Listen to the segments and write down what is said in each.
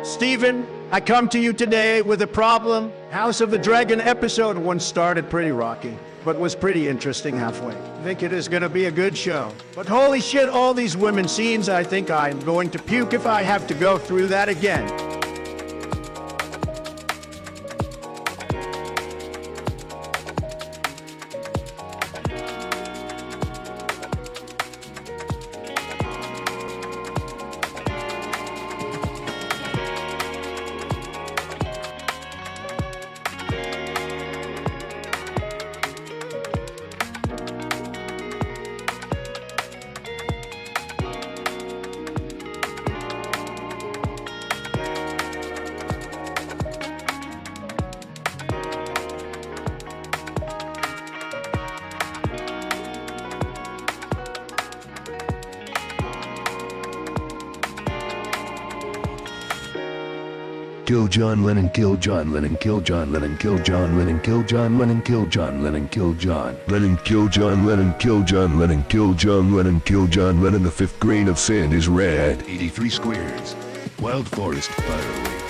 Stephen, I come to you today with a problem. House of the Dragon episode 1 started pretty rocky, but was pretty interesting halfway. I think it is gonna be a good show. But holy shit, all these women scenes, I think I'm going to puke if I have to go through that again. Kill John Lennon, kill John Lennon, kill John Lennon, kill John Lennon, kill John Lennon, kill John Lennon, kill John Lennon, kill John Lennon, kill John Lennon, kill John Lennon, kill John Lennon. The fifth grain of sand is red. 83 squares. Wild forest fire away.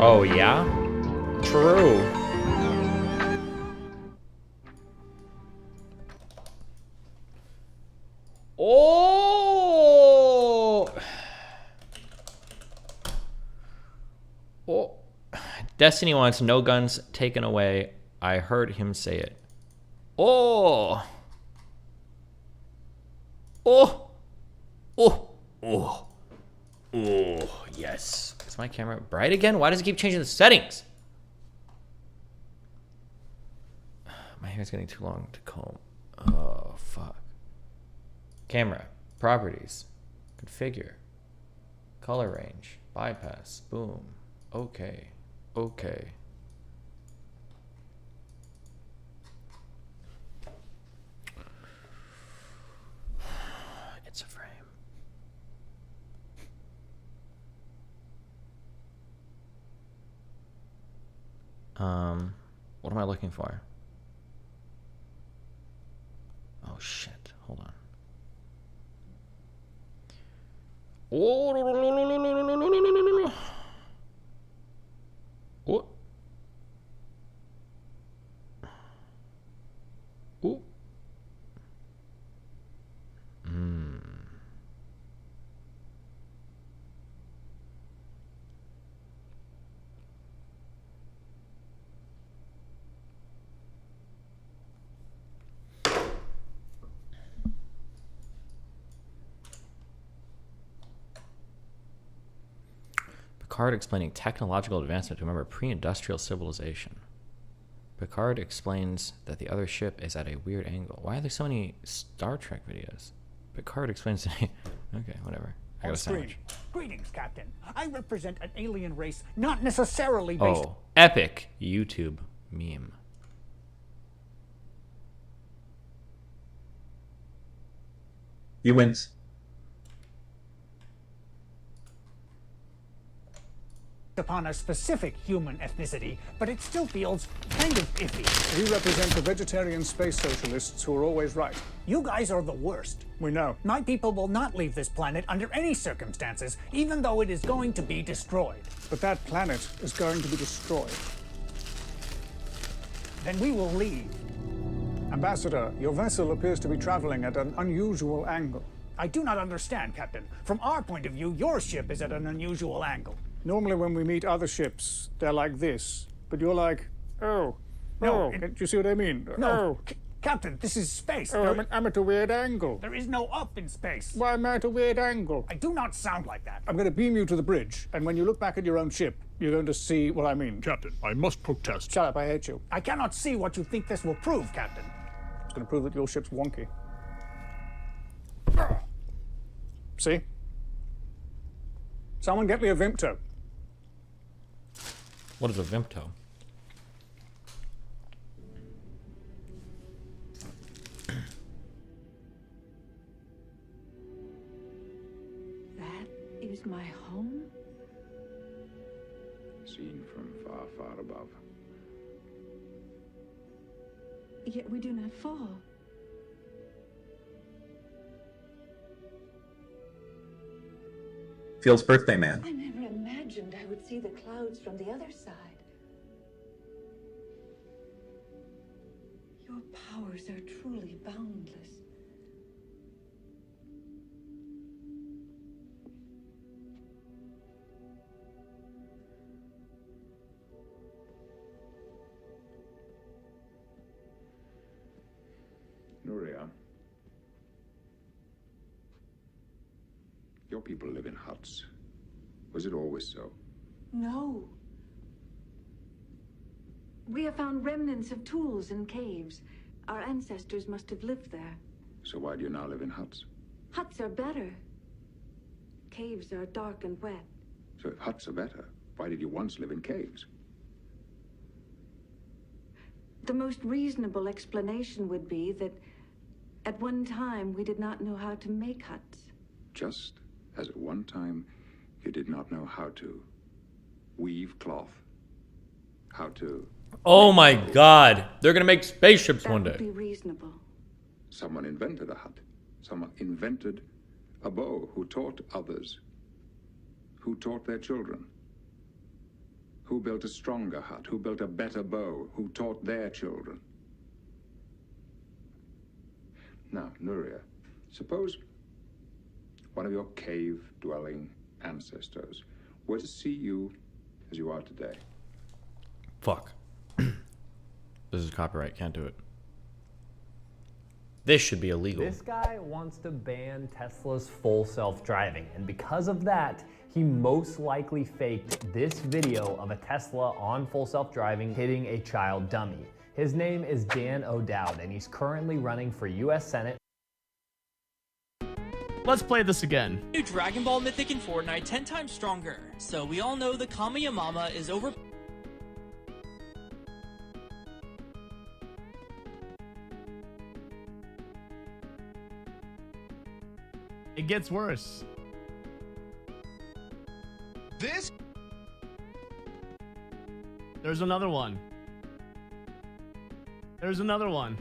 Oh, yeah? True. Oh! Oh. Destiny wants no guns taken away. I heard him say it. Oh! Oh! Oh! Oh! Oh, yes. Is my camera bright again? Why does it keep changing the settings? My hair's getting too long to comb. Oh, fuck. Camera. Properties. Configure. Color range. Bypass. Boom. Okay. Okay. It's a frame. What am I looking for? Oh shit, hold on. Oh, what? Oh. Picard explaining technological advancement to remember pre-industrial civilization. Picard explains that the other ship is at a weird angle. Why are there so many Star Trek videos? Picard explains to me. Okay, whatever. I got a sandwich. Greetings, Captain. I represent an alien race not necessarily based... Oh, epic YouTube meme. He wins. upon a specific human ethnicity, but it still feels kind of iffy. We represent the vegetarian space socialists who are always right. You guys are the worst. We know. My people will not leave this planet under any circumstances, even though it is going to be destroyed. But that planet is going to be destroyed. Then we will leave. Ambassador, your vessel appears to be traveling at an unusual angle. I do not understand, Captain. From our point of view, your ship is at an unusual angle. Normally when we meet other ships, they're like this. But you're like, oh, No, do you see what I mean? No, Oh, Captain, this is space. I'm at a weird angle. There is no up in space. Why am I at a weird angle? I do not sound like that. I'm going to beam you to the bridge, and when you look back at your own ship, you're going to see what I mean. Captain, I must protest. Shut up, I hate you. I cannot see what you think this will prove, Captain. It's going to prove that your ship's wonky. See? Someone get me a Vimto. What is a Vimto? That is my home? Seen from far, far above. Yet we do not fall. Phil's birthday man. I never imagined I would see the clouds from the other side. Your powers are truly boundless. Nuria, your people live in huts. Was it always so? No. We have found remnants of tools in caves. Our ancestors must have lived there. So why do you now live in huts? Huts are better. Caves are dark and wet. So if huts are better, why did you once live in caves? The most reasonable explanation would be that at one time we did not know how to make huts. Just as at one time you did not know how to weave cloth, how to... Oh my god! They're gonna make spaceships That one would day. be reasonable. Someone invented a hut. Someone invented a bow who taught others, who taught their children, Who built a stronger hut? Who built a better bow? Who taught their children? Now, Nuria, suppose one of your cave-dwelling ancestors were to see you as you are today. Fuck. This is copyright, can't do it. This should be illegal. This guy wants to ban Tesla's full self-driving, and because of that, he most likely faked this video of a Tesla on full self-driving hitting a child dummy. His name is Dan O'Dowd, and he's currently running for US Senate. Let's play this again. New Dragon Ball Mythic in Fortnite 10 times stronger. So we all know the Kamiyamama is over. It gets worse. This? There's another one. There's another one.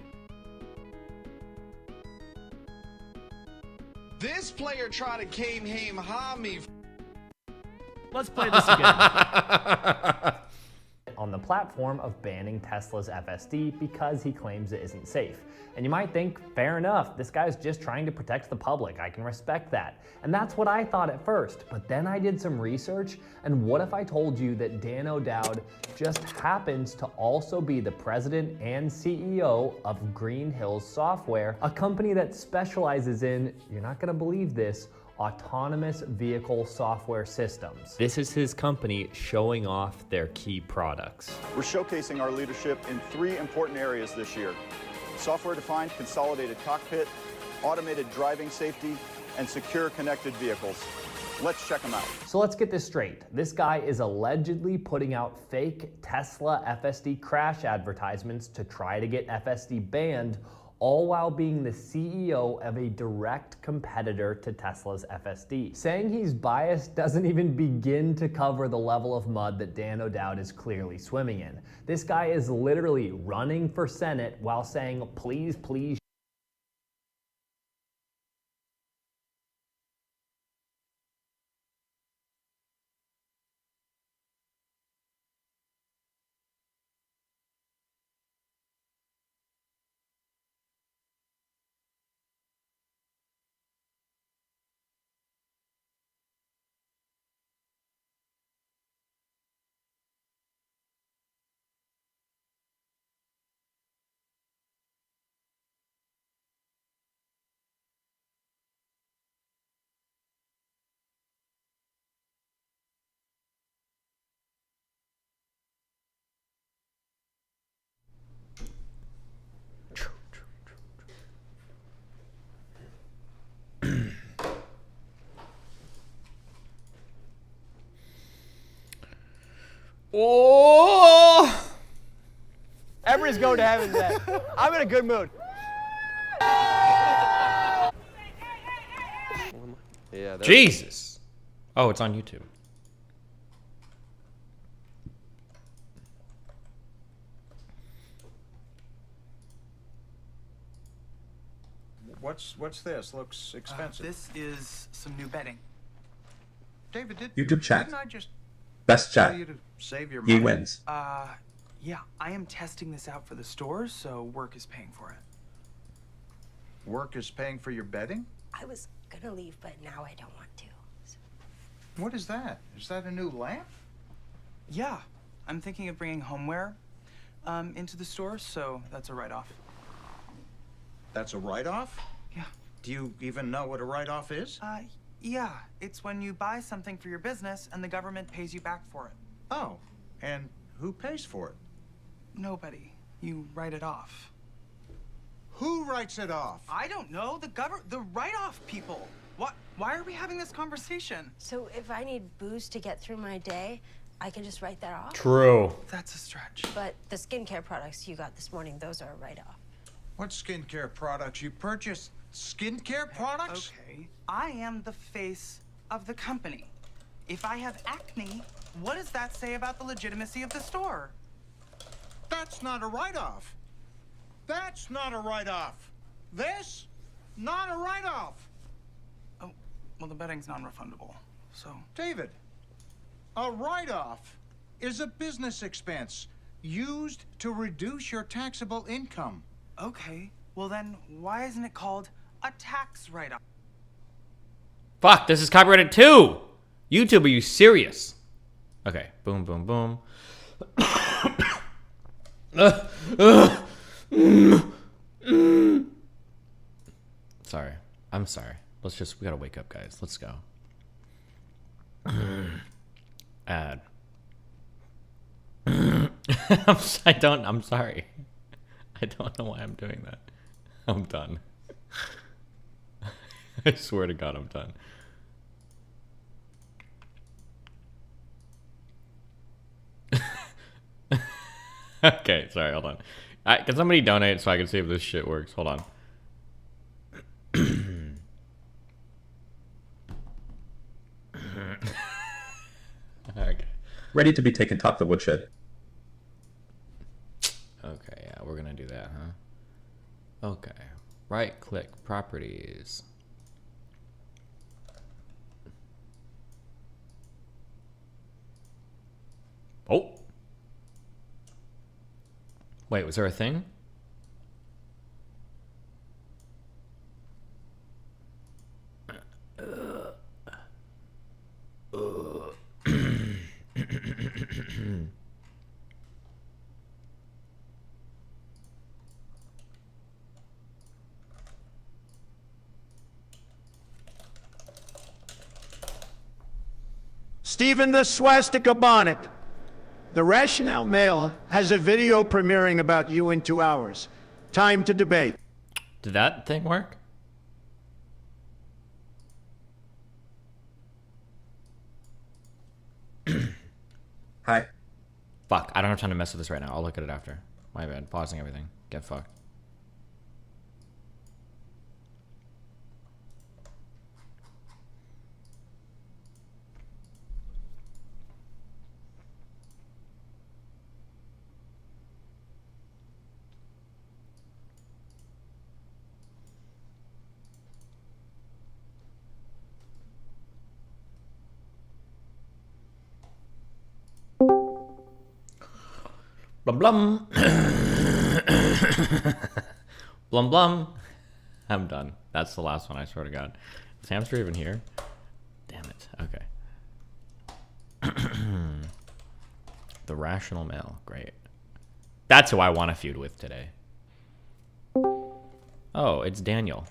This player tried to Kamehameha me. Let's play this again. On the platform of banning Tesla's FSD because he claims it isn't safe. And you might think, fair enough, this guy's just trying to protect the public. I can respect that. And that's what I thought at first. But then I did some research, and what if I told you that Dan O'Dowd just happens to also be the president and CEO of Green Hills Software, a company that specializes in, you're not gonna believe this, autonomous vehicle software systems. This is his company showing off their key products. We're showcasing our leadership in 3 important areas this year: software-defined consolidated cockpit, automated driving safety, and secure connected vehicles. Let's check them out. So let's get this straight. This guy is allegedly putting out fake Tesla FSD crash advertisements to try to get FSD banned, all while being the CEO of a direct competitor to Tesla's FSD. Saying he's biased doesn't even begin to cover the level of mud that Dan O'Dowd is clearly swimming in. This guy is literally running for Senate while saying, please, please, Oh! Everybody's going to heaven today. I'm in a good mood. Yeah, Jesus. Oh, it's on YouTube. What's this? Looks expensive. This is some new bedding. David, YouTube chat. didn't I just Best tell chat. you to save your He money? wins. Yeah, I am testing this out for the stores, so work is paying for it. Work is paying for your bedding? I was gonna leave, but now I don't want to. So. What is that? Is that a new lamp? Yeah, I'm thinking of bringing homeware into the store, so that's a write-off. That's a write-off? Yeah. Do you even know what a write-off is? Yeah, it's when you buy something for your business and the government pays you back for it. Oh, and who pays for it? Nobody. You write it off. Who writes it off? I don't know. The write-off people. What? Why are we having this conversation? So if I need booze to get through my day, I can just write that off? True. That's a stretch. But the skincare products you got this morning, those are a write-off. What skincare products? You purchased skincare products? Okay. I am the face of the company. If I have acne, what does that say about the legitimacy of the store? That's not a write-off. That's not a write-off. This? Not a write-off. Oh, well, the bedding's non-refundable, so... David, a write-off is a business expense used to reduce your taxable income. Okay, well then, why isn't it called a tax write-off? Fuck, this is copyrighted too! YouTube, are you serious? Okay, boom, boom, boom. Sorry. I'm sorry. We gotta wake up, guys. Let's go. Add. I'm sorry. I don't know why I'm doing that. I'm done. I swear to God, I'm done. Okay, sorry, hold on. Can somebody donate so I can see if this shit works? Hold on. Okay. Ready to be taken top the woodshed. Okay, yeah, we're gonna do that, huh? Okay. Right click, properties. Oh! Wait, was there a thing? Stephen the Swastika Bonnet. The Rationale Mail has a video premiering about you in 2 hours. Time to debate. Did that thing work? Hi. Fuck, I don't have time to mess with this right now. I'll look at it after. My bad. Pausing everything. Get fucked. Blum blum. Blum blum. I'm done. That's the last one, I swear to God. Is Hamster even here? Damn it. Okay. The Rational Mail. Great. That's who I want to feud with today. Oh, it's Daniel.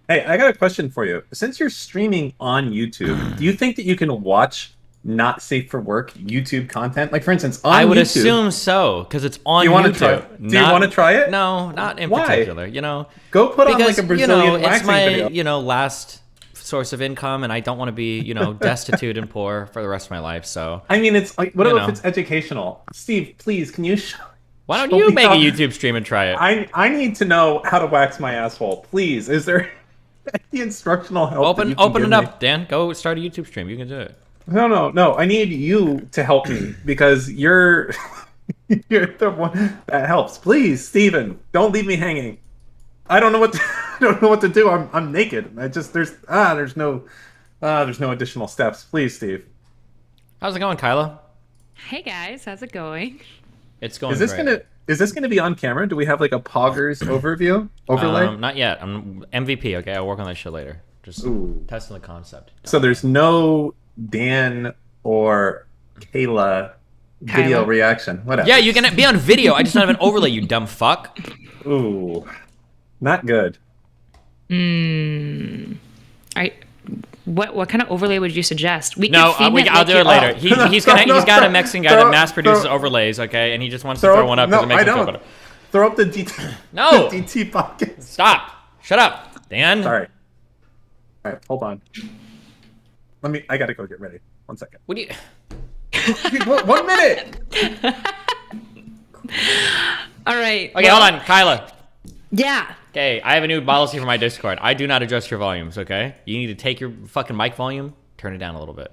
Hey, I got a question for you. Since you're streaming on YouTube, do you think that you can watch not safe for work YouTube content? Like, for instance, on I would YouTube, assume so, because it's on do you want to YouTube. try? Do you want to try it? No, not in Why? particular. You know, go put on like a Brazilian you know, it's waxing my video. last source of income, and I don't want to be destitute and poor for the rest of my life. So I mean, it's like, what if it's educational? Steve, please, can you why don't you make a YouTube stream and try it? I need to know how to wax my asshole. Please, is there any instructional help? Open it up, Dan. Go start a YouTube stream. You can do it. No. I need you to help me because you're the one that helps. Please, Steven, don't leave me hanging. I don't know what to do. I'm naked. There's no additional steps. Please, Steve. How's it going, Kyla? Hey guys, how's it going? It's going. Is this gonna be on camera? Do we have like a Poggers overlay? Not yet. I'm MVP. Okay, I'll work on that shit later. Just testing the concept. So there's no Dan or Kayla video reaction. Whatever. Yeah, you can be on video. I just don't have an overlay. You dumb fuck. Ooh, not good. What kind of overlay would you suggest? I'll do it later. He's got a Mexican guy that mass produces overlays, okay, and he just wants to throw one up because it makes him feel better. Throw up the DT. No. The DT pocket. Stop. Shut up, Dan. Sorry. All right, hold on. I gotta go get ready. 1 second. What do you? 1 minute. All right. Okay, hold on, Kyla. Yeah. Okay, I have a new policy for my Discord. I do not adjust your volumes, okay? You need to take your fucking mic volume, turn it down a little bit.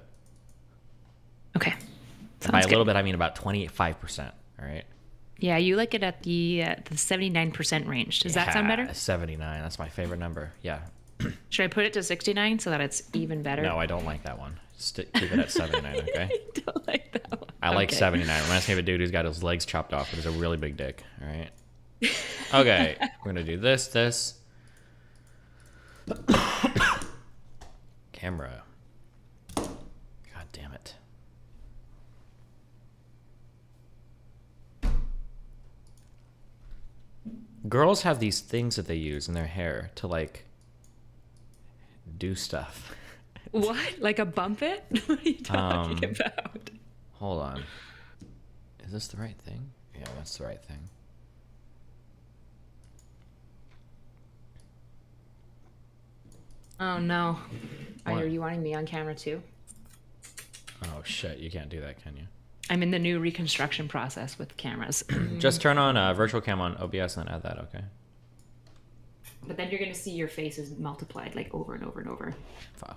Okay. And by a little bit, I mean about 25%, all right? Yeah, you like it at the 79% range. Does that sound better? 79. That's my favorite number. Yeah. Should I put it to 69 so that it's even better? No, I don't like that one. Keep it at 79, okay? I don't like that one. I like Okay. 79. Reminds me of a dude who's got his legs chopped off, but has a really big dick. All right. Okay, we're gonna do this. Camera. God damn it. Girls have these things that they use in their hair to like do stuff. What? Like a bump it? What are you talking Um, about? Hold on. Is this the right thing? Yeah, that's the right thing. Oh no. What? Are you wanting me on camera too? Oh shit, you can't do that, can you? I'm in the new reconstruction process with cameras. Just turn on virtual cam on OBS and then add that, okay? But then you're gonna see your faces multiplied like over and over and over.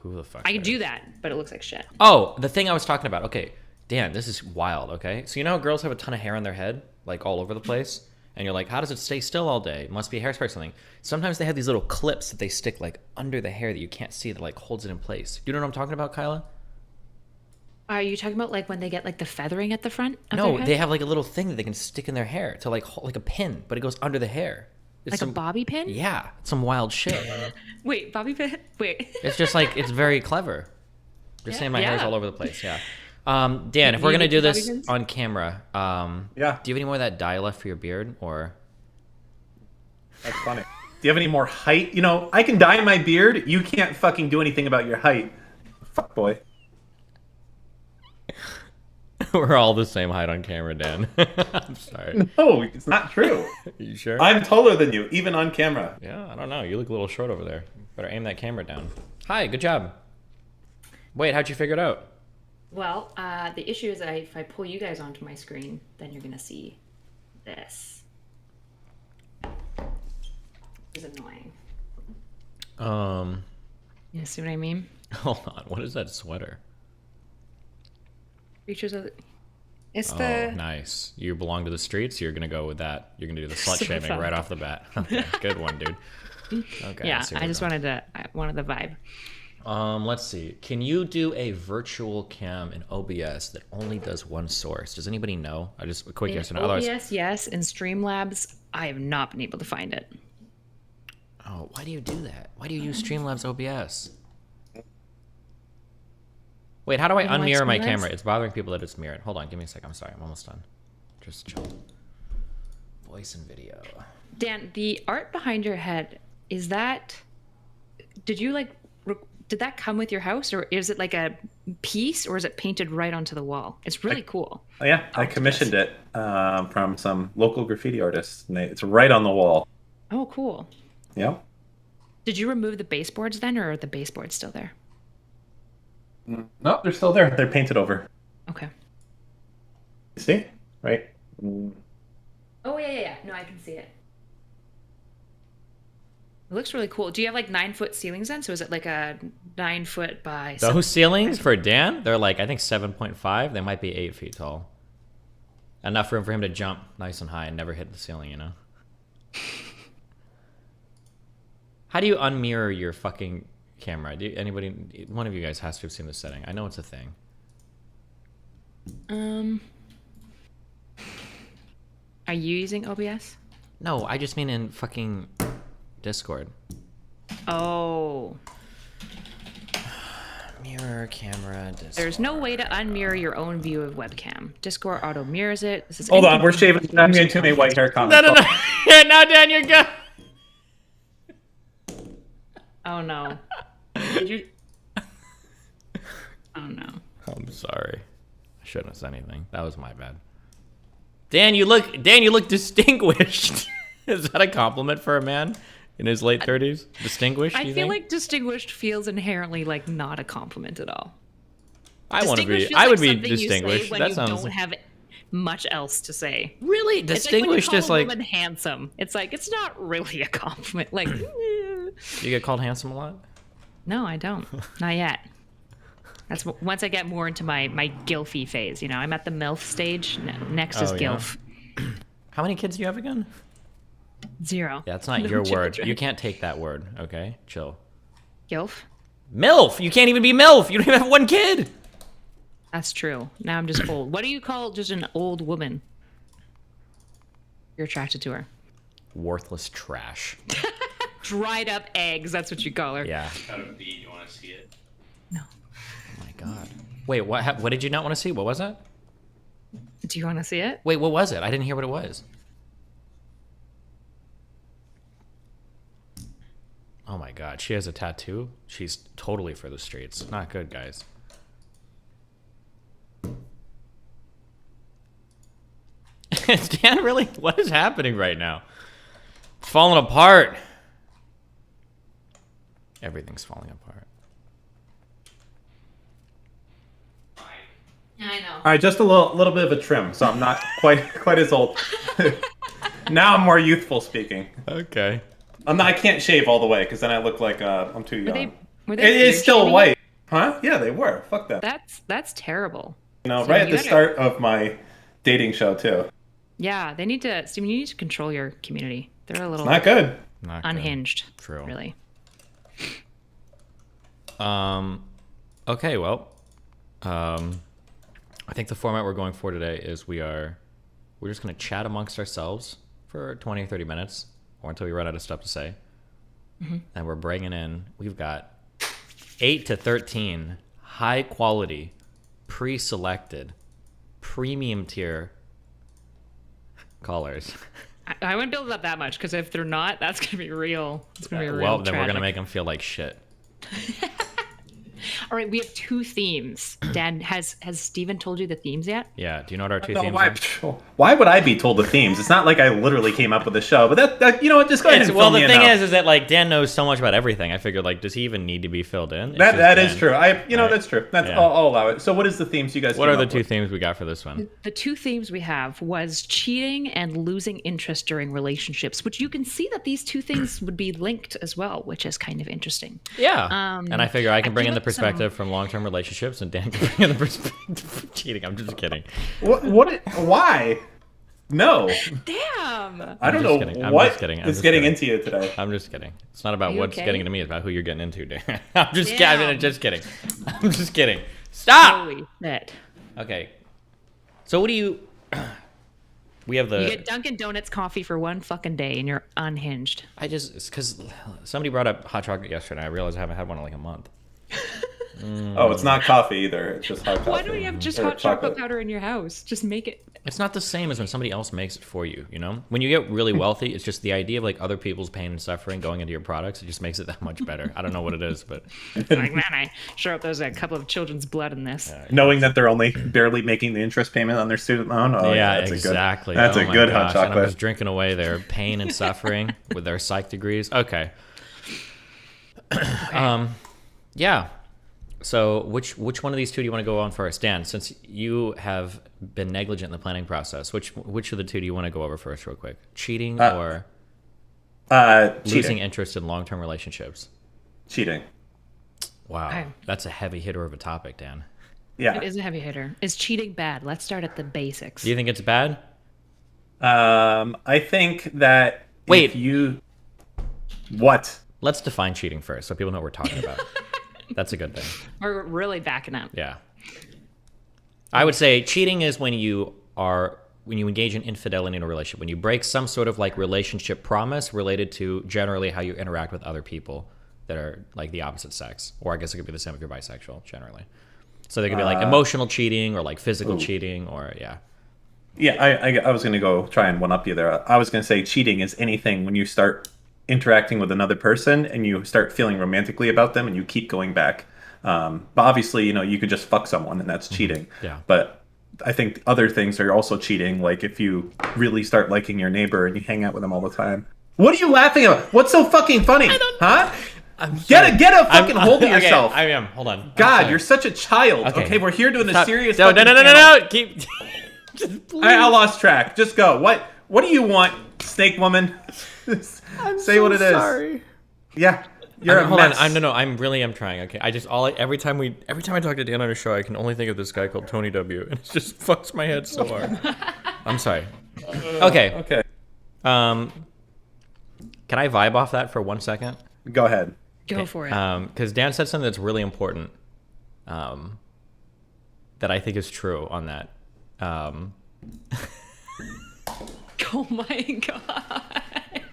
Who the fuck? I can do that, but it looks like shit. Oh, the thing I was talking about. Okay, Dan, this is wild, okay? So you know how girls have a ton of hair on their head? Like all over the place? And you're like, how does it stay still all day? It must be a hairspray or something. Sometimes they have these little clips that they stick like under the hair that you can't see that like holds it in place. Do you know what I'm talking about, Kyla? Are you talking about like when they get like the feathering at the front of No, their head? they have like a little thing that they can stick in their hair to like hold, like a pin, but it goes under the hair. It's Like a bobby pin? Yeah, it's some wild shit. Wait, bobby pin? Wait. It's just like, it's very clever. Just saying my hair's Yeah. all over the place, yeah. Dan, if Do we're you gonna make do the this bobby pins? on camera, Yeah. do you have any more of that dye left for your beard, or? That's funny. Do you have any more height? You know, I can dye my beard. You can't fucking do anything about your height. Fuck boy. We're all the same height on camera, Dan. I'm sorry. No, it's not true. You sure? I'm taller than you, even on camera. Yeah, I don't know. You look a little short over there. Better aim that camera down. Hi, good job. Wait, how'd you figure it out? Well, the issue is that if I pull you guys onto my screen, then you're gonna see this. It's annoying. You see what I mean? Hold on. What is that sweater? Features of it's Oh, the nice. You belong to the streets. You're gonna go with that. You're gonna do the slut So shaming fun. right off the bat. Okay, good one, dude. Okay. yeah. let's see where I we're just going. wanted the vibe. Let's see. Can you do a virtual cam in OBS that only does one source? Does anybody know? I just a quick In yes or no. OBS, Otherwise, yes. In Streamlabs, I have not been able to find it. oh, why do you do that? Why do you use Streamlabs OBS? Wait, how do I You don't like unmirror my Streamlabs? camera? It's bothering people that it's mirrored. Hold on, give me a sec. I'm sorry. I'm almost done. Just chill. Voice and video. Dan, the art behind your head, is that? Did you like? Did that come with your house, or is it like a piece, or is it painted right onto the wall? It's really cool. Oh, yeah, I commissioned it from some local graffiti artists. And it's right on the wall. Oh, cool. Yeah. Did you remove the baseboards then, or are the baseboards still there? No, they're still there. They're painted over. Okay. See? Right? Oh yeah. No, I can see it. It looks really cool. Do you have like 9-foot ceilings then? So is it like a 9 foot by? Those ceilings for Dan, they're like I think 7.5. They might be 8 feet tall. Enough room for him to jump nice and high and never hit the ceiling, you know. How do you unmirror your fucking camera? Anybody? One of you guys has to have seen this setting. I know it's a thing. Are you using OBS? No, I just mean in fucking Discord. Oh. Mirror camera. Discord. There's no way to unmirror your own view of webcam. Discord auto mirrors it. This is Hold on, we're shaving. I'm getting too many white hair comments. No. Yeah, now Dan, you're good. Oh no. Did you? Oh no. I'm sorry. I shouldn't have said anything. That was my bad. Dan, you look distinguished. Is that a compliment for a man in his late 30s? Distinguished? I you feel think? like distinguished feels inherently like not a compliment at all. I want to be. Distinguished feels I would like be something you say distinguished. when That you sounds. don't have much else to say. Really? Distinguished it's is like like. when you call a woman handsome. It's like it's not really a compliment. Like You get called handsome a lot? no, I don't. Not yet. That's once I get more into my gilfy phase. You know, I'm at the MILF stage. Next is Oh, yeah? gilf. How many kids do you have again? 0. Yeah, that's not No your word. children. You can't take that word, okay? Chill. Gilf? MILF! You can't even be MILF! You don't even have one kid! That's true. Now I'm just old. What do you call just an old woman? You're attracted to her. Worthless trash. Dried up eggs, that's what you call her. Yeah. Out of B, you want to see it? No. Oh my god. Wait, what did you not want to see? What was that? Do you want to see it? Wait, what was it? I didn't hear what it was. Oh my god, she has a tattoo? She's totally for the streets. Not good, guys. Dan, really? What is happening right now? It's falling apart. Everything's falling apart. I know. All right, just a little bit of a trim, so I'm not quite as old. Now I'm more youthful speaking. Okay. I can't shave all the way because then I look like I'm too young. Were they It's still shaving? white, huh? Yeah, they were. Fuck that. That's terrible. You know, So right at you the gotta- start of my dating show too. Yeah, they need to. Stephen, you need to control your community. They're a little Not good. Not good. unhinged. True. Really. Okay, well, I think the format we're going for today is we're just going to chat amongst ourselves for 20 or 30 minutes or until we run out of stuff to say. And we're bringing in, we've got 8 to 13 high quality, pre-selected, premium tier callers. I wouldn't build it up that much because if they're not, that's gonna be real. It's gonna be real. Well, then we're tragic. going to make them feel like shit. All right, we have 2 themes. Dan, has Steven told you the themes yet? Yeah, do you know what our 2 No, themes are? why would I be told the themes? It's not like I literally came up with the show, but that you know what? Just go ahead and Well, fill the me in thing now. is that like Dan knows so much about everything. I figured like, does he even need to be filled in? It's That just is Dan. true. That's true. Yeah. I'll allow it. So, what is the themes you guys? What came are the up 2 with? themes we got for this one? The 2 themes we have was cheating and losing interest during relationships, which you can see that these 2 things would be linked as well, which is kind of interesting. Yeah. And I figure I can bring in the feel like perspective from long-term relationships, and Dan can bring in the perspective from cheating. I'm just kidding. Why? No. Damn. I don't I'm know just kidding. I'm what just kidding. I'm is just getting kidding. into you today. I'm just kidding. It's not about Are you what's okay? getting into me. It's about who you're getting into, Dan. I'm just kidding. Damn. I'm just kidding. I'm just kidding. Stop. Holy shit. Okay. So what do you? We have the. You get Dunkin' Donuts coffee for 1 fucking day and you're unhinged. It's because somebody brought up hot chocolate yesterday. And I realized I haven't had one in like a month. Oh, it's not coffee either. It's just hot chocolate. Why don't you have just Or hot chocolate powder in your house? Just make it. It's not the same as when somebody else makes it for you, you know? When you get really wealthy, it's just the idea of like other people's pain and suffering going into your products. It just makes it that much better. I don't know what it is, but Like, man, I sure hope there's a couple of children's blood in this. Knowing that they're only barely making the interest payment on their student loan. Oh, yeah, that's exactly. That's Oh a my good gosh, hot and I'm chocolate. just drinking away their pain and suffering with their psych degrees. Okay. Yeah. So which one of these 2 do you want to go on first? Dan, since you have been negligent in the planning process, which of the 2 do you want to go over first real quick? Cheating or losing Cheating. interest in long-term relationships? Cheating. Wow. Okay. That's a heavy hitter of a topic, Dan. Yeah. It is a heavy hitter. Is cheating bad? Let's start at the basics. Do you think it's bad? I think that Wait. if you what? Let's define cheating first so people know what we're talking about. That's a good thing. We're really backing up. Yeah. I would say cheating is when you engage in infidelity in a relationship, when you break some sort of like relationship promise related to generally how you interact with other people that are like the opposite sex. Or I guess it could be the same if you're bisexual, generally. So there could be like emotional cheating or like physical cheating or yeah. Yeah, I was going to go try and one-up you there. I was going to say cheating is anything when you start interacting with another person and you start feeling romantically about them and you keep going back. But obviously, you know, you could just fuck someone and that's cheating. Yeah. But I think other things are also cheating. Like if you really start liking your neighbor and you hang out with them all the time. What are you laughing at? What's so fucking funny? Huh? Get a fucking hold of yourself. I am. Hold on. God, you're such a child. Okay, we're here doing a serious. No. fucking channel. No. Keep. I lost track. Just go. What do you want, Snake Woman? Say what it is. Sorry. Yeah, you're a hold mess. on. No. I'm trying. Okay. I just every time I talk to Dan on a show, I can only think of this guy called Tony W, and it just fucks my head so hard. I'm sorry. Okay. Okay. Can I vibe off that for 1 second? Go ahead. Go for it. Because Dan said something that's really important that I think is true on that. Oh my god.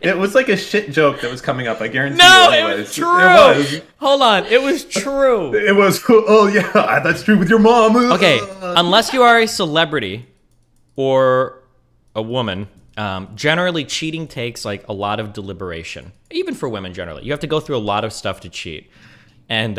It was like a shit joke that was coming up. I guarantee No, you. it Anyways. was true. It was. Hold on, it was true. It was. Oh yeah, that's true with your mom. Okay, unless you are a celebrity or a woman, generally cheating takes like a lot of deliberation. Even for women, generally, you have to go through a lot of stuff to cheat. And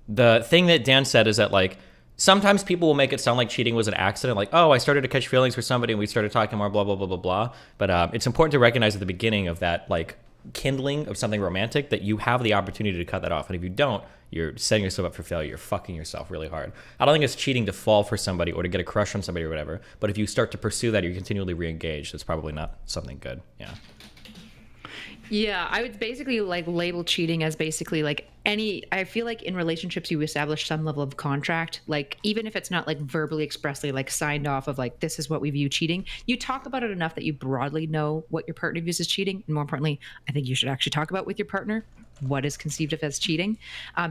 the thing that Dan said is that like sometimes people will make it sound like cheating was an accident, like, oh, I started to catch feelings for somebody and we started talking more, blah, blah, blah, blah, blah. But it's important to recognize at the beginning of that, like, kindling of something romantic that you have the opportunity to cut that off. And if you don't, you're setting yourself up for failure. You're fucking yourself really hard. I don't think it's cheating to fall for somebody or to get a crush on somebody or whatever. But if you start to pursue that, you're continually re-engaged. That's probably not something good. Yeah. Yeah, I would basically like label cheating as basically like I feel like in relationships you establish some level of contract, like even if it's not like verbally expressly like signed off of like this is what we view cheating, you talk about it enough that you broadly know what your partner views as cheating. And more importantly, I think you should actually talk about with your partner what is conceived of as cheating,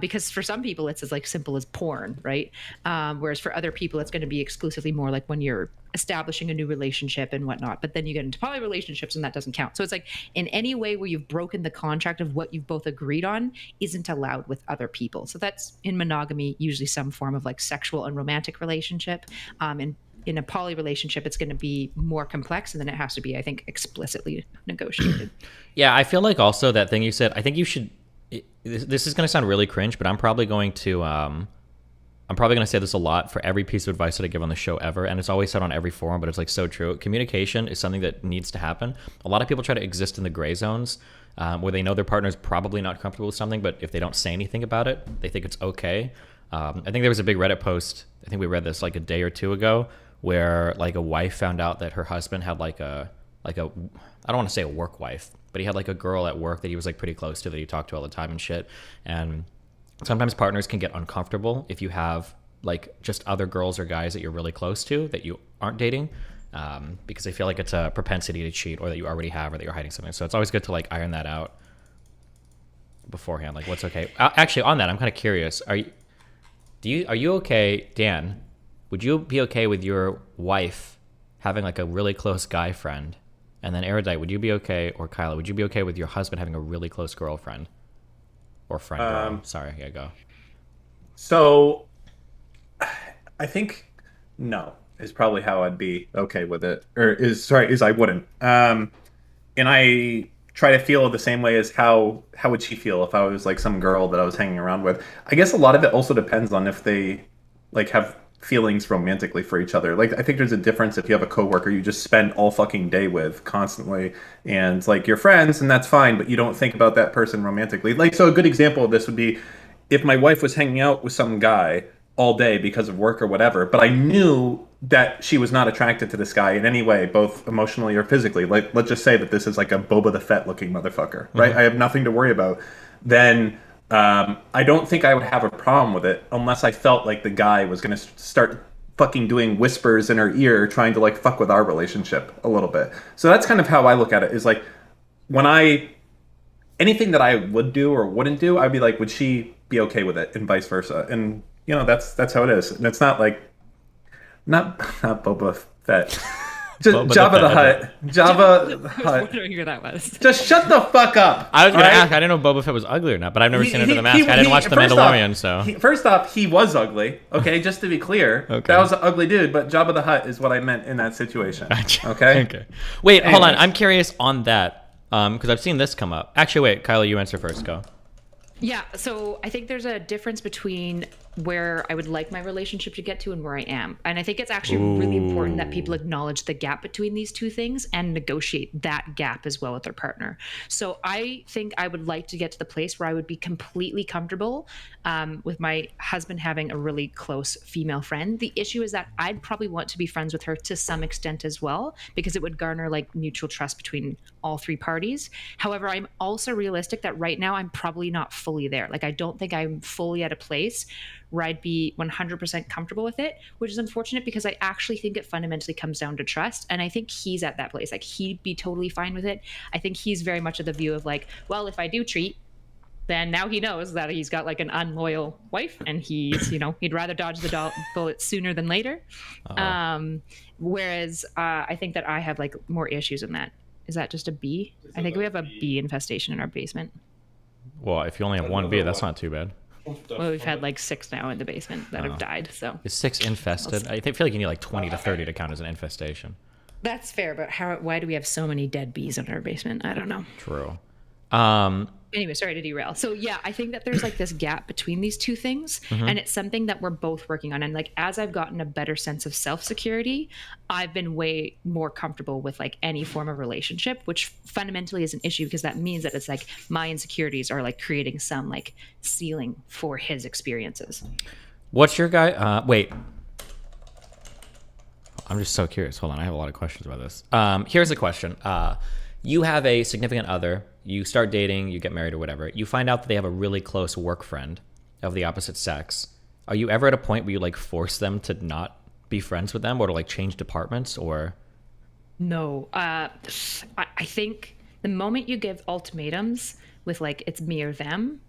because for some people it's as like simple as porn, right? Whereas for other people it's going to be exclusively more like when you're establishing a new relationship and whatnot, but then you get into poly relationships and that doesn't count. So it's like in any way where you've broken the contract of what you've both agreed on isn't allowed with other people. So that's in monogamy usually some form of like sexual and romantic relationship, and in a poly relationship it's going to be more complex, and then it has to be, I think, explicitly negotiated. Yeah, I feel like also that thing you said, I think you should, this is going to sound really cringe, but I'm probably going to say this a lot for every piece of advice that I give on the show ever, and it's always said on every forum, but it's like so true. Communication is something that needs to happen. A lot of people try to exist in the gray zones where they know their partner's probably not comfortable with something, but if they don't say anything about it, they think it's okay. I think there was a big Reddit post, I think we read this like a day or two ago, where like a wife found out that her husband had like a I don't want to say a work wife, but he had like a girl at work that he was like pretty close to, that he talked to all the time and shit. And sometimes partners can get uncomfortable if you have like just other girls or guys that you're really close to that you aren't dating, because they feel like it's a propensity to cheat, or that you already have, or that you're hiding something. So it's always good to like iron that out beforehand, like what's okay. Actually, on that, I'm kind of curious. Are you okay, Dan? Would you be okay with your wife having like a really close guy friend? And then Erudite, would you be okay, or Kyla, would you be okay with your husband having a really close girlfriend? Or friend girl. Sorry, yeah, go. So, I think no is probably how I'd be okay with it. Or is I wouldn't. And I try to feel the same way as how would she feel if I was like some girl that I was hanging around with. I guess a lot of it also depends on if they like have feelings romantically for each other. Like, I think there's a difference if you have a coworker you just spend all fucking day with constantly, and like you're friends, and that's fine, but you don't think about that person romantically. Like, so a good example of this would be if my wife was hanging out with some guy all day because of work or whatever, but I knew that she was not attracted to this guy in any way, both emotionally or physically. Like, let's just say that this is like a Boba the Fett looking motherfucker, right? Mm-hmm. I have nothing to worry about. Then I don't think I would have a problem with it unless I felt like the guy was going to start fucking doing whispers in her ear, trying to like fuck with our relationship a little bit. So that's kind of how I look at it, is like when anything that I would do or wouldn't do, I'd be like, would she be okay with it, and vice versa. And you know, that's how it is. And it's not like, not Boba Fett. Just Jabba the Hutt. Jabba the Hutt. I was wondering who that was. Just shut the fuck up. I was going to ask. I didn't know Boba Fett was ugly or not, but I've never seen Under the Mask. I didn't watch The Mandalorian, so. First off, he was ugly. Okay, just to be clear. Okay. That was an ugly dude, but Jabba the Hutt is what I meant in that situation. Gotcha. Okay? Okay. Wait, hold on. I'm curious on that, because I've seen this come up. Actually, wait, Kyla, you answer first. Go. Yeah, so I think there's a difference between where I would like my relationship to get to and where I am. And I think it's actually really important that people acknowledge the gap between these two things and negotiate that gap as well with their partner. So I think I would like to get to the place where I would be completely comfortable with my husband having a really close female friend. The issue is that I'd probably want to be friends with her to some extent as well, because it would garner like mutual trust between all three parties. However, I'm also realistic that right now I'm probably not fully there. Like, I don't think I'm fully at a place where I'd be 100% comfortable with it, which is unfortunate because I actually think it fundamentally comes down to trust. And I think he's at that place. Like, he'd be totally fine with it. I think he's very much of the view of like, well, if I do cheat, then now he knows that he's got like an unloyal wife, and he's, he'd rather dodge the bullet sooner than later. Whereas I think that I have like more issues than that. Is that just a bee? I think we have a bee infestation in our basement. Well, if you only have one bee, that's not too bad. Well, we've had like 6 now in the basement that have died. So is 6 infested? I feel like you need like 20 to 30 to count as an infestation. That's fair, but why do we have so many dead bees in our basement? I don't know. True. Anyway, sorry to derail. So yeah, I think that there's like this gap between these two things, and it's something that we're both working on. And like, as I've gotten a better sense of self-security, I've been way more comfortable with like any form of relationship, which fundamentally is an issue because that means that it's like my insecurities are like creating some like ceiling for his experiences. What's your guy? Wait. I'm just so curious. Hold on. I have a lot of questions about this. Here's a question. You have a significant other. You start dating, you get married or whatever. You find out that they have a really close work friend of the opposite sex. Are you ever at a point where you like force them to not be friends with them or to like change departments or? No. I think the moment you give ultimatums with like it's me or them,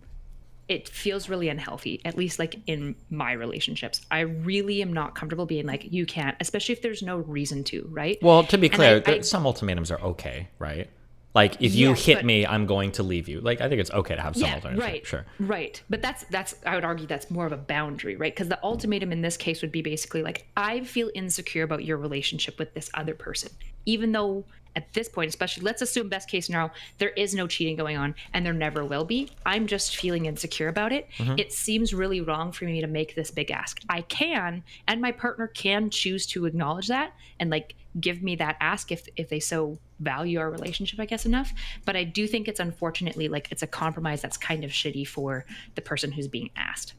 it feels really unhealthy, at least like in my relationships. I really am not comfortable being like, you can't, especially if there's no reason to, right? Well, to be clear, some ultimatums are okay, right? Like if you hit me, I'm going to leave you. Like I think it's okay to have some ultimatums. Right, sure. Right. But that's I would argue that's more of a boundary, right? Because the ultimatum in this case would be basically like, I feel insecure about your relationship with this other person, even though at this point, especially, let's assume best case scenario, there is no cheating going on and there never will be. I'm just feeling insecure about it. It seems really wrong for me to make this big ask. I can, and my partner can choose to acknowledge that and like give me that ask if they so value our relationship, I guess, enough. But I do think it's unfortunately like it's a compromise that's kind of shitty for the person who's being asked.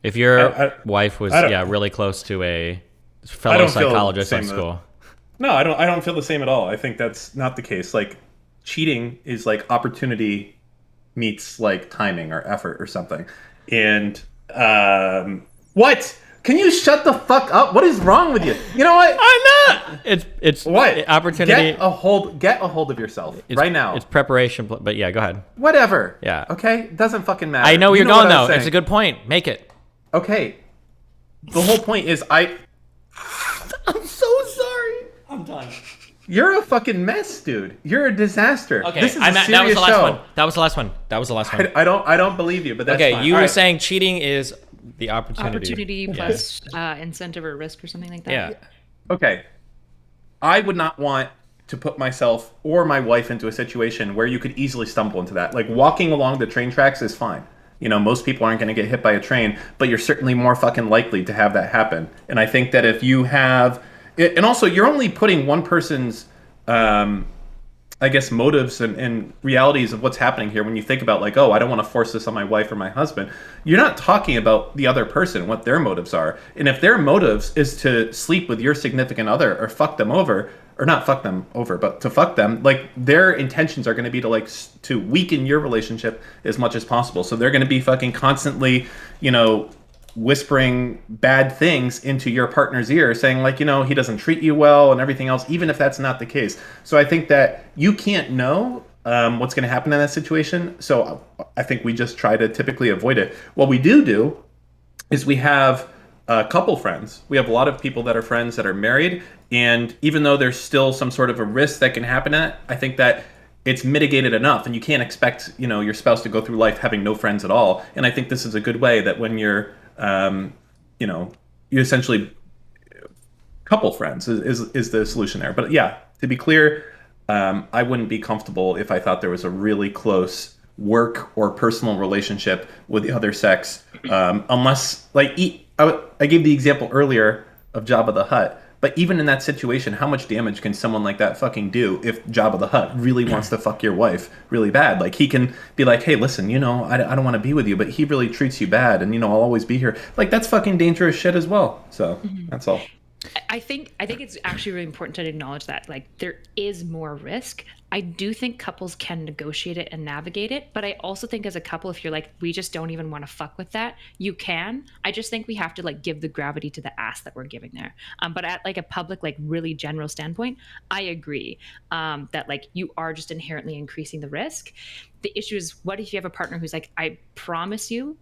If your wife was really close to a fellow psychologist at school. No, I don't feel the same at all. I think that's not the case. Like cheating is like opportunity meets like timing or effort or something. And what? Can you shut the fuck up? What is wrong with you? You know what? I'm not. It's what? Opportunity. Get a hold of yourself right now. It's preparation, but yeah, go ahead. Whatever. Yeah. Okay? Doesn't fucking matter. I know where you're going though. It's a good point. Make it. Okay. The whole point is I'm so sorry. I'm done. You're a fucking mess, dude. You're a disaster. Okay, this is that was the last show. one. That was the last one. I don't believe you, but that's okay. fine. You All were right. saying cheating is the opportunity plus incentive or risk or something like that. Yeah. Okay. I would not want to put myself or my wife into a situation where you could easily stumble into that. Like walking along the train tracks is fine. You know, most people aren't going to get hit by a train, but you're certainly more fucking likely to have that happen. And I think that if you have, and also you're only putting one person's, I guess, motives and realities of what's happening here. When you think about like, oh, I don't want to force this on my wife or my husband, you're not talking about the other person, what their motives are. And if their motives is to sleep with your significant other or fuck them over, or not fuck them over, but to fuck them, like their intentions are going to be to like to weaken your relationship as much as possible. So they're going to be fucking constantly, you know, whispering bad things into your partner's ear, saying like, you know, he doesn't treat you well and everything else, even if that's not the case. So I think that you can't know what's going to happen in that situation. So I think we just try to typically avoid it. What we do is we have couple friends. We have a lot of people that are friends that are married, and even though there's still some sort of a risk that can happen I think that it's mitigated enough, and you can't expect, you know, your spouse to go through life having no friends at all. And I think this is a good way that when you're you know, you essentially couple friends is the solution there. But yeah, to be clear, I wouldn't be comfortable if I thought there was a really close work or personal relationship with the other sex, unless like I gave the example earlier of Jabba the Hutt. But even in that situation, how much damage can someone like that fucking do if Jabba the Hutt really wants to fuck your wife really bad? Like, he can be like, hey, listen, you know, I don't want to be with you, but he really treats you bad, and, you know, I'll always be here. Like, that's fucking dangerous shit as well. So, that's all. I think it's actually really important to acknowledge that, like, there is more risk. I do think couples can negotiate it and navigate it, but I also think as a couple, if you're like, we just don't even want to fuck with that, you can. I just think we have to like give the gravity to the ask that we're giving there. But at like a public, like really general standpoint, I agree that like you are just inherently increasing the risk. the issue is, what if you have a partner who's like, I promise you,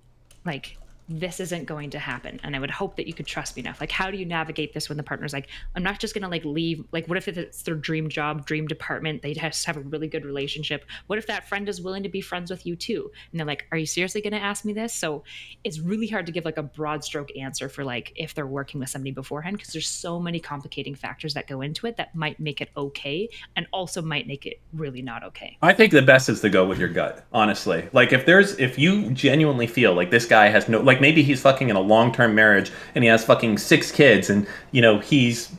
like, this isn't going to happen, and I would hope that you could trust me enough. Like, how do you navigate this when the partner's like, I'm not just gonna like leave? Like, what if it's their dream job, dream department, they just have a really good relationship? What if that friend is willing to be friends with you too, and they're like, are you seriously gonna ask me this? So it's really hard to give like a broad stroke answer for like if they're working with somebody beforehand, because there's so many complicating factors that go into it that might make it okay and also might make it really not okay. I think the best is to go with your gut, honestly. Like if you genuinely feel like this guy has no, like maybe he's fucking in a long-term marriage and he has fucking 6 kids and, you know, he's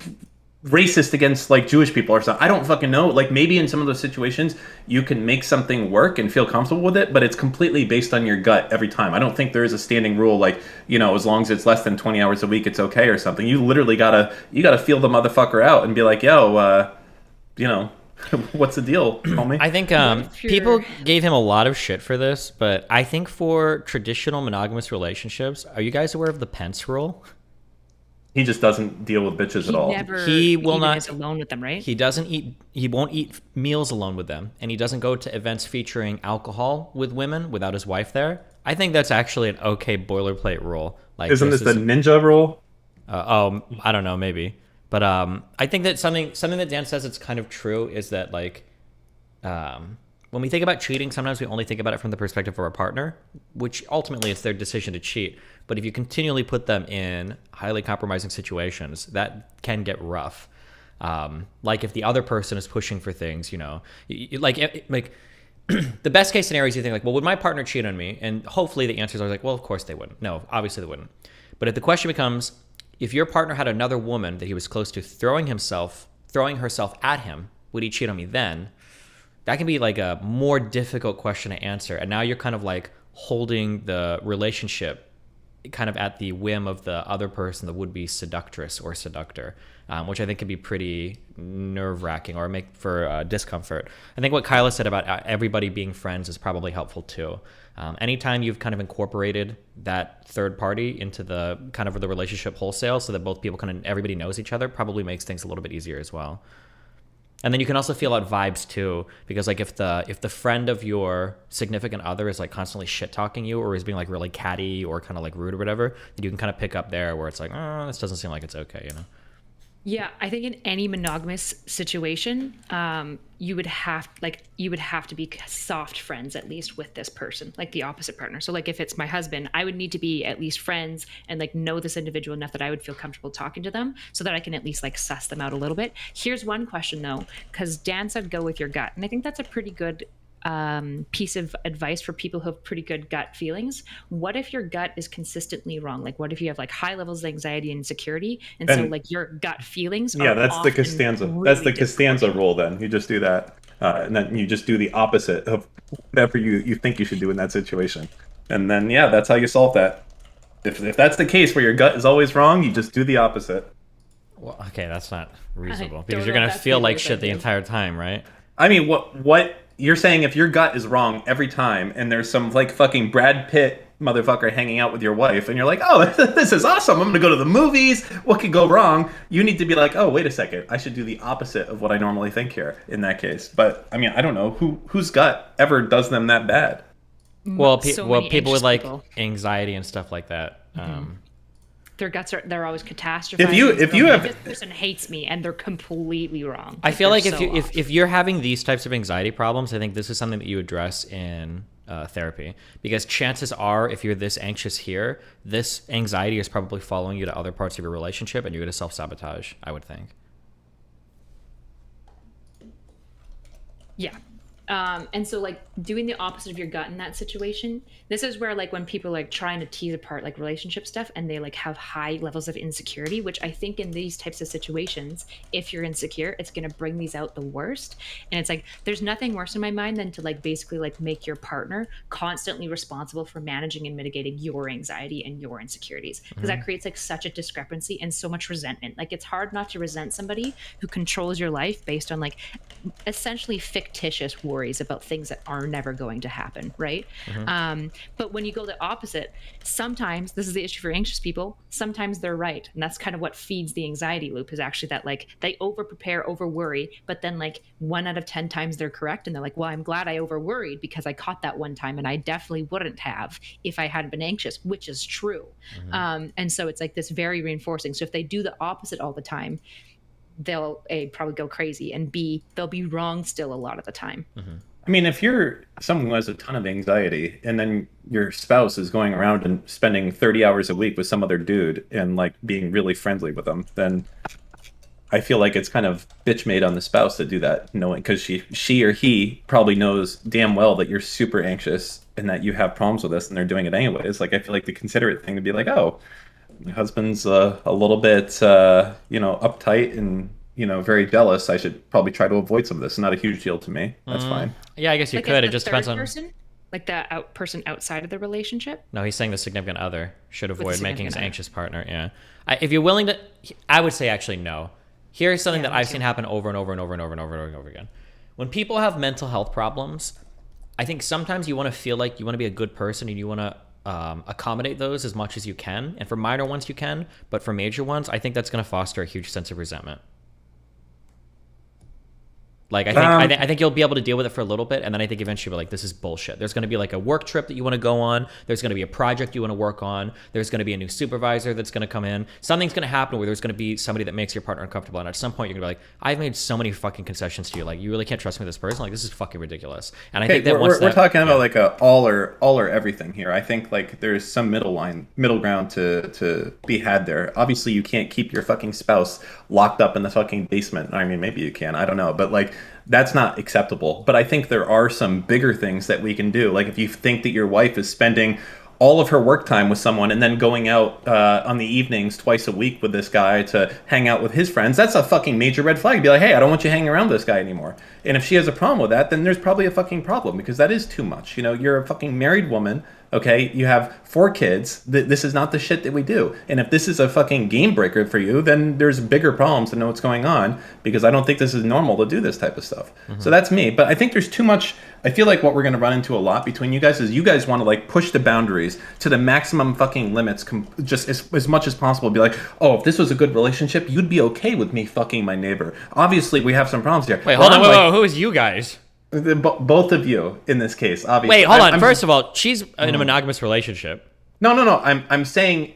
racist against like Jewish people or something. I don't fucking know. Like maybe in some of those situations you can make something work and feel comfortable with it, but it's completely based on your gut every time. I don't think there is a standing rule like, you know, as long as it's less than 20 hours a week, it's okay or something. You literally gotta feel the motherfucker out and be like, yo, you know, what's the deal, homie? I think people gave him a lot of shit for this, but I think for traditional monogamous relationships, are you guys aware of the Pence rule? He just doesn't deal with bitches at all. He will not is alone with them, right? He doesn't eat. He won't eat meals alone with them, and he doesn't go to events featuring alcohol with women without his wife there. I think that's actually an okay boilerplate rule. Like, isn't this the ninja rule? I don't know, maybe. But I think that something that Dan says it's kind of true is that like when we think about cheating, sometimes we only think about it from the perspective of our partner, which ultimately it's their decision to cheat. But if you continually put them in highly compromising situations, that can get rough. Like if the other person is pushing for things, you know, like the best case scenario is you think like, well, would my partner cheat on me? And hopefully the answers are like, well, of course they wouldn't. No, obviously they wouldn't. But if the question becomes, if your partner had another woman that he was close to throwing herself at him, would he cheat on me then? That can be like a more difficult question to answer. And now you're kind of like holding the relationship kind of at the whim of the other person, the would-be seductress or seductor, which I think can be pretty nerve-wracking or make for discomfort. I think what Kyla said about everybody being friends is probably helpful too. Anytime you've kind of incorporated that third party into the kind of the relationship wholesale so that both people everybody knows each other, probably makes things a little bit easier as well. And then you can also feel out vibes too, because like if the friend of your significant other is like constantly shit talking you or is being like really catty or kind of like rude or whatever, then you can kind of pick up there where it's like, oh, this doesn't seem like it's okay, you know? Yeah, I think in any monogamous situation, you would have to be soft friends at least with this person, like the opposite partner. So like if it's my husband, I would need to be at least friends and like know this individual enough that I would feel comfortable talking to them so that I can at least like suss them out a little bit. Here's one question though, because Dan said go with your gut. And I think that's a pretty good piece of advice for people who have pretty good gut feelings. What if your gut is consistently wrong? Like what if you have like high levels of anxiety and insecurity, and so like your gut feelings are that's the Costanza really that's the Costanza rule. Then you just do that and then you just do the opposite of whatever you think you should do in that situation, and then that's how you solve that. If that's the case where your gut is always wrong, you just do the opposite. Well, okay, that's not reasonable because you're gonna feel like shit the entire time, right? I mean, what you're saying, if your gut is wrong every time and there's some like fucking Brad Pitt motherfucker hanging out with your wife and you're like, oh, this is awesome, I'm gonna go to the movies, what could go wrong? You need to be like, oh, wait a second, I should do the opposite of what I normally think here in that case. But I mean, I don't know whose gut ever does them that bad. Well, people with like anxiety and stuff like that. Their guts they're always catastrophizing. If you have this person hates me and they're completely wrong. I feel like if you're having these types of anxiety problems, I think this is something that you address in therapy, because chances are if you're this anxious here, this anxiety is probably following you to other parts of your relationship and you're going to self-sabotage, I would think. Yeah. And so like doing the opposite of your gut in that situation, this is where like when people like trying to tease apart like relationship stuff and they like have high levels of insecurity, which I think in these types of situations, if you're insecure, it's going to bring these out the worst. And it's like, there's nothing worse in my mind than to like basically like make your partner constantly responsible for managing and mitigating your anxiety and your insecurities, because that creates like such a discrepancy and so much resentment. Like it's hard not to resent somebody who controls your life based on like essentially fictitious worries about things that are never going to happen, right? But when you go the opposite, sometimes this is the issue for anxious people, sometimes they're right, and that's kind of what feeds the anxiety loop, is actually that like they over prepare, over worry, but then like 1 out of 10 times they're correct, and they're like, well, I'm glad I over worried because I caught that one time, and I definitely wouldn't have if I hadn't been anxious, which is true. And so it's like this very reinforcing. So if they do the opposite all the time, they'll A, probably go crazy, and B, they'll be wrong still a lot of the time. I mean, if you're someone who has a ton of anxiety and then your spouse is going around and spending 30 hours a week with some other dude and like being really friendly with them, then I feel like it's kind of bitch made on the spouse to do that, knowing, because she or he probably knows damn well that you're super anxious and that you have problems with this, and they're doing it anyways. Like, I feel like the considerate thing to be like, oh, my husband's a little bit, uptight and, very jealous. I should probably try to avoid some of this. Not a huge deal to me. That's fine. Yeah, I guess you Like, could. as It just the depends third on. person? Like the person outside of the relationship? No, he's saying the significant other should the avoid making his significant other. anxious partner. Yeah, if you're willing to, I would say actually no. Here's something that I've seen happen over and over and over and over and over and over again. When people have mental health problems, I think sometimes you want to feel like you want to be a good person and you want to accommodate those as much as you can. And for minor ones, you can. But for major ones, I think that's going to foster a huge sense of resentment. Like, I think you'll be able to deal with it for a little bit, and then I think eventually you'll be like, this is bullshit. There's going to be like a work trip that you want to go on. There's going to be a project you want to work on. There's going to be a new supervisor that's going to come in. Something's going to happen where there's going to be somebody that makes your partner uncomfortable, and at some point you're going to be like, I've made so many fucking concessions to you. Like, you really can't trust me with this person. Like, this is fucking ridiculous. And I think that we're talking about like a all or everything here. I think like there's some middle ground to be had there. Obviously, you can't keep your fucking spouse locked up in the fucking basement. I mean, maybe you can. I don't know, but like, that's not acceptable. But I think there are some bigger things that we can do. Like if you think that your wife is spending all of her work time with someone and then going out on the evenings twice a week with this guy to hang out with his friends, that's a fucking major red flag. Be like, hey, I don't want you hanging around with this guy anymore. And if she has a problem with that, then there's probably a fucking problem, because that is too much. You're a fucking married woman. Okay, you have 4 kids. This is not the shit that we do. And if this is a fucking game breaker for you, then there's bigger problems to know what's going on, because I don't think this is normal to do this type of stuff. So that's me. But I think there's too much. I feel like what we're going to run into a lot between you guys is you guys want to like push the boundaries to the maximum fucking limits, just as much as possible. Be like, oh, if this was a good relationship, you'd be okay with me fucking my neighbor. Obviously, we have some problems here. Wait, hold on. Wait, who is you guys? Both of you in this case, obviously. Wait, hold on. First of all, she's in a monogamous relationship. No. I'm saying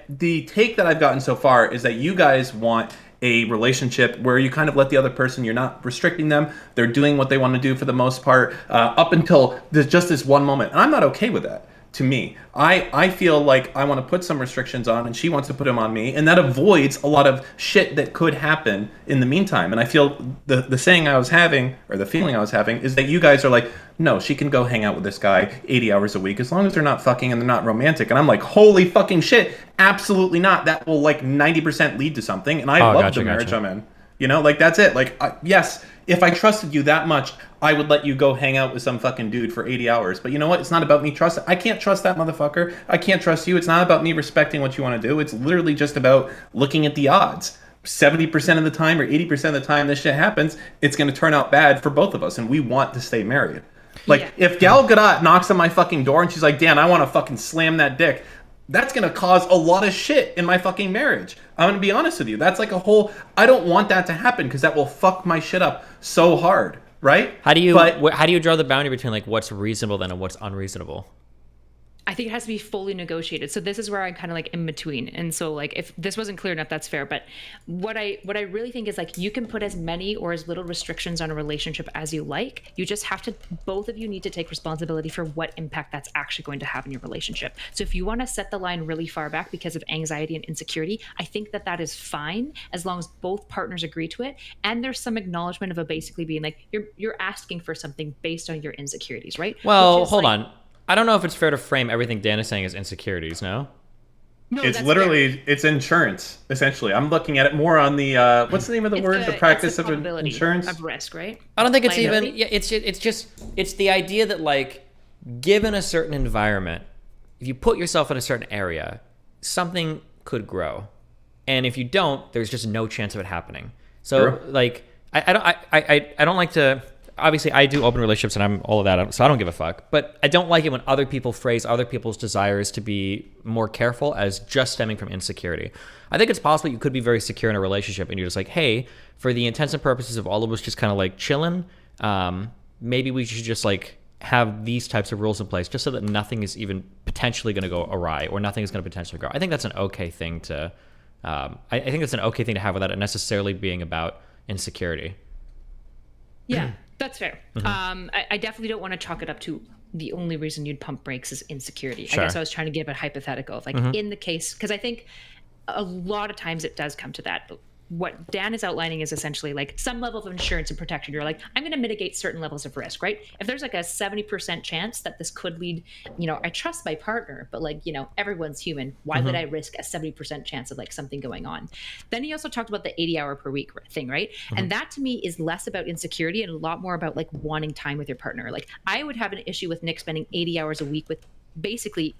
the take that I've gotten so far is that you guys want a relationship where you kind of let the other person, you're not restricting them. They're doing what they want to do for the most part, up until there's just this one moment. And I'm not okay with that. To me, I feel like I want to put some restrictions on, and she wants to put them on me, and that avoids a lot of shit that could happen in the meantime. And I feel the saying I was having, or the feeling I was having, is that you guys are like, no, she can go hang out with this guy 80 hours a week as long as they're not fucking and they're not romantic. And I'm like, holy fucking shit, absolutely not. That will like 90% lead to something. And I love the marriage I'm in. Like that's it. Like, yes, if I trusted you that much, I would let you go hang out with some fucking dude for 80 hours. But you know what? It's not about me trusting. I can't trust that motherfucker. I can't trust you. It's not about me respecting what you want to do. It's literally just about looking at the odds. 70% of the time or 80% of the time this shit happens, it's going to turn out bad for both of us. And we want to stay married. Like, if Gal Gadot knocks on my fucking door and she's like, Dan, I want to fucking slam that dick, that's going to cause a lot of shit in my fucking marriage. I'm going to be honest with you. That's like a whole... I don't want that to happen, because that will fuck my shit up so hard, right? How do you draw the boundary between like what's reasonable then and what's unreasonable? I think it has to be fully negotiated. So this is where I'm kind of like in between. And so like if this wasn't clear enough, that's fair. But what I really think is like you can put as many or as little restrictions on a relationship as you like. You just have to, both of you need to take responsibility for what impact that's actually going to have in your relationship. So if you want to set the line really far back because of anxiety and insecurity, I think that is fine as long as both partners agree to it. And there's some acknowledgement of it basically being like, you're asking for something based on your insecurities, right? Well, hold on. I don't know if it's fair to frame everything Dan is saying as insecurities, no? No, it's literally, it's insurance, essentially. I'm looking at it more on the, what's the name of the word? The practice of insurance? Of risk, right? I don't think it's even, it's the idea that like, given a certain environment, if you put yourself in a certain area, something could grow. And if you don't, there's just no chance of it happening. So like, I don't like to, obviously I do open relationships and I'm all of that, so I don't give a fuck. But I don't like it when other people phrase other people's desires to be more careful as just stemming from insecurity. I think it's possible you could be very secure in a relationship and you're just like, hey, for the intents and purposes of all of us just kind of like chilling, maybe we should just like have these types of rules in place just so that nothing is even potentially going to go awry or nothing is going to potentially grow. I think that's an okay thing to, I think that's an okay thing to have without it necessarily being about insecurity. Yeah, that's fair. Mm-hmm. I definitely don't want to chalk it up to the only reason you'd pump brakes is insecurity. Sure. I guess I was trying to give a hypothetical of like in the case, because I think a lot of times it does come to that. What Dan is outlining is essentially like some level of insurance and protection. You're like, I'm going to mitigate certain levels of risk, right? If there's like a 70% chance that this could lead, I trust my partner, but like, everyone's human. Why would I risk a 70% chance of like something going on? Then he also talked about the 80-hour per week thing, right? And that to me is less about insecurity and a lot more about like wanting time with your partner. Like I would have an issue with Nick spending 80 hours a week with basically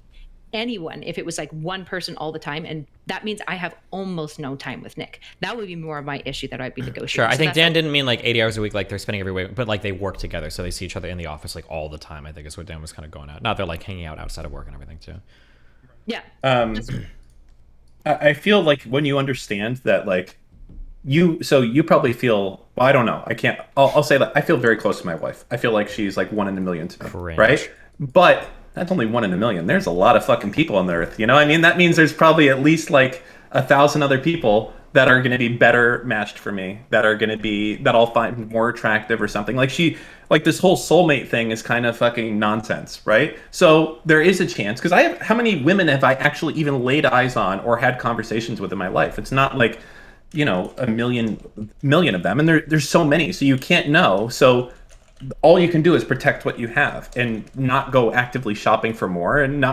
anyone if it was like one person all the time, and that means I have almost no time with Nick. That would be more of my issue that I'd be negotiating. Sure, I So think that's Dan like- didn't mean like 80 hours a week, like they're spending every week, but like they work together, so they see each other in the office like all the time. I think is what Dan was kind of going at. Not they're like hanging out outside of work and everything too. Yeah. I feel like when you understand that, like you probably feel. Well, I don't know. I can't. I'll say that I feel very close to my wife. I feel like she's like 1 in a million to me, Cringe. right? But that's only 1 in a million. There's a lot of fucking people on the earth. I mean, that means there's probably at least like 1,000 other people that are going to be better matched for me, that I'll find more attractive or something. Like this whole soulmate thing is kind of fucking nonsense, right? So there is a chance, because how many women have I actually even laid eyes on or had conversations with in my life? It's not like, a million of them, and there's so many, so you can't know. So all you can do is protect what you have and not go actively shopping for more, and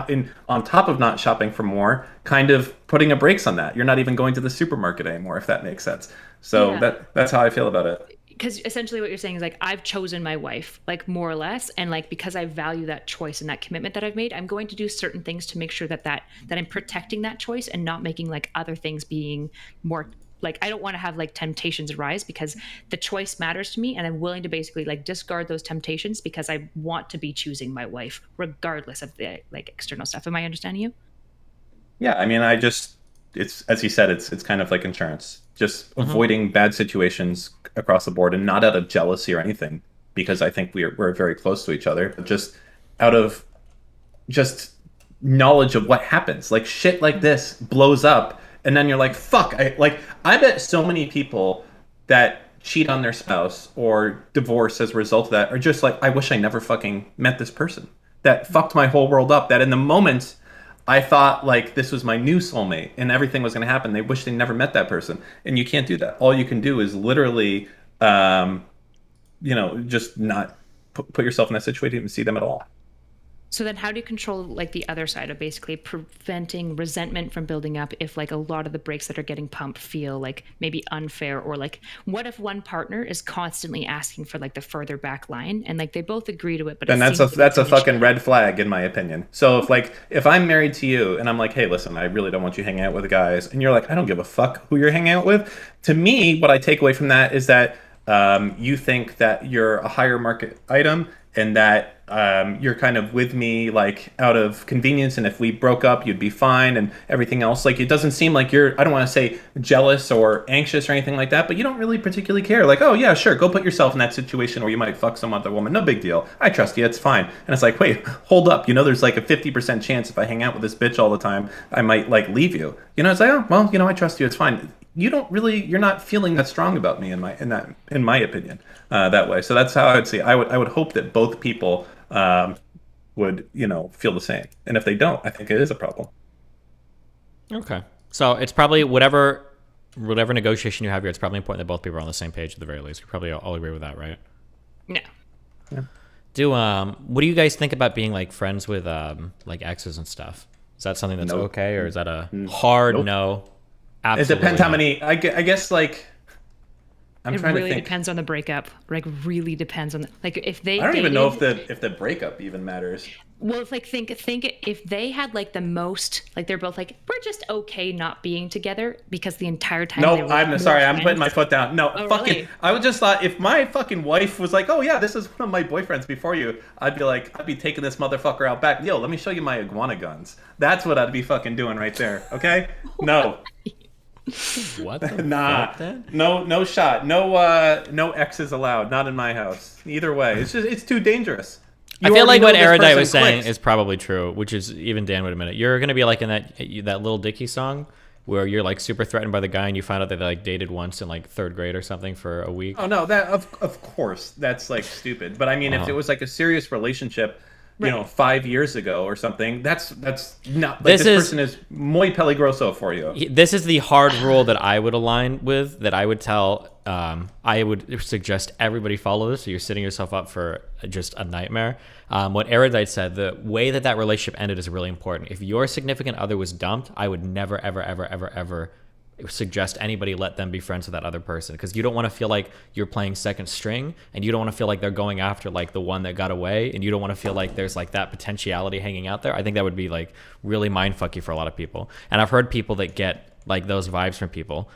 on top of not shopping for more, kind of putting a brakes on that. You're not even going to the supermarket anymore, if that makes sense. So Yeah. that's how I feel about it. Because essentially what you're saying is like I've chosen my wife, like more or less, and like because I value that choice and that commitment that I've made, I'm going to do certain things to make sure that I'm protecting that choice and not making like other things being more. Like, I don't want to have like temptations arise because the choice matters to me, and I'm willing to basically like discard those temptations because I want to be choosing my wife regardless of the like external stuff. Am I understanding you? Yeah, I mean, it's as he said, it's kind of like insurance, just avoiding bad situations across the board, and not out of jealousy or anything, because I think we're very close to each other, but just out of just knowledge of what happens. Like shit like this blows up, and then you're like, fuck. I bet so many people that cheat on their spouse or divorce as a result of that are just like, I wish I never fucking met this person. That fucked my whole world up. That in the moment I thought like this was my new soulmate and everything was going to happen. They wish they never met that person. And you can't do that. All you can do is literally, just not put yourself in that situation and see them at all. So then how do you control like the other side of basically preventing resentment from building up if like a lot of the brakes that are getting pumped feel like maybe unfair, or like what if one partner is constantly asking for like the further back line and like they both agree to it, but then that's a fucking red flag in my opinion. So if I'm married to you and I'm like, hey, listen, I really don't want you hanging out with guys, and you're like, I don't give a fuck who you're hanging out with. To me, what I take away from that is that you think that you're a higher market item, and that you're kind of with me like out of convenience, and if we broke up you'd be fine and everything else. Like, it doesn't seem like you're, I don't want to say jealous or anxious or anything like that, but you don't really particularly care. Like, oh yeah, sure, go put yourself in that situation where you might fuck some other woman, no big deal, I trust you, it's fine. And it's like, wait, hold up, there's like a 50% chance if I hang out with this bitch all the time I might like leave you. It's like, oh well, I trust you, it's fine. You're not feeling that strong about me in my opinion, that way. So that's how I would say, I would hope that both people would feel the same, and if they don't, I think it is a problem. Okay, so it's probably whatever negotiation you have here, it's probably important that both people are on the same page at the very least. We probably all agree with that, right? Yeah. What do you guys think about being like friends with like exes and stuff? Is that something that's okay, or is that a hard no? Absolutely. It depends how many. I guess like. I'm trying to think. It really depends on the breakup. Like, really depends on like if they. I don't even know if the breakup even matters. Well, it's like think if they had like the most, like they're both like, we're just okay not being together because the entire time. No, they were I'm sorry. I'm friends. putting my foot down. No, Oh, fucking. really? I would just thought if my fucking wife was like, "Oh yeah, this is one of my boyfriends before you," I'd be like, I'd be taking this motherfucker out back. Yo, let me show you my iguana guns. That's what I'd be fucking doing right there. Okay? No. What? The Nah. fuck, then? No shot. No exes allowed. Not in my house. Either way, it's too dangerous. I You feel already like what know this Erudite person was saying clicks. is probably true, which is even Dan would admit it. You're gonna be like in that Little Dicky song where you're like super threatened by the guy and you find out that they like dated once in like 3rd grade or something for a week. Oh no, that of course that's like stupid. But I mean, if it was like a serious relationship, you know, 5 years ago or something, that's not like this person is muy peligroso for you. This is the hard rule that I would align with. That I would tell. I would suggest everybody follow this. So you're setting yourself up for just a nightmare. What Erudite said, the way that relationship ended is really important. If your significant other was dumped, I would never, ever, ever, ever, ever suggest anybody let them be friends with that other person, because you don't want to feel like you're playing second string, and you don't want to feel like they're going after like the one that got away, and you don't want to feel like there's like that potentiality hanging out there. I think that would be like really mindfucky for a lot of people. And I've heard people that get like those vibes from people.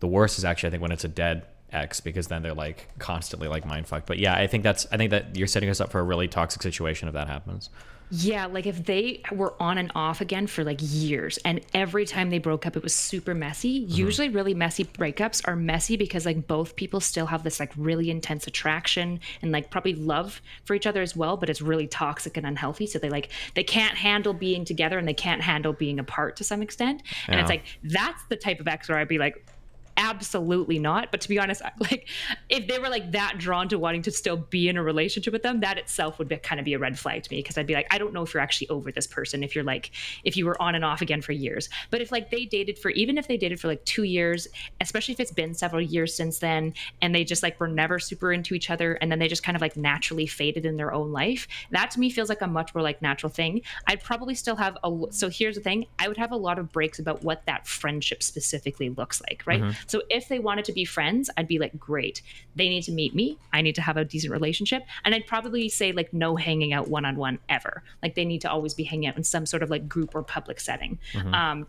The worst is actually, I think, when it's a dead ex, because then they're like constantly like mindfucked. But yeah, I think that you're setting us up for a really toxic situation if that happens. Yeah, like if they were on and off again for like years, and every time they broke up it was super messy. Usually really messy breakups are messy because like both people still have this like really intense attraction and like probably love for each other as well, but it's really toxic and unhealthy. So they can't handle being together and they can't handle being apart to some extent. And it's like, that's the type of ex where I'd be like, absolutely not. But to be honest, like if they were like that drawn to wanting to still be in a relationship with them, that itself would kind of be a red flag to me, because I'd be like, I don't know if you're actually over this person if you were on and off again for years. But if like even if they dated for like 2 years, especially if it's been several years since then, and they just like were never super into each other, and then they just kind of like naturally faded in their own life, that to me feels like a much more like natural thing. I'd probably still have so here's the thing, I would have a lot of breaks about what that friendship specifically looks like, right? So if they wanted to be friends, I'd be like, great, they need to meet me, I need to have a decent relationship, and I'd probably say like no hanging out one-on-one ever. Like they need to always be hanging out in some sort of like group or public setting.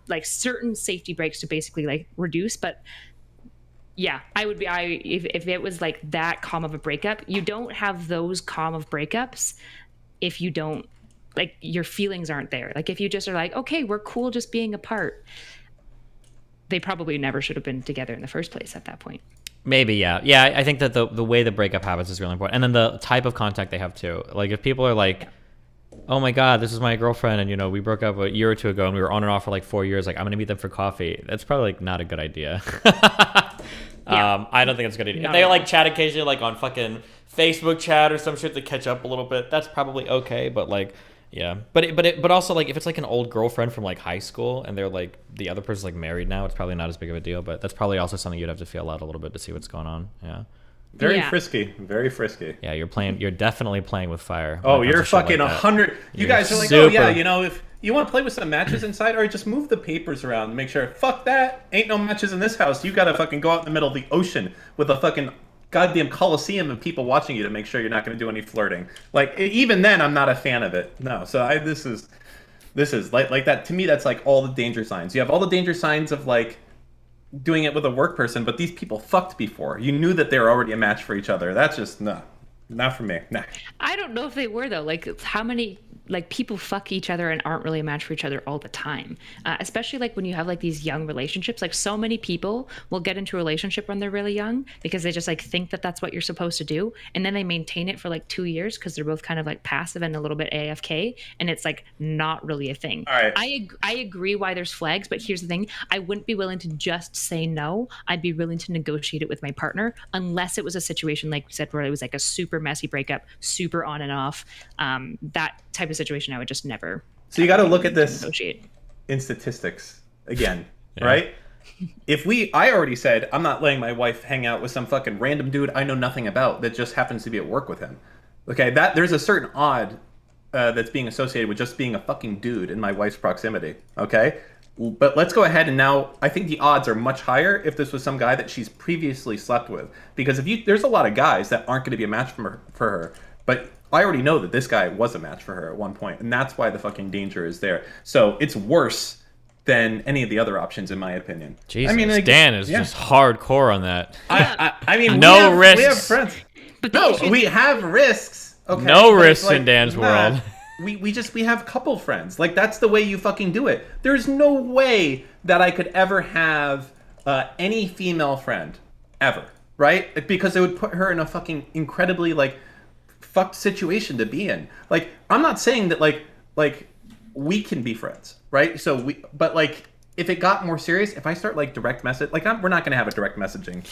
Like certain safety breaks to basically like reduce. But yeah, if it was like that calm of a breakup, you don't have those calm of breakups if you don't, like, your feelings aren't there. Like if you just are like, okay, we're cool just being apart, they probably never should have been together in the first place at that point. Maybe, yeah. Yeah, I think that the way the breakup happens is really important. And then the type of contact they have too. Like if people are like, oh my God, this is my girlfriend, and you know, we broke up a year or two ago and we were on and off for like 4 years, like I'm gonna meet them for coffee. That's probably like not a good idea. I don't think it's a good idea. If they like chat occasionally like on fucking Facebook chat or some shit to catch up a little bit, that's probably okay, but like yeah, but also like if it's like an old girlfriend from like high school and they're like the other person's like married now, it's probably not as big of a deal. But that's probably also something you'd have to feel out a little bit to see what's going on. Yeah, very frisky. Yeah, you're definitely playing with fire. Oh, you're fucking 100. You guys are like, oh yeah, you know, if you want to play with some matches inside, or just move the papers around, make sure. Fuck that, ain't no matches in this house. You gotta fucking go out in the middle of the ocean with a fucking goddamn coliseum of people watching you to make sure you're not going to do any flirting. Like even then, I'm not a fan of it. No, so this is like that to me. That's like all the danger signs. You have all the danger signs of like doing it with a work person, but these people fucked before. You knew that they were already a match for each other. That's just not for me. Nah. I don't know if they were though. Like how many like people fuck each other and aren't really a match for each other all the time, especially like when you have like these young relationships. Like so many people will get into a relationship when they're really young because they just like think that that's what you're supposed to do, and then they maintain it for like 2 years because they're both kind of like passive and a little bit AFK, and it's like not really a thing. All right. I agree why there's flags, but here's the thing, I wouldn't be willing to just say no. I'd be willing to negotiate it with my partner, unless it was a situation like we said where it was like a super messy breakup, super on and off. That type of situation I would just never. So you got to look at this negotiate in statistics again, right? I already said I'm not letting my wife hang out with some fucking random dude I know nothing about that just happens to be at work with him. Okay, that there's a certain odd that's being associated with just being a fucking dude in my wife's proximity. Okay, but let's go ahead and now I think the odds are much higher if this was some guy that she's previously slept with, because there's a lot of guys that aren't going to be a match for her. But I already know that this guy was a match for her at one point, and that's why the fucking danger is there. So it's worse than any of the other options, in my opinion. Jesus, I mean, like, Dan is just hardcore on that. I mean, no risks. We have friends. We have risks. Okay, no but risks like, in Dan's world. We have couple friends. Like, that's the way you fucking do it. There's no way that I could ever have any female friend ever, right? Because it would put her in a fucking incredibly like fucked situation to be in. Like, I'm not saying that like we can be friends, right? But like, if it got more serious, if I start like direct message, like we're not gonna have a direct messaging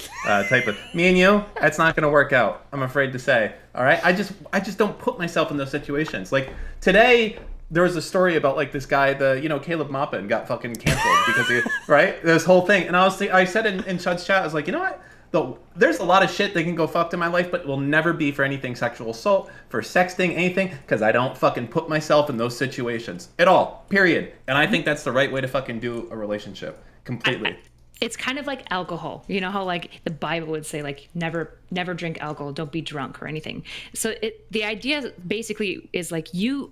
type of me and you. That's not gonna work out. I'm afraid to say. All right, I just don't put myself in those situations. Like today, there was a story about like this guy, Caleb Maupin got fucking canceled because he right this whole thing. And I said in Chud's chat, I was like, you know what? There's a lot of shit that can go fucked in my life, but it will never be for anything sexual assault, for sexting, anything, because I don't fucking put myself in those situations at all, period. And I think that's the right way to fucking do a relationship, completely. It's kind of like alcohol. You know how like the Bible would say like never drink alcohol, don't be drunk or anything. So the idea basically is like you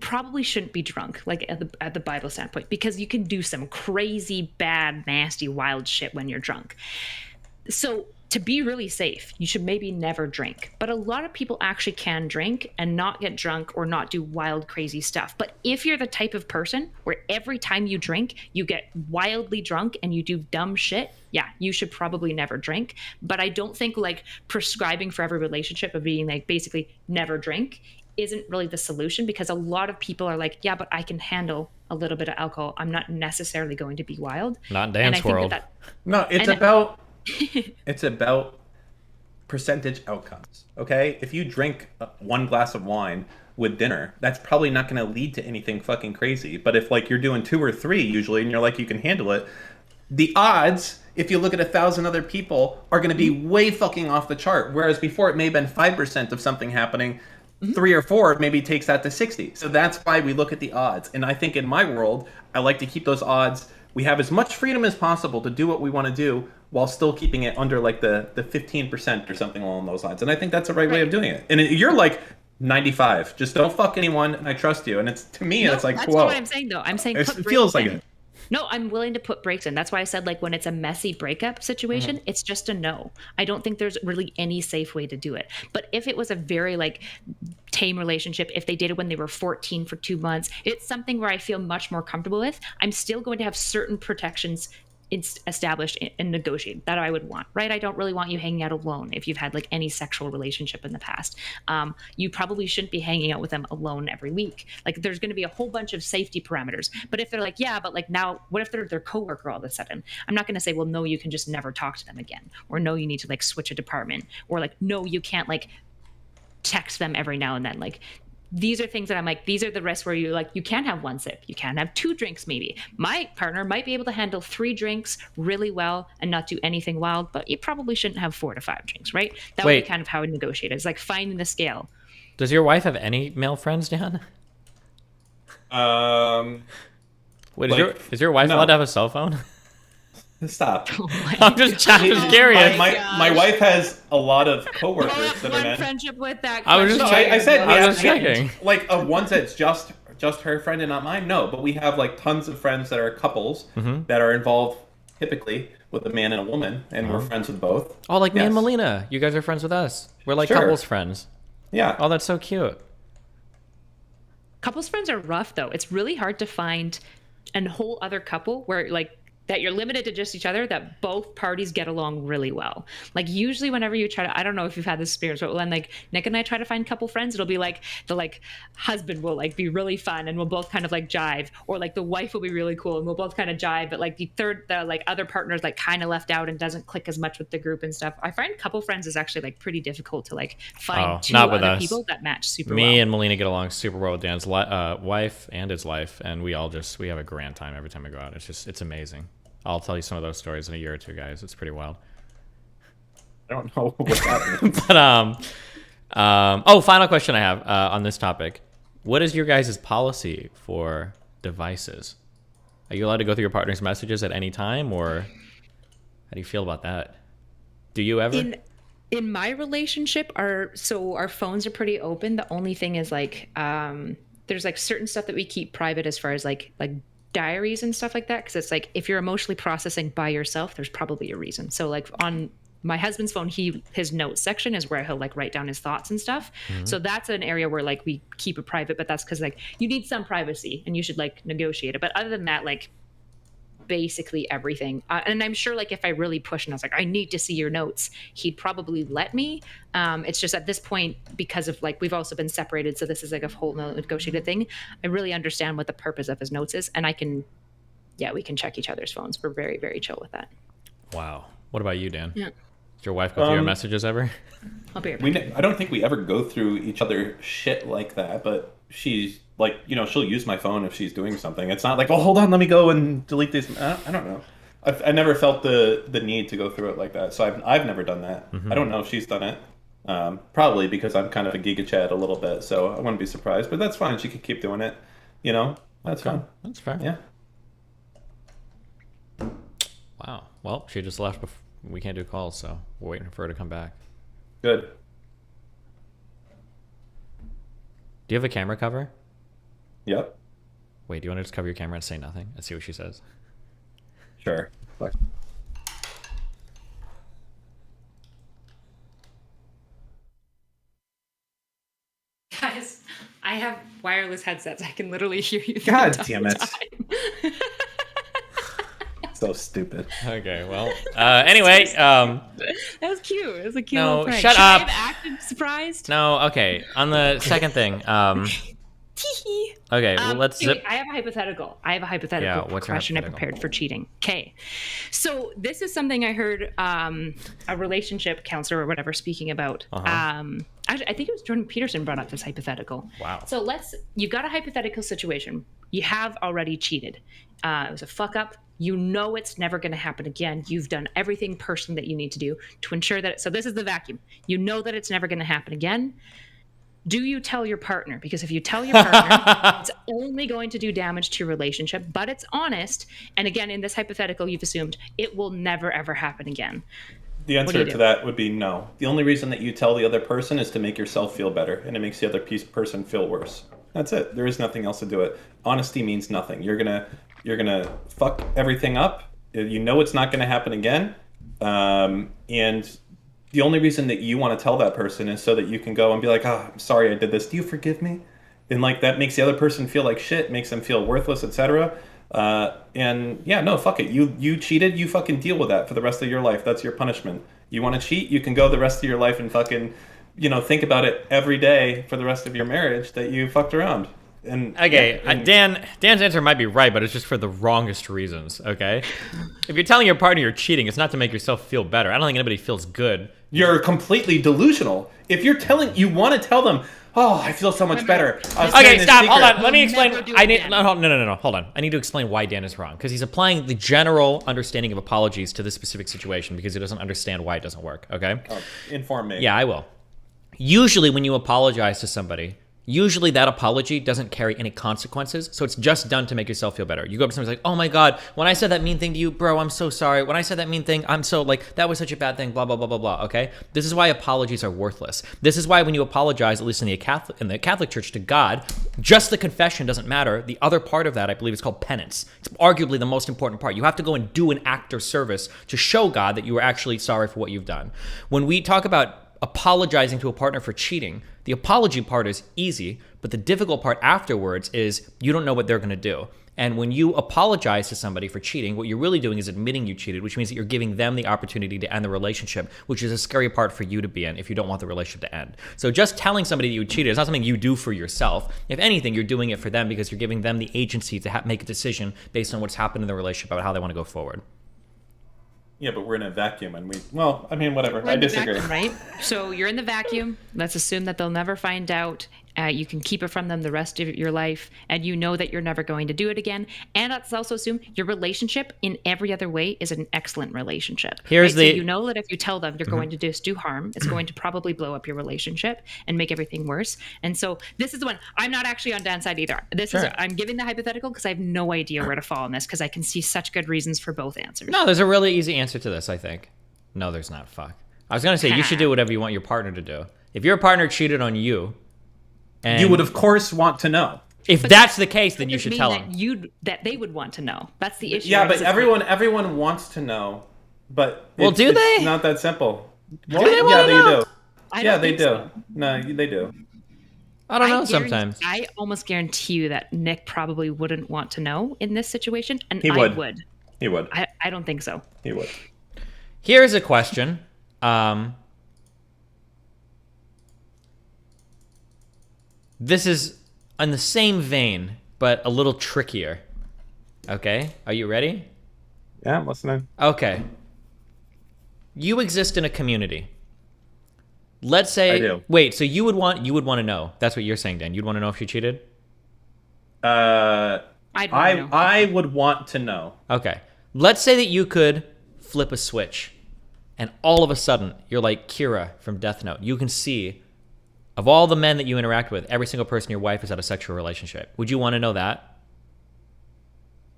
probably shouldn't be drunk, like at the Bible standpoint, because you can do some crazy, bad, nasty, wild shit when you're drunk. So to be really safe, you should maybe never drink. But a lot of people actually can drink and not get drunk or not do wild, crazy stuff. But if you're the type of person where every time you drink, you get wildly drunk and you do dumb shit, yeah, you should probably never drink. But I don't think like prescribing for every relationship of being like basically never drink isn't really the solution, because a lot of people are like, yeah, but I can handle a little bit of alcohol. I'm not necessarily going to be wild. Not in Dan's world. No, it's about percentage outcomes. Okay, if you drink one glass of wine with dinner, that's probably not going to lead to anything fucking crazy. But if like you're doing 2 or 3 usually, and you're like you can handle it, the odds, if you look at 1,000 other people, are going to be way fucking off the chart. Whereas before it may have been 5% of something happening. 3 or 4 maybe takes that to 60. So that's why we look at the odds. And I think in my world, I like to keep those odds. We have as much freedom as possible to do what we want to do while still keeping it under like the 15% or something along those lines. And I think that's the right way of doing it. And you're like 95. Just don't fuck anyone, and I trust you. And it's to me, it's like 12. That's not what I'm saying though. I'm saying it feels like it. No, I'm willing to put breaks in. That's why I said like when it's a messy breakup situation, it's just a no. I don't think there's really any safe way to do it. But if it was a very like tame relationship, if they did it when they were 14 for 2 months, it's something where I feel much more comfortable with. I'm still going to have certain protections established and negotiated that I would want, right? I don't really want you hanging out alone if you've had like any sexual relationship in the past. You probably shouldn't be hanging out with them alone every week. Like there's going to be a whole bunch of safety parameters. But if they're like, yeah, but like now, what if they're their coworker all of a sudden? I'm not going to say, well, no, you can just never talk to them again, or no, you need to like switch a department, or like, no, you can't like text them every now and then. Like these are things that I'm like, these are the risks where you like, you can't have 1 sip, you can't have 2 drinks maybe. My partner might be able to handle 3 drinks really well and not do anything wild, but you probably shouldn't have 4 to 5 drinks, right? That would be kind of how I negotiate it. It's like finding the scale. Does your wife have any male friends, Dan? Wait, is your wife allowed to have a cell phone? Stop. I'm just curious. My wife has a lot of coworkers that are men. Friendship with that. I was just checking. I said I was just checking. Like ones that's just her friend and not mine. No, but we have like tons of friends that are couples that are involved typically with a man and a woman, and we're friends with both. Oh, like me and Melina. You guys are friends with us. We're like couples friends. Yeah. Oh, that's so cute. Couples friends are rough though. It's really hard to find a whole other couple where like that you're limited to just each other, that both parties get along really well. Like usually whenever you try to, I don't know if you've had this experience, but when like Nick and I try to find couple friends, it'll be like the like husband will like be really fun and we'll both kind of like jive, or like the wife will be really cool and we'll both kind of jive, but like the like other partner's like kind of left out and doesn't click as much with the group and stuff. I find couple friends is actually like pretty difficult to like find 2 other people that match super well. Me and Melina get along super well with Dan's wife and his life, and we have a grand time every time we go out. It's amazing. I'll tell you some of those stories in a year or 2, guys. It's pretty wild. I don't know what's happening. But final question I have on this topic: what is your guys' policy for devices? Are you allowed to go through your partner's messages at any time, or how do you feel about that? Do you ever? in my relationship, our phones are pretty open. The only thing is like there's like certain stuff that we keep private as far as like diaries and stuff like that, because it's like if you're emotionally processing by yourself, there's probably a reason. So like on my husband's phone, his notes section is where he'll like write down his thoughts and stuff. So that's an area where like we keep it private, but that's because like you need some privacy and you should like negotiate it. But other than that, like basically everything. And I'm sure like if I really push and I was like, I need to see your notes, he'd probably let me. It's just at this point, because of like, we've also been separated. So this is like a whole negotiated thing. I really understand what the purpose of his notes is. And we can check each other's phones. We're very, very chill with that. Wow. What about you, Dan? Yeah. Does your wife go through your messages ever? I'll be right back. I don't think we ever go through each other shit like that, but she's like, she'll use my phone if she's doing something. It's not like, oh, hold on, let me go and delete these. I don't know. I never felt the need to go through it like that. So I've never done that. I don't know if she's done it. Probably because I'm kind of a giga chad a little bit, so I wouldn't be surprised. But that's fine. She could keep doing it. That's fine. That's fair. Yeah. Wow. Well, she just left. We can't do calls, so we're waiting for her to come back. Good. Do you have a camera cover? Yep. Wait, do you want to just cover your camera and say nothing and see what she says? Sure. Guys, I have wireless headsets. I can literally hear you. God damn it. So stupid. Okay, well, anyway, that was cute. It was a cute little prank. Shut Should up. I have acted surprised? No, okay. On the second thing, okay, well, let's zip. Wait, I have a hypothetical. Yeah, what's your question I hypothetical? prepared for cheating. Okay, so this is something I heard a relationship counselor or whatever speaking about. Actually, I think it was Jordan Peterson brought up this hypothetical. Wow. So you've got a hypothetical situation. You have already cheated. It was a fuck up. You know it's never going to happen again. You've done everything personally that you need to do to ensure that. So this is the vacuum. You know that it's never going to happen again. Do you tell your partner? Because if you tell your partner, it's only going to do damage to your relationship, but it's honest. And again, in this hypothetical, you've assumed it will never, ever happen again. The answer to that would be no. The only reason that you tell the other person is to make yourself feel better, and it makes the other person feel worse. That's it. There is nothing else to do it. Honesty means nothing. You're gonna fuck everything up. You know it's not gonna happen again, and the only reason that you want to tell that person is so that you can go and be like, "Oh, I'm sorry I did this. Do you forgive me?" And like that makes the other person feel like shit, makes them feel worthless, etc. And yeah, no, fuck it. You cheated. You fucking deal with that for the rest of your life. That's your punishment. You want to cheat? You can go the rest of your life and fucking, think about it every day for the rest of your marriage that you fucked around. And okay, Dan's answer might be right, but it's just for the wrongest reasons. Okay, if you're telling your partner you're cheating, it's not to make yourself feel better. I don't think anybody feels good. You're completely delusional. If you want to tell them, oh, I feel so much better. Okay, stop. Hold on. Let me explain. No. Hold on. I need to explain why Dan is wrong, because he's applying the general understanding of apologies to this specific situation because he doesn't understand why it doesn't work. Okay. Inform me. Yeah, I will. Usually, when you apologize to somebody, usually that apology doesn't carry any consequences, so it's just done to make yourself feel better. You go up to somebody like, oh my God, when I said that mean thing to you, bro, I'm so sorry. When I said that mean thing, I'm so that was such a bad thing, blah, blah, blah, blah, blah, okay? This is why apologies are worthless. This is why when you apologize, at least in the Catholic Church, to God, just the confession doesn't matter. The other part of that, I believe, is called penance. It's arguably the most important part. You have to go and do an act or service to show God that you are actually sorry for what you've done. When we talk about apologizing to a partner for cheating, the apology part is easy, but the difficult part afterwards is you don't know what they're going to do. And when you apologize to somebody for cheating, what you're really doing is admitting you cheated, which means that you're giving them the opportunity to end the relationship, which is a scary part for you to be in if you don't want the relationship to end. So just telling somebody that you cheated is not something you do for yourself. If anything, you're doing it for them because you're giving them the agency to make a decision based on what's happened in the relationship about how they want to go forward. Yeah, but we're in a vacuum, and whatever. We're I in the disagree. vacuum, right? So you're in the vacuum. Let's assume that they'll never find out. You can keep it from them the rest of your life, and you know that you're never going to do it again. And let's also assume your relationship in every other way is an excellent relationship. So you know that if you tell them you're going to just do harm, it's going to probably blow up your relationship and make everything worse. And so this is the one. I'm not actually on Dan's side either. I'm giving the hypothetical because I have no idea where to fall on this because I can see such good reasons for both answers. No, there's a really easy answer to this, I think. No, there's not. Fuck. I was gonna say you should do whatever you want your partner to do. If your partner cheated on you, and you would of course want to know. If that's the case, then you should tell that them. That they would want to know. That's the issue. Yeah, right? but everyone wants to know. But Well, do they? It's not that simple. Do they wanna they know? do. I Yeah, don't they think do. so. No, they do. I don't know. guarantee- Sometimes I almost guarantee you that Nick probably wouldn't want to know in this situation, and He I would. would. He would. I don't think so. He would. here's a question. This is in the same vein, but a little trickier. Okay, are you ready? Yeah, I'm listening. Okay. You exist in a community. Let's say I do. Wait, so you would want to know. That's what you're saying, Dan. You'd want to know if she cheated? I'd wanna know. I would want to know. Okay. Let's say that you could flip a switch and all of a sudden you're like Kira from Death Note. You can see of all the men that you interact with, every single person your wife has had a sexual relationship. Would you want to know that?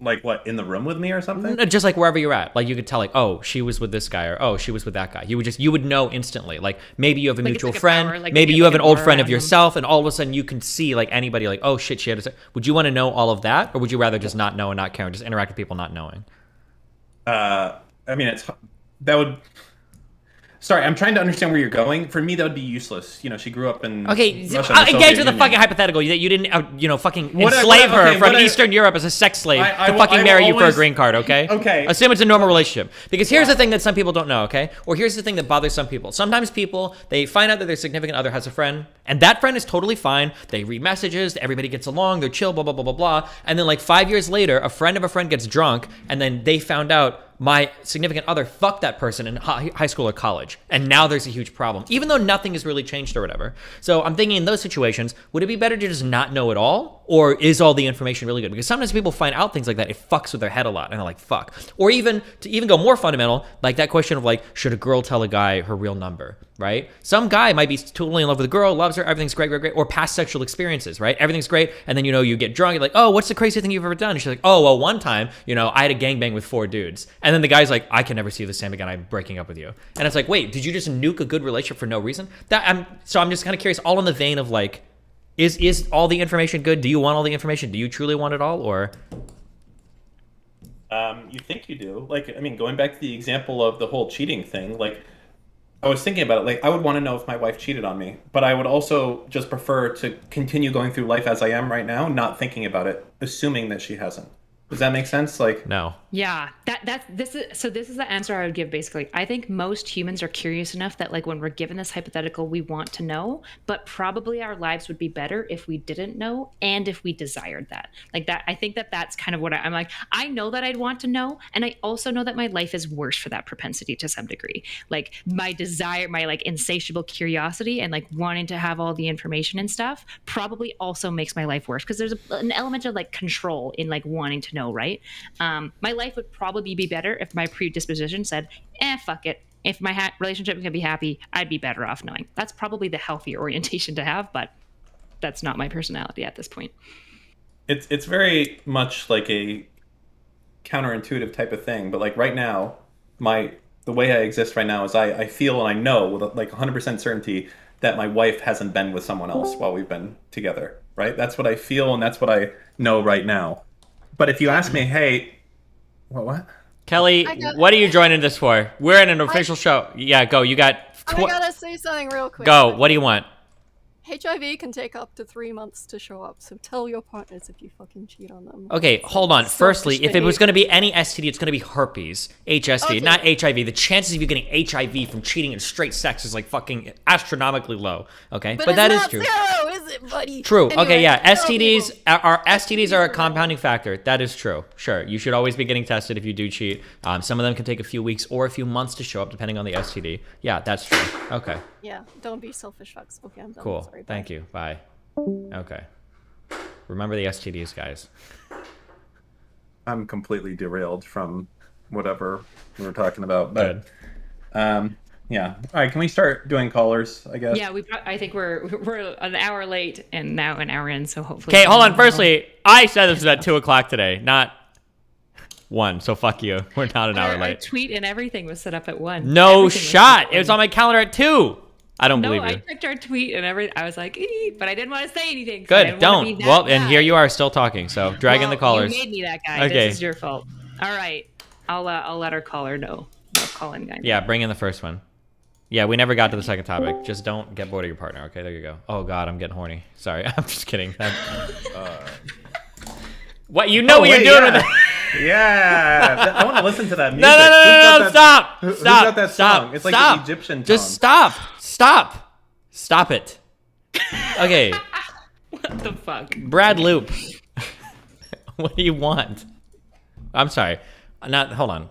Like what, in the room with me or something? No, just like wherever you're at. Like you could tell like, oh, she was with this guy or oh, she was with that guy. You would know instantly. Like maybe you have a Like, it's mutual like a friend, power, like, maybe you you have have like an an old aura friend of on them. yourself and all of a sudden you can see like anybody like, oh shit, she had a Would you want to know all of that or would you rather just not know and not care and just interact with people not knowing? I mean, that would. Sorry, I'm trying to understand where you're going. For me, that would be useless. You know, she grew up in Okay, Russia and the engage Soviet with the Union. fucking hypothetical that you didn't, fucking What I- enslave what I- her okay, from what I- Eastern Europe as a sex slave I to will- fucking I will marry you for a always- green card, okay? Okay. Assume it's a normal relationship. Because here's the thing that some people don't know, okay? Or here's the thing that bothers some people. Sometimes people, they find out that their significant other has a friend, and that friend is totally fine. They read messages, everybody gets along, they're chill, blah, blah, blah, blah, blah. And then like 5 years later, a friend of a friend gets drunk, and then they found out my significant other fucked that person in high school or college. And now there's a huge problem, even though nothing has really changed or whatever. So I'm thinking in those situations, would it be better to just not know at all? Or is all the information really good? Because sometimes people find out things like that, it fucks with their head a lot, and they're like, fuck. Or even, to even go more fundamental, like that question of like, should a girl tell a guy her real number, right? Some guy might be totally in love with a girl, loves her, everything's great, great, great. Or past sexual experiences, right? Everything's great, and then, you get drunk, you're like, oh, what's the craziest thing you've ever done? And she's like, oh, well, one time, I had a gangbang with 4 dudes. And then the guy's like, I can never see you the same again, I'm breaking up with you. And it's like, wait, did you just nuke a good relationship for no reason? So I'm just kind of curious, all in the vein of like, is all the information good? Do you want all the information? Do you truly want it all, or? You think you do. Like, I mean, going back to the example of the whole cheating thing, like, I was thinking about it. Like, I would want to know if my wife cheated on me, but I would also just prefer to continue going through life as I am right now, not thinking about it, assuming that she hasn't. Does that make sense? Like, no. Yeah, this is the answer I would give basically. I think most humans are curious enough that like when we're given this hypothetical, we want to know, but probably our lives would be better if we didn't know and if we desired that. Like that, I think that's kind of what I'm like. I know that I'd want to know, and I also know that my life is worse for that propensity to some degree. Like my desire, my like insatiable curiosity and like wanting to have all the information and stuff probably also makes my life worse because there's an element of like control in like wanting to know, right? My life would probably be better if my predisposition said, fuck it. If my relationship can be happy, I'd be better off knowing. That's probably the healthier orientation to have, but that's not my personality at this point. it's very much like a counterintuitive type of thing, but like right now, the way I exist right now is I feel and I know with like 100% certainty that my wife hasn't been with someone else while we've been together, right? That's what I feel and that's what I know right now. But if you ask me, hey, what? Kelly, what are you joining this for? We're in an official show. Yeah, go. You got. I gotta say something real quick. Go. What do you want? HIV can take up to 3 months to show up, so tell your partners if you fucking cheat on them. Okay, hold on. Firstly, if it was going to be any STD, it's going to be herpes, HSV, not HIV. The chances of you getting HIV from cheating in straight sex is like fucking astronomically low. Okay, but that is true. Zero, is it, buddy? True. Anyway, Okay, yeah. tell STDs are a compounding factor. That is true. Sure, you should always be getting tested if you do cheat. Some of them can take a few weeks or a few months to show up, depending on the STD. Yeah, that's true. Okay. Yeah, don't be selfish, fucks. Okay, I'm done. Cool. Sorry, Thank you. Bye. Okay. Remember the STDs, guys. I'm completely derailed from whatever we were talking about, but yeah. All right, can we start doing callers? I guess. Yeah, I think we're an hour late and now an hour in, so hopefully. Okay, hold on. Firstly, I said this was at 2:00 today, not. 1, so fuck you. We're not an hour Our late. tweet and everything was set up at 1. No Everything shot. It was on my calendar at 2. I don't believe No, I you. checked our tweet and everything. I was like, but I didn't want to say anything. 'Cause I Good. didn't wanna be Don't. that Well, guy. and here you are still talking. So drag in the callers. You made me that guy. Okay. This is your fault. All right. I'll let our caller know. No call-in guy. Yeah, bring in the first one. Yeah, we never got to the second topic. Just don't get bored of your partner. Okay, there you go. Oh God, I'm getting horny. Sorry, I'm just kidding. What you know what you're doing with that? Yeah, I want to listen to that music. No, stop! Who's Stop! got that Stop! song? It's like Stop! the Egyptian Just song. stop it. Okay. What the fuck? Brad Loop. What do you want? I'm sorry. Hold on.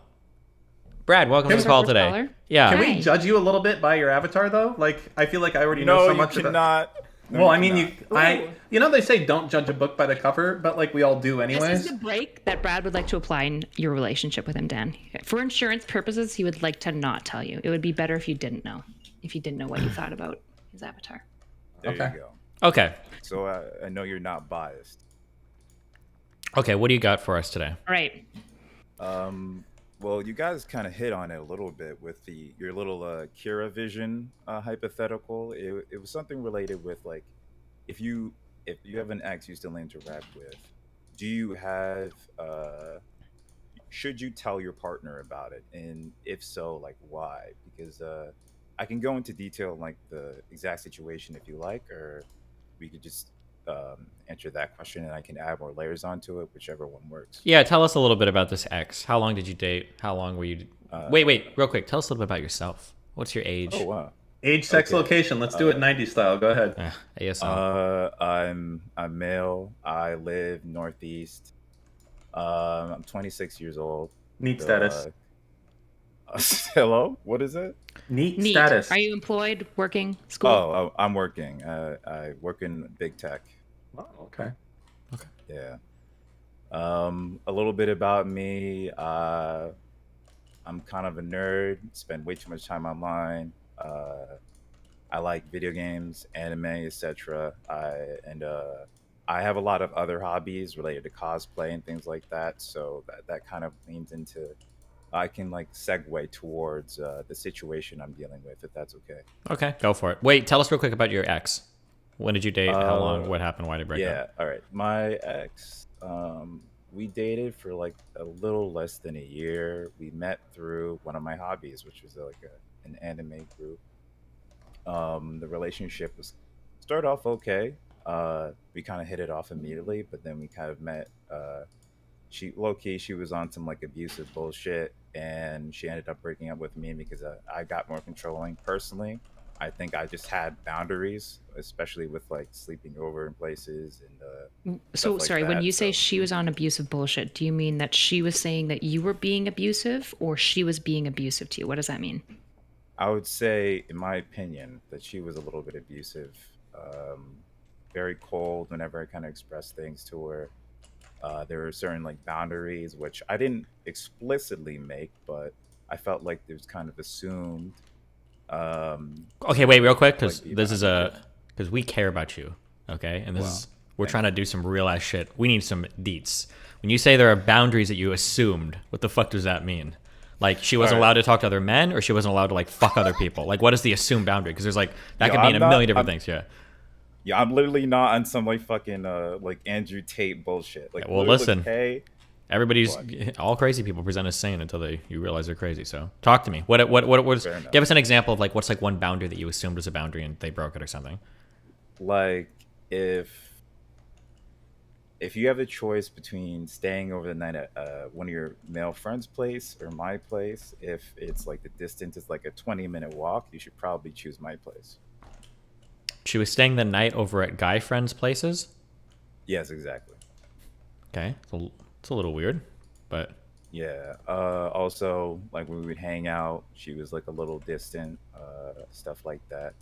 Brad, welcome to the call today. Caller? Yeah. Can we judge you a little bit by your avatar though? Like, I feel like I already know so much about. No, Well, I you mean, cannot. you know, they say don't judge a book by the cover, but like we all do anyways. This is the break that Brad would like to apply in your relationship with him, Dan. For insurance purposes, he would like to not tell you. It would be better if you didn't know. If you didn't know what you thought about his avatar. There you go. Okay. So I know you're not biased. Okay, what do you got for us today? All right. Well, you guys kind of hit on it a little bit with your little Kira vision hypothetical. It was something related with like, if you have an ex you still interact with, do you have should you tell your partner about it, and if so, like why? Because I can go into detail like the exact situation if you like, or we could just answer that question and I can add more layers onto it, whichever one works. Yeah, tell us a little bit about this ex. How long did you date? How long were you... Wait, real quick. Tell us a little bit about yourself. What's your age? Oh, wow. Age, sex, location. Let's do it 90s style. Go ahead. I'm male. I live northeast. I'm 26 years old. Neat status. Hello? What is it? Neat status. Are you employed, working, school? Oh, I'm working. I work in big tech. Oh, okay. Yeah. A little bit about me. I'm kind of a nerd. Spend way too much time online. I like video games, anime, etc. I have a lot of other hobbies related to cosplay and things like that. So that kind of leans into. I can like segue towards the situation I'm dealing with, if that's okay. Okay, go for it. Wait, tell us real quick about your ex. When did you date? How long? What happened? Why did you break up? Yeah, all right. My ex, we dated for like a little less than a year. We met through one of my hobbies, which was like an anime group. The relationship started off okay. We kind of hit it off immediately, but then we kind of met. She was on some like abusive bullshit, and she ended up breaking up with me because I got more controlling personally. I think I just had boundaries, especially with like sleeping over in places and So stuff like sorry, when that. you say she was on abusive bullshit, do you mean that she was saying that you were being abusive, or she was being abusive to you? What does that mean? I would say, in my opinion, that she was a little bit abusive, very cold whenever I kind of expressed things to her. There were certain like boundaries which I didn't explicitly make, but I felt like it was kind of assumed. Okay, wait, real quick, because because we care about you, okay? And we're trying to do some real ass shit. We need some deets. When you say there are boundaries that you assumed, what the fuck does that mean? Like she wasn't allowed to talk to other men, or she wasn't allowed to like fuck other people? Like what is the assumed boundary? Because there's like that could mean a million different things. Yeah. Yeah, I'm literally not on some like fucking like Andrew Tate bullshit. Like, well, listen. Hey, everybody's all crazy people present as sane until you realize they're crazy. So talk to me. What was? Give us an example of like what's like one boundary that you assumed was a boundary and they broke it or something. Like if you have a choice between staying over the night at one of your male friends' place or my place, if it's like the distance is like a 20-minute walk, you should probably choose my place. She was staying the night over at guy friends' places? Yes, exactly. Okay. It's a little weird, but... Yeah. Also, like when we would hang out, she was like a little distant, stuff like that.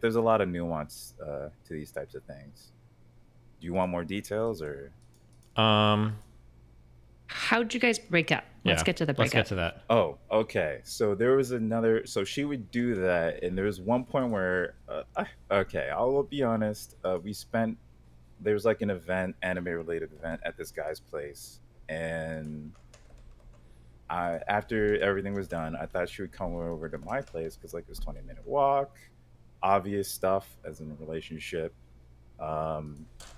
There's a lot of nuance to these types of things. Do you want more details or? How'd you guys break up? Let's get to the breakup. Let's get to that. Oh, okay. So there was so she would do that, and there was one point where, okay, I'll be honest. There was like an event, anime-related event at this guy's place, and after everything was done, I thought she would come over to my place because like it was 20-minute walk, obvious stuff as in a relationship.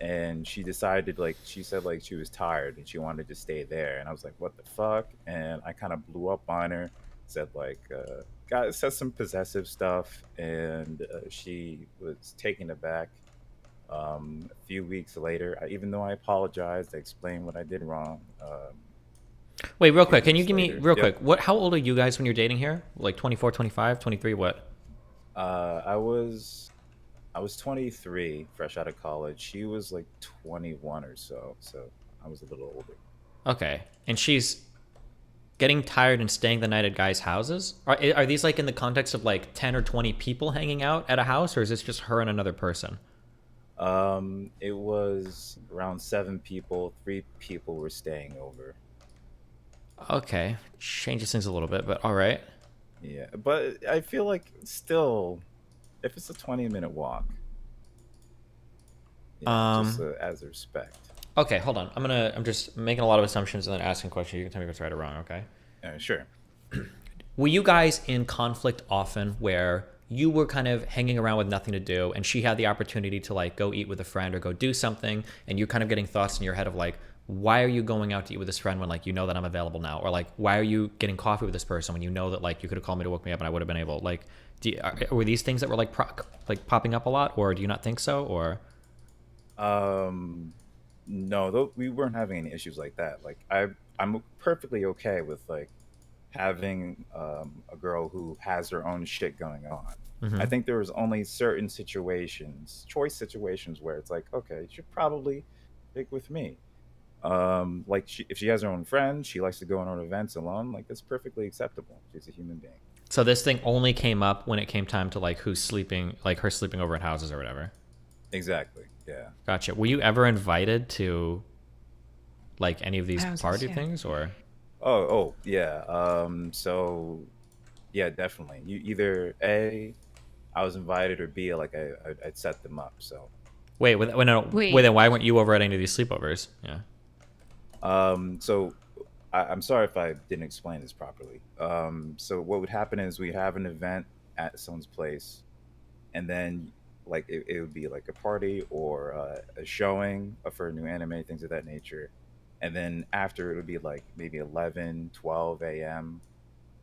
And she decided, like, she said like she was tired and she wanted to stay there, and I was like, what the fuck? And I kind of blew up on her, said like said some possessive stuff, and she was taken aback. A few weeks later, even though I apologized, I explained what I did wrong. Wait, real quick, can you give me real quick, how old are you guys when you're dating here? Like 24, 25, 23, what? I was 23, fresh out of college. She was like 21 or so I was a little older. Okay. And she's getting tired and staying the night at guys' houses? Are these like in the context of like 10 or 20 people hanging out at a house, or is this just her and another person? It was around 7 people. 3 people were staying over. Okay. Changes things a little bit, but all right. Yeah, but I feel like still, if it's a 20-minute walk, just as a respect. Okay, hold on. I'm just making a lot of assumptions and then asking questions. You can tell me if it's right or wrong, okay? Sure. Were you guys in conflict often where you were kind of hanging around with nothing to do and she had the opportunity to like go eat with a friend or go do something, and you're kind of getting thoughts in your head of like, why are you going out to eat with this friend when like you know that I'm available now? Or like, why are you getting coffee with this person when you know that like you could have called me to woke me up and I would have been able? Like, were these things that were like popping up a lot, or do you not think so? Or no, we weren't having any issues like that. Like I'm perfectly okay with like having a girl who has her own shit going on. Mhm. I think there was only certain choice situations where it's like, okay, you should probably stick with me. Like if she has her own friends, she likes to go on her events alone, like that's perfectly acceptable. She's a human being. so this thing only came up when it came time to like who's sleeping, like her sleeping over at houses or whatever. Exactly. Yeah. Gotcha. Were you ever invited to like any of these Houses, party yeah. things, or? Oh yeah. So yeah, definitely. You either A, I was invited, or B, like I'd set them up. So Wait, Wait. then why weren't you over at any of these sleepovers? Yeah. so I'm sorry if I didn't explain this properly. So what would happen is we have an event at someone's place, and then like it would be like a party or a showing for a new anime, things of that nature. And then after, it would be like maybe 11, 12 a.m.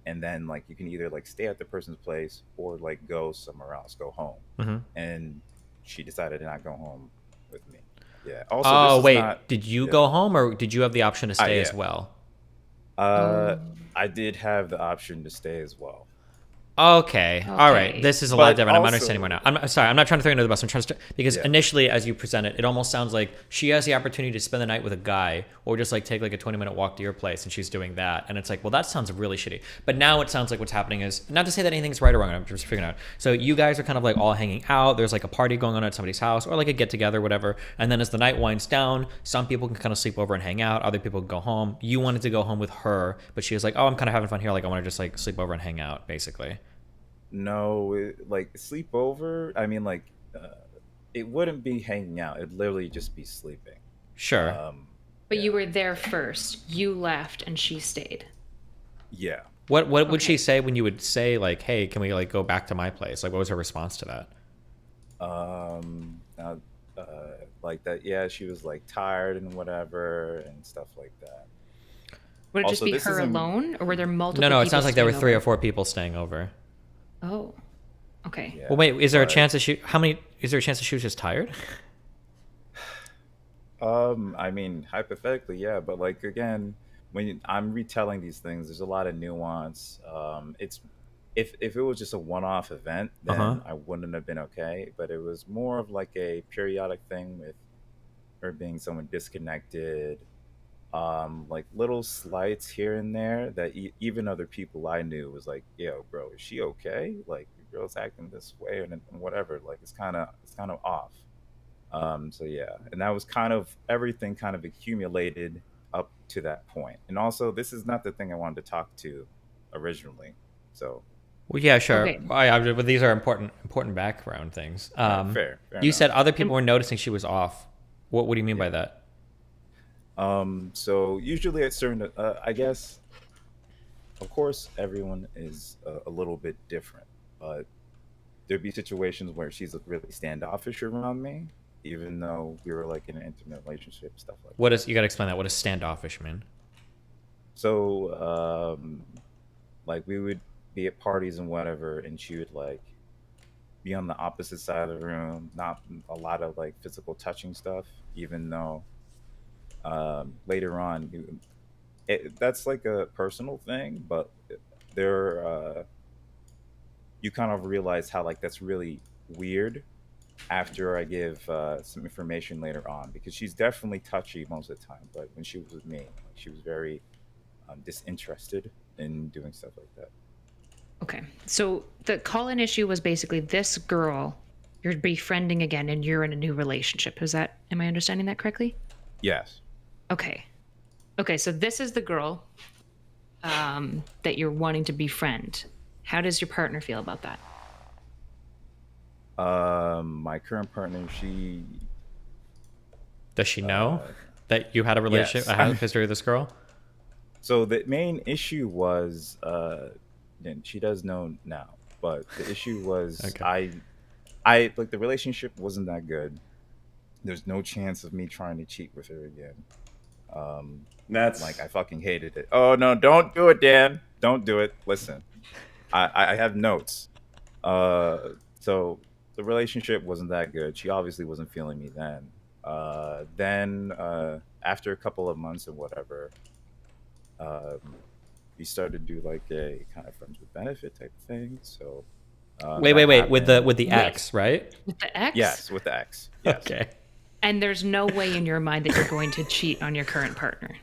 And then like you can either like stay at the person's place or like go somewhere else, go home. Mhm. And she decided to not go home with me. Yeah. Also, Oh this is wait, not- did you yeah. go home or did you have the option to stay yeah. as well? I did have the option to stay as well. Okay. All right. Okay. This is a lot But different. I'm also- understanding more now. I'm sorry. I'm not trying to throw you under the bus. I'm trying to because Yeah. initially, as you present it, it almost sounds like she has the opportunity to spend the night with a guy, or just like take like a 20-minute walk to your place, and she's doing that. And it's like, well, that sounds really shitty. But now it sounds like what's happening is not to say that anything's right or wrong. I'm just figuring out. So you guys are kind of like all hanging out. There's like a party going on at somebody's house, or like a get together, whatever. And then as the night winds down, some people can kind of sleep over and hang out. Other people can go home. You wanted to go home with her, but she was like, oh, I'm kind of having fun here. Like I want to just like sleep over and hang out, basically. No, like sleepover. I mean, like it wouldn't be hanging out. It'd literally just be sleeping. Sure. But you were there first. You left and she stayed. Yeah. What would she say when you would say like, "Hey, can we like go back to my place?" Like, what was her response to that? Like that. Yeah, she was like tired and whatever and stuff like that. Would it just Also, be this her isn't- alone, or were there multiple? No, it people sounds like there were staying 3 or over? 4 people staying over. Oh, okay. Yeah, Well, wait, is there a but- chance that she? How many? Is there a chance that she was just tired? I mean, hypothetically, yeah, but like again, I'm retelling these things, there's a lot of nuance. It's if it was just a one-off event, then Uh-huh. I wouldn't have been okay. But it was more of like a periodic thing with her being someone disconnected, like little slights here and there that even other people I knew was like, "Yo, bro, is she okay? Like, your girl's acting this way and whatever. Like, it's kind of off." So yeah, and that was kind of everything kind of accumulated up to that point. And also, this is not the thing I wanted to talk to originally. So Well, yeah, sure. Okay. But these are important background things. fair You enough. said other people were noticing she was off. What do you mean by that? So usually at certain, I guess of course, everyone is a little bit different, but there'd be situations where she's like, really standoffish around me, even though we were like in an intimate relationship, stuff like What is, you gotta explain that. What does standoffish mean? So, like we would be at parties and whatever, and she would like be on the opposite side of the room, not a lot of like physical touching stuff, even though later on, that's like a personal thing, but there, you kind of realize how like that's really weird after I give some information later on, because she's definitely touchy most of the time, but when she was with me, she was very disinterested in doing stuff like that. Okay. So the call-in issue was basically this girl you're befriending again and you're in a new relationship. Am I understanding that correctly? Yes. Okay. Okay, so this is the girl that you're wanting to befriend. How does your partner feel about that? My current partner, does she know that you had a relationship, yes. a history with this girl? So the main issue was, and she does know now, but the issue was I like the relationship wasn't that good. There's no chance of me trying to cheat with her again. That's like, I fucking hated it. Oh no, don't do it, Dan. Don't do it. Listen, I have notes. So the relationship wasn't that good. She obviously wasn't feeling me then. Then after a couple of months and whatever, we started to do like a kind of friends with benefit type thing. So wait, with the ex, right? With the ex? Yes, with the ex. Yes. Okay. And there's no way in your mind that you're going to cheat on your current partner.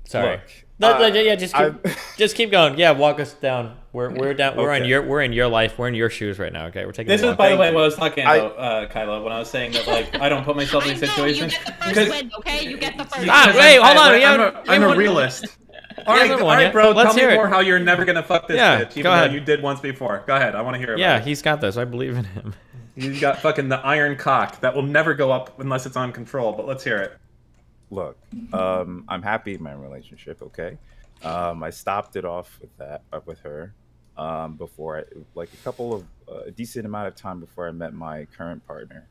Sorry. Look, yeah, just keep going. Yeah, walk us down. We're down. We're Okay. we're in your life. We're in your shoes right now. Okay, we're taking. This a is, walk. by the way, what I was talking about, Kyla, when I was saying that, like, I don't put myself in these situations. Okay, you get the first. Wait, hold on. I'm a realist. All right, bro. Tell me more how you're never gonna fuck this bitch, even though you did once before. Go ahead. I want to hear about it. Yeah, he's got this. I believe in him. He's got fucking the iron cock that will never go up unless it's on control. But let's hear it. Look, I'm happy in my relationship. Okay, I stopped it off with her before like a decent amount of time before I met my current partner,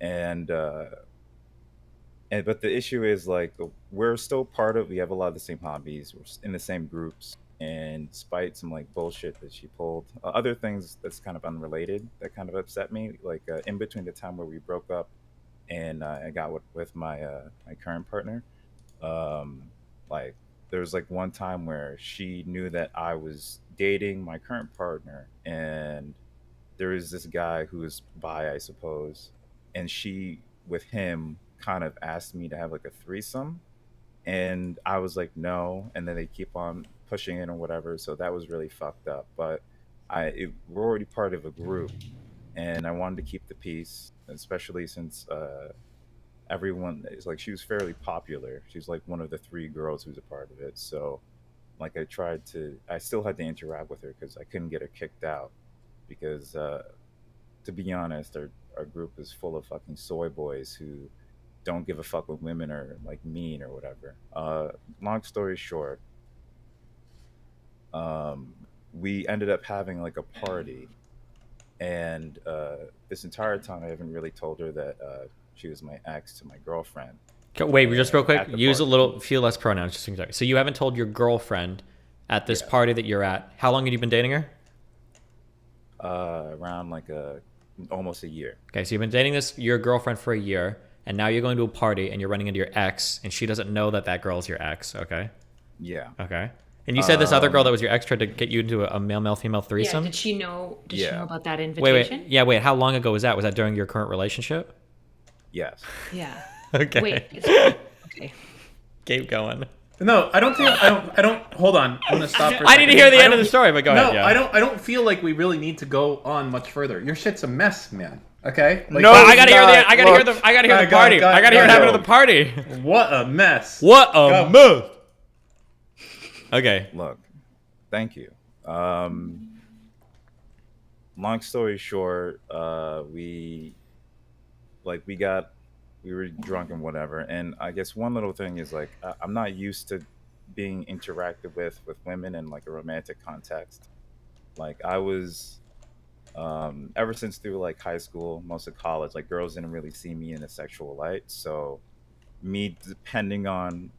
and but the issue is like we're still we have a lot of the same hobbies, we're in the same groups, and despite some like bullshit that she pulled, other things that's kind of unrelated that kind of upset me, like in between the time where we broke up and I got with my my current partner, like there was like one time where she knew that I was dating my current partner, and there was this guy who was bi, I suppose, and she with him kind of asked me to have like a threesome, and I was like no, and then they keep on pushing it or whatever, so that was really fucked up. But we're already part of a group, and I wanted to keep the peace, especially since everyone is like, she was fairly popular. She's like one of the 3 girls who's a part of it. So like I still had to interact with her because I couldn't get her kicked out, because to be honest, our group is full of fucking soy boys who don't give a fuck when women are like mean or whatever. Long story short, we ended up having like a party, and this entire time I haven't really told her that she was my ex to my girlfriend. Wait, just real quick. Use a few less pronouns. Just a second. So you haven't told your girlfriend at this party that you're at. How long have you been dating her? Around like almost a year. Okay, so you've been dating your girlfriend for a year, and now you're going to a party and you're running into your ex, and she doesn't know that girl's your ex. Okay. Yeah. Okay. And you said this other girl that was your ex tried to get you into a male female threesome. Yeah. Did she know? Did she know about that Wait. invitation? Wait. How long ago was that? Was that during your current relationship? Yes. Yeah. Okay. Wait. Okay. Keep going. No, I don't think I don't. Hold on. I'm gonna stop for a second. I need to hear the end of the story, but go ahead. No, I don't feel like we really need to go on much further. Your shit's a mess, man. Okay. Like, no, I gotta hear the. I gotta hear the. I gotta hear the party. I gotta hear what happened to the party. What a mess. What a mess. Okay. Look, thank you. Long story short, we were drunk and whatever, and I guess one little thing is like I'm not used to being interacted with women in like a romantic context. Like I was ever since through like high school, most of college, like girls didn't really see me in a sexual light. So me depending on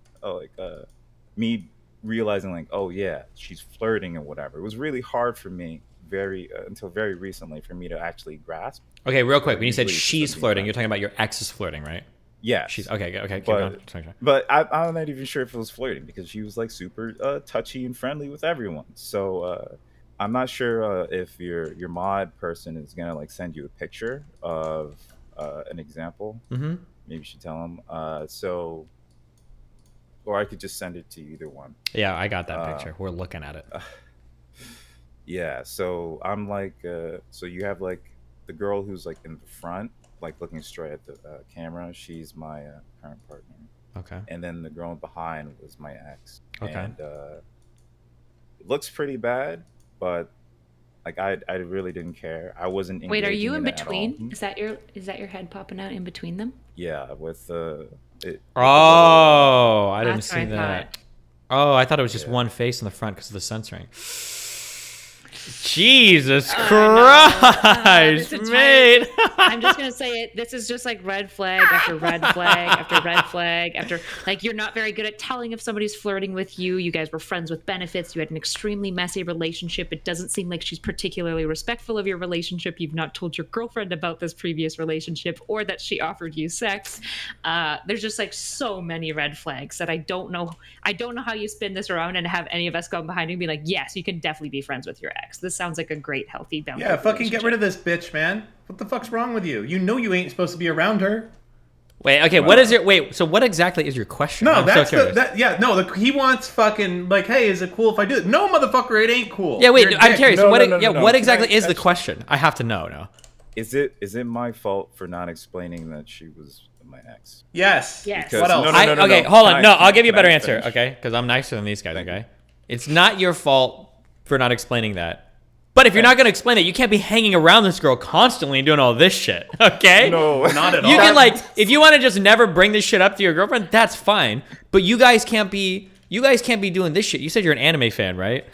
me realizing like, oh yeah, she's flirting and whatever. It was really hard for me until very recently for me to actually grasp. Okay, real quick, when you said Usually it's just she's being flirting, you're friends. talking about your ex is flirting, right? Yes. She's okay. Keep But, going. Sorry. but I'm not even sure if it was flirting because she was like super touchy and friendly with everyone. So I'm not sure if your mod person is gonna like send you a picture of an example. Mm-hmm. Maybe you should tell him. Or I could just send it to you, either one. Yeah, I got that picture. We're looking at it. Yeah. So I'm like, so you have like the girl who's like in the front, like looking straight at the camera. She's my current partner. Okay. And then the girl behind was my ex. Okay. And it looks pretty bad, but like I really didn't care. I wasn't. Wait, are you in engaging it at all. between? Is that your head popping out in between them? Yeah, with Oh, I didn't That's see what I that. Oh, I thought it was just one face in the front because of the censoring. Jesus Christ, mate! I'm just gonna say it. This is just like red flag after red flag after red flag after. Like, you're not very good at telling if somebody's flirting with you. You guys were friends with benefits. You had an extremely messy relationship. It doesn't seem like she's particularly respectful of your relationship. You've not told your girlfriend about this previous relationship or that she offered you sex. There's just like so many red flags that I don't know how you spin this around and have any of us go behind you and be like, yes, you can definitely be friends with your ex. This sounds like a great, healthy balance. Yeah, fucking get rid of this bitch, man. What the fuck's wrong with you? You know you ain't supposed to be around her. Wait, okay, what is your so what exactly is your question? No, I'm that's so curious. he wants fucking like, hey, is it cool if I do it? No, motherfucker, it ain't cool. Yeah, wait, You're a I'm dick. curious. No, what no, no, no. what exactly is the question? I have to know now. Is it my fault for not explaining that she was my ex? Yes. Because, What else? Okay, hold on. No, I'll give you a better answer, finish? okay? Because I'm nicer than these guys, okay? It's not your fault for not explaining that. But if you're not going to explain it, you can't be hanging around this girl constantly and doing all this shit, okay? No, not at all. You can like, if you want to just never bring this shit up to your girlfriend, that's fine. But you guys can't be doing this shit. You said you're an anime fan, right?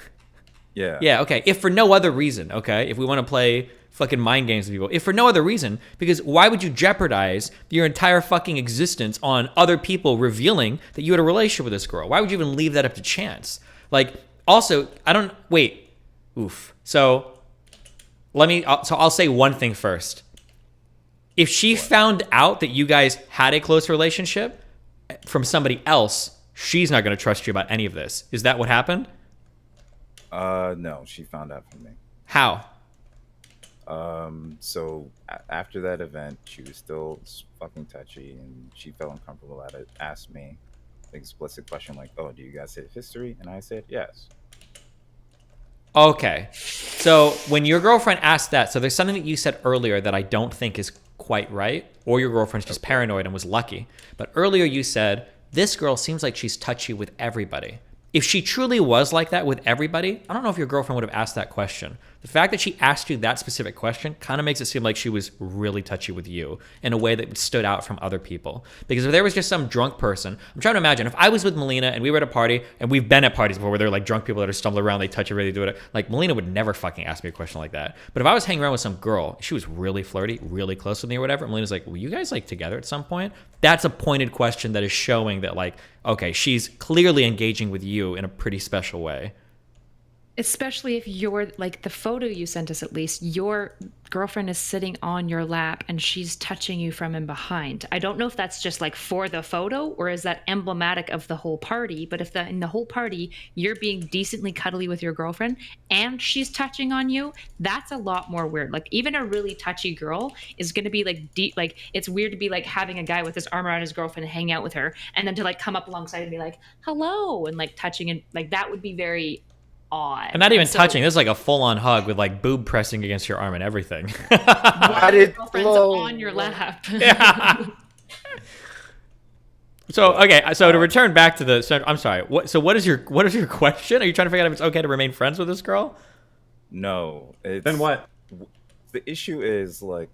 Yeah. Yeah, okay. If for no other reason, okay? If we want to play fucking mind games with people, if for no other reason, because why would you jeopardize your entire fucking existence on other people revealing that you had a relationship with this girl? Why would you even leave that up to chance? Like, also, oof. So I'll say one thing first. If she found out that you guys had a close relationship from somebody else, she's not going to trust you about any of this. Is that what happened? No, she found out from me. How? So after that event, she was still fucking touchy, and she felt uncomfortable at it. Asked me an explicit question like, "Oh, do you guys have history?" And I said, "Yes." Okay. So when your girlfriend asked that, so there's something that you said earlier that I don't think is quite right, or your girlfriend's just paranoid and was lucky. But earlier you said, this girl seems like she's touchy with everybody. If she truly was like that with everybody, I don't know if your girlfriend would have asked that question. The fact that she asked you that specific question kind of makes it seem like she was really touchy with you in a way that stood out from other people. Because if there was just some drunk person, I'm trying to imagine if I was with Melina and we were at a party, and we've been at parties before where they're like drunk people that are stumbling around, they touch everybody, do it. Like Melina would never fucking ask me a question like that. But if I was hanging around with some girl, she was really flirty, really close with me or whatever, Melina's like, were you guys like together at some point? That's a pointed question that is showing that like, okay, she's clearly engaging with you in a pretty special way. Especially if you're like the photo you sent us, at least your girlfriend is sitting on your lap and she's touching you from in behind. I don't know if that's just like for the photo or is that emblematic of the whole party. But if in the whole party you're being decently cuddly with your girlfriend and she's touching on you, that's a lot more weird. Like even a really touchy girl is going to be like deep. Like it's weird to be like having a guy with his arm around his girlfriend and hang out with her, and then to like come up alongside and be like hello and like touching, and like that would be very odd. And not even touching. This is like a full-on hug with like boob pressing against your arm and everything. Your girlfriend's on your lap. Yeah. So okay, so to return back to the, I'm sorry. What is your question? Are you trying to figure out if it's okay to remain friends with this girl? No. Then what? The issue is like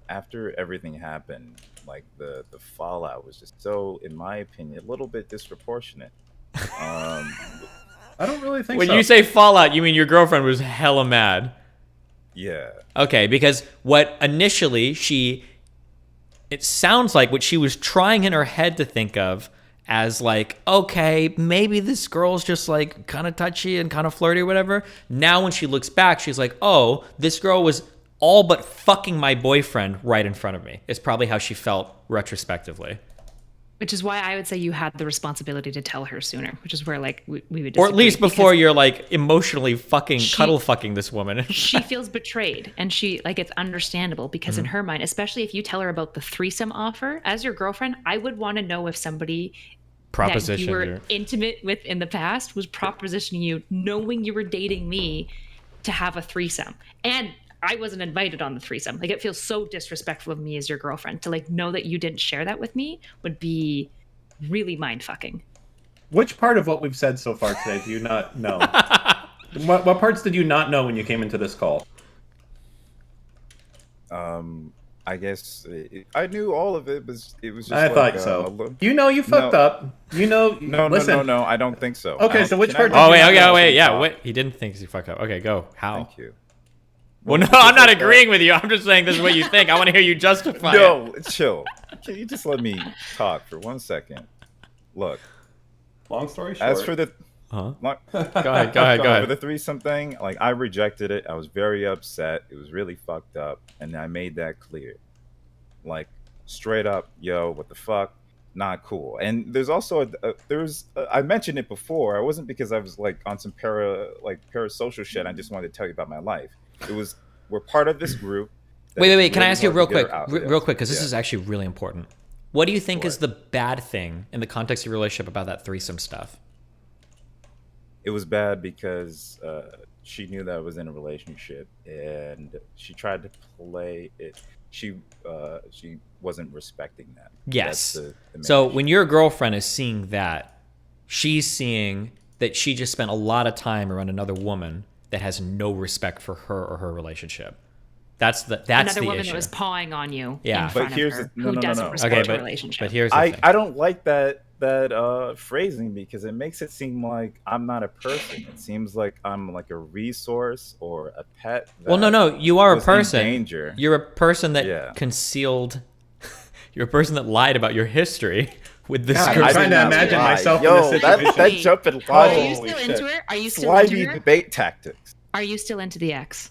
after everything happened, like the fallout was just so, in my opinion, a little bit disproportionate. I don't really think When so. you say fallout, you mean your girlfriend was hella mad. Yeah. Okay, because what initially it sounds like what she was trying in her head to think of as like, okay, maybe this girl's just like kind of touchy and kind of flirty or whatever. Now when she looks back, she's like, oh, this girl was all but fucking my boyfriend right in front of me. It's probably how she felt retrospectively. Which is why I would say you had the responsibility to tell her sooner, which is where like we would Or at disagree, least before because you're like emotionally cuddle fucking this woman. she feels betrayed, and she like, it's understandable because in her mind, especially if you tell her about the threesome offer as your girlfriend, I would want to know if somebody that you were Propositioned you. intimate with in the past was propositioning you, knowing you were dating me, to have a threesome. And I wasn't invited on the threesome. Like, it feels so disrespectful of me as your girlfriend to like know that you didn't share that with me would be really mind fucking. Which part of what we've said so far today do you not know? What parts did you not know when you came into this call? I guess I knew all of it, but it was just. I thought so. You know you fucked up. You know. Listen. No. I don't think so. Okay, so which part? Oh wait, yeah. Wait, he didn't think he fucked up. Okay, go. How? Thank you. Well, no, I'm not agreeing with you. I'm just saying this is what you think. I want to hear you justify it. No, chill. Can you just let me talk for 1 second? Look. Long story short. As for the. Huh? Go ahead. Go ahead. For the threesome thing, like, I rejected it. I was very upset. It was really fucked up, and I made that clear. Like, straight up, yo, what the fuck? Not cool. And there's also I mentioned it before. It wasn't because I was like on some parasocial shit. I just wanted to tell you about my life. It was, we're part of this group. Wait. Can I ask you real quick, because this is actually really important. What do you think is the bad thing in the context of your relationship about that threesome stuff? It was bad because she knew that I was in a relationship, and she tried to play it. She wasn't respecting that. Yes. The So when your girlfriend is seeing that, she's seeing that she just spent a lot of time around another woman that has no respect for her or her relationship. That's the Another woman issue. that was pawing on you Yeah. in front But here's of her, the- who no. doesn't respect your relationship. But here's the thing. I don't like that phrasing, because it makes it seem like I'm not a person. It seems like I'm like a resource or a pet. Well, no, you are a was in person. danger. You're a person that concealed. You're a person that lied about your history with this. God, girl. I'm trying to imagine myself in this situation. That jumping Are logic. you still into her? Are you still Slimy into her? debate tactics. Are you still into the ex?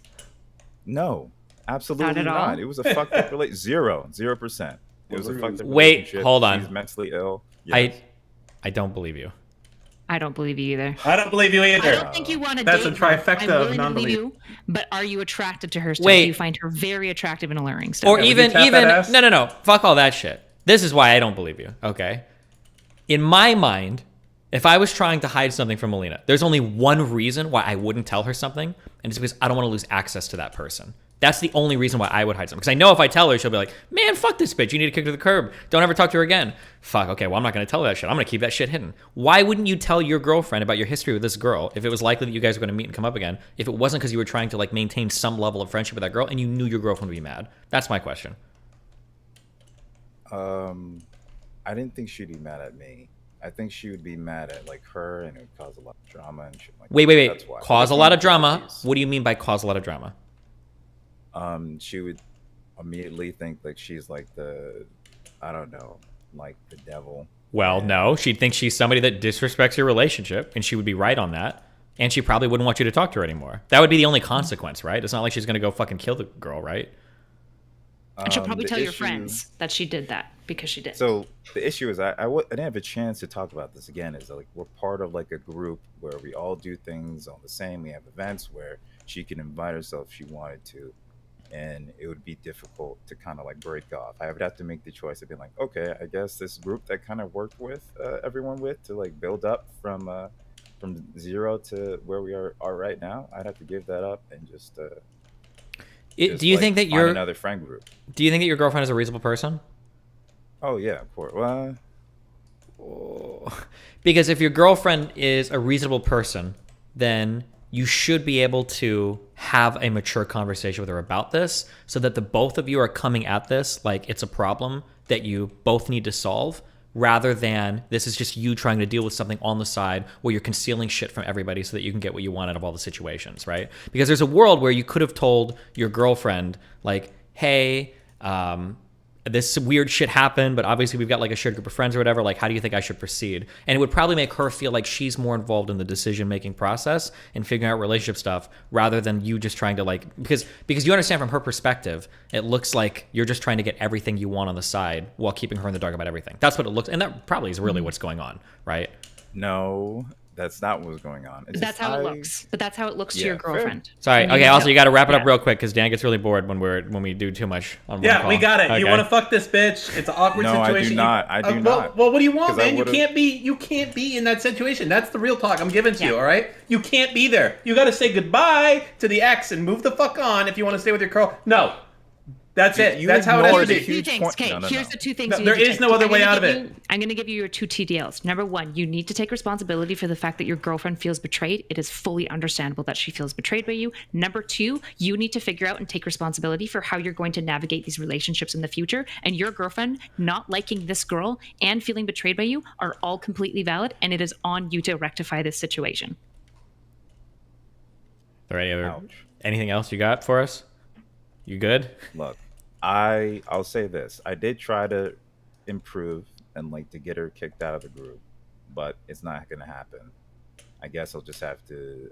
No, absolutely Not at all? not. It was a fucked up relationship. 0%. It was a fucked up Wait, relationship. hold on. She's mentally ill. Yes. I don't believe you. I don't believe you either. I don't believe you either. I don't think you want to That's date a trifecta her. I'm of willing to non-belief. leave you, but are you attracted to her still? Wait. Do you find her very attractive and alluring still? Or even no. Fuck all that shit. This is why I don't believe you. Okay. In my mind, if I was trying to hide something from Melina, there's only one reason why I wouldn't tell her something, and it's because I don't want to lose access to that person. That's the only reason why I would hide something. Because I know if I tell her, she'll be like, man, fuck this bitch. You need to kick her to the curb. Don't ever talk to her again. Fuck, okay, well, I'm not going to tell her that shit. I'm going to keep that shit hidden. Why wouldn't you tell your girlfriend about your history with this girl if it was likely that you guys were going to meet and come up again, if it wasn't because you were trying to like maintain some level of friendship with that girl and you knew your girlfriend would be mad? That's my question. I didn't think she'd be mad at me. I think she would be mad at like her, and it would cause a lot of drama and shit like that. Wait. That's why. Cause a lot of drama? What do you mean by cause a lot of drama? She would immediately think like she's like I don't know, like the devil. Well, no, she'd think she's somebody that disrespects your relationship, and she would be right on that. And she probably wouldn't want you to talk to her anymore. That would be the only consequence, right? It's not like she's going to go fucking kill the girl, right? And she'll probably the tell your issue- friends that she did that because she did. So the issue is I didn't have a chance to talk about this again. Is like we're part of like a group where we all do things on the same. We have events where she can invite herself if she wanted to, and it would be difficult to kind of like break off. I would have to make the choice of being like, okay, I guess this group that kind of worked with everyone with to like build up from zero to where we are right now. I'd have to give that up and just. Do you think that find you're another friend group? Do you think that your girlfriend is a reasonable person? Oh yeah, of course. Well, because if your girlfriend is a reasonable person, then you should be able to have a mature conversation with her about this so that the both of you are coming at this like it's a problem that you both need to solve rather than this is just you trying to deal with something on the side where you're concealing shit from everybody so that you can get what you want out of all the situations, right? Because there's a world where you could have told your girlfriend, like, hey, this weird shit happened, but obviously we've got like a shared group of friends or whatever. Like, how do you think I should proceed? And it would probably make her feel like she's more involved in the decision-making process and figuring out relationship stuff rather than you just trying to like, because you understand from her perspective, it looks like you're just trying to get everything you want on the side while keeping her in the dark about everything. That's what it looks, and that probably is really what's going on, right? No, that's not what's going on. It's That's just how it looks. But that's how it looks to Yeah, your girlfriend. fair. Sorry. And Okay. you Also, you got to wrap it up yeah. real quick because Dan gets really bored when we do too much on one Yeah, call. we got it. You Okay. want to fuck this bitch? It's an awkward No, I do situation. not. I do not. Well, what do you want, 'Cause I man? You would've- can't be in that situation. That's the real talk I'm giving to you. All right, you can't be there. You got to say goodbye to the ex and move the fuck on if you want to stay with your girl. No. That's it. That's how it has to be. Two things. Okay, here's the two things. No, you there need to is take. no other I'm way gonna out of give it. you- I'm going to give you your two TDLs. Number one, you need to take responsibility for the fact that your girlfriend feels betrayed. It is fully understandable that she feels betrayed by you. Number two, you need to figure out and take responsibility for how you're going to navigate these relationships in the future. And your girlfriend not liking this girl and feeling betrayed by you are all completely valid, and it is on you to rectify this situation. Are there anything else you got for us? You good? Look, I'll say this. I did try to improve and like to get her kicked out of the group, but it's not gonna happen. I guess I'll just have to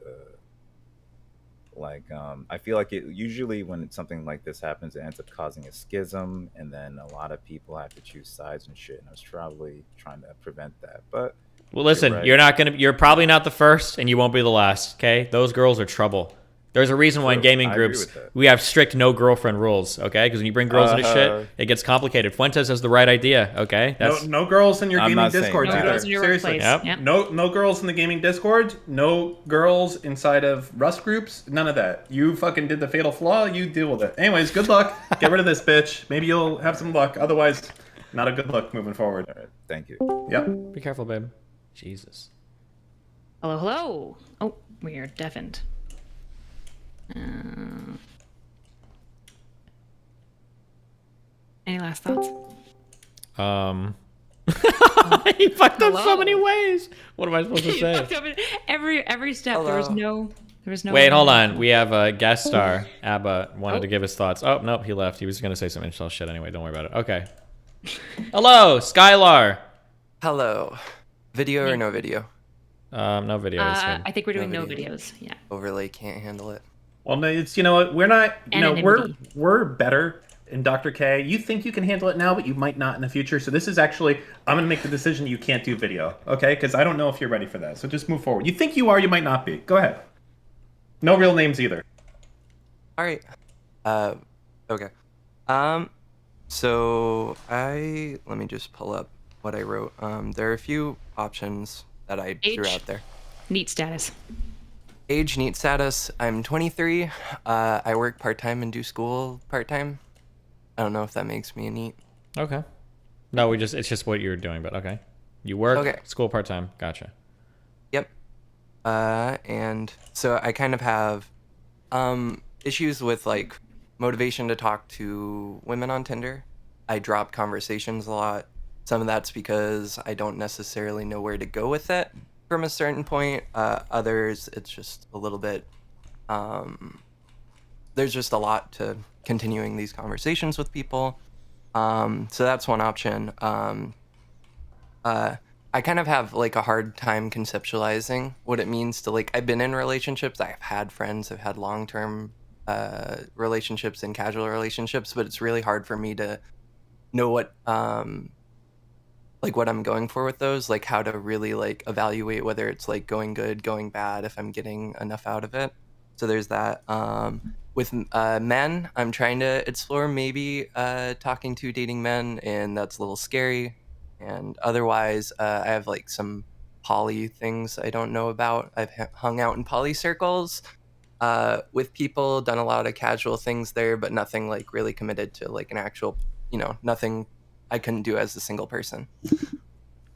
I feel like it usually when something like this happens, it ends up causing a schism, and then a lot of people have to choose sides and shit. And I was probably trying to prevent that, but Well, listen, right. you're probably not the first, and you won't be the last. Okay, those girls are trouble. There's a reason why in gaming I agree groups with that. we have strict no girlfriend rules. Okay, because when you bring girls into shit, it gets complicated. Fuentes has the right idea. Okay, No girls in your I'm gaming not saying discords that. either. No girls in your Seriously. workplace. Yep. No girls in the gaming discord. No girls inside of Rust groups. None of that. You fucking did the fatal flaw. You deal with it. Anyways, good luck. Get rid of this bitch. Maybe you'll have some luck. Otherwise, not a good look moving forward. All right, thank you. Yep. Be careful, babe. Jesus. Hello, hello. Oh, we are deafened. Any last thoughts? He fucked up so many ways. What am I supposed to He say? fucked up every step. There was no. Wait, hold on. We have a guest star. Abba wanted to give his thoughts. Oh, nope, he left. He was going to say some incel shit anyway. Don't worry about it. Okay. Hello, Skylar. Hello. Video or no video? No video. It's good. I think we're doing no videos. Yeah. Overlay can't handle it. Well, no, it's you know what we're not. You know Anonymity. we're better in Dr. K. You think you can handle it now, but you might not in the future. So this is actually I'm gonna make the decision you can't do video, okay? Because I don't know if you're ready for that. So just move forward. You think you are, you might not be. Go ahead. No real names either. All right. Okay. So let me just pull up what I wrote. There are a few options that I threw out there. Neat status. Age, neat status. I'm 23. I work part-time and do school part-time. I don't know if that makes me a neat. Okay. No, it's just what you're doing, but okay. You work, school part-time. Gotcha. Yep. And so I kind of have issues with like motivation to talk to women on Tinder. I drop conversations a lot. Some of that's because I don't necessarily know where to go with it from a certain point. Others, it's just a little bit, there's just a lot to continuing these conversations with people. So that's one option. I kind of have like a hard time conceptualizing what it means to like, I've been in relationships, I've had friends, I've had long-term relationships and casual relationships, but it's really hard for me to know what like what I'm going for with those, like how to really like evaluate whether it's like going good, going bad, if I'm getting enough out of it. So there's that. With men, I'm trying to explore maybe talking to dating men, and that's a little scary. And otherwise, I have like some poly things I don't know about. I've hung out in poly circles with people, done a lot of casual things there, but nothing like really committed to like an actual, nothing I couldn't do as a single person.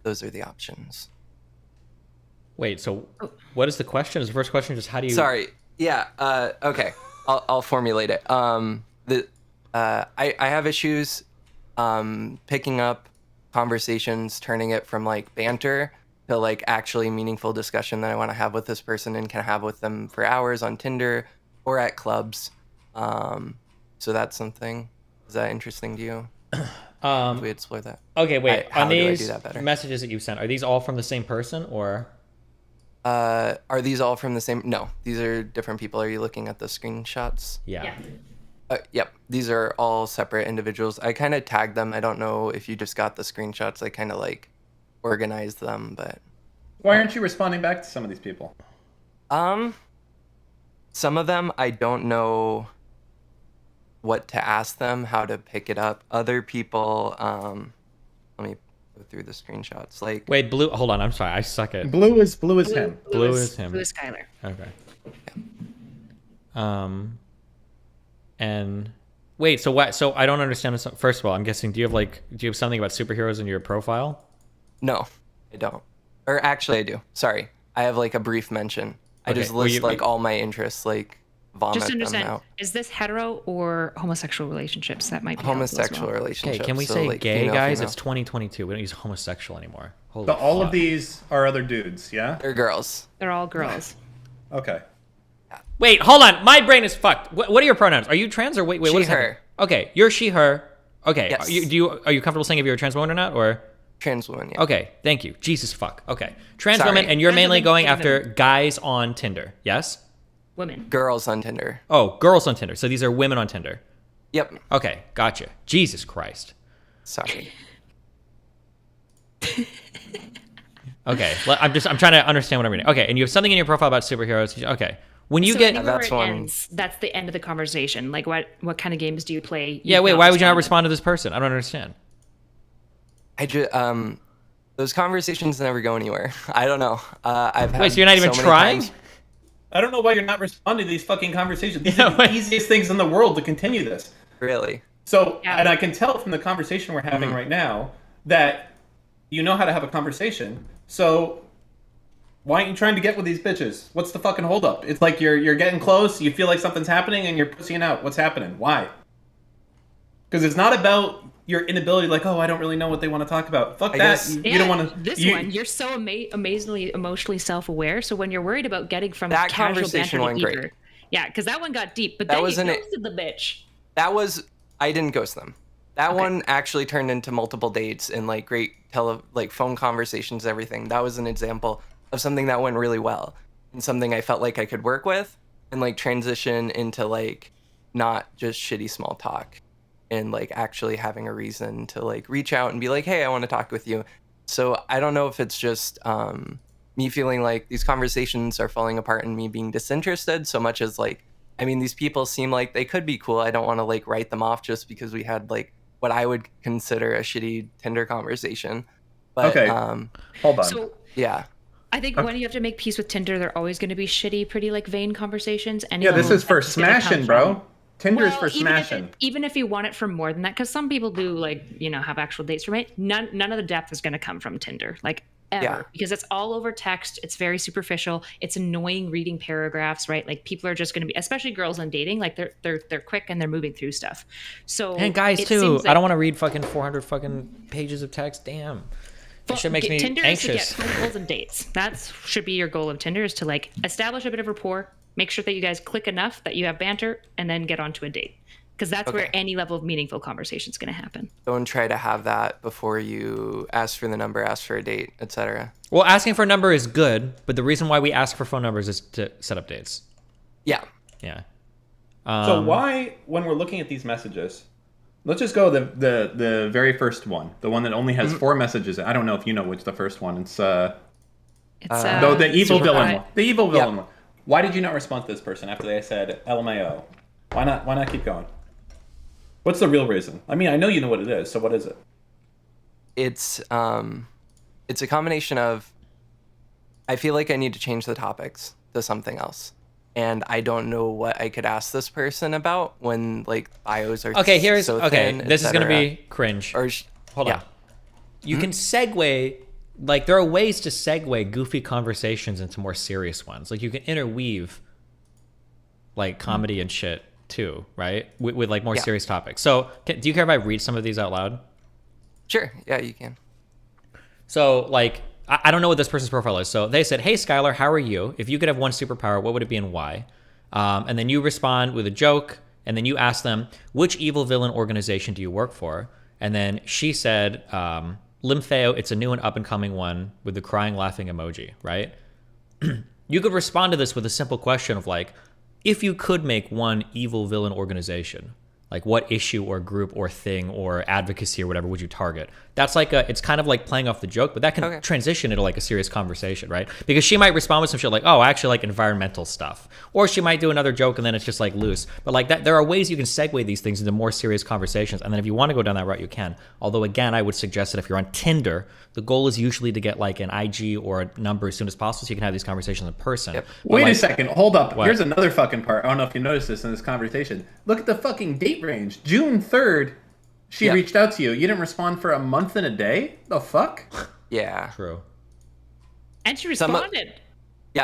Those are the options. Wait, so what is the question? Is the first question just how do you... Sorry. Yeah. Okay. I'll formulate it. I have issues picking up conversations, turning it from like banter to like actually meaningful discussion that I want to have with this person and can have with them for hours on Tinder or at clubs. So that's something. Is that interesting to you? If we explore that. Okay, wait. How On do I these do that better? messages that you sent, are these all from the same person or? Are these all from the same? No, these are different people. Are you looking at the screenshots? Yeah. Yep, these are all separate individuals. I kind of tagged them. I don't know if you just got the screenshots. I kind of like organized them, but Why aren't you responding back to some of these people? some of them I don't know what to ask them, how to pick it up. Other people, let me go through the screenshots. Like, Wait, Blue. Hold on. I'm sorry. I suck at. Blue is him. Blue is him. Blue is Skylar. Okay. And wait. So what? So I don't understand this. First of all, I'm guessing. Do you have something about superheroes in your profile? no, I don't. Or actually, I do. Sorry, I have like a brief mention. I Okay, just well, list you- like all my interests, like vomit Just to them understand, out. is this hetero or homosexual relationships? That might be helpful as Homosexual well. relationships. Okay. Can we so, say like, gay, female, guys? female. It's 2022. We don't use homosexual anymore. Holy So all fuck. of these are other dudes, yeah? They're girls. They're all girls. Okay. Wait, hold on. My brain is fucked. What are your pronouns? Are you trans or wait? She, what is her. happening? Okay, you're she, her. Okay. Yes. Are you comfortable saying if you're a trans woman or not? Or Trans woman, yeah. okay, thank you. Jesus fuck. Okay, trans Sorry. women, and you're Trans mainly women, going women. after guys on Tinder. Yes. Women. Girls on Tinder. Oh, girls on Tinder. So these are women on Tinder. Yep. Okay, gotcha. Jesus Christ. Sorry. Okay, I'm trying to understand what I'm reading. Okay, and you have something in your profile about superheroes. Okay, when you So get anywhere That's it one. ends, that's the end of the conversation. Like, what kind of games do you play? yeah, You've wait, not why would you not responded. respond to this person? I don't understand. I just those conversations never go anywhere. I don't know. I've had Wait, so you're not even many trying? times- I don't know why you're not responding to these fucking conversations. These Yeah, are the wait. easiest things in the world to continue this. Really? So, Yeah. and I can tell from the conversation we're having right now that you know how to have a conversation. So, why aren't you trying to get with these bitches? What's the fucking holdup? It's like you're getting close, you feel like something's happening, and you're pussying out. What's happening? Why? Because it's not about your inability, like, oh, I don't really know what they want to talk about. Fuck I that. guess- You don't want to. This one, you're so amazingly emotionally self-aware. So when you're worried about getting from That casual conversation banter went to great. deeper, yeah, because that one got deep. But That then you wasn't it- ghosted the bitch. That was I didn't ghost them. That Okay. one actually turned into multiple dates and like great phone conversations, everything. That was an example of something that went really well and something I felt like I could work with and like transition into like not just shitty small talk and like actually having a reason to like reach out and be like, hey, I want to talk with you. So I don't know if it's just me feeling like these conversations are falling apart and me being disinterested so much as like, I mean, these people seem like they could be cool. I don't want to like write them off just because we had like what I would consider a shitty Tinder conversation. But Okay. Hold on. So yeah. I think when you have to make peace with Tinder, they're always going to be shitty, pretty like vain conversations. Yeah, this is for smashing, bro. Tinder is for smashing. Even if you want it for more than that, because some people do like have actual dates from it. None of the depth is going to come from Tinder, like ever, Yeah. because it's all over text. It's very superficial. It's annoying reading paragraphs, right? Like people are just going to be, especially girls on dating, like they're quick and they're moving through stuff. So And guys it too. seems I like- don't want to read fucking 400 fucking pages of text. Damn. That shit makes me Tinder anxious. is to get phone calls and dates. That should be your goal of Tinder, is to like establish a bit of rapport, make sure that you guys click enough that you have banter, and then get onto a date. Because that's where Okay. any level of meaningful conversation is going to happen. Don't try to have that before you ask for the number, ask for a date, etc. Well, asking for a number is good, but the reason why we ask for phone numbers is to set up dates. Yeah. Yeah. So why, when we're looking at these messages, let's just go the very first one, the one that only has 4 messages. I don't know if you know which the first one. It's the evil villain one. The evil villain one. Why did you not respond to this person after they said LMAO? Why not keep going? What's the real reason? I mean, I know you know what it is. So what is it? It's a combination of I feel like I need to change the topics to something else. And I don't know what I could ask this person about when like bios are Okay, here's so okay. thin, This is gonna etc. be cringe. Or Hold yeah. on. You can segue. Like there are ways to segue goofy conversations into more serious ones. Like you can interweave like comedy and shit too, right? With like more Yeah. serious topics. So do you care if I read some of these out loud? Sure. Yeah, you can. So like, I don't know what this person's profile is. So they said, "Hey Skylar, how are you? If you could have one superpower, what would it be and why?" And then you respond with a joke, and then you ask them, "Which evil villain organization do you work for?" And then she said, "Lympheo, it's a new and up and coming one with the crying laughing emoji," right? You could respond to this with a simple question of like, if you could make one evil villain organization, like what issue or group or thing or advocacy or whatever would you target? That's like it's kind of like playing off the joke, but that can transition into like a serious conversation, right? Because she might respond with some shit like, "Oh, I actually like environmental stuff," or she might do another joke and then it's just like loose. But like that, there are ways you can segue these things into more serious conversations. And then if you want to go down that route, you can. Although again, I would suggest that if you're on Tinder, the goal is usually to get like an IG or a number as soon as possible, so you can have these conversations in person. Yep. Wait a second, hold up. What? Here's another fucking part. I don't know if you noticed this in this conversation. Look at the fucking date range. June 3rd, she reached out to you. You didn't respond for a month and a day? The fuck? Yeah. True. And she responded.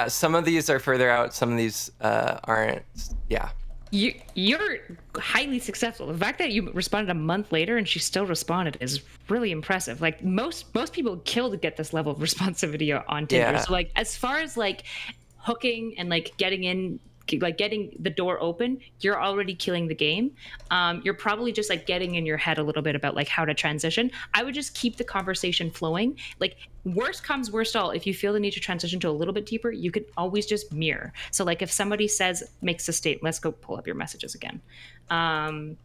Some of these are further out. Some of these aren't. Yeah. You're highly successful. The fact that you responded a month later and she still responded is really impressive. Like most people kill to get this level of responsivity on Tinder. Yeah. So like as far as like hooking and like getting the door open, you're already killing the game. You're probably just like getting in your head a little bit about like how to transition. I would just keep the conversation flowing. Like worst comes worst all, if you feel the need to transition to a little bit deeper, you could always just mirror. So like if somebody makes a statement, let's go pull up your messages again. Some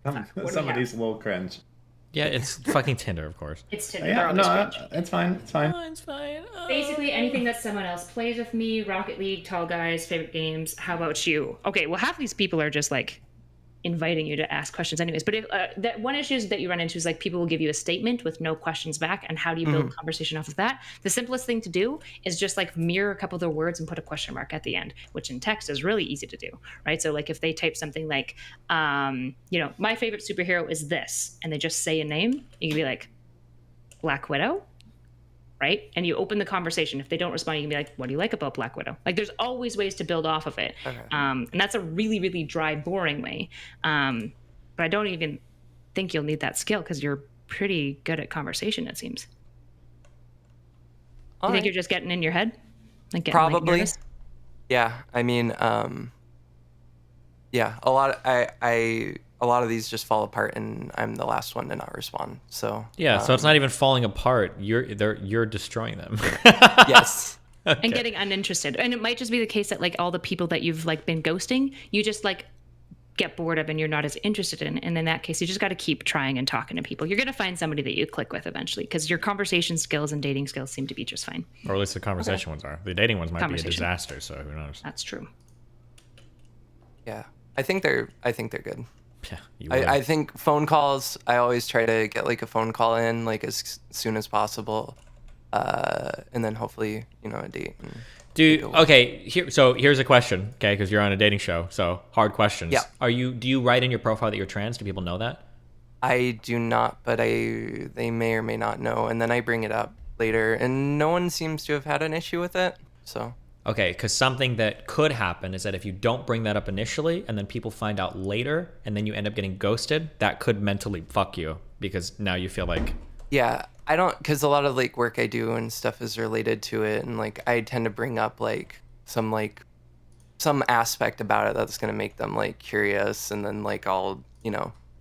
of these a little cringe. Yeah, it's fucking Tinder, of course. It's Tinder. Yeah, no, it's fine. It's fine. Oh, it's fine. Basically anything that someone else plays with me, Rocket League, Tall Guys, favorite games. How about you? Okay, well half these people are just like inviting you to ask questions anyways. But if that one issue that you run into is like people will give you a statement with no questions back, and how do you build a conversation off of that? The simplest thing to do is just like mirror a couple of their words and put a question mark at the end, which in text is really easy to do, right? So like if they type something like, my favorite superhero is this, and they just say a name, you can be like, Black Widow, right? And you open the conversation. If they don't respond, you can be like, what do you like about Black Widow? Like there's always ways to build off of it. Okay. And that's a really, really dry, boring way. But I don't even think you'll need that skill because you're pretty good at conversation, it seems. You think you're just getting in your head? Like getting, probably. Like, yeah. I mean, yeah, a lot of these just fall apart, and I'm the last one to not respond. So yeah, so it's not even falling apart. You're destroying them. Yes. Okay. And getting uninterested. And it might just be the case that like all the people that you've like been ghosting, you just like get bored of and you're not as interested in. And in that case, you just got to keep trying and talking to people. You're going to find somebody that you click with eventually, because your conversation skills and dating skills seem to be just fine. Or at least the conversation ones are. The dating ones might be a disaster. So who knows? That's true. Yeah, I think they're good. Yeah, I think phone calls, I always try to get like a phone call in like as soon as possible, and then hopefully a date. Here's a question, okay? Because you're on a dating show, so hard questions. Yeah. Do you write in your profile that you're trans? Do people know that? I do not, but they may or may not know, and then I bring it up later, and no one seems to have had an issue with it. So. Okay, because something that could happen is that if you don't bring that up initially and then people find out later and then you end up getting ghosted, that could mentally fuck you because now you feel like... Yeah, I don't, because a lot of like work I do and stuff is related to it, and like I tend to bring up like some aspect about it that's going to make them like curious, and then like I'll,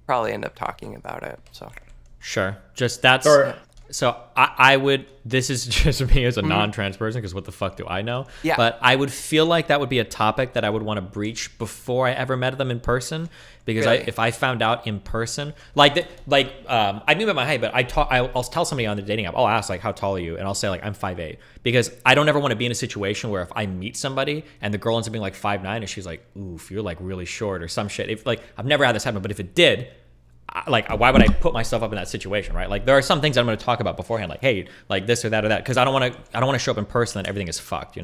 probably end up talking about it, so. Sure, just that's... So I would, this is just me as a non-trans person, because what the fuck do I know? Yeah. But I would feel like that would be a topic that I would want to breach before I ever met them in person, because really? if I found out in person, I knew about my height, but I'll tell somebody on the dating app, I'll ask like, how tall are you? And I'll say like, I'm 5'8", because I don't ever want to be in a situation where if I meet somebody and the girl ends up being like 5'9", and she's like, oof, you're like really short or some shit. If like, I've never had this happen, but if it did, like, why would I put myself up in that situation, right? Like, there are some things I'm going to talk about beforehand, like, hey, like this or that, because I don't want to show up in person and everything is fucked,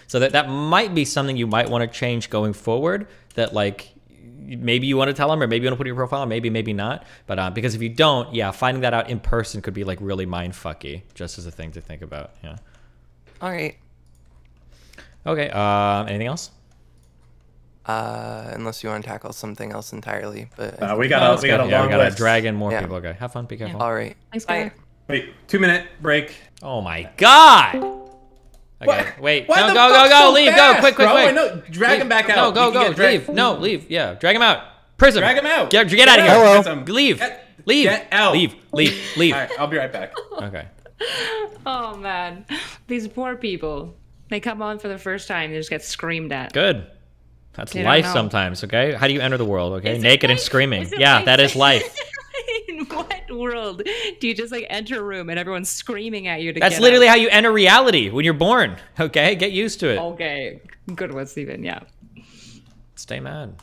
So that might be something you might want to change going forward. That like maybe you want to tell them, or maybe you want to put in your profile, maybe not. But because if you don't, yeah, finding that out in person could be like really mind fucky. Just as a thing to think about. Yeah. All right. Okay. Anything else? Unless you want to tackle something else entirely, but we got a long list. Drag in more people. Okay, have fun. Be careful. All right. Thanks, guys. Wait, 2-minute break. Oh my god! Okay, What? wait. Why No, the go, fuck go, so leave, fast, go, quick, bro? quick. I know. Drag him back out. No, You can go, get dragged- leave. No, leave. Yeah, drag him out. Prison. Drag him out. Get out of here. Hello. Leave. Leave. Get out. Leave. All right, I'll be right back. Okay. Oh man, these poor people. They come on for the first time, they just get screamed at. Good. That's They don't life know. sometimes, okay? How do you enter the world, okay? Is it Naked and life? screaming. Is it Yeah, life? that is life. In what world do you just like enter a room and everyone's screaming at you to That's get literally out? how you enter reality when you're born, okay? Get used to it. Okay, good one, Steven. Yeah. Stay mad.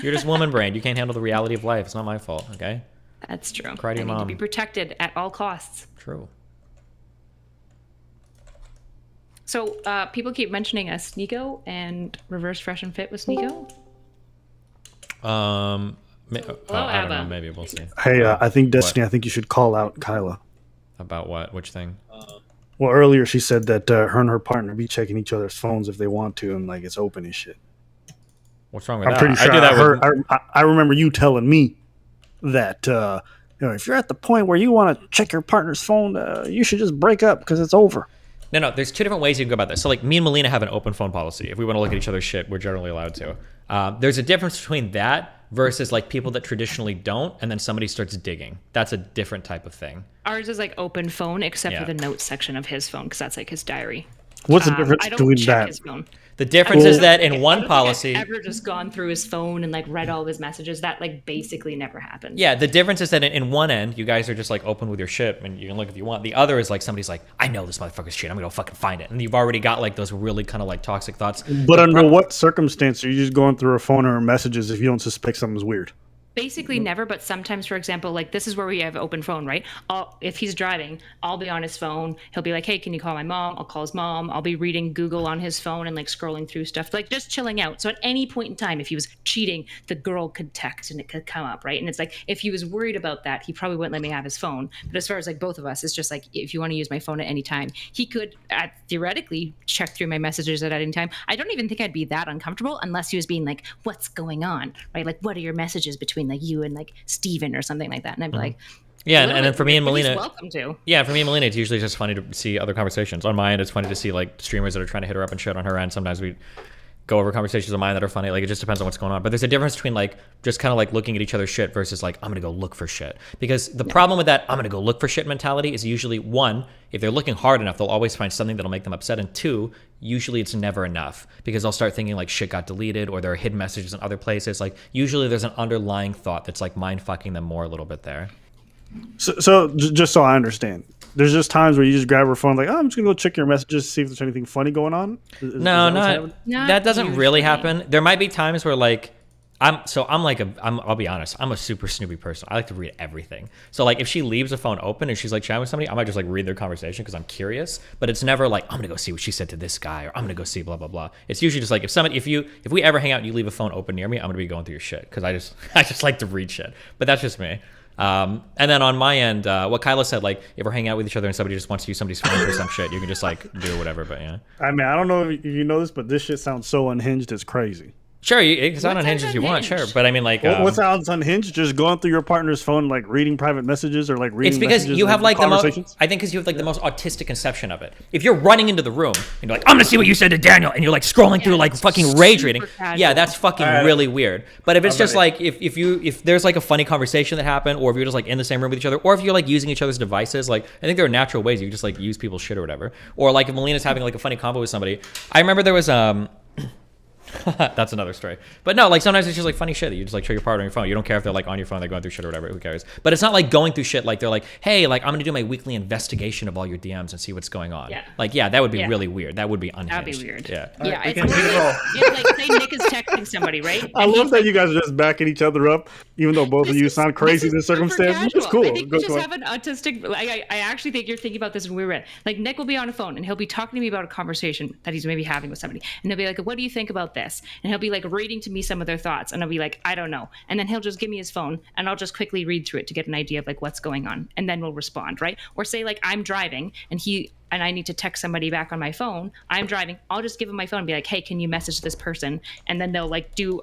You're just woman brain. You can't handle the reality of life. It's not my fault, okay? That's true. Cry to your I need to mom. be protected at all costs. True. So people keep mentioning a Sneeko and Reverse Fresh and Fit with Sneeko. I don't know. Abba. Maybe we'll see. Hey, I think Destiny. What? I think you should call out Kyla. About what? Which thing? Well, earlier she said that her and her partner be checking each other's phones if they want to, and like it's open and shit. What's wrong with I'm that? pretty sure I do that with... I remember you telling me that if you're at the point where you want to check your partner's phone, you should just break up because it's over. No, there's two different ways you can go about this. So like me and Melina have an open phone policy. If we want to look at each other's shit, we're generally allowed to. There's a difference between that versus like people that traditionally don't, and then somebody starts digging. That's a different type of thing. Ours is like open phone, except Yeah. for the notes section of his phone, because that's like his diary. What's the difference I don't between check that? his phone. The difference is that in one I policy... don't think I've ever just gone through his phone and like read all of his messages. That like basically never happened. Yeah, the difference is that in one end, you guys are just like open with your shit and you can look if you want. The other is like somebody's like, I know this motherfucker's shit. I'm gonna go fucking find it. And you've already got like those really kind of like toxic thoughts. But under what circumstance are you just going through her phone or her messages if you don't suspect something's weird? Basically never, but sometimes, for example, like this is where we have open phone, right? If he's driving, I'll be on his phone. He'll be like, hey, can you call my mom? I'll call his mom. I'll be reading Google on his phone and like scrolling through stuff, like just chilling out. So at any point in time, if he was cheating, the girl could text and it could come up, right? And it's like, if he was worried about that, he probably wouldn't let me have his phone. But as far as like both of us, it's just like, if you want to use my phone at any time, he could theoretically check through my messages at any time. I don't even think I'd be that uncomfortable unless he was being like, what's going on, right? Like, what are your messages between like you and like Steven or something like that? And I'd be like, yeah, and then for me and but he's Melina, welcome to. Yeah, for me and Melina, it's usually just funny to see other conversations. On my end, it's funny to see like streamers that are trying to hit her up and shit on her end. Sometimes we go over conversations of mine that are funny. Like it just depends on what's going on. But there's a difference between like just kind of like looking at each other's shit versus like I'm gonna go look for shit. Because the problem with that I'm gonna go look for shit mentality is usually one, if they're looking hard enough, they'll always find something that'll make them upset. And two, usually it's never enough because they'll start thinking like shit got deleted or there are hidden messages in other places. Like usually there's an underlying thought that's like mind fucking them more a little bit there. So just so I understand, there's just times where you just grab her phone like, oh, I'm just gonna go check your messages, see if there's anything funny going on. That doesn't really happen. There might be times where like I'll be honest, I'm a super snoopy person. I like to read everything. So like if she leaves a phone open and she's like chatting with somebody, I might just like read their conversation because I'm curious. But it's never like I'm gonna go see what she said to this guy or I'm gonna go see blah blah blah. It's usually just like if we ever hang out and you leave a phone open near me, I'm gonna be going through your shit because I just like to read shit. But that's just me. And then on my end, what Kyla said, like if we're hanging out with each other and somebody just wants to use somebody's phone for some shit, you can just like do whatever. But yeah. I mean, I don't know if you know this, but this shit sounds so unhinged. It's crazy. Sure, you can sound unhinged as you want, sure. But I mean, like... what sounds unhinged? Just going through your partner's phone, like reading private messages or like reading It's because messages you have like the most... conversations? I think because you have like the most autistic conception of it. If you're running into the room and you're like, I'm going to see what you said to Daniel, and you're like scrolling through like fucking rage reading, yeah, that's fucking really weird. But if it's just like, if there's like a funny conversation that happened, or if you're just like in the same room with each other, or if you're like using each other's devices, like I think there are natural ways you can just like use people's shit or whatever. Or like if Melina's having like a funny convo with somebody. I remember there was... That's another story. But no, like sometimes it's just like funny shit that you just like show your partner on your phone. You don't care if they're like on your phone, they're going through shit or whatever. Who cares? But it's not like going through shit like they're like, hey, like I'm gonna do my weekly investigation of all your DMs and see what's going on. Yeah. Like that would be really weird. That would be unhinged. That'd be weird. Yeah. Yeah, it's like say Nick is texting somebody, right? I love that you guys are just backing each other up, even though both of you sound crazy in this circumstance. It's cool. I think we just have an autistic. I actually think you're thinking about this when we were at. Like Nick will be on a phone and he'll be talking to me about a conversation that he's maybe having with somebody, and he'll be like, "What do you think about this?" And he'll be like reading to me some of their thoughts, and I'll be like, "I don't know," and then he'll just give me his phone, and I'll just quickly read through it to get an idea of like what's going on, and then we'll respond, right? Or say like I'm driving, and he and I need to text somebody back on my phone, I'm driving, I'll just give them my phone and be like, hey, can you message this person? And then they'll like do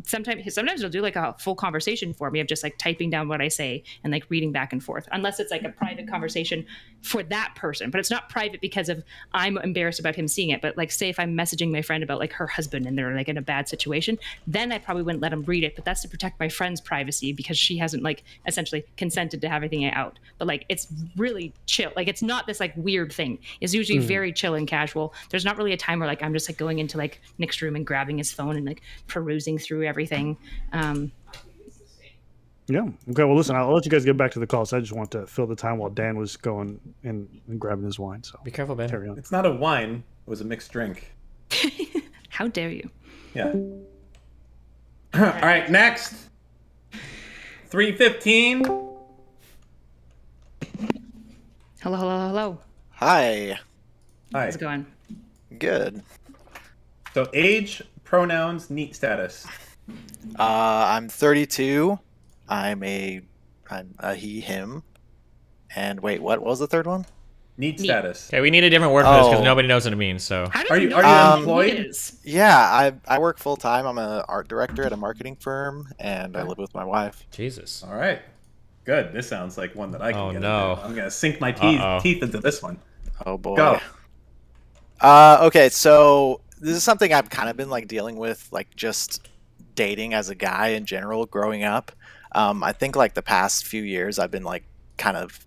sometimes they'll do like a full conversation for me of just like typing down what I say and like reading back and forth, unless it's like a private conversation for that person. But it's not private because of I'm embarrassed about him seeing it. But like, say if I'm messaging my friend about like her husband and they're like in a bad situation, then I probably wouldn't let him read it. But that's to protect my friend's privacy because she hasn't like essentially consented to having it out. But like, it's really chill. Like, it's not this like weird thing. It's usually very chill and casual. There's not really a time where like I'm just like going into like Nick's room and grabbing his phone and like perusing through everything. Yeah. Okay. Well, listen, I'll let you guys get back to the calls. I just want to fill the time while Dan was going and grabbing his wine. So be careful, Ben. Carry on. It's not a wine. It was a mixed drink. How dare you? Yeah. All right. Next. 315. Hello. Hi. Hi. How's it going? Good. So age, pronouns, neat status. I'm 32. I'm a he, him. And wait, what was the third one? Neat status. Okay, we need a different word for this because nobody knows what it means. So are you employed? Yeah, I work full time. I'm an art director at a marketing firm, and I live with my wife. Jesus. All right. Good. This sounds like one that I can get no. into. I'm gonna sink my teeth into this one. Oh boy. Go. Okay, so this is something I've kind of been like dealing with, like just dating as a guy in general growing up. I think like the past few years I've been like kind of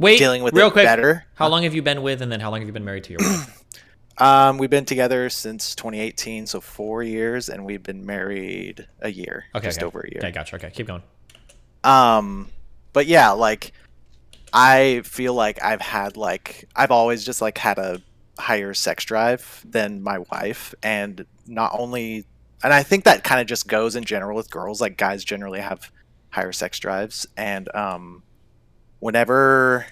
dealing with real it quick. better. How long have you been with, and then how long have you been married to your wife? We've been together since 2018, so 4 years, and we've been married a year, just over a year. Okay, gotcha. Okay, keep going. But yeah, like I feel like I've always just like had a higher sex drive than my wife, and I think that kind of just goes in general with girls. Like guys generally have higher sex drives, and whenever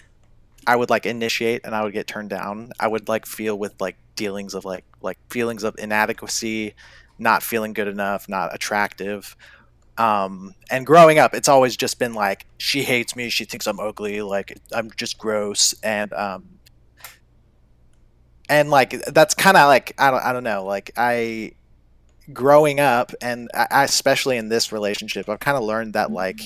I would like initiate and I would get turned down, I would like feel with like feelings of like feelings of inadequacy, not feeling good enough, not attractive. And growing up, it's always just been like, she hates me, she thinks I'm ugly, like I'm just gross, and like that's kind of like I don't know, like growing up, and I especially in this relationship, I've kind of learned that like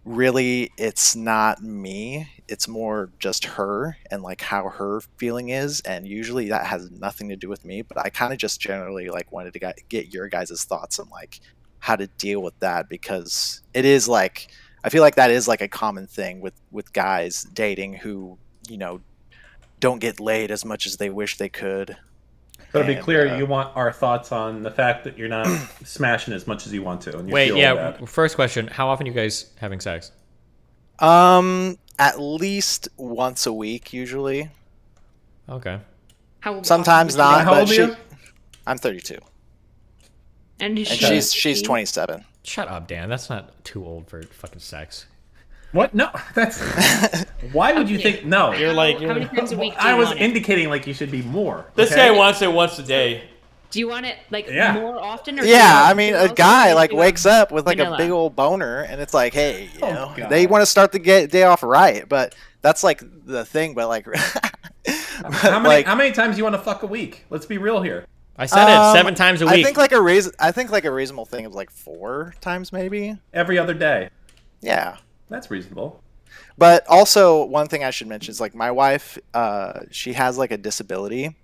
really it's not me, it's more just her and like how her feeling is, and usually that has nothing to do with me. But I kind of just generally like wanted to get your guys' thoughts on like how to deal with that, because it is like I feel like that is like a common thing with guys dating who, you know, don't get laid as much as they wish they could. So to be clear, you want our thoughts on the fact that you're not smashing as much as you want to. And you Wait, feel yeah. bad. First question: how often are you guys having sex? At least once a week, usually. Okay. Sometimes not. How old are you? I'm 32. And she's 27. Shut up, Dan. That's not too old for fucking sex. What? No, that's. Why would you think? No, You're like. How many times a week do I you was want it? indicating like you should be more. This okay? guy wants it once a day. Do you want it like Yeah. more often? Or Yeah, I mean, a guy like wakes up with like vanilla? a big old boner, and it's like, hey, you Oh, know, God. they want to start the day off right, but that's like the thing. But like, How many times do you want to fuck a week? Let's be real here. I said it 7 times a week. I think like a reasonable thing is like 4 times maybe. Every other day. Yeah. That's reasonable. But also, one thing I should mention is like my wife, she has like a disability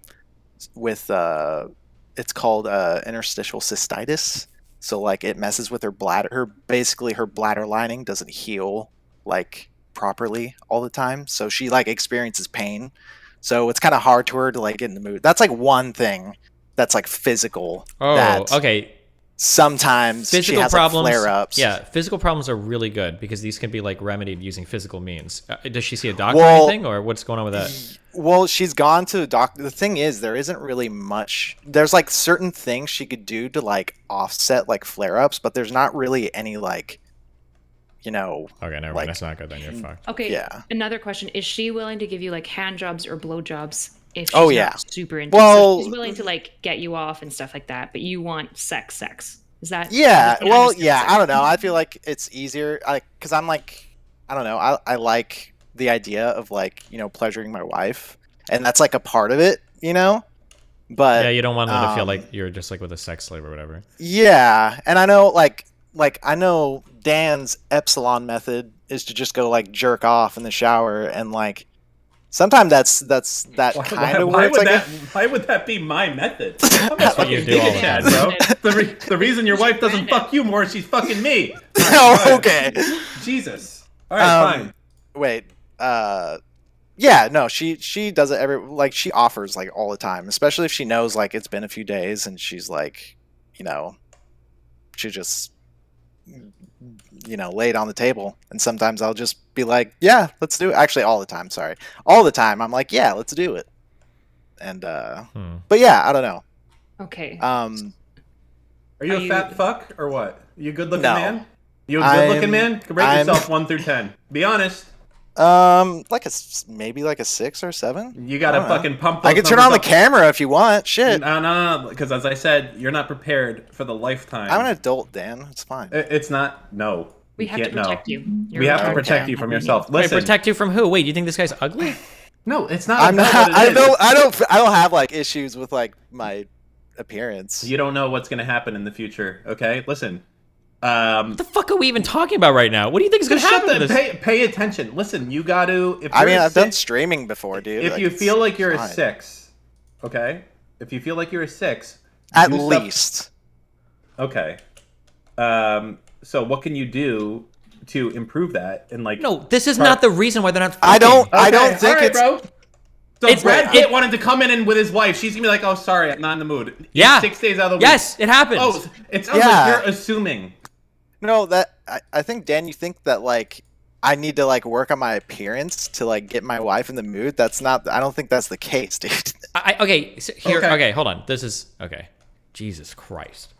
with it's called interstitial cystitis. So like it messes with her bladder. Basically her bladder lining doesn't heal like properly all the time. So she like experiences pain. So it's kind of hard to her to like get in the mood. That's like one thing that's like physical. Oh, okay. Sometimes Physical she has problems, like flare-ups. Yeah, physical problems are really good because these can be like remedied using physical means. Does she see a doctor or Well, anything, or what's going on with that? Well, she's gone to a doctor. The thing is, there isn't really much. There's like certain things she could do to like offset like flare-ups, but there's not really any like, you know. Okay, never like, mind. That's not good. Then you're fucked. Okay. Yeah. Another question: is she willing to give you like hand jobs or blow jobs if she's Oh, yeah. not super into? Well- so she's willing to like get you off and stuff like that, but you want sex. Is that? Yeah. I Well, understand yeah. sex. I don't know. I feel like it's easier, because I'm like, I don't know. I like the idea of like, you know, pleasuring my wife, and that's like a part of it, you know. But Yeah, you don't want them to feel like you're just like with a sex slave or whatever. Yeah, and I know like I know Dan's epsilon method is to just go like jerk off in the shower, and like sometimes that kind of works. Why would that be my method? I'm a fucking dickhead, bro. The reason your wife doesn't fuck you more is she's fucking me. Oh, okay. Jesus. All right, fine. Wait. Yeah, no, she does it she offers like all the time, especially if she knows like it's been a few days and she's like, you know, she just lay it on the table. And sometimes I'll just be like, yeah, let's do it. Actually, all the time, sorry. All the time I'm like, yeah, let's do it. And but yeah, I don't know. Okay. Are you a fat fuck or what? You a good looking No. man? You a good looking man? Rate yourself 1 through 10. Be honest. Maybe like a 6 or 7. You gotta fucking pump those I can turn on the numbers up. camera if you want. Shit. No, because as I said, you're not prepared for the lifetime. I'm an adult, Dan. It's fine. It's not. No. We have to can't know. protect you. We have to protect you from yourself. Wait, Listen. protect you from who? Wait, you think this guy's ugly? No, it's not. I'm about not. what it is. I don't have like issues with like my appearance. You don't know what's gonna happen in the future. Okay, listen. What the fuck are we even talking about right now? What do you think is gonna Just happen to this? Pay attention. Listen, you got to. I've done streaming before, dude. If Like, you feel like you're a fine. 6, okay. If you feel like you're a 6, At do stuff- least. Okay. So what can you do to improve that? And like, No, this is not the reason why they're not. I don't Okay, think all right, it's. bro. So It's- Brad Pitt wanted to come in with his wife. She's gonna be like, "Oh, sorry, I'm not in the mood." Yeah. 6 days out of the week. Yes, it happens. Oh, it sounds Yeah. like you're assuming. No, I think Dan, you think that like I need to like work on my appearance to like get my wife in the mood. That's not. I don't think that's the case, dude. Okay, so here. Okay, hold on. This is okay. Jesus Christ.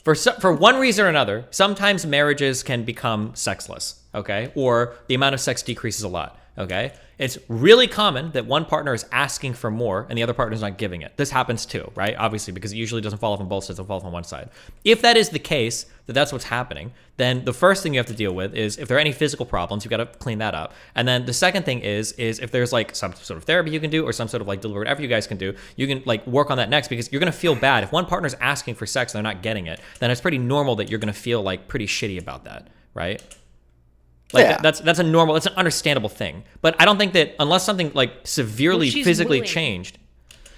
For one reason or another, sometimes marriages can become sexless. Okay, or the amount of sex decreases a lot. Okay, it's really common that one partner is asking for more and the other partner is not giving it. This happens too, right? Obviously, because it usually doesn't fall off on both sides; it'll fall off on one side. If that is the case, that's what's happening, then the first thing you have to deal with is if there are any physical problems, you've got to clean that up. And then the second thing is if there's like some sort of therapy you can do or some sort of like deliberate whatever you guys can do, you can like work on that next, because you're going to feel bad. If one partner's asking for sex and they're not getting it, then it's pretty normal that you're going to feel like pretty shitty about that, right? Like Yeah. that's an understandable thing. But I don't think that unless something like severely she's physically willing. changed.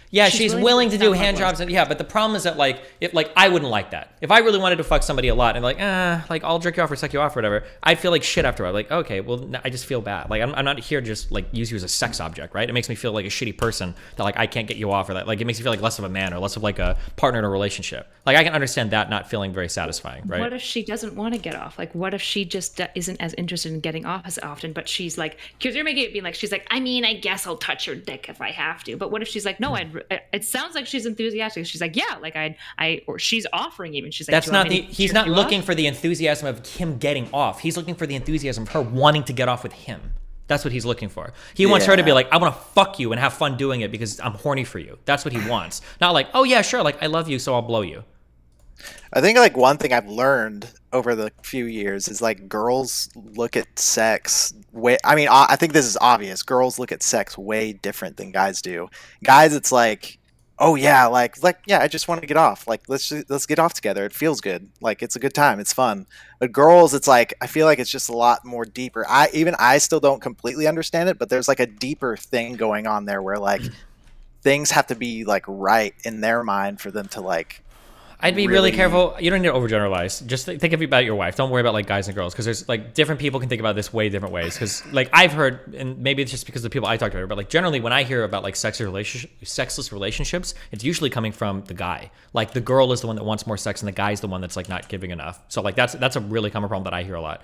Yeah, she's willing to do hand jobs, and yeah, but the problem is that like if like I wouldn't like that. If I really wanted to fuck somebody a lot and like I'll jerk you off or suck you off or whatever, I'd feel like shit after a while. Like, okay, well I just feel bad. Like I'm not here to just like use you as a sex object, right? It makes me feel like a shitty person that like I can't get you off, or that like it makes me feel like less of a man or less of like a partner in a relationship. Like I can understand that not feeling very satisfying, right? What if she doesn't want to get off? Like, what if she just isn't as interested in getting off as often, but she's like, because you're making it be like, she's like, I mean, I guess I'll touch your dick if I have to. But what if she's like, no, it sounds like she's enthusiastic. She's like, yeah, like or she's offering even. She's like, That's "Do you want not me the. to He's jerk not you looking off?" for the enthusiasm of him getting off. He's looking for the enthusiasm of her wanting to get off with him. That's what he's looking for. He wants her to be like, I want to fuck you and have fun doing it because I'm horny for you. That's what he wants. Not like, oh yeah, sure, like I love you, so I'll blow you. I think like one thing I've learned over the few years is like girls look at sex way. I mean, I think this is obvious. Girls look at sex way different than guys do. Guys, it's like, oh yeah, like yeah, I just want to get off. Like let's get off together. It feels good. Like it's a good time. It's fun. But girls, it's like I feel like it's just a lot more deeper. I still don't completely understand it, but there's like a deeper thing going on there where like things have to be like right in their mind for them to like. I'd be really careful. You don't need to overgeneralize. Just think about your wife. Don't worry about like guys and girls, because there's like different people can think about this way different ways. Because like I've heard, and maybe it's just because of the people I talk to, but like generally when I hear about like sexless relationships, it's usually coming from the guy. Like the girl is the one that wants more sex, and the guy's the one that's like not giving enough. So like that's a really common problem that I hear a lot.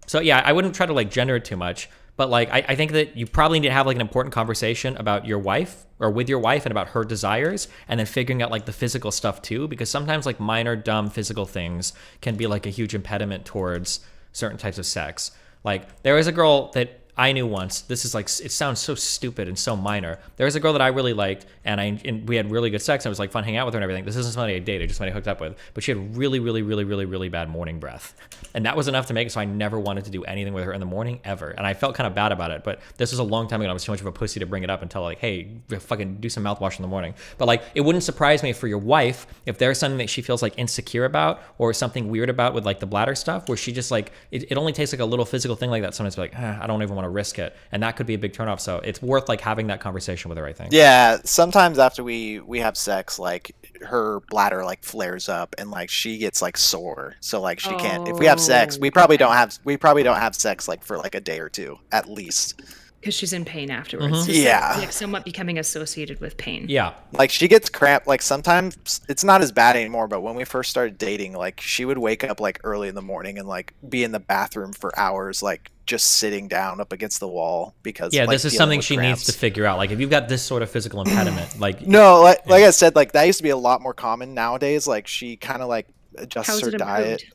So yeah, I wouldn't try to like gender it too much. But like, I think that you probably need to have like an important conversation about your wife or with your wife and about her desires, and then figuring out like the physical stuff too, because sometimes like minor dumb physical things can be like a huge impediment towards certain types of sex. Like there was a girl that I knew once, this is like, it sounds so stupid and so minor. There was a girl that I really liked, and we had really good sex, and it was like fun hanging out with her and everything. This isn't somebody I dated, just somebody I hooked up with. But she had really, really, really, really, really bad morning breath. And that was enough to make it so I never wanted to do anything with her in the morning, ever. And I felt kind of bad about it, but this was a long time ago, and I was too much of a pussy to bring it up and tell her, like, hey, fucking do some mouthwash in the morning. But like, it wouldn't surprise me for your wife, if there's something that she feels like insecure about, or something weird about with like the bladder stuff, where she just like, it only takes like a little physical thing like that, sometimes be like, I don't even want to risk it. And that could be a big turnoff. So it's worth like having that conversation with her, I think. Yeah, sometimes after we have sex, like her bladder like flares up and like she gets like sore. So like she can't. If we have sex, we probably don't have sex like for like a day or two at least. Because she's in pain afterwards. Mhm. Yeah. Like somewhat becoming associated with pain. Yeah. Like she gets cramp. Like sometimes it's not as bad anymore, but when we first started dating, like she would wake up like early in the morning and like be in the bathroom for hours, like just sitting down up against the wall because Yeah, like, this is dealing something with she cramps. needs to figure out. Like, if you've got this sort of physical impediment, like No, like I said, like that used to be a lot more common nowadays. Like she kind of like adjusts How's her it diet. improved?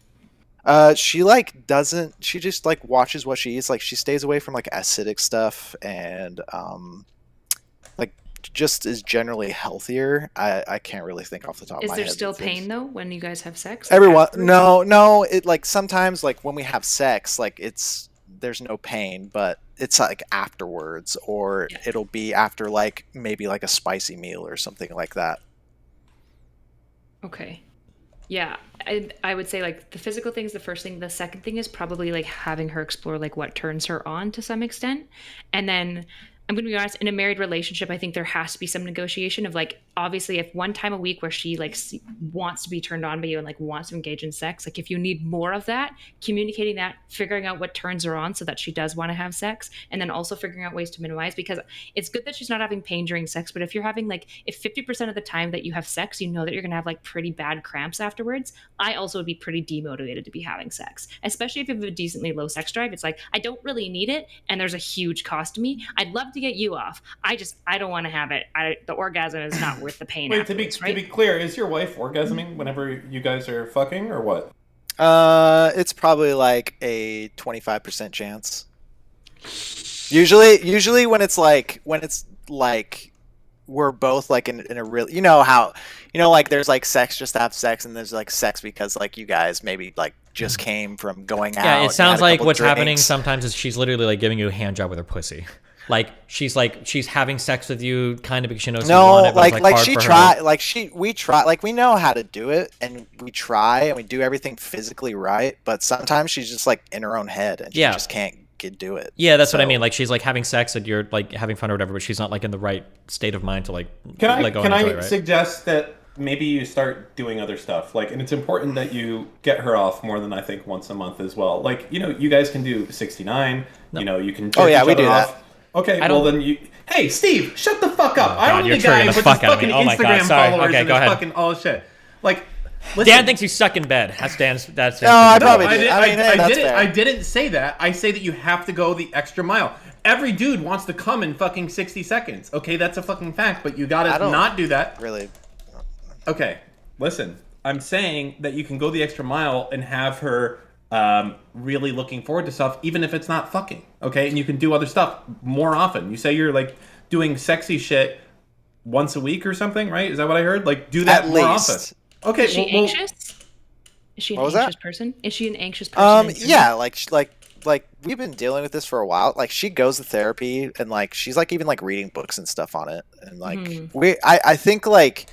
She like doesn't. She just like watches what she eats. Like she stays away from like acidic stuff and like just is generally healthier. I can't really think off the top Is of my there head. still the things. pain though when you guys have sex? Everyone, afterwards? no. It like sometimes like when we have sex, like there's no pain, but it's like afterwards, or it'll be after like maybe like a spicy meal or something like that. Okay. Yeah, I would say like the physical thing is the first thing. The second thing is probably like having her explore like what turns her on to some extent. And then I'm going to be honest, in a married relationship, I think there has to be some negotiation of like, obviously if one time a week where she like wants to be turned on by you and like wants to engage in sex, like if you need more of that, communicating that, figuring out what turns her on so that she does want to have sex, and then also figuring out ways to minimize, because it's good that she's not having pain during sex, but if you're having like, if 50% of the time that you have sex, you know that you're going to have like pretty bad cramps afterwards, I also would be pretty demotivated to be having sex, especially if you have a decently low sex drive. It's like, I don't really need it, and there's a huge cost to me. I'd love to get you off. I don't want to have it. The orgasm is not worth the pain. Wait, afterwards, to be clear, is your wife orgasming whenever you guys are fucking, or what? It's probably like a 25% chance. Usually when it's like we're both like in a real, you know how, like there's like sex just to have sex, and there's like sex because like you guys maybe like just came from going out. yeah, it sounds had a like couple what's drinks. happening sometimes is she's literally like giving you a hand job with her pussy. Like she's having sex with you kind of because she knows you want it, but it's, like hard she for her. we try, like we know how to do it, and we try and we do everything physically right, but sometimes she's just like in her own head and she Yeah. just can't do it. Yeah, that's what I So- mean. Like she's like having sex and you're like having fun or whatever, but she's not like in the right state of mind to like Can I let go and enjoy it, right? suggest that maybe you start doing other stuff? Like, and it's important that you get her off more than I think once a month as well. Like, you guys can do 69. You can. Oh, yeah, jerk we each do other that. off. Okay, I well don't- then you. Hey, Steve, shut the fuck up! I God, don't you're need a guy triggering the with fuck his out of me. fucking Oh my God, Instagram sorry. followers Okay, and go his ahead. fucking all this shit. Like, listen, Dan thinks you suck in bed. That's Dan's. No, I probably I do. didn't. I mean, hey, that's fair. I didn't say that. I say that you have to go the extra mile. Every dude wants to come in fucking 60 seconds. Okay, that's a fucking fact. But you I gotta don't not do that. Really. Okay, listen. I'm saying that you can go the extra mile and have her really looking forward to stuff, even if it's not fucking. Okay, and you can do other stuff more often. You say you're like doing sexy shit once a week or something, right? Is that what I heard? Like, do that At more least. often. Okay, Is she well, anxious? Is she an What was that? anxious person? Is she an anxious person? in Yeah, general? like we've been dealing with this for a while. Like she goes to therapy and like she's like even like reading books and stuff on it. And like I think like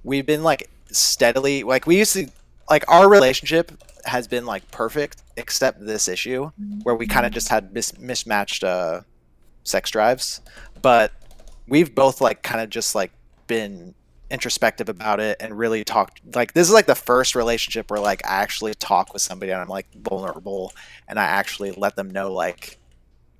we've been like steadily, like we used to, like our relationship has been like perfect except this issue where we kind of just had mismatched sex drives. But we've both like kind of just like been introspective about it and really talked. Like this is like the first relationship where like I actually talk with somebody and I'm like vulnerable and I actually let them know like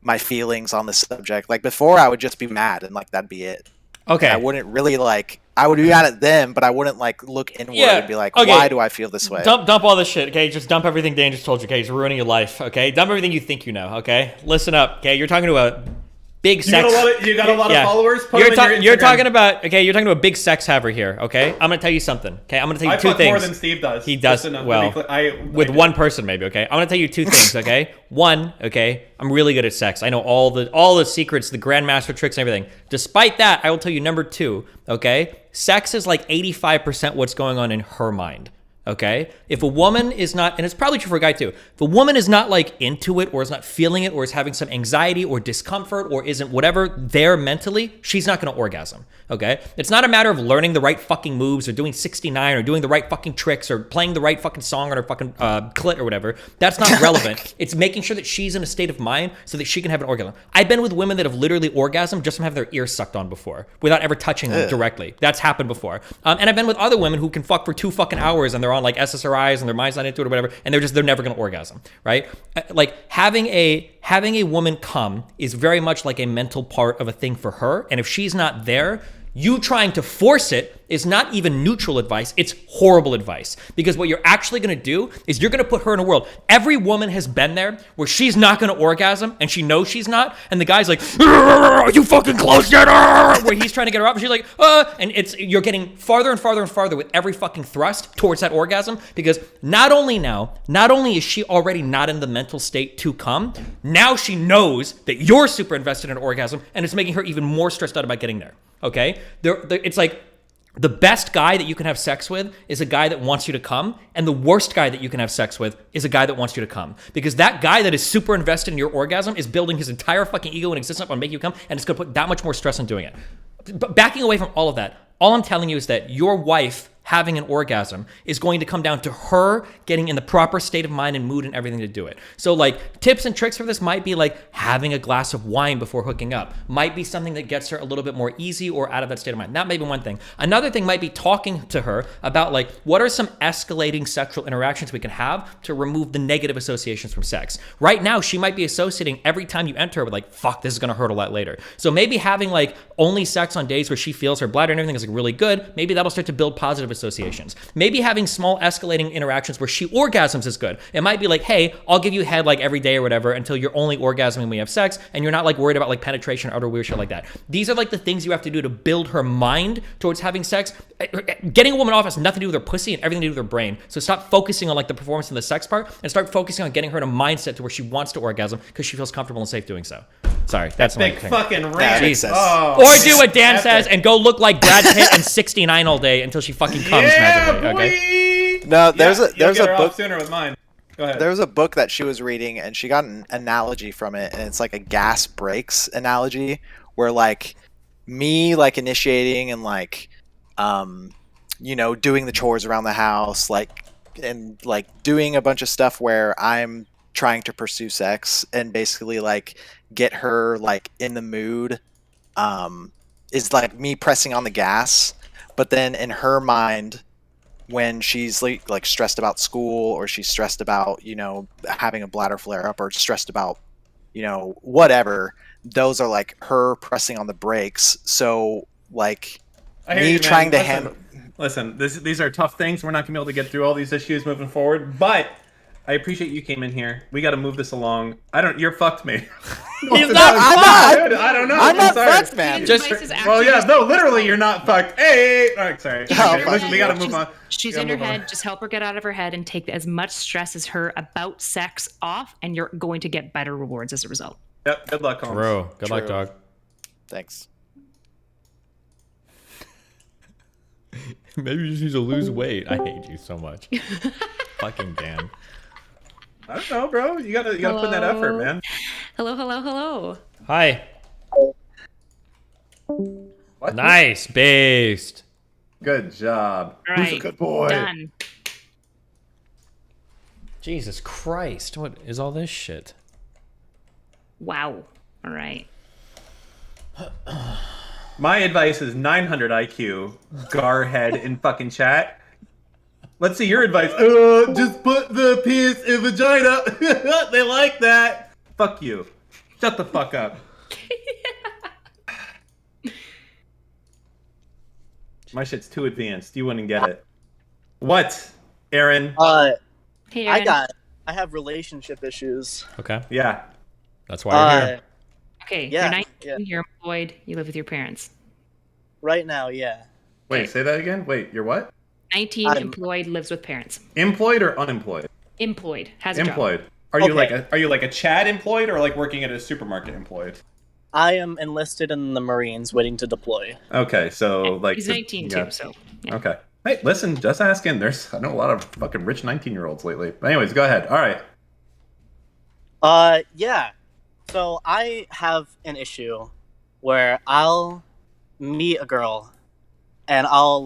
my feelings on the subject. Like before I would just be mad and like that'd be it. Okay. And I wouldn't really like, I would be mad at them, but I wouldn't like look inward and be like, okay. why do I feel this way? Dump all this shit, okay? Just dump everything Dan just told you, okay? He's ruining your life, okay? Dump everything you think you know, okay? Listen up, okay? You're talking to big sex. You got a lot of followers. Put You're, them in your you're Instagram. talking about you're talking about a big sex haver here. Okay, I'm gonna tell you something. Okay, I'm gonna tell you two fuck things. more than Steve does. He does Just enough to well be clear. with one person maybe. Okay, I'm gonna tell you two things. Okay, one, okay, I'm really good at sex. I know all the secrets, the grandmaster tricks, and everything. Despite that, I will tell you number two. Okay, sex is like 85% what's going on in her mind. Okay, if a woman is not, and it's probably true for a guy too, if a woman is not like into it or is not feeling it or is having some anxiety or discomfort or isn't whatever there mentally, she's not going to orgasm. Okay, it's not a matter of learning the right fucking moves or doing 69 or doing the right fucking tricks or playing the right fucking song on her fucking clit or whatever. That's not relevant. It's making sure that she's in a state of mind so that she can have an orgasm. I've been with women that have literally orgasmed just from having their ears sucked on before without ever touching them directly. That's happened before. And I've been with other women who can fuck for 2 fucking hours and they're on like SSRIs and their mind's not into it or whatever, and they're never going to orgasm, right? Like having a woman come is very much like a mental part of a thing for her, and if she's not there, you trying to force it is not even neutral advice, it's horrible advice. Because what you're actually gonna do is you're gonna put her in a world. Every woman has been there where she's not gonna orgasm and she knows she's not, and the guy's like, are you fucking close yet? Where he's trying to get her up and she's like, and you're getting farther and farther and farther with every fucking thrust towards that orgasm, because not only is she already not in the mental state to come, now she knows that you're super invested in an orgasm and it's making her even more stressed out about getting there. Okay? It's like the best guy that you can have sex with is a guy that wants you to come, and the worst guy that you can have sex with is a guy that wants you to come. Because that guy that is super invested in your orgasm is building his entire fucking ego and existence up on making you come, and it's going to put that much more stress on doing it. But backing away from all of that, all I'm telling you is that your wife having an orgasm is going to come down to her getting in the proper state of mind and mood and everything to do it. So like tips and tricks for this might be like having a glass of wine before hooking up, might be something that gets her a little bit more easy or out of that state of mind. That may be one thing. Another thing might be talking to her about like, what are some escalating sexual interactions we can have to remove the negative associations from sex. Right now, she might be associating every time you enter her with like, fuck, this is gonna hurt a lot later. So maybe having like only sex on days where she feels her bladder and everything is like really good, maybe that'll start to build positive associations. Maybe having small escalating interactions where she orgasms is good. It might be like, hey, I'll give you head like every day or whatever until you're only orgasming when you have sex and you're not like worried about like penetration or other weird shit like that. These are like the things you have to do to build her mind towards having sex. Getting a woman off has nothing to do with her pussy and everything to do with her brain. So stop focusing on like the performance and the sex part and start focusing on getting her in a mindset to where she wants to orgasm because she feels comfortable and safe doing so. Sorry, that's big fucking rant. Jesus. Oh, or do what Dan says and go look like Brad Pitt and 69 all day until she fucking comes magically. Okay. No, there's a book sooner with mine. Go ahead. There was a book that she was reading, and she got an analogy from it, and it's like a gas brakes analogy, where like me like initiating and like doing the chores around the house, like and like doing a bunch of stuff where I'm trying to pursue sex and basically like get her like in the mood is like me pressing on the gas, but then in her mind, when she's like stressed about school or she's stressed about having a bladder flare up or stressed about whatever, those are like her pressing on the brakes. So like me trying to handle. Listen, these are tough things. We're not gonna be able to get through all these issues moving forward, but I appreciate you came in here. We got to move this along. You're fucked me. He's not. I don't know. I'm not sorry. fucked, man. Well, yeah, no, literally, you're not fucked. Hey, all right, sorry. Okay, listen, we got to move on. She's in her head. Just help her get out of her head and take as much stress as her about sex off, and you're going to get better rewards as a result. Yep. Good luck, Holmes. Bro, good luck, dog. Thanks. Maybe you just need to lose weight. I hate you so much. Fucking Dan. I don't know, bro. You gotta put in that effort, man. Hello. Hi. What? Nice, based. Good job. Right. Who's a good boy? Done. Jesus Christ, what is all this shit? Wow. All right. My advice is 900 IQ. Garhead in fucking chat. Let's see your advice. Just put the penis in vagina. They like that. Fuck you. Shut the fuck up. My shit's too advanced. You wouldn't get it. What, Aaron? Hey, Aaron. I have relationship issues. Okay. Yeah. That's why you're here. Okay, Yeah, you're 19, yeah. you're employed, you live with your parents. Right now, yeah. Wait, say that again. Wait, you're what? 19, employed, lives with parents. Employed or unemployed? Employed, has a job. Employed. Are you like a Chad employed or like working at a supermarket employed? I am enlisted in the Marines, waiting to deploy. Okay, so like He's 19 too, so. Yeah. Okay. Hey, listen, just asking. I know a lot of fucking rich 19-year-olds lately. But anyways, go ahead. All right. Yeah. So I have an issue where I'll meet a girl and I'll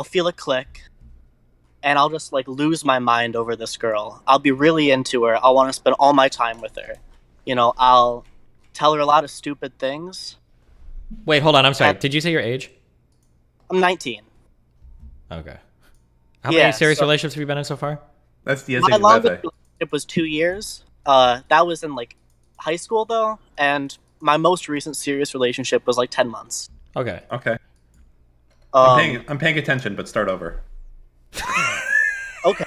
feel a click and I'll just like lose my mind over this girl. I'll be really into her. I'll want to spend all my time with her. You know, I'll tell her a lot of stupid things. Wait, hold on. I'm sorry. Did you say your age? I'm 19. Okay. How many serious relationships have you been in so far? That's the My longest relationship was 2 years. That was in like high school though, and my most recent serious relationship was like 10 months. Okay. Okay. I'm paying attention, but start over. Okay.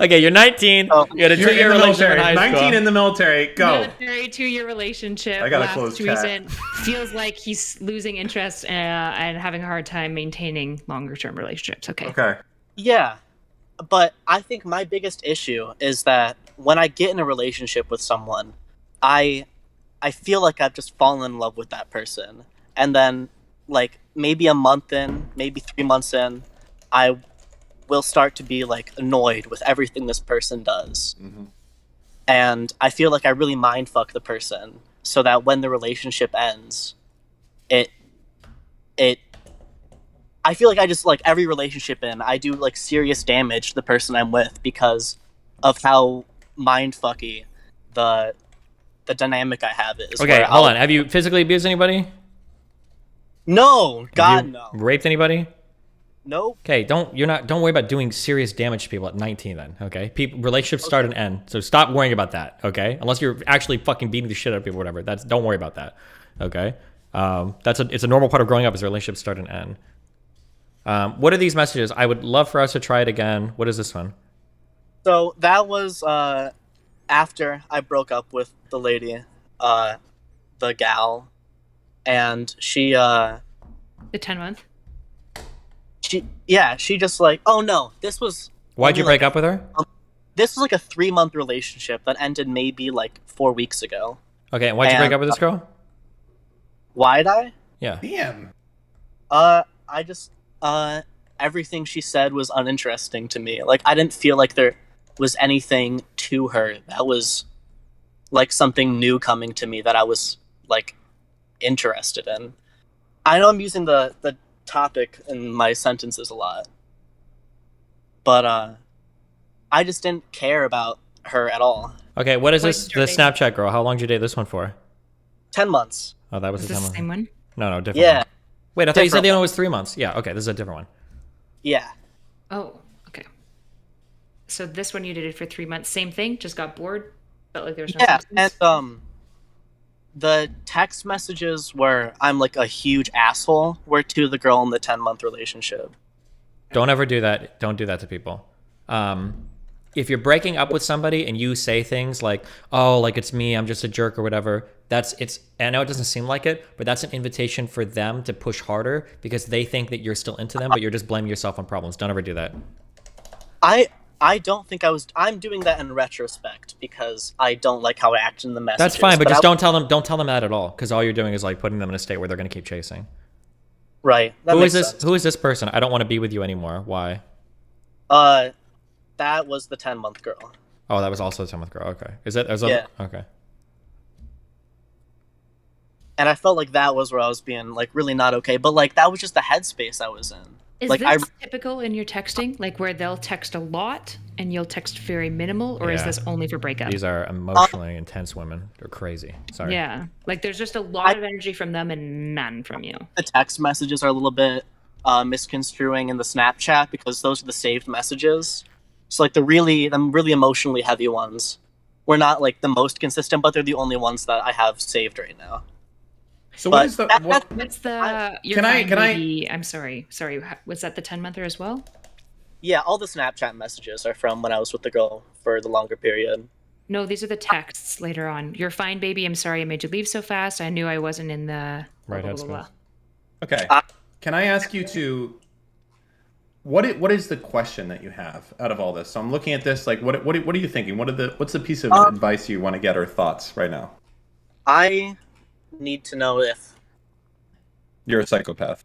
Okay, you're 19. You had a 2-year relationship in high school. 19 in the military. Go. Military 2-year relationship. I got a last closed chat. recent, feels like he's losing interest and having a hard time maintaining longer-term relationships. Okay. Okay. Yeah, but I think my biggest issue is that when I get in a relationship with someone, I feel like I've just fallen in love with that person, and then like maybe a month in, maybe 3 months in, I will start to be like annoyed with everything this person does. Mm-hmm. And I feel like I really mindfuck the person so that when the relationship ends, I feel like I just like every relationship I do like serious damage to the person I'm with because of how mindfucky the dynamic I have is. Okay, hold on. Have you physically abused anybody? No, God, no. Raped anybody? Nope. Okay, don't worry about doing serious damage to people at 19 then, okay? Relationships start and end, so stop worrying about that, okay? Unless you're actually fucking beating the shit out of people or whatever. Don't worry about that, okay? It's a normal part of growing up is relationships start and end. What are these messages? I would love for us to try it again. What is this one? So that was after I broke up with the lady, the gal, and she the 10-month. She just like, oh no, this was. Why'd you break up with her? This was like a 3-month relationship that ended maybe like 4 weeks ago. Okay, and why'd you break up with this girl? Why'd I? Yeah. Damn. I just everything she said was uninteresting to me. Like I didn't feel like there was anything to her that was like something new coming to me that I was like interested in. I know I'm using the topic in my sentences a lot, but I just didn't care about her at all. Okay, what is this? The Snapchat girl. How long did you date this one for? 10 months. Oh, that was Is the this the same one? No, different. Yeah. One. Wait, I thought you said Different the other one was 3 months. Yeah, okay, this is a different one. Yeah. Oh, okay. So this one you did it for 3 months. Same thing. Just got bored. Felt like there was no. Yeah, substance? and the text messages where I'm like a huge asshole were to the girl in the 10-month relationship. Don't ever do that. Don't do that to people. If you're breaking up with somebody and you say things like, "Oh, like it's me, I'm just a jerk" or whatever, I know it doesn't seem like it, but that's an invitation for them to push harder because they think that you're still into them, but you're just blaming yourself on problems. Don't ever do that. I don't think I was. I'm doing that in retrospect because I don't like how I acted in the messages. That's fine, but just don't tell them that at all, because all you're doing is like putting them in a state where they're going to keep chasing. Right. Who is this? Who is this person? I don't want to be with you anymore. Why? That was the 10-month girl. Oh, that was also the 10-month girl. Okay. Yeah. Okay. And I felt like that was where I was being like really not okay, but like that was just the headspace I was in. Is like this typical in your texting? Like where they'll text a lot and you'll text very minimal, or is Yeah. this only for breakup? These are emotionally intense women. They're crazy. Sorry. Yeah, like there's just a lot of energy from them and none from you. The text messages are a little bit misconstruing in the Snapchat because those are the saved messages. So like the really emotionally heavy ones were not like the most consistent, but they're the only ones that I have saved right now. So But what is the? What's the? I'm sorry. Was that the 10-monther as well? Yeah, all the Snapchat messages are from when I was with the girl for the longer period. No, these are the texts later on. You're fine, baby. I'm sorry I made you leave so fast. I knew I wasn't in the... Right blah, blah, blah, headspace. blah. Okay. Can I ask you to... What is the question that you have out of all this? So I'm looking at this, like, what are you thinking? What's the piece of advice you want to get or thoughts right now? I need to know if... You're a psychopath.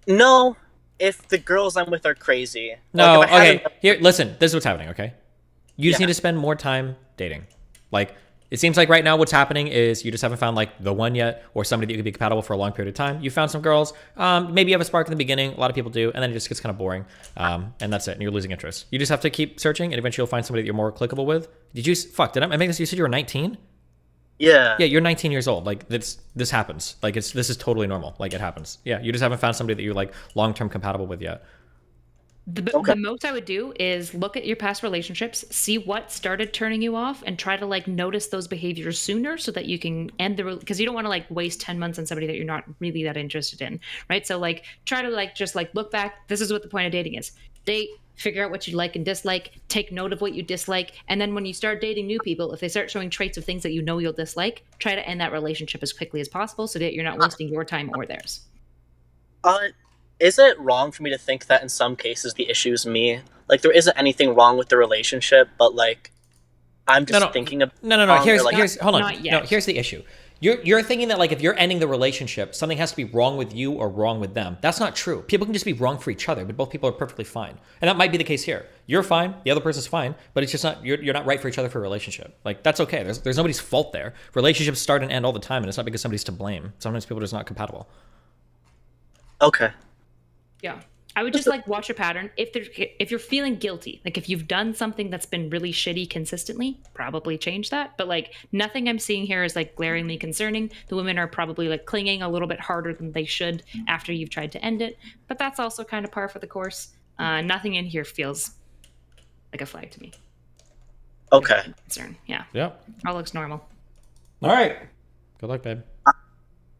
No, if the girls I'm with are crazy. No, Like, if I okay. haven't- Here, listen. This is what's happening, okay? You just Yeah. need to spend more time dating. Like, it seems like right now what's happening is you just haven't found, like, the one yet or somebody that you could be compatible for a long period of time. You found some girls. Maybe you have a spark in the beginning. A lot of people do. And then it just gets kind of boring. And that's it. And you're losing interest. You just have to keep searching, and eventually you'll find somebody that you're more clickable with. Did I make this? You said you were 19? Yeah. Yeah, you're 19 years old. Like, this happens. Like, this is totally normal. Like, it happens. Yeah, you just haven't found somebody that you're, like, long-term compatible with yet. The most I would do is look at your past relationships, see what started turning you off, and try to like notice those behaviors sooner so that you can end the because you don't want to like waste 10 months on somebody that you're not really that interested in, right? So like try to like just like look back. This is what the point of dating is. Date, figure out what you like and dislike, take note of what you dislike, and then when you start dating new people, if they start showing traits of things that you know you'll dislike, try to end that relationship as quickly as possible so that you're not wasting your time or theirs. Is it wrong for me to think that in some cases the issue is me? Like, there isn't anything wrong with the relationship, but like, I'm just thinking of No. Here's hold on. Not yet. No, here's the issue. You're thinking that like if you're ending the relationship, something has to be wrong with you or wrong with them. That's not true. People can just be wrong for each other, but both people are perfectly fine. And that might be the case here. You're fine, the other person's fine, but it's just not you're not right for each other for a relationship. Like that's okay. There's nobody's fault there. Relationships start and end all the time, and it's not because somebody's to blame. Sometimes people are just not compatible. Okay. Yeah. I would just like watch a pattern. If you're feeling guilty, like if you've done something that's been really shitty consistently, probably change that. But like nothing I'm seeing here is like glaringly concerning. The women are probably like clinging a little bit harder than they should after you've tried to end it. But that's also kind of par for the course. Nothing in here feels like a flag to me. Okay. Concern. Yeah. Yep. All looks normal. All right. Good luck, babe.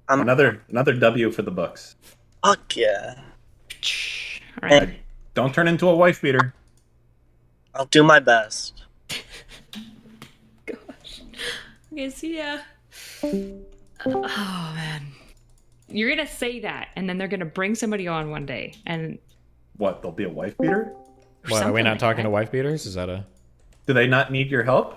Another W for the books. Fuck yeah. All right. Don't turn into a wife beater. I'll do my best. Okay, see ya. Oh man. You're gonna say that, and then they're gonna bring somebody on one day, and What? They'll be a wife beater? What, are we not talking to wife beaters? Is that a? Do they not need your help,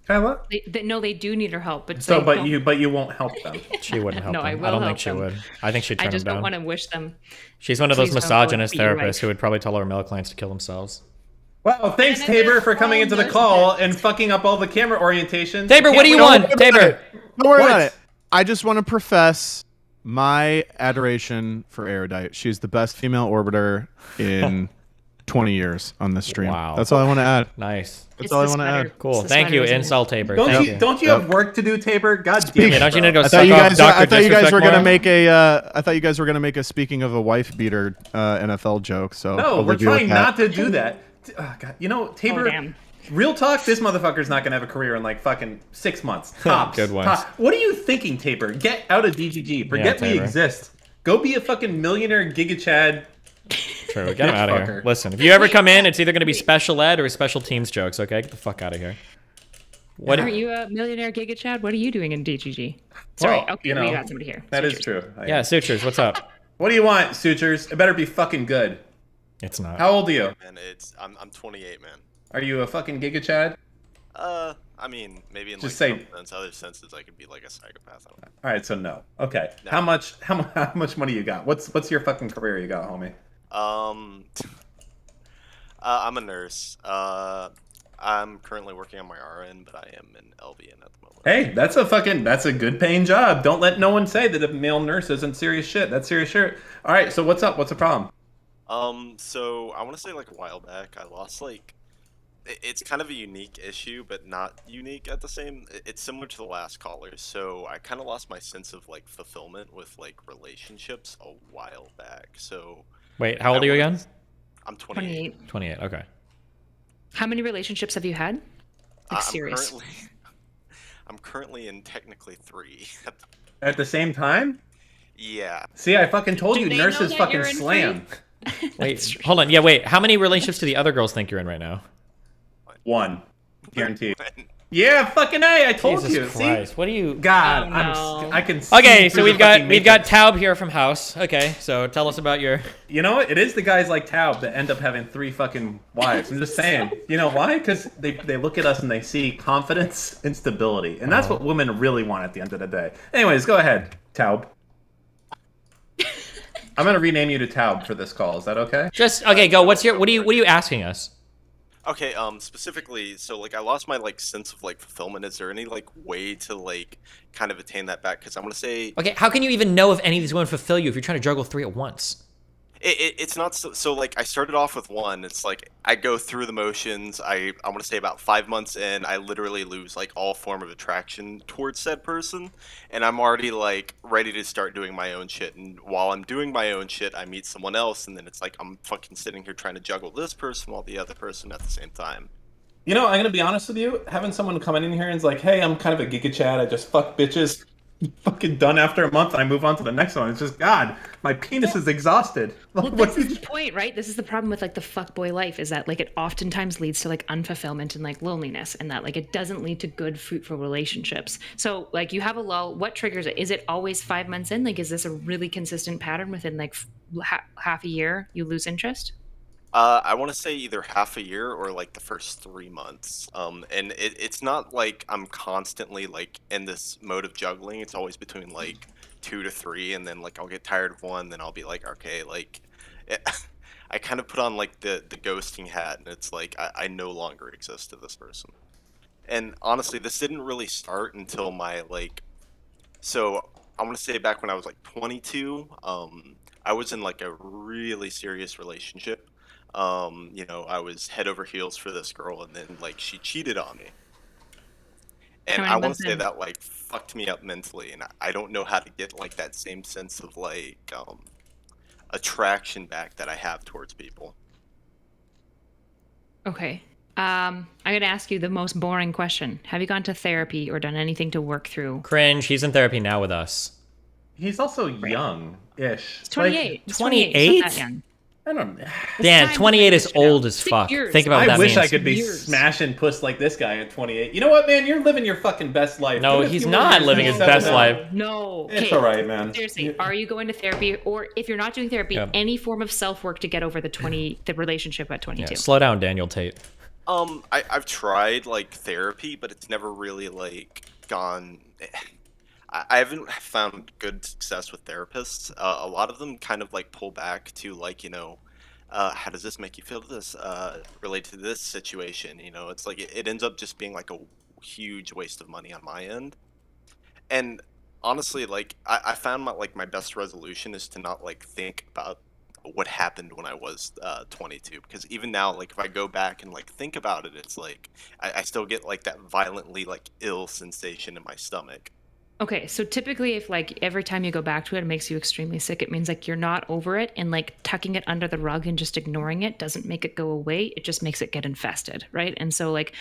Kyla? no, they do need her help, but So, they but don't- you won't help them. She wouldn't help No, them. I will don't help think she them. would. I think she'd turn I just them don't down. want to wish them. She's one of those Please don't go misogynist beat your therapists wife. who would probably tell all her male clients to kill themselves. Well, thanks, Tabor, for coming into the call and fucking up all the camera orientations. Tabor, what do you want? Tabor! Don't worry What? about it. I just want to profess my adoration for Erudite. She's the best female orbiter in 20 years on this stream. Wow. That's all I want to add. Nice. That's all I want to add. Cool. Thank you, Insult Tabor. Thank you. Don't you have work to do, Tabor? God damn it. Don't you need to go I suck thought you off guys, Dr. I thought you guys were Disrespect gonna more? make a. I thought you guys were gonna make a speaking of a wife beater NFL joke. So No, I'll we're leave you with trying that. not to do that. Oh, God. You know, Tabor, damn. real talk, this motherfucker's not going to have a career in like fucking 6 months. Tops. Good ones. Tops. What are you thinking, Tabor? Get out of DGG. Forget we Tabor. exist. Go be a fucking millionaire Giga Chad. True. Get him out of here. Listen, if you ever come in, it's either going to be special ed or special teams jokes, okay? Get the fuck out of here. What? Aren't you a millionaire Giga Chad? What are you doing in DGG? Sorry. Well, Okay, you know, we got somebody here. That is Sutures. true. Yeah, Sutures, what's up? What do you want, Sutures? It better be fucking good. It's not. How old are you? And I'm 28, man. Are you a fucking Giga Chad? I mean, maybe in Just like say- some sense, other senses, I could be like a psychopath. I don't know. All right, so no. Okay. No. How much money you got? What's your fucking career you got, homie? I'm a nurse. I'm currently working on my RN, but I am an LVN at the moment. Hey, that's a good paying job. Don't let no one say that a male nurse isn't serious shit. That's serious shit. All right, so what's up? What's the problem? So I want to say like a while back, I lost like, it's kind of a unique issue, but not unique at the same. It's similar to the last caller. So I kind of lost my sense of like fulfillment with like relationships a while back. So Wait, how old are you again? I'm 28. 28. 28, okay. How many relationships have you had? Like I'm serious. I'm currently in technically 3. At the same time? Yeah. See, I fucking told Do you, they know nurses that fucking you're in slam. Wait, hold on. Yeah, wait. How many relationships do the other girls think you're in right now? One. Guaranteed. Yeah, fucking A, I told Jesus you. Christ, See? what do you? God, I can see Okay, so through we've the got fucking we've got matrix. Taub here from House. Okay, so tell us about your. You know what? It is the guys like Taub that end up having 3 fucking wives. I'm just saying. You know why? Because they look at us and they see confidence and stability. And that's what women really want at the end of the day. Anyways, go ahead, Taub. I'm going to rename you to Taub for this call. Is that okay? Just okay. Go. What are you asking us? Okay, specifically, so like I lost my like sense of like fulfillment. Is there any like way to like kind of attain that back? Because I want to say, Okay, how can you even know if any of these women fulfill you if you're trying to juggle 3 at once? it's not so like I started off with one. It's like I go through the motions. I want to say about 5 months in, I literally lose like all form of attraction towards said person, and I'm already like ready to start doing my own shit. And while I'm doing my own shit, I meet someone else, and then it's like I'm fucking sitting here trying to juggle this person while the other person at the same time. You know, I'm going to be honest with you. Having someone come in here and is like, hey, I'm kind of a giga chad. I just fuck bitches. Fucking done after a month, and I move on to the next one. It's just, God, my penis is exhausted. Well, this is the point, right? This is the problem with like the fuckboy life is that like it oftentimes leads to like unfulfillment and like loneliness, and that like it doesn't lead to good, fruitful relationships. So like you have a lull. What triggers it? Is it always 5 months in? Like, is this a really consistent pattern within like half a year you lose interest? I want to say either half a year or like the first 3 months. And it's not like I'm constantly like in this mode of juggling. It's always between like 2 to 3, and then like I'll get tired of one, then I'll be like, okay, like I kind of put on like the ghosting hat, and it's like I no longer exist to this person. And honestly, this didn't really start until my like, so I want to say back when I was like 22. I was in like a really serious relationship. You know, I was head over heels for this girl, and then like she cheated on me. And I want to say that like fucked me up mentally, and I don't know how to get like that same sense of like attraction back that I have towards people. Okay. I'm gonna ask you the most boring question. Have you gone to therapy or done anything to work through? Cringe. He's in therapy now with us. He's also young-ish. He's 28. He's 28? He's not that young. I don't know. Dan, 28 is old as fuck. Think about what that I wish means. I could be smashing puss like this guy at 28. You know what, man? You're living your fucking best life. No, Give it a he's few not more living years his and best settle down. life. No. It's Okay. all right, man. Seriously, are you going to therapy, or if you're not doing therapy, any form of self-work to get over the relationship at 22? Yeah, slow down, Daniel Tate. I've tried like therapy, but it's never really like gone. I haven't found good success with therapists. A lot of them kind of like pull back to like, you know, how does this make you feel to this relate to this situation? You know, it's like it ends up just being like a huge waste of money on my end. And honestly, like I found my best resolution is to not like think about what happened when I was 22, because even now, like if I go back and like think about it, it's like I still get like that violently like ill sensation in my stomach. Okay, so typically if like every time you go back to it, it makes you extremely sick, it means like you're not over it, and like tucking it under the rug and just ignoring it doesn't make it go away. It just makes it get infested, right? And so like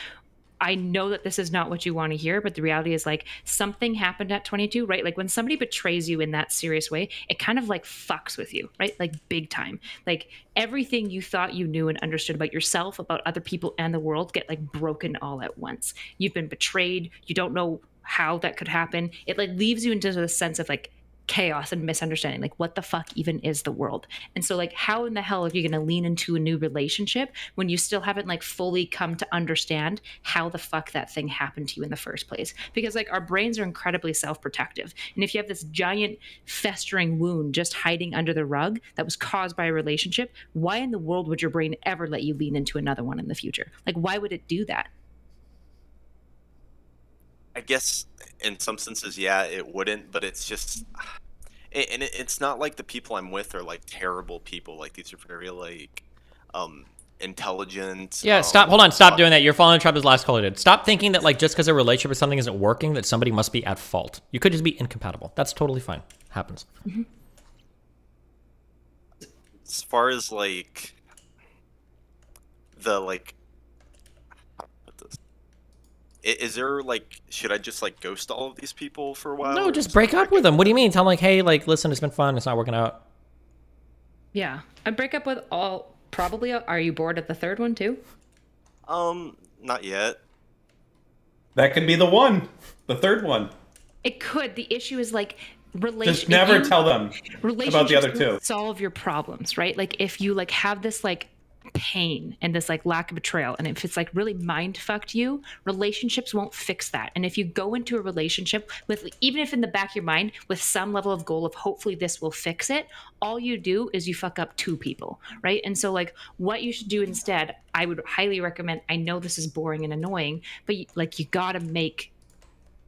I know that this is not what you want to hear, but the reality is like something happened at 22, right? Like when somebody betrays you in that serious way, it kind of like fucks with you, right? Like big time. Like everything you thought you knew and understood about yourself, about other people and the world get like broken all at once. You've been betrayed. You don't know how that could happen. It like leaves you into the sense of like chaos and misunderstanding, like what the fuck even is the world. And so like how in the hell are you going to lean into a new relationship when you still haven't like fully come to understand how the fuck that thing happened to you in the first place? Because like our brains are incredibly self-protective, and if you have this giant festering wound just hiding under the rug that was caused by a relationship, why in the world would your brain ever let you lean into another one in the future? Like why would it do that? I guess in some senses, yeah, it wouldn't, but it's just, and it's not like the people I'm with are like terrible people. Like these are very like, intelligent. Yeah, stop. Hold on. Stop doing that. You're following Travis' last caller did. Stop thinking that like just because a relationship or something isn't working, that somebody must be at fault. You could just be incompatible. That's totally fine. Happens. Mm-hmm. As far as like the like. Is there like, should I just like ghost all of these people for a while? No, just break up with them. What do you mean? Tell them like, hey, like, listen, it's been fun. It's not working out. Yeah, I break up with all. Probably. Are you bored at the third one too? Not yet. That could be the one, the third one. It could. The issue is like Just never tell them about the other two. Solve your problems, right? Like if you like have this like pain and this like lack of betrayal, and if it's like really mind fucked you, relationships won't fix that. And if you go into a relationship with, even if in the back of your mind with some level of goal of hopefully this will fix it, all you do is you fuck up two people, right? And so like what you should do instead, I would highly recommend, I know this is boring and annoying, but like you gotta make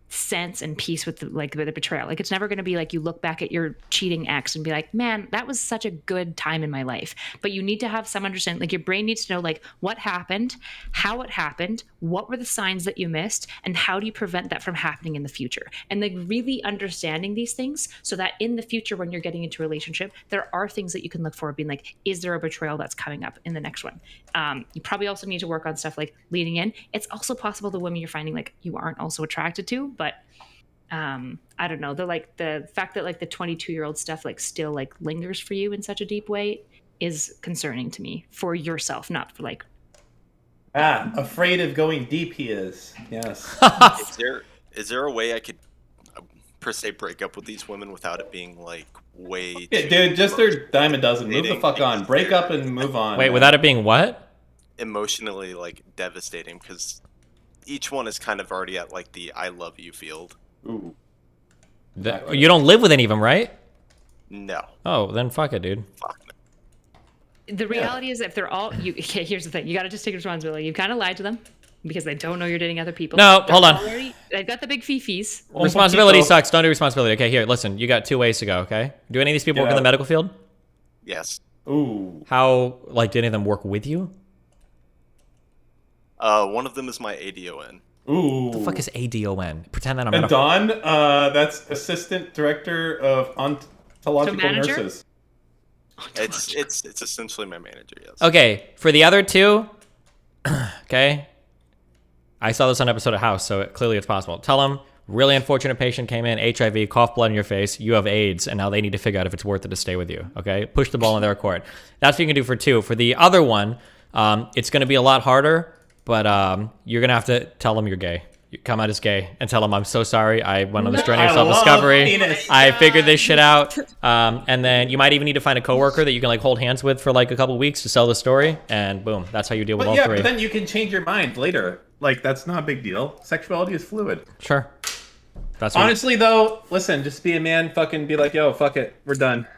sense and peace with the betrayal. Like it's never going to be like you look back at your cheating ex and be like, man, that was such a good time in my life. But you need to have some understanding. Like your brain needs to know like what happened, how it happened, what were the signs that you missed, and how do you prevent that from happening in the future. And like really understanding these things so that in the future when you're getting into a relationship, there are things that you can look for, being like, is there a betrayal that's coming up in the next one? You probably also need to work on stuff like leading in. It's also possible the women you're finding like you aren't also attracted to, but I don't know, the fact that like the 22-year-old stuff like still like lingers for you in such a deep way is concerning to me for yourself, not for like Afraid of going deep he is. Yes. Is there a way I could per se break up with these women without it being like way Yeah, dude, just their dime a dozen. Move the fuck on. Break up and move on. Wait, without it being what? emotionally like devastating because each one is kind of already at like the I love you field. Ooh. You don't live with any of them, right? No. Oh, then fuck it, dude. The reality is if they're all you okay, here's the thing. You gotta just take responsibility. You kinda lied to them because they don't know you're dating other people. No, hold on. They've got the big fifis. Responsibility sucks. Don't do responsibility. Okay, here, listen. You got 2 ways to go, okay? Do any of these people work in the medical field? Yes. Ooh. How, like, did any of them work with you? One of them is my ADON. Ooh. The fuck is ADON? Pretend that I'm And Don, that's Assistant Director of Ontological Nurses. It's essentially my manager, yes. Okay, for the other 2, okay, I saw this on an episode of House, so clearly it's possible. Tell them, really unfortunate patient came in, HIV, cough blood in your face, you have AIDS, and now they need to figure out if it's worth it to stay with you, okay? Push the ball in their court. That's what you can do for 2. For the other one, it's going to be a lot harder, but you're going to have to tell them you're gay. You come out as gay and tell them, I'm so sorry, I went on this journey of self-discovery, I figured this shit out, and then you might even need to find a coworker that you can like hold hands with for like a couple weeks to sell the story, and boom, that's how you deal with all 3. But then you can change your mind later. Like, that's not a big deal. Sexuality is fluid. Sure. That's honestly though, listen, just be a man, fucking be like, yo, fuck it, we're done.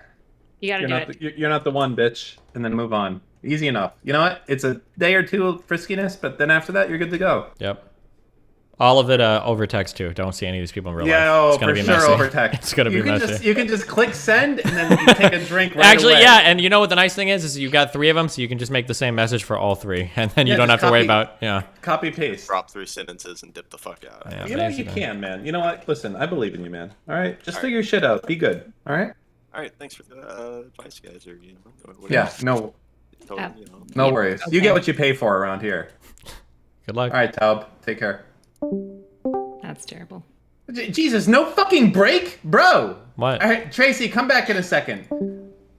You gotta You're not the one, bitch, and then move on. Easy enough. You know what? It's a day or 2 of friskiness, but then after that, you're good to go. Yep. All of it over text too. Don't see any of these people in real life. Yeah, it's gonna be messy. over text. It's gonna be messy. You can just click send and then you take a drink right Actually, away. yeah, and you know what the nice thing is you've got 3 of them, so you can just make the same message for all 3, and then you don't have to worry about copy paste. Drop 3 sentences and dip the fuck out. Yeah, you know you can, man. You know what? Listen, I believe in you, man. All right, just figure your shit out. Be good. All right. All right, thanks for the advice, guys. Or No worries. Okay. You get what you pay for around here. Good luck. All right, Taub. Take care. That's terrible. Jesus, no fucking break, bro. What? All right, Tracy, come back in a second.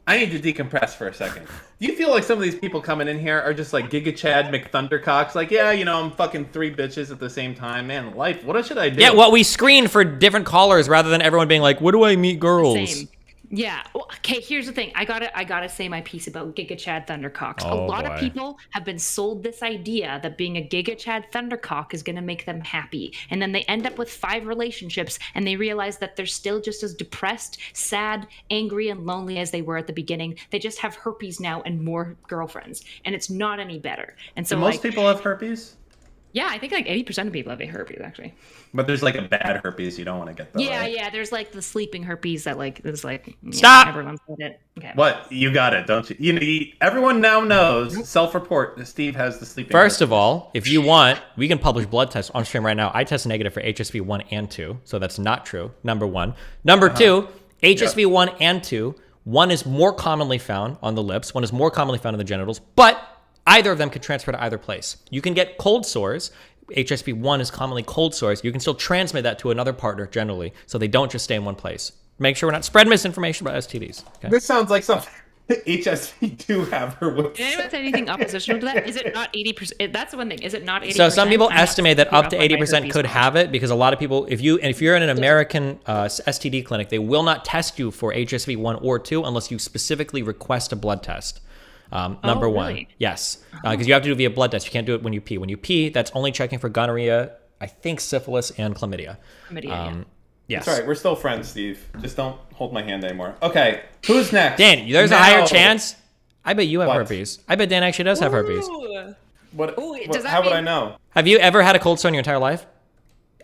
I need to decompress for a second. Do you feel like some of these people coming in here are just like Giga Chad McThundercocks? Like, yeah, you know, I'm fucking 3 bitches at the same time. Man, life, what should I do? Yeah, well, we screen for different callers rather than everyone being like, where do I meet girls? Same. Yeah. Well, okay, here's the thing. I gotta say my piece about Giga Chad Thundercocks. Oh, a lot boy. of people have been sold this idea that being a Giga Chad Thundercock is gonna make them happy. And then they end up with 5 relationships and they realize that they're still just as depressed, sad, angry, and lonely as they were at the beginning. They just have herpes now and more girlfriends. And it's not any better. And so Do most people have herpes? Yeah, I think like 80% of people have herpes actually. But there's like a bad herpes you don't want to get though. Yeah, right? yeah. There's like the sleeping herpes that like is like Stop! Everyone's got it. Okay. What? You got it, don't you? You know, everyone now knows, self-report, that Steve has the sleeping First of all, if you want, we can publish blood tests on stream right now. I test negative for HSV 1 and 2, so that's not true, number 1. Number 2, HSV 1 and 2, one is more commonly found on the lips, one is more commonly found in the genitals, but either of them can transfer to either place. You can get cold sores. HSV 1 is commonly cold sores. You can still transmit that to another partner generally, so they don't just stay in one place. Make sure we're not spreading misinformation about STDs. Okay? This sounds like something HSV do have her whip. Did anyone say anything oppositional to that? Is it not 80%? That's the one thing. Is it not 80%? So some people I'm not estimate that super up to on my 80% herpes could launch. have it because a lot of people, if you're in an American STD clinic, they will not test you for HSV 1 or 2 unless you specifically request a blood test. Number one, really? yes, because you have to do it via blood test. You can't do it when you pee. When you pee, that's only checking for gonorrhea, I think syphilis and chlamydia. Yes. It's all right. We're still friends, Steve. Just don't hold my hand anymore. Okay. Who's next? Dan, there's a Now- higher chance. I bet you have What? herpes. I bet Dan actually does have herpes. What? does that how would I mean- know? Have you ever had a cold sore in your entire life?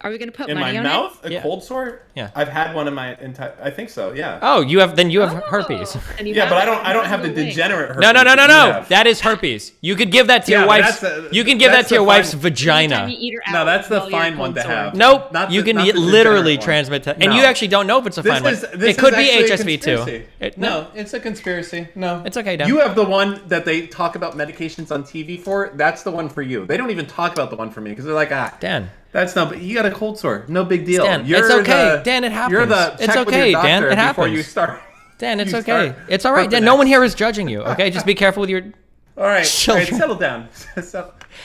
Are we going to put In money my on mouth? it? A cold sore? Yeah. I've had one in my entire. I think so. Yeah. Oh, you have herpes. And you Yeah, have but it I don't have the in the wing. degenerate herpes. No. that you have. That is herpes. You could give that to Yeah, your but wife's. that's You can give that that's to your the wife's fine- vagina. Anytime you eat her No, out that's the while you're fine one cold to sore. have. Nope. Not You the- can not the literally degenerate one. transmit that, and No. you actually don't know if it's a fine one. This It is could be actually a HSV too. conspiracy. No, it's a conspiracy. No, it's okay, Dan. You have the one that they talk about medications on TV for. That's the one for you. They don't even talk about the one for me because they're like, Dan. That's no. But you got a cold sore. No big deal. Dan, You're it's okay. the- Dan, it happens. You're the. It's check with okay, your Dan. doctor It Before you happens. start. Dan, it's you okay. start It's all right, Dan. No one here is judging you. Okay, just be careful with your. All right, children. settle down.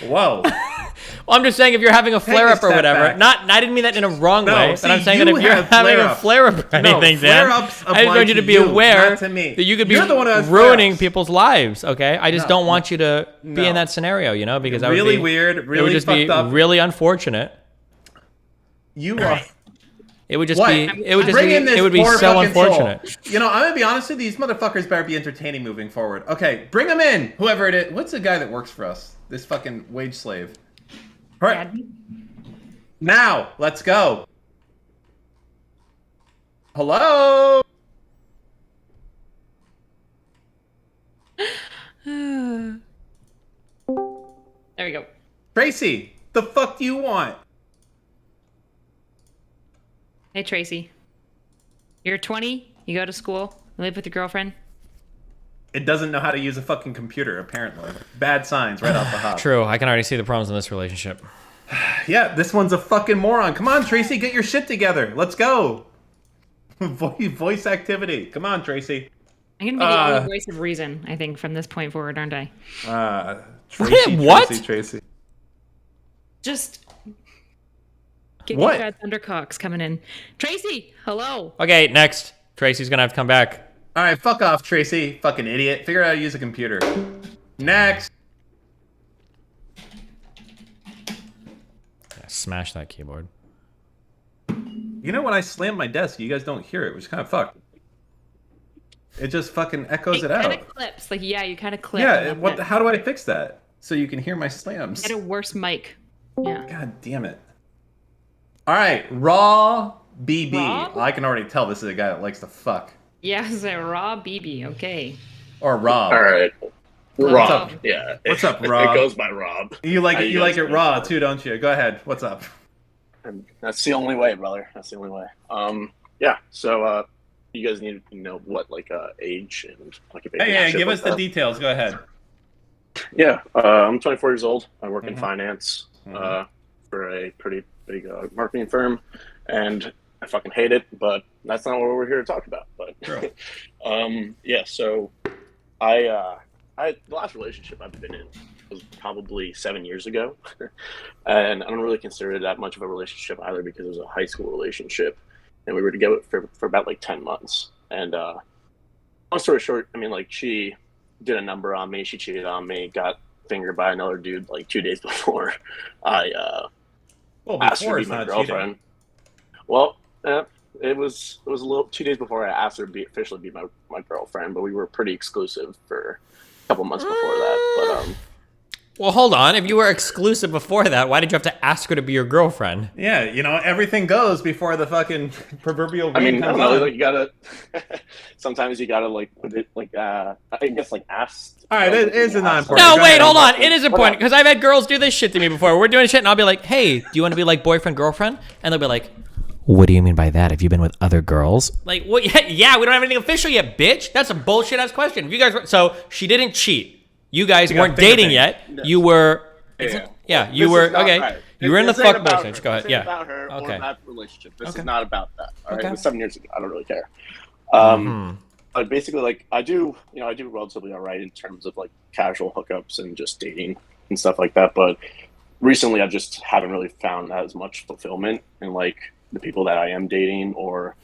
Whoa. Well, I'm just saying if you're having a Take a flare up or step whatever. back. I didn't mean that in a wrong No, way. see, But I'm saying that you if you're have having a flare-ups. flare up or No, anything, Dan, flare-ups I just apply want you to to be you, aware not to me. that you could be You're the one who has ruining flare-ups. people's lives. Okay, I just No. don't want you to be No. in that scenario. You know, because that would Really be weird, it would really just be fucked up. really unfortunate. You are. It would just What? be. It would just Bring be. in this It would be poor so fucking unfortunate. soul. You know, I'm gonna be honest with you. These motherfuckers better be entertaining moving forward. Okay, bring them in. Whoever it is. What's the guy that works for us? This fucking wage slave. All right. Now, let's go. Hello. There we go. Tracy, the fuck do you want? Hey, Tracy. You're 20. You go to school. You live with your girlfriend. It doesn't know how to use a fucking computer, apparently. Bad signs right off the hop. True. I can already see the problems in this relationship. Yeah, this one's a fucking moron. Come on, Tracy, get your shit together. Let's go. Voice activity. Come on, Tracy. I'm gonna be the only voice of reason, I think, from this point forward, aren't I? Tracy, What? Tracy. Just get What? Chad Thundercocks coming in. Tracy, hello. Okay, next. Tracy's gonna have to come back. All right, fuck off, Tracy. Fucking idiot. Figure out how to use a computer. Next. Yeah, smash that keyboard. You know when I slam my desk, you guys don't hear it, which is kind of fucked. It just fucking echoes it kind out. of clips. Like, yeah, you kind of clip. Yeah, how do I fix that? So you can hear my slams. Get a worse mic. Yeah. God damn it. All right, Raw BB. Raw? I can already tell this is a guy that likes to fuck. Yeah, it's a raw BB. Okay. Or Rob. All right. What's Rob. up? Yeah. What's up, It Rob? goes by Rob. You like How it? You like guys it doing? raw too, don't you? Go ahead. What's up? And that's the only way, brother. That's the only way. Yeah. So, you guys need to know what age and occupation. Hey, yeah, shit give like us the that. details. Go ahead. Yeah, I'm 24 years old. I work in Mhm. finance Mhm. for a pretty big marketing firm, and I fucking hate it. But that's not what we're here to talk about. But yeah. So, the last relationship I've been in was probably 7 years ago, and I don't really consider it that much of a relationship either because it was a high school relationship, and we were together for about like 10 months. And long story short, I mean, like, she did a number on me. She cheated on me. Got fingered by another dude like 2 days before I asked her to it's be my not girlfriend. Well, it was a little 2 days before I asked her to officially be my girlfriend, but we were pretty exclusive for a couple months before that. But Well, hold on. If you were exclusive before that, why did you have to ask her to be your girlfriend? Yeah, you know, everything goes before the fucking proverbial. I mean, rain I don't comes know. on. Like, you gotta. Sometimes you gotta like put it like I guess like ask. All right, it is a non-important. No, Go wait, ahead. hold on. It is important because I've had girls do this shit to me before. We're doing shit and I'll be like, hey, do you want to be like boyfriend, girlfriend? And they'll be like, what do you mean by that? Have you been with other girls? Like, what? Yeah, we don't have anything official yet, bitch. That's a bullshit ass question. If you guys were, so she didn't cheat. You guys You got weren't dating fingered. yet. Yes. You were. Yeah. Yeah, you This were is not okay. right. You were in the This ain't fuck about business. her. Go ahead. This Yeah. ain't about her Okay. or that relationship. This Okay. is not about that. All right, Okay. it was 7 years ago. I don't really care. basically, like, I do relatively all right in terms of like casual hookups and just dating and stuff like that. But recently, I just haven't really found as much fulfillment in like the people that I am dating, or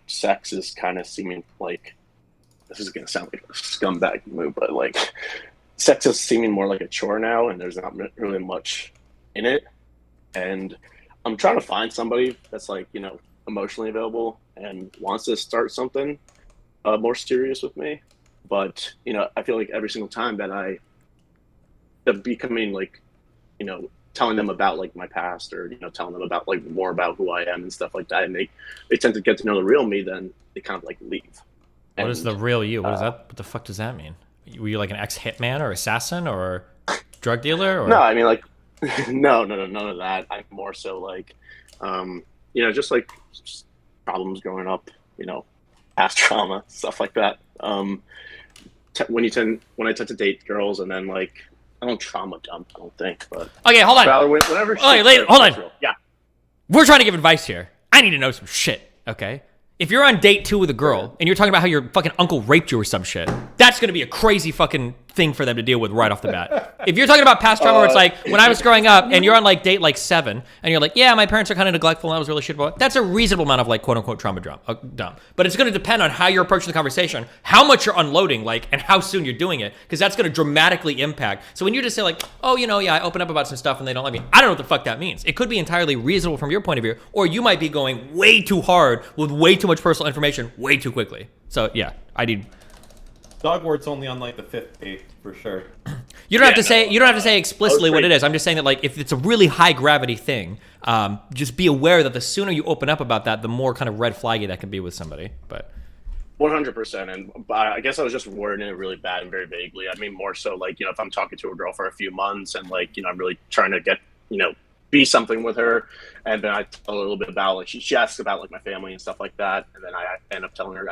sex is kind of seeming like, this is gonna sound like a scumbag move, but like sex is seeming more like a chore now, and there's not really much in it. And I'm trying to find somebody that's like emotionally available and wants to start something more serious with me. But I feel like every single time that I'm becoming like telling them about like my past, or telling them about like more about who I am and stuff like that, and they tend to get to know the real me, then they kind of like leave. What is the real you? What is that? What the fuck does that mean? Were you like an ex-hitman or assassin or drug dealer? Or? No, I mean like no, none of that. I'm more so like just like problems growing up, past trauma, stuff like that. When I tend to date girls, and then like I don't trauma dump, I don't think. But okay, hold on. Whenever hold on. Yeah, we're trying to give advice here. I need to know some shit. Okay. If you're on date 2 with a girl and you're talking about how your fucking uncle raped you or some shit, that's gonna be a crazy fucking thing for them to deal with right off the bat. If you're talking about past trauma where it's like, when I was growing up and you're on like date like 7 and you're like, yeah, my parents are kind of neglectful and I was really shit about it, that's a reasonable amount of like quote unquote trauma dump. But it's gonna depend on how you're approaching the conversation, how much you're unloading, like, and how soon you're doing it, because that's gonna dramatically impact. So when you just say like, oh, yeah, I open up about some stuff and they don't like me, I don't know what the fuck that means. It could be entirely reasonable from your point of view, or you might be going way too hard with way too much personal information way too quickly. So yeah, I need. Dogwart's only on like the 5th date for sure. You don't have to say. You don't have to say explicitly what it is. I'm just saying that like if it's a really high gravity thing, just be aware that the sooner you open up about that, the more kind of red flaggy that can be with somebody. But 100%. And I guess I was just wording it really bad and very vaguely. I mean, more so like if I'm talking to a girl for a few months and like I'm really trying to get be something with her, and then I tell her a little bit about like she asks about like my family and stuff like that, and then I end up telling her.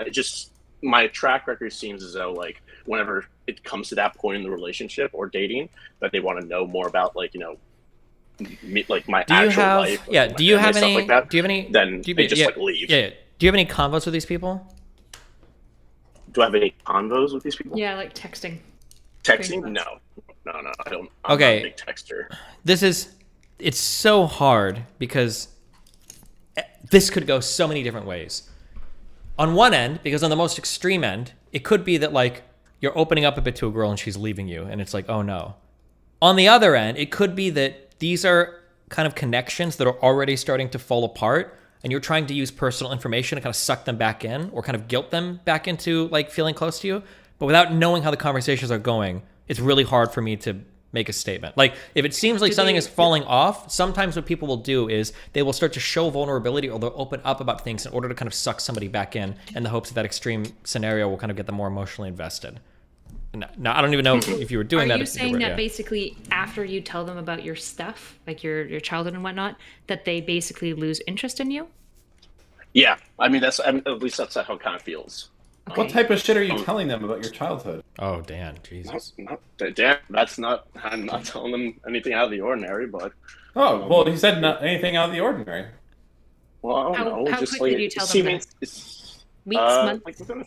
My track record seems as though like whenever it comes to that point in the relationship or dating, that they want to know more about like me, like my actual life. Yeah. Do you have any? Like that, do you have any? Then they just like leave. Yeah. Do you have any convos with these people? Do I have any convos with these people? Yeah, like texting. Texting? No, I don't. Okay. I'm not a big texter. It's so hard because this could go so many different ways. On one end, because on the most extreme end, it could be that like you're opening up a bit to a girl and she's leaving you and it's like, oh no. On the other end, it could be that these are kind of connections that are already starting to fall apart and you're trying to use personal information to kind of suck them back in or kind of guilt them back into like feeling close to you. But without knowing how the conversations are going, it's really hard for me to make a statement. Like if it seems like something is falling off, sometimes what people will do is they will start to show vulnerability or they'll open up about things in order to kind of suck somebody back in the hopes that extreme scenario will kind of get them more emotionally invested. Now I don't even know if you were doing that. Are you saying that basically after you tell them about your stuff, like your childhood and whatnot, that they basically lose interest in you? Yeah, I mean at least that's how it kind of feels. Okay. What type of shit are you telling them about your childhood? Oh, Dan, Jesus. Dan, I'm not telling them anything out of the ordinary, but... Oh, well, he said not anything out of the ordinary. Well, I don't know. How just quickly like, do you tell them this? Weeks, months? Like within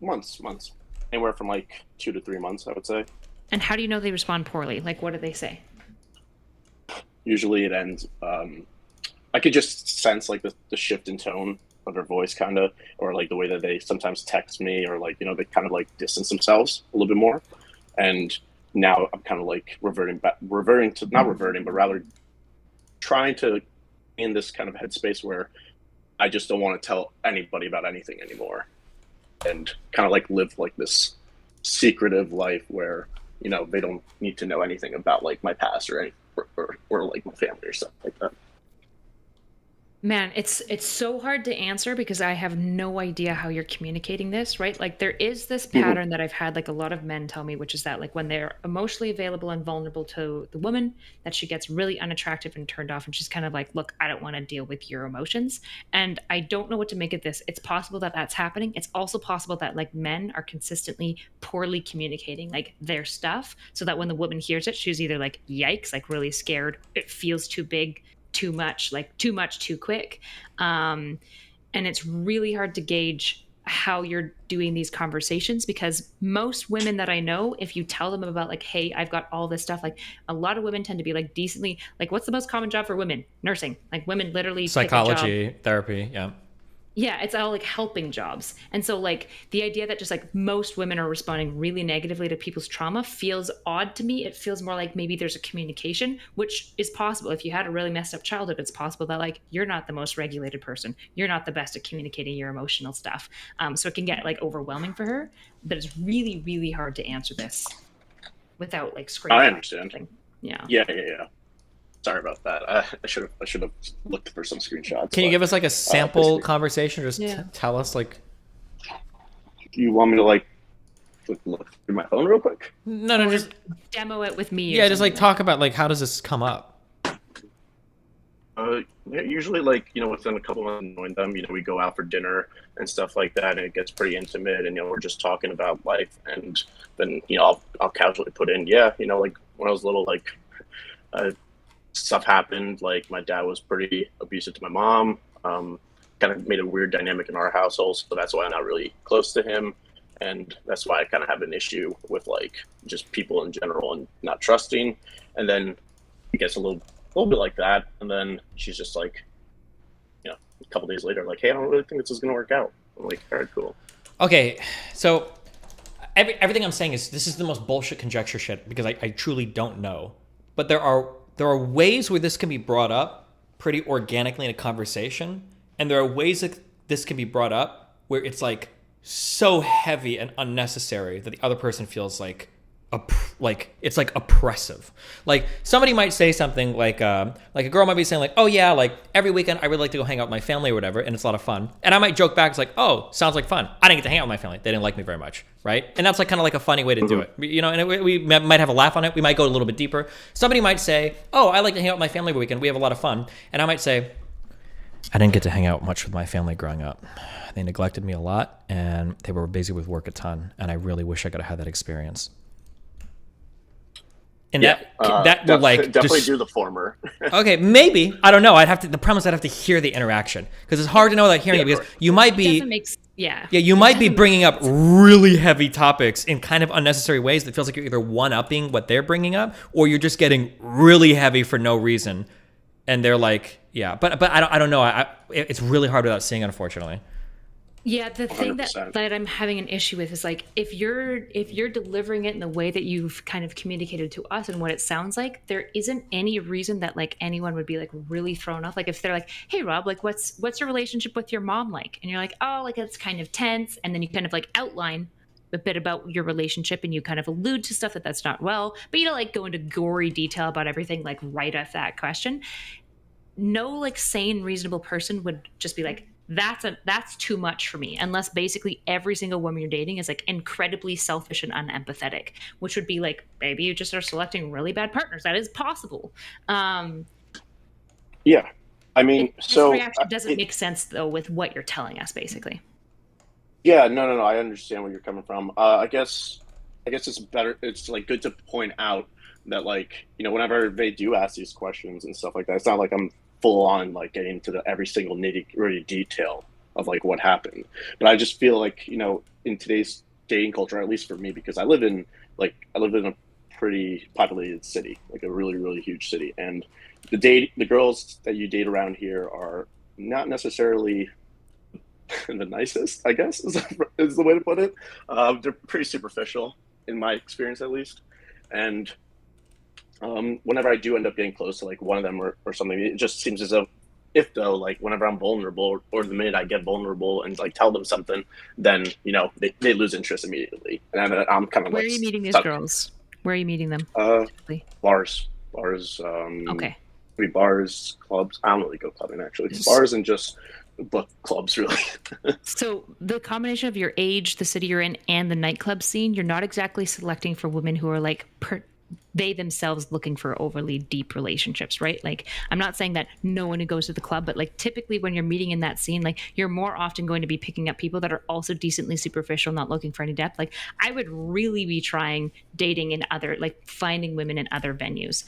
months. Anywhere from like 2 to 3 months, I would say. And how do you know they respond poorly? Like, what do they say? Usually it ends... I could just sense like the shift in tone of their voice, kind of, or like the way that they sometimes text me, or like they kind of like distance themselves a little bit more. And now I'm kind of like reverting to not reverting, but rather trying to in this kind of headspace where I just don't want to tell anybody about anything anymore, and kind of like live like this secretive life where they don't need to know anything about like my past or like my family or stuff like that. Man, it's so hard to answer because I have no idea how you're communicating this, right? Like there is this pattern that I've had like a lot of men tell me, which is that like when they're emotionally available and vulnerable to the woman, that she gets really unattractive and turned off and she's kind of like, look, I don't want to deal with your emotions. And I don't know what to make of this. It's possible that that's happening. It's also possible that like men are consistently poorly communicating like their stuff so that when the woman hears it, she's either like, yikes, like really scared, it feels too big, too much, too quick. And it's really hard to gauge how you're doing these conversations, because most women that I know, if you tell them about like, hey, I've got all this stuff, like a lot of women tend to be like decently like, what's the most common job for women? Nursing. Like women literally pick a job. Psychology, therapy, yeah. Yeah, it's all like helping jobs. And so like the idea that just like most women are responding really negatively to people's trauma feels odd to me. It feels more like maybe there's a communication, which is possible. If you had a really messed up childhood, it's possible that like you're not the most regulated person. You're not the best at communicating your emotional stuff. So it can get like overwhelming for her, but it's really, really hard to answer this without like screaming. I understand. Yeah. Yeah. Sorry about that. I should have looked for some screenshots. Can you give us like a sample conversation? Or just tell us like. You want me to like look through my phone real quick? No, just demo it with me. Yeah, just like talk about like how does this come up? Usually like within a couple months of knowing them, we go out for dinner and stuff like that, and it gets pretty intimate, and we're just talking about life, and then I'll casually put in like when I was little, like stuff happened, like my dad was pretty abusive to my mom, kind of made a weird dynamic in our household, so that's why I'm not really close to him, and that's why I kind of have an issue with like just people in general and not trusting. And then it gets a little bit like that, and then she's just like a couple days later like, hey, I don't really think this is gonna work out. I'm like, all right, cool. Okay, so everything I'm saying is this is the most bullshit conjecture shit, because I truly don't know, but there are ways where this can be brought up pretty organically in a conversation, and there are ways that this can be brought up where it's like so heavy and unnecessary that the other person feels like it's like oppressive. Like somebody might say something like a girl might be saying like, oh yeah, like every weekend I really like to go hang out with my family or whatever, and it's a lot of fun. And I might joke back, it's like, oh, sounds like fun. I didn't get to hang out with my family. They didn't like me very much, right? And that's like kind of like a funny way to do it, and we might have a laugh on it. We might go a little bit deeper. Somebody might say, oh, I like to hang out with my family every weekend. We have a lot of fun. And I might say, I didn't get to hang out much with my family growing up. They neglected me a lot, and they were busy with work a ton, and I really wish I could have had that experience. And that will like definitely do the former. Okay, maybe, I don't know. The problem is I'd have to hear the interaction, because it's hard to know without hearing it, because you might be you might be bringing up really heavy topics in kind of unnecessary ways that feels like you're either one-upping what they're bringing up, or you're just getting really heavy for no reason, and they're like, yeah, but I don't know. It's really hard without seeing it, unfortunately. Yeah, the thing that I'm having an issue with is like if you're delivering it in the way that you've kind of communicated to us and what it sounds like, there isn't any reason that like anyone would be like really thrown off. Like if they're like, hey Rob, like what's your relationship with your mom like? And you're like, oh, like it's kind of tense, and then you kind of like outline a bit about your relationship, and you kind of allude to stuff that's not well, but you don't like go into gory detail about everything like right off that question. No like sane, reasonable person would just be like, that's too much for me, unless basically every single woman you're dating is like incredibly selfish and unempathetic, which would be like, maybe you just are selecting really bad partners. That is possible. Yeah, I mean, so reaction doesn't make sense though with what you're telling us, basically. Yeah, no, I understand where you're coming from. I guess it's better. It's like good to point out that like whenever they do ask these questions and stuff like that, it's not like I'm full on like getting into every single nitty-gritty detail of like what happened. But I just feel like in today's dating culture, at least for me, because I live in a pretty populated city, like a really, really huge city, and the girls that you date around here are not necessarily the nicest, I guess is the way to put it. They're pretty superficial in my experience, at least. And whenever I do end up getting close to like one of them or something, it just seems as though like whenever I'm vulnerable, or the minute I get vulnerable and like tell them something, then they lose interest immediately, and I'm kind of Where like, are you meeting these stuck. girls? Where are you meeting them? Bars. Okay. Maybe bars, clubs. I don't really go clubbing actually. Bars and just book clubs, really. So the combination of your age, the city you're in, and the nightclub scene, you're not exactly selecting for women who are like they themselves looking for overly deep relationships, right? Like, I'm not saying that no one who goes to the club, but like typically when you're meeting in that scene, like you're more often going to be picking up people that are also decently superficial, not looking for any depth. Like, I would really be trying dating in other, like finding women in other venues,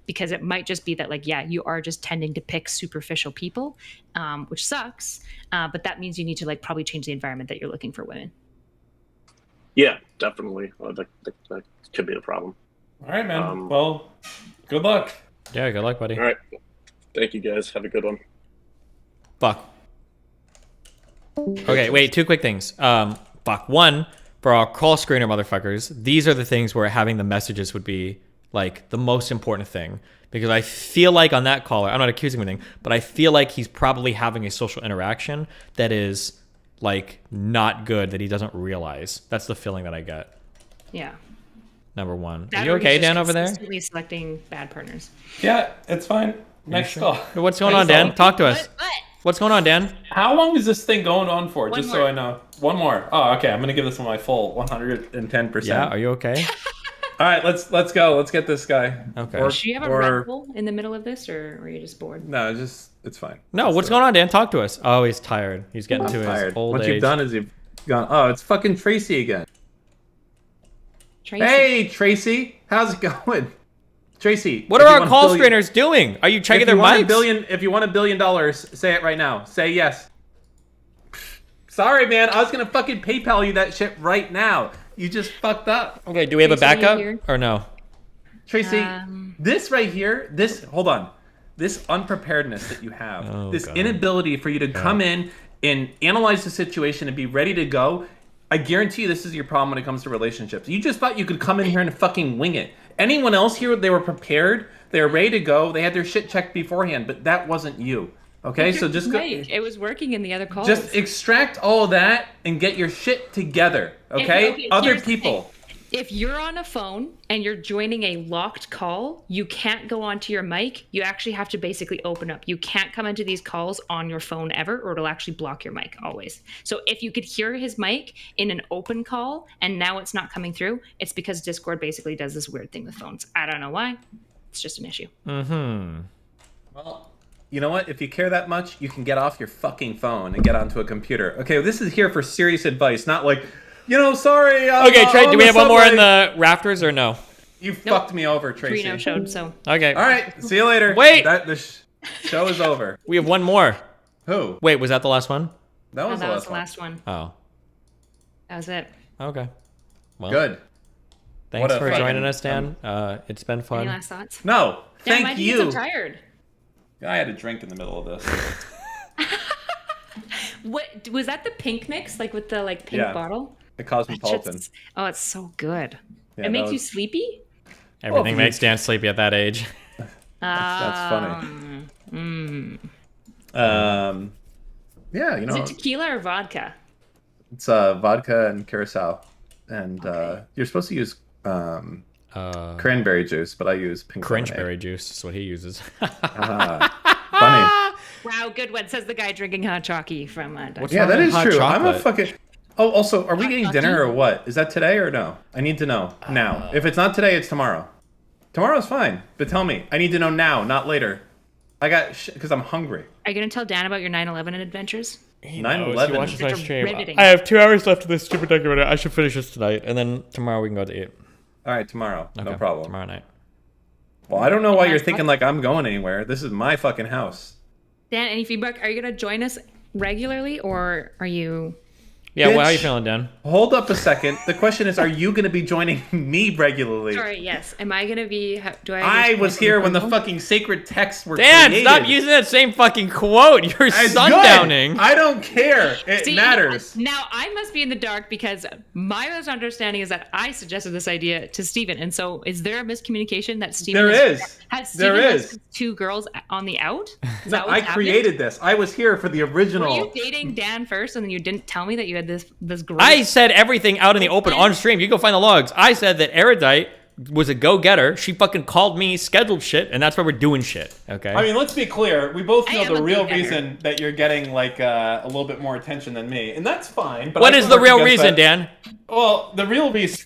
because it might just be that like, yeah, you are just tending to pick superficial people, which sucks, but that means you need to like probably change the environment that you're looking for women. Yeah, definitely. That could be a problem. All right, man. Well, good luck. Yeah, good luck, buddy. All right. Thank you, guys. Have a good one. Fuck. Okay, wait, 2 quick things. Fuck. One, for our call screener motherfuckers, these are the things where having the messages would be like the most important thing. Because I feel like on that caller, I'm not accusing anything, but I feel like he's probably having a social interaction that is like not good, that he doesn't realize. That's the feeling that I get. Yeah. Number one. That Are you or he's okay, just Dan, over there? consistently selecting bad partners. Yeah, it's fine. Next call. What's going on, Dan? Talk to us. What's going on, Dan? How long is this thing going on for? One Just more. so I know. One more. Oh, okay. I'm gonna give this one my full 110%. Yeah, are you okay? All right, let's go. Let's get this guy. Okay. Do you have a Red Bull in the middle of this, or are you just bored? No, it's fine. No, what's going on, Dan? Talk to us. Oh, he's tired. He's getting to tired. his old What age. you've done is you've gone. Oh, it's fucking Tracy again. Tracy. Hey, Tracy, how's it going? Tracy, What if are you our want call $1 billion screeners doing? Are you checking if their you want mics? If you want $1 billion, say it right now. Say yes. Sorry, man. I was gonna fucking PayPal you that shit right now. You just fucked up. Okay, do we have a Tracy, are you backup here? or no? Tracy, this right here, hold on. This unpreparedness that you have, Oh, this God. inability for you to come in and analyze the situation and be ready to go, I guarantee you this is your problem when it comes to relationships. You just thought you could come in here and fucking wing it. Anyone else here, they were prepared, they were ready to go, they had their shit checked beforehand, but that wasn't you. Okay, so just go. Right. It was working in the other calls. Just extract all that and get your shit together. Okay, other here's the people. thing. If you're on a phone and you're joining a locked call, you can't go onto your mic. You actually have to basically open up. You can't come into these calls on your phone ever, or it'll actually block your mic always. So if you could hear his mic in an open call and now it's not coming through, it's because Discord basically does this weird thing with phones. I don't know why. It's just an issue. Mm-hmm. Well, you know what? If you care that much, you can get off your fucking phone and get onto a computer. Okay, this is here for serious advice, not like, sorry. Okay, Trey, do we have one more in the rafters or no? You fucked me over, Tracy. 3 no-showed, so. Okay. All right, see you later. Wait! The show is over. We have one more. Who? Wait, was that the last one? That was that the was last the one. last one. Oh. That was it. Okay. Well, Good. Thanks What a for fucking- joining us, Dan. It's been fun. Any last thoughts? No, Yeah, thank my you. I'm tired. I had a drink in the middle of this. What was that? The pink mix, like with the pink Yeah. bottle? The Cosmopolitan. Oh, it's so good. Yeah, it makes that you was- sleepy. Everything makes Dan sleepy at that age. That's funny. Yeah, Is it tequila or vodka? It's vodka and curacao, and you're supposed to use cranberry juice, but I use pink Cringeberry juice is what he uses. Funny. Wow, good one. Says the guy drinking hot chalky from. Yeah, that is hot true. I'm a chocolate? fucking. Oh, also, are we getting dinner or what? Is that today or no? I need to know now. If it's not today, it's tomorrow. Tomorrow's fine, but tell me. I need to know now, not later. I got because I'm hungry. Are you gonna tell Dan about your 9/11 adventures? 9/11. Riveting. I have 2 hours left of this stupid documentary. I should finish this tonight, and then tomorrow we can go to eat. All right, tomorrow. No Okay, problem. Tomorrow night. Well, I don't know why you're Last thinking like I'm going anywhere. This is my fucking house. Dan, any feedback? Are you gonna join us regularly, or are you? Yeah, well, how Bitch. you feeling, Dan? Hold up a second. The question is, are you going to be joining me regularly? Sorry, yes. Am I gonna be? Do I was here when the fucking sacred texts were Dan, created. stop using that same fucking quote. You're It's sundowning. good. I don't care. It See, matters. Now I must be in the dark because my misunderstanding is that I suggested this idea to Steven. And so is there a miscommunication that Steven There is. has There Steven is. has 2 girls on the out? Is No, that I what's happening? created this. I was here for the Were original. you dating Dan first and then you didn't tell me that you had this great I said everything out in the open on stream. You can go find the logs. I said that Erudite was a go-getter. She fucking called me, scheduled shit, and that's why we're doing shit. Okay. I mean, let's be clear. We both I know am the a real go-getter. reason that you're getting like a little bit more attention than me, and that's fine. But What I is can the work real against reason, that. Dan? Well, the real reason.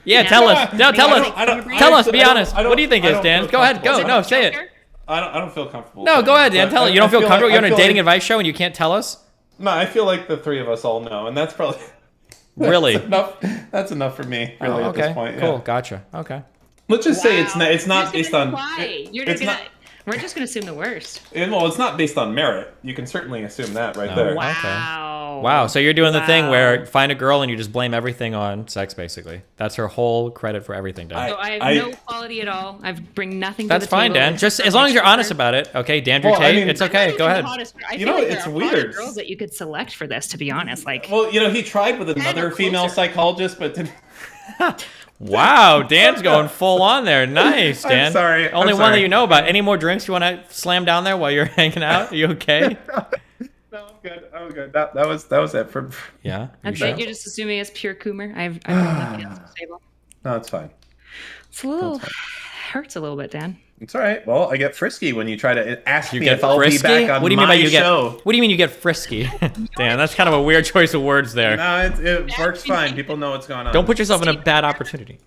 Yeah, tell us. No, tell us. Tell us. Be honest. What do you think is, Dan? Go ahead. Go. No, say it. I don't feel comfortable. No, go ahead, Dan. Tell it. You don't feel comfortable. You're on a dating advice show and you can't tell us. No, I feel like the three of us all know, and that's probably really enough. That's enough for me, really, okay. at this point. Cool. Yeah. Gotcha. Okay. Let's just say it's not based on. We're just gonna assume the worst. Well, it's not based on merit. You can certainly assume that right there. Wow. Wow. So you're doing the thing where find a girl and you just blame everything on sex, basically. That's her whole credit for everything, Dan. So I have no quality at all. I bring nothing to the That's table. fine, Dan. Just as long as you're honest about it. Okay, Dandrew Tate, it's okay. Go ahead. I feel like there are hotter girls that you could select for this, to be honest. Like, well, he tried with another female psychologist, but didn't. Wow, Dan's going full on there. Nice, Dan. I'm sorry. Only one that you know about. Any more drinks you want to slam down there while you're hanging out? Are you okay? No, I'm good. I'm good. That was it for. Yeah. That's it. You're just assuming it's pure Coomer. I've nothing else to say. No, it's fine. It's a little hurts a little bit, Dan. It's all right. Well, I get frisky when you try to ask me get if I'll frisky? be back on What do you mean by my you show. What do you mean you get frisky? Dan, that's kind of a weird choice of words there. No, it works fine. People know what's going on. Don't put yourself in a bad opportunity.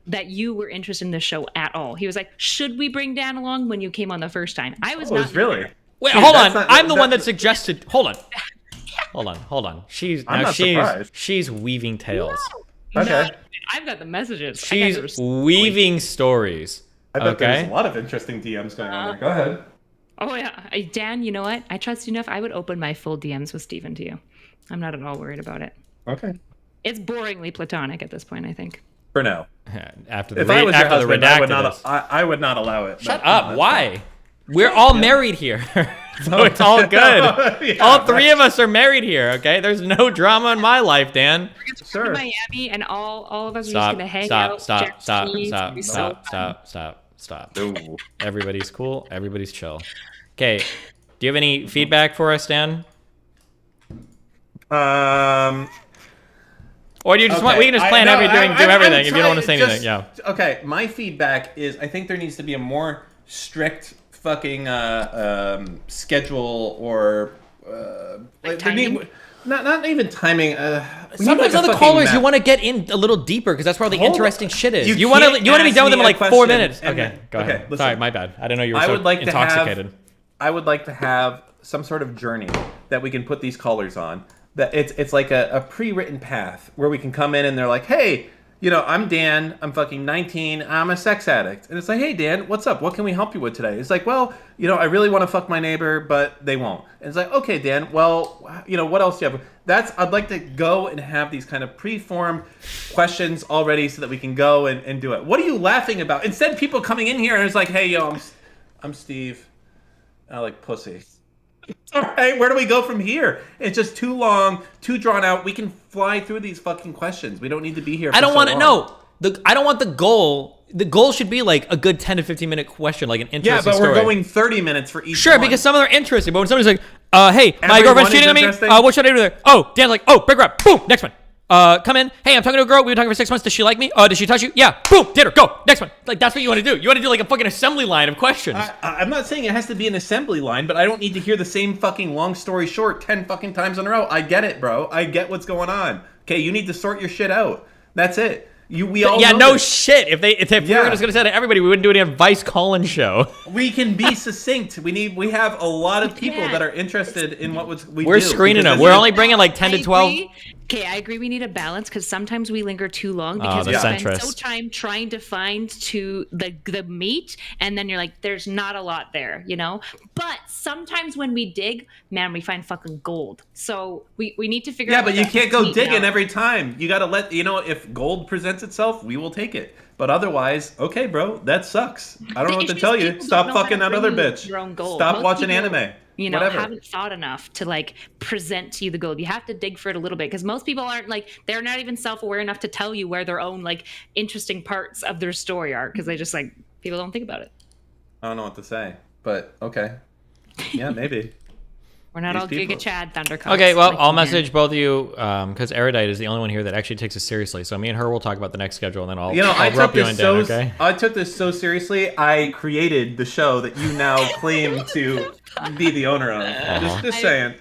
That you were interested in the show at all. He was like, "Should we bring Dan along?" When you came on the first time, I was not. Really? Wait, hold on. I'm the one that suggested. Hold on. She's weaving tales. Okay. I've got the messages. She's weaving stories. I bet there's a lot of interesting DMs going on there. Go ahead. Oh yeah, Dan. You know what? I trust you enough. I would open my full DMs with Steven to you. I'm not at all worried about it. Okay. It's boringly platonic at this point, I think. For now. After the if I was your husband, I redacted would not allow it. Shut up. Why? We're all married here. So it's all good. Yeah, all three of us are married here, okay? There's no drama in my life, Dan. Sure. Miami, and all of us are just gonna hang out. Stop. Everybody's cool. Everybody's chill. Okay. Do you have any feedback for us, Dan? Or do you just want? We can just plan everything, do everything. If you don't want to say anything, yeah. Okay. My feedback is, I think there needs to be a more strict fucking schedule or not even timing. Sometimes other callers you want to get in a little deeper because that's where all the interesting shit is. You want to be done with them in like 4 minutes. Okay, go ahead. Listen, sorry, my bad. I didn't know you were so intoxicated. I would like to have some sort of journey that we can put these callers on. That it's like a pre-written path where we can come in and they're like, hey, I'm Dan, I'm fucking 19, I'm a sex addict. And it's like, hey, Dan, what's up? What can we help you with today? It's like, well, I really want to fuck my neighbor, but they won't. And it's like, okay, Dan, well, what else do you have? I'd like to go and have these kind of pre-formed questions already so that we can go and do it. What are you laughing about? Instead, people coming in here and it's like, hey, yo, I'm Steve. I like pussy. All right, where do we go from here? It's just too long, too drawn out. We can fly through these fucking questions. We don't need to be here. I don't want to know. I don't want the goal. The goal should be like a good 10 to 15 minute question, like an interesting story. Yeah, but we're going 30 minutes for each. Sure, one. Because some of them are interesting. But when somebody's like, "Hey, my girlfriend's cheating on me. What should I do there?" Oh, Dan's like, "Oh, break her up. Boom, next one. Come in. Hey, I'm talking to a girl. We've been talking for 6 months. Does she like me? Does she touch you? Yeah. Boom, did her. Go. Next one." Like, that's what you want to do. You want to do like a fucking assembly line of questions. I'm not saying it has to be an assembly line, but I don't need to hear the same fucking long story short 10 fucking times in a row. I get it, bro. I get what's going on. Okay, you need to sort your shit out. That's it. We all know this. Shit. If we were just gonna say to everybody, we wouldn't do any advice call-in show. We can be succinct. We have a lot of people that are interested in what we do. We're screening them. We're only bringing like 10 to 12. Okay, I agree. We need a balance because sometimes we linger too long because we spend so time trying to find the meat, and then you're like, there's not a lot there, But sometimes when we dig, man, we find fucking gold. So we need to figure out. Yeah, but you can't go digging every time. You got to let if gold presents itself, we will take it. But otherwise, okay, bro, that sucks. I don't know what to tell you. Stop fucking that other bitch. Stop watching anime. Haven't thought enough to present to you the gold. You have to dig for it a little bit because most people aren't they're not even self-aware enough to tell you where their own interesting parts of their story are because they just people don't think about it. I don't know what to say, but okay. Yeah, maybe. We're not all Giga Chad Thundercocks. Okay, well, I'll message both of you because Erudite is the only one here that actually takes it seriously. So me and her will talk about the next schedule, and then I'll rope you in, Dan, okay? I took this so seriously, I created the show that you now claim to be the owner of. Just saying.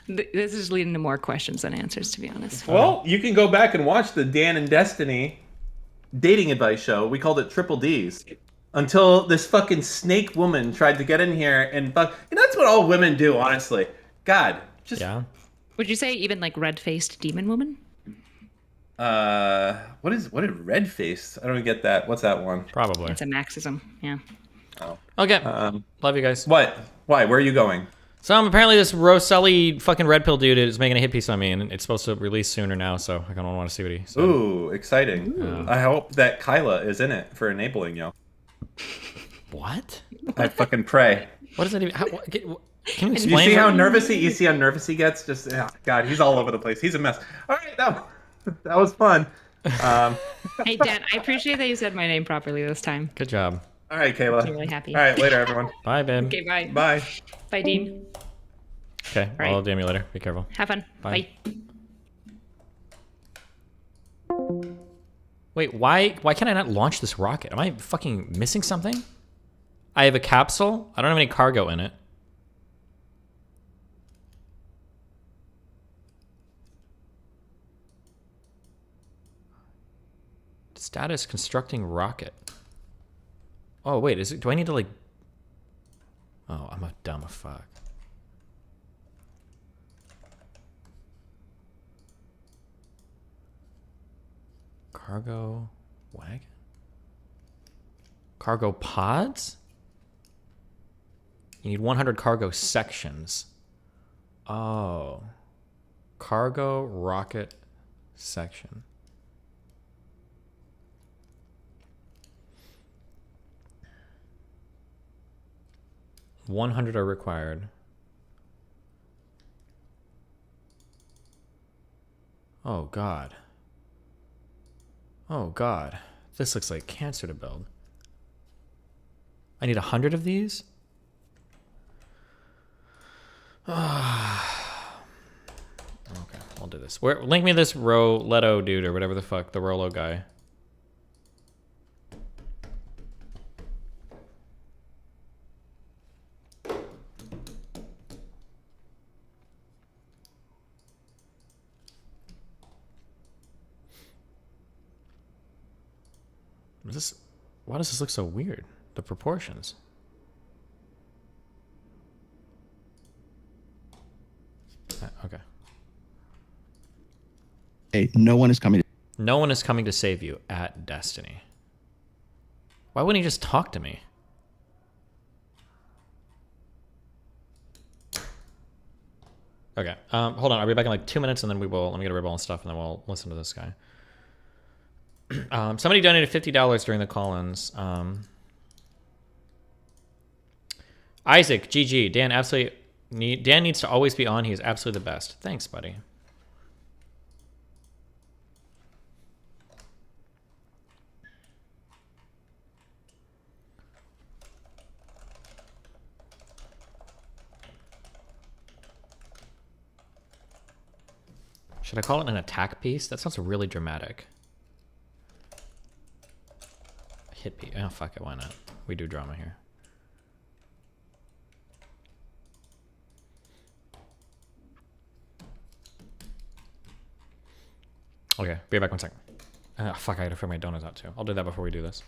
This is leading to more questions than answers, to be honest. Well, you can go back and watch the Dan and Destiny dating advice show. We called it Triple D's. Until this fucking snake woman tried to get in here and fuck. And that's what all women do, honestly. God, just Yeah. Would you say even like red-faced demon woman? what is red faced? I don't get that. What's that one? Probably. It's a maxism. Yeah. Oh. Okay. Love you guys. What? Why? Where are you going? So apparently this Roselli fucking red pill dude is making a hit piece on me, and it's supposed to release sooner now. So I kind of want to see what he said. Ooh, exciting! I hope that Kyla is in it for enabling you. What? I fucking pray. What does that even? Can you You explain? see how nervous he? You see how nervous he gets? Just God, he's all over the place. He's a mess. All right, that was fun. Hey Dan, I appreciate that you said my name properly this time. Good job. All right, Kayla. I'm really happy. All right, later, everyone. Bye, babe. Okay, bye. Bye. Bye, Dean. Okay, right. I'll DM you later. Be careful. Have fun. Bye. Bye. Wait, why can I not launch this rocket? Am I fucking missing something? I have a capsule. I don't have any cargo in it. Status constructing rocket. Oh wait, is it? Do I need to like? Oh, I'm a dumb fuck. Cargo wagon? Cargo pods? You need 100 cargo sections. Oh. Cargo rocket section. $100 are required. Oh God. Oh God. This looks like cancer to build. I need 100 of these? Okay, I'll do this. Link me this Roletto dude or whatever the fuck, the Rolo guy. Why does this look so weird? The proportions. Okay. Hey, no one is coming. No one is coming to save you at Destiny. Why wouldn't he just talk to me? Okay. Hold on. I'll be back in like 2 minutes, and then let me get a rebel and stuff, and then we'll listen to this guy. Somebody donated $50 during the call-ins. Isaac, GG. Dan needs to always be on. He is absolutely the best. Thanks, buddy. Should I call it an attack piece? That sounds really dramatic. Hit piece. Oh, fuck it. Why not? We do drama here. Okay, be back 1 second. Fuck, I gotta figure my donuts out too. I'll do that before we do this.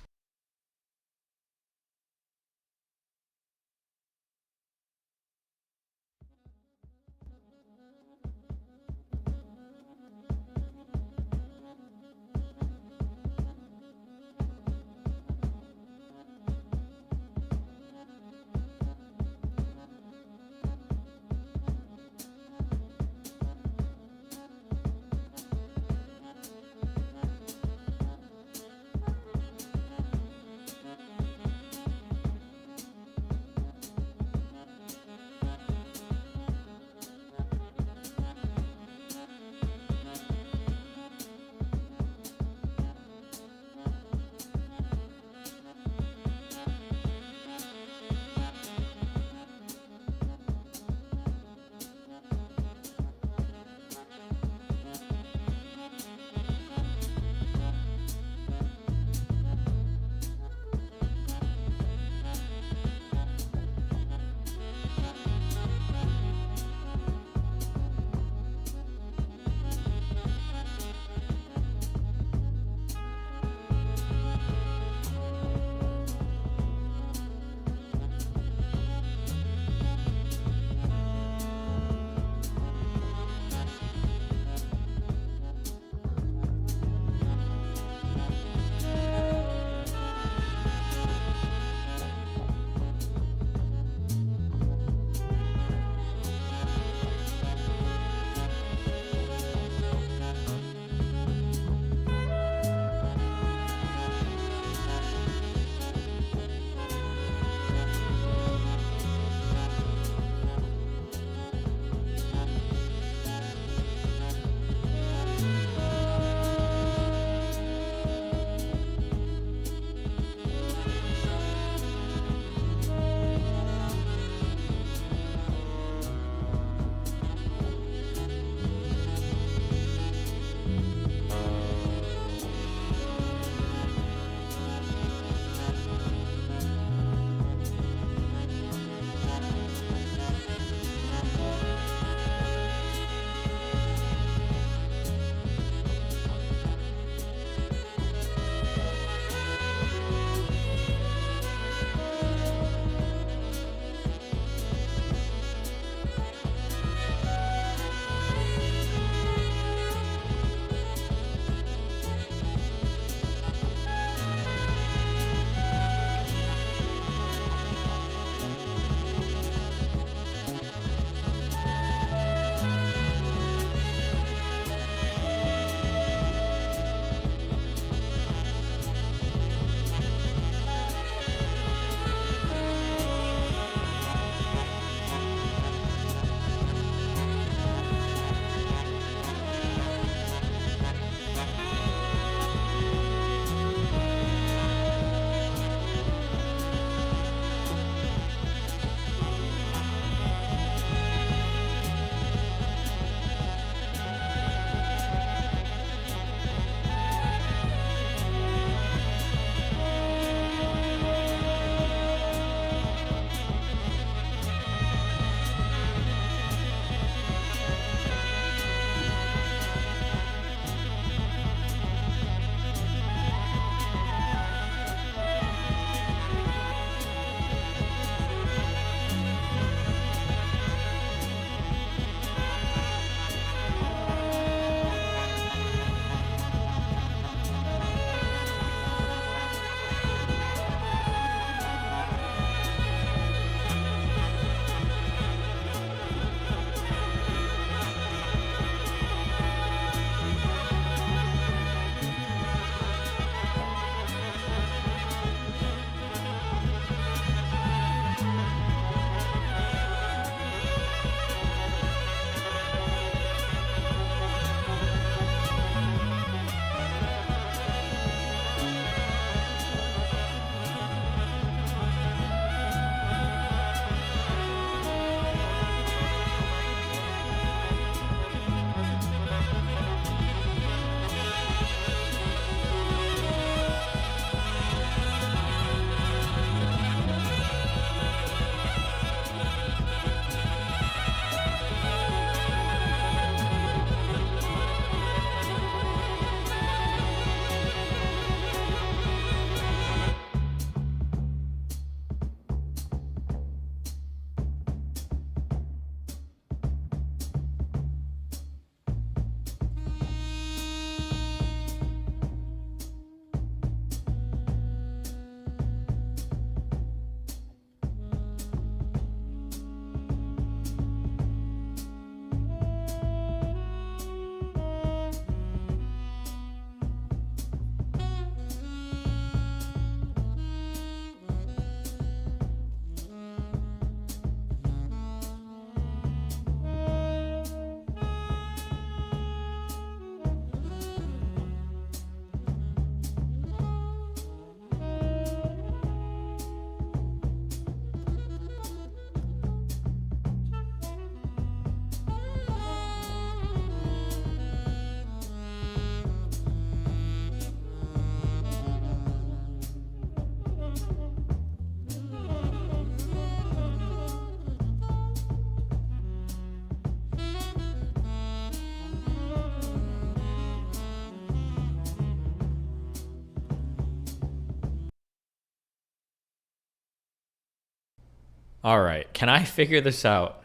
All right. Can I figure this out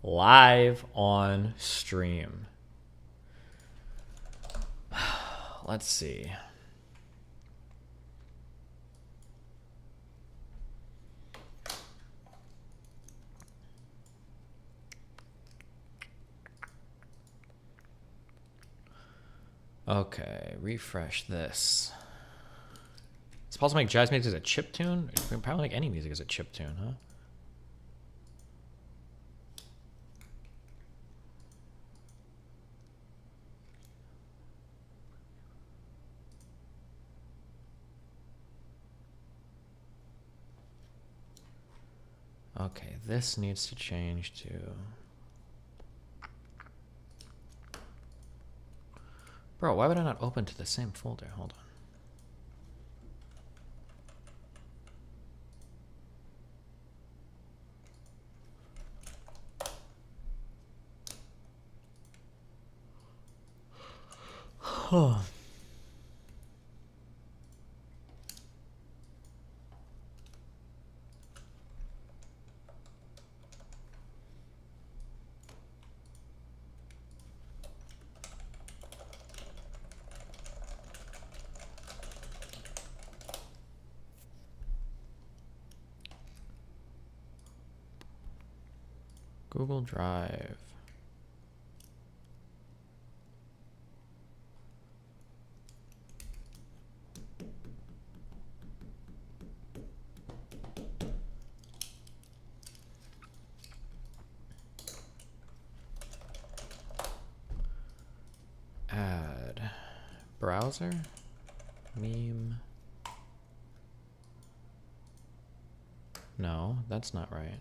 live on stream? Let's see. Okay, refresh this. It's possible to make jazz music as a chiptune? You can probably make any music as a chiptune, huh? Okay, this needs to change to... Bro, why would I not open to the same folder? Hold on. Google Drive. Add browser, meme. No, that's not right.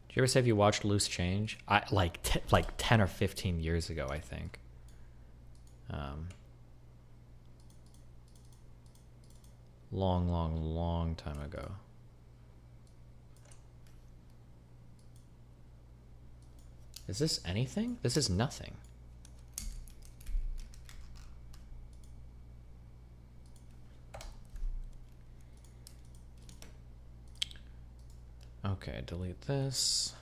Did you ever say if you watched Loose Change? I like 10 or 15 years ago, I think. Long time ago. Is this anything? This is nothing. Okay, delete this.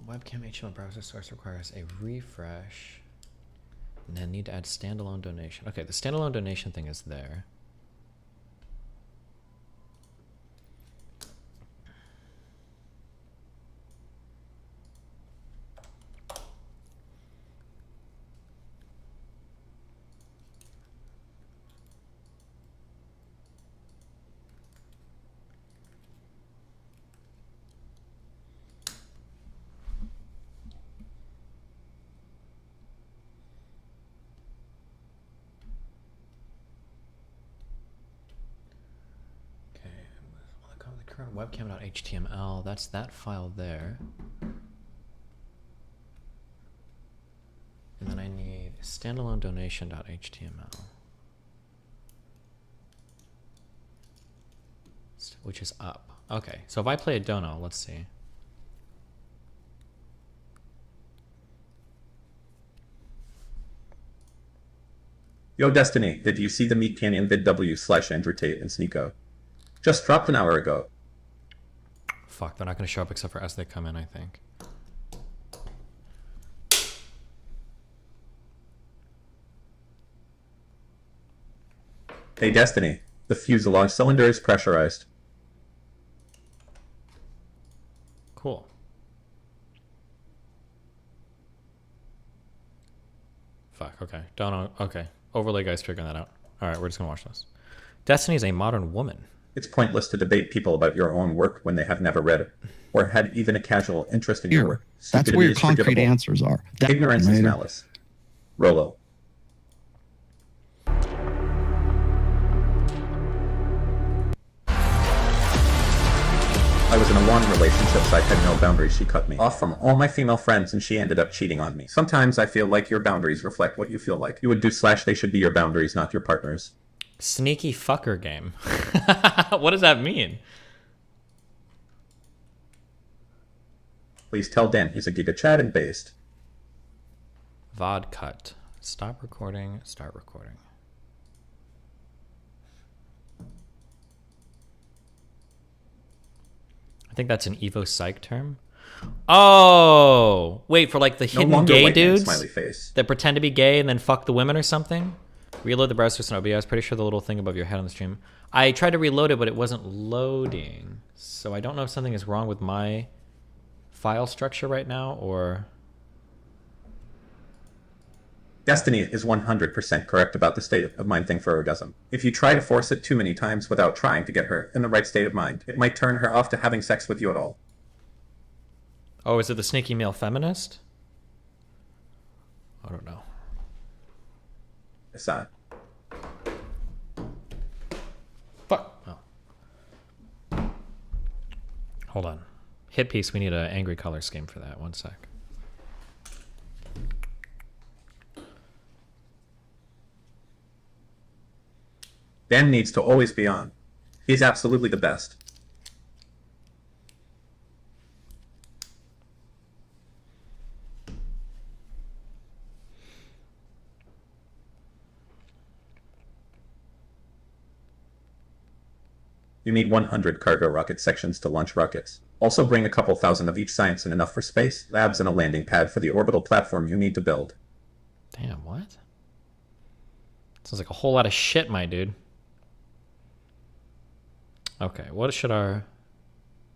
Webcam HTML browser source requires a refresh and then need to add standalone donation. Okay, the standalone donation thing is there. Current webcam.html, that's that file there. And then I need standalone donation.html, which is up. Okay, so if I play a dono, let's see. Yo, Destiny, did you see the Meat Canyon vidw/Andrew Tate and Sneeko? Just dropped an hour ago. Fuck, they're not going to show up except for as they come in, I think. Hey, Destiny, the fuselage cylinder is pressurized. Cool. Fuck, okay. Okay. Overlay guys figuring that out. Alright, we're just gonna watch this. Destiny is a modern woman. It's pointless to debate people about your own work when they have never read it, or had even a casual interest in your work. That's where your Stupidity is concrete forgivable. answers are. Ignorance is malice. Rolo. I was in a one relationship, so I had no boundaries. She cut me off from all my female friends, and she ended up cheating on me. Sometimes I feel like your boundaries reflect what you feel like. You would do / they should be your boundaries, not your partners. Sneaky fucker game. What does that mean? Please tell Dan he's a Giga Chad and based. VOD cut. Stop recording. Start recording. I think that's an Evo Psych term. Oh, wait, for like the hidden longer gay white man, dudes smiley face. that pretend to be gay and then fuck the women or something? Reload the browser to OBS. I was pretty sure the little thing above your head on the stream. I tried to reload it, but it wasn't loading. So I don't know if something is wrong with my file structure right now or... Destiny is 100% correct about the state of mind thing for orgasm. If you try to force it too many times without trying to get her in the right state of mind, it might turn her off to having sex with you at all. Oh, is it the sneaky male feminist? I don't know. Aside. Fuck. Oh. Hold on. Hit piece, we need an angry color scheme for that. One sec. Dan needs to always be on. He's absolutely the best. You need 100 cargo rocket sections to launch rockets. Also bring a couple thousand of each science and enough for space, labs, and a landing pad for the orbital platform you need to build. Damn, what? Sounds like a whole lot of shit, my dude. Okay, what should our...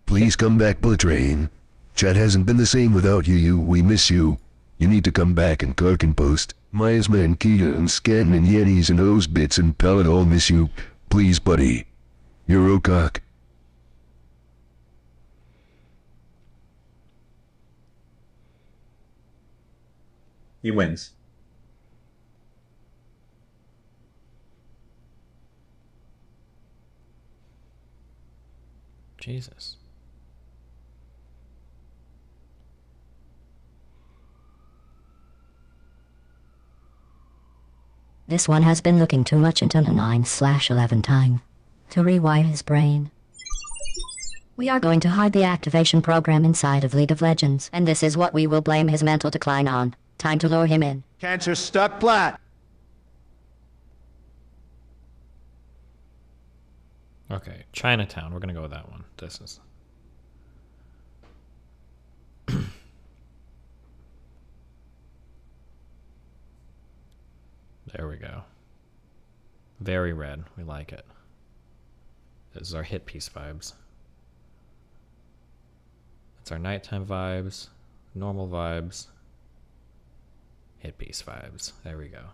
Please come back, Blittrain. Chat hasn't been the same without you. We miss you. You need to come back and Kirk and Post. Miasma and Kia and Scanton and Yetis and O's Bits and Pellet all miss you. Please, buddy. You're Ocock. He wins. Jesus. This one has been looking too much into the 9/11 time to rewire his brain. We are going to hide the activation program inside of League of Legends, and this is what we will blame his mental decline on. Time to lure him in. Cancer stuck flat. Okay, Chinatown. We're gonna go with that one. This is... There we go. Very red. We like it. This is our hit piece vibes. That's our nighttime vibes, normal vibes, hit piece vibes. There we go.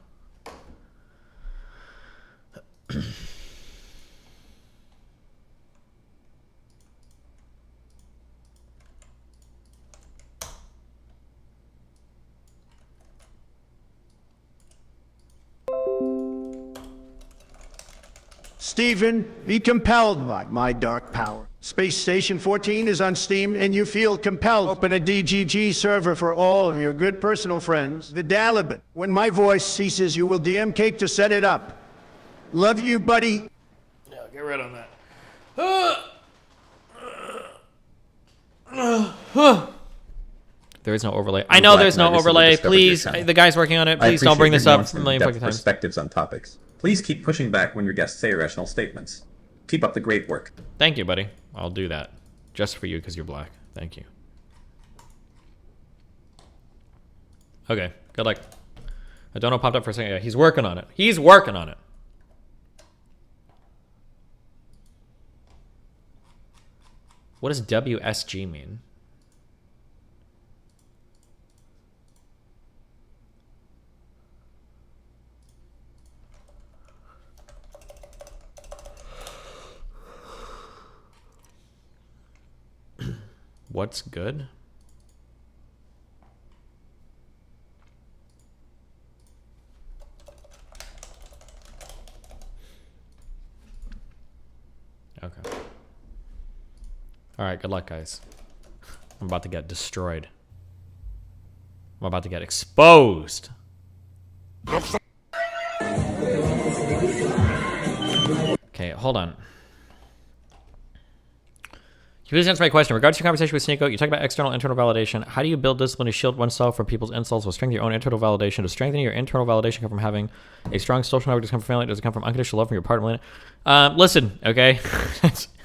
Stephen, be compelled by my dark power. Space Station 14 is on Steam, and you feel compelled. Open a DGG server for all of your good personal friends. The Dalibin. When my voice ceases, you will DM Cake to set it up. Love you, buddy. Yeah, get rid of that. There is no overlay. I know there's no overlay. Please, the guy's working on it. Please don't bring this up a million fucking times. Perspectives on topics. Please keep pushing back when your guests say irrational statements. Keep up the great work. Thank you, buddy. I'll do that. Just for you, because you're black. Thank you. Okay, good luck. I don't know, popped up for a second. Yeah, he's working on it. He's working on it. What does WSG mean? What's good? Okay. All right, good luck, guys. I'm about to get destroyed. I'm about to get exposed. Okay, hold on. Can you please answer my question? Regards to your conversation with Sneeko, you talk about external internal validation. How do you build discipline to shield oneself from people's insults while strengthening your own internal validation? Does strengthening your internal validation come from having a strong social network? Does it come from family? Does it come from unconditional love from your partner? Listen, okay?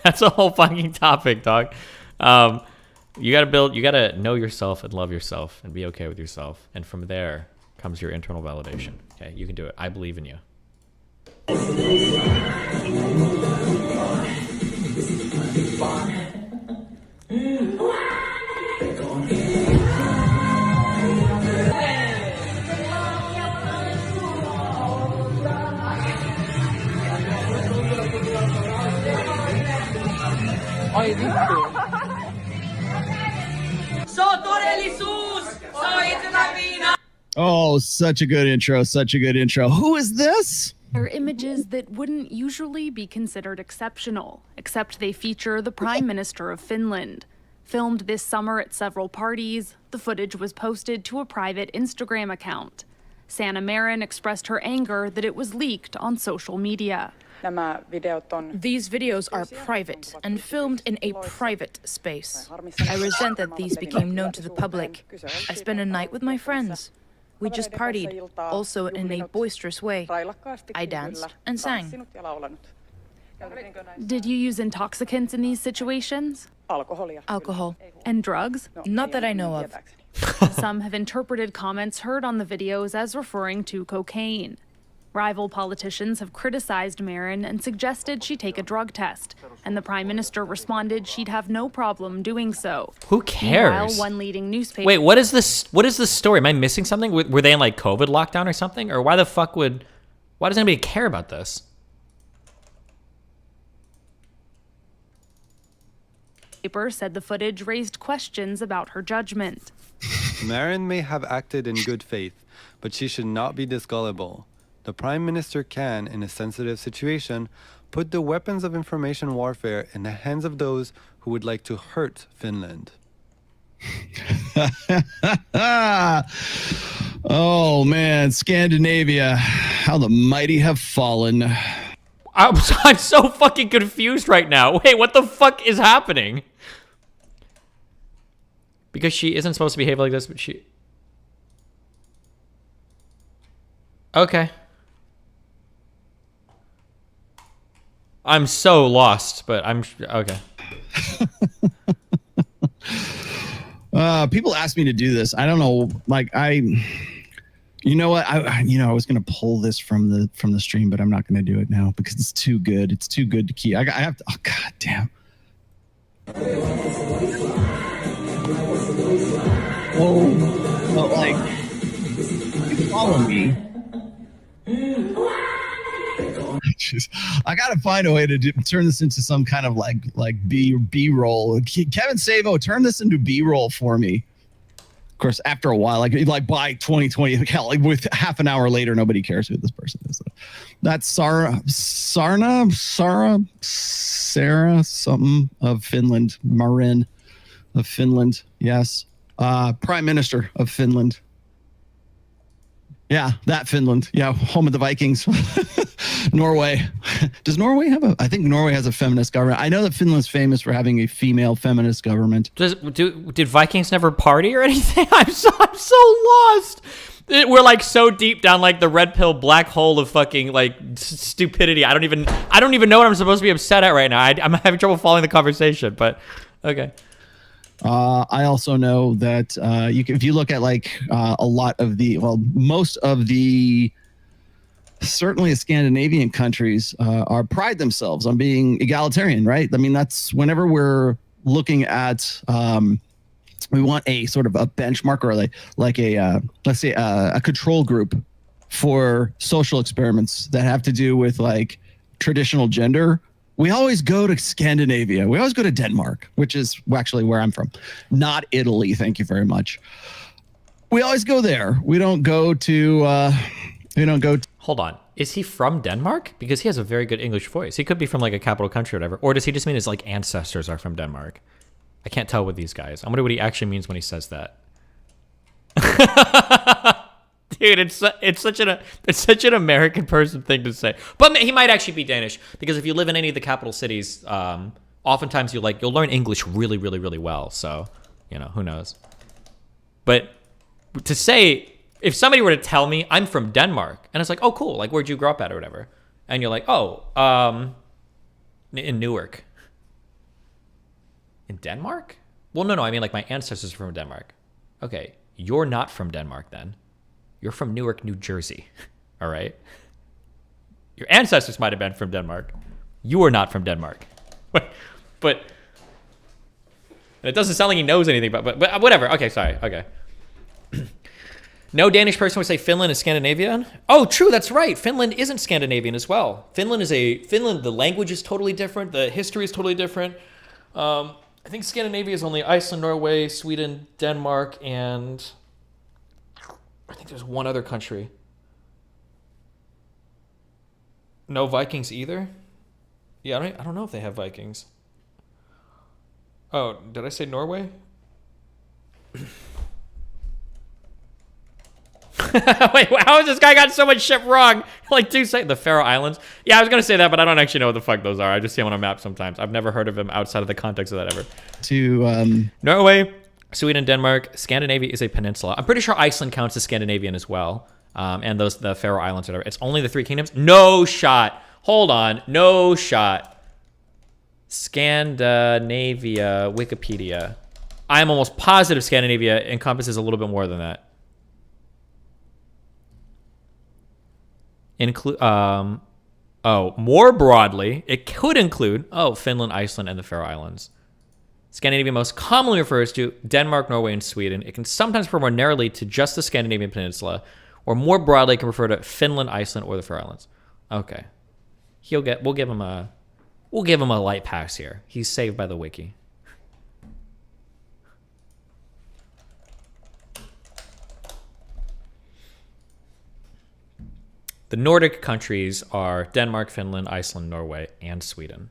That's a whole fucking topic, dog. You gotta know yourself and love yourself and be okay with yourself. And from there comes your internal validation. Okay, you can do it. I believe in you. Oh, such a good intro. Such a good intro. Who is this? Are images that wouldn't usually be considered exceptional, except they feature the Prime Minister of Finland. Filmed this summer at several parties, the footage was posted to a private Instagram account. Sanna Marin expressed her anger that it was leaked on social media. These videos are private and filmed in a private space. I resent that these became known to the public. I spent a night with my friends. We just partied, also in a boisterous way. I danced and sang. Did you use intoxicants in these situations? Alcohol. And drugs? Not that I know of. Some have interpreted comments heard on the videos as referring to cocaine. Rival politicians have criticized Marin and suggested she take a drug test, and the Prime Minister responded she'd have no problem doing so. Who cares? Meanwhile, one leading newspaper... Wait, what is this? What is this story? Am I missing something? Were they in like COVID lockdown or something? Or why the fuck would... Why does anybody care about this? Paper said the footage raised questions about her judgment. Marin may have acted in good faith, but she should not be disgullible. The Prime Minister can, in a sensitive situation, put the weapons of information warfare in the hands of those who would like to hurt Finland. Oh man, Scandinavia, how the mighty have fallen. I'm so fucking confused right now. Wait, what the fuck is happening? Because she isn't supposed to behave like this, but she... Okay. I'm so lost, but I'm... Okay. People ask me to do this. I don't know, like you know what? I was gonna pull this from the stream, but I'm not gonna do it now because it's too good. It's too good to keep. I have to. Oh god damn. Oh, but like, you follow me. Jeez. I gotta find a way to turn this into some kind of like B-roll. Kevin Savo, turn this into B-roll for me. Of course, after a while, like by 2020, like with half an hour later, nobody cares who this person is. That's Sarah something of Finland, Marin of Finland. Yes, Prime Minister of Finland. Yeah, that Finland. Yeah, home of the Vikings. Norway. Does Norway have a... I think Norway has a feminist government. I know that Finland's famous for having a female feminist government. Did Vikings never party or anything? I'm so lost. We're like so deep down like the red pill black hole of fucking like stupidity. I don't even know what I'm supposed to be upset at right now. I'm having trouble following the conversation, but okay. I also know that if you look at like a lot of most of the certainly the Scandinavian countries pride themselves on being egalitarian, right? I mean, that's whenever we're looking at we want a sort of a benchmark or like a let's say a control group for social experiments that have to do with like traditional gender. we always go to Scandinavia. We always go to Denmark, which is actually where I'm from. Not Italy, thank you very much. We always go there. We don't go to Hold on. Is he from Denmark? Because he has a very good English voice. He could be from like a capital country or whatever. Or does he just mean his like ancestors are from Denmark? I can't tell with these guys. I wonder what he actually means when he says that. Dude, it's such an American person thing to say. But he might actually be Danish, because if you live in any of the capital cities, oftentimes you'll learn English really, really, really well. So, who knows? But to say, if somebody were to tell me I'm from Denmark, and it's like, oh, cool, like where'd you grow up at or whatever, and you're like, oh, in Newark. In Denmark? Well, no, I mean like my ancestors are from Denmark. Okay, you're not from Denmark then. You're from Newark, New Jersey. All right? Your ancestors might have been from Denmark. You are not from Denmark. But it doesn't sound like he knows anything, but whatever. Okay, sorry. Okay. No Danish person would say Finland is Scandinavian. Oh, true, that's right. Finland isn't Scandinavian as well. Finland, the language is totally different. The history is totally different. I think Scandinavia is only Iceland, Norway, Sweden, Denmark, and I think there's one other country. No Vikings either? Yeah, I don't know if they have Vikings. Oh, did I say Norway? Wait, how has this guy got so much shit wrong? Like, the Faroe Islands? Yeah, I was going to say that, but I don't actually know what the fuck those are. I just see them on a map sometimes. I've never heard of them outside of the context of that ever. Norway, Sweden, Denmark. Scandinavia is a peninsula. I'm pretty sure Iceland counts as Scandinavian as well. And the Faroe Islands, whatever. It's only the three kingdoms? No shot. Hold on. No shot. Scandinavia, Wikipedia. I'm almost positive Scandinavia encompasses a little bit more than that. More broadly, it could include, Finland, Iceland, and the Faroe Islands. Scandinavia most commonly refers to Denmark, Norway, and Sweden. It can sometimes refer more narrowly to just the Scandinavian peninsula, or more broadly, it can refer to Finland, Iceland, or the Faroe Islands. Okay, we'll give him a light pass here. He's saved by the wiki. The Nordic countries are Denmark, Finland, Iceland, Norway, and Sweden.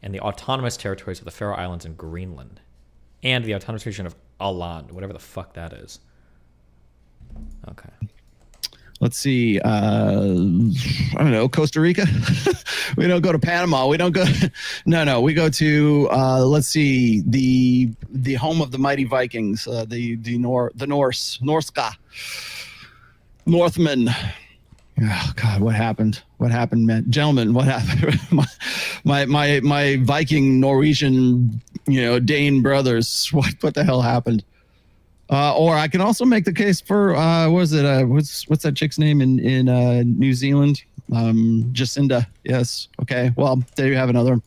And the autonomous territories of the Faroe Islands and Greenland. And the autonomous region of Åland, whatever the fuck that is. Okay. Let's see. I don't know, Costa Rica? We don't go to Panama. We don't go. No. We go to, let's see, the home of the mighty Vikings, the Norse, Norska, Northmen. Oh God, what happened? What happened, man? Gentlemen, what happened? my Viking, Norwegian, Dane brothers. What the hell happened? Or I can also make the case for what's that chick's name in New Zealand? Jacinda. Yes. Okay. Well, there you have another.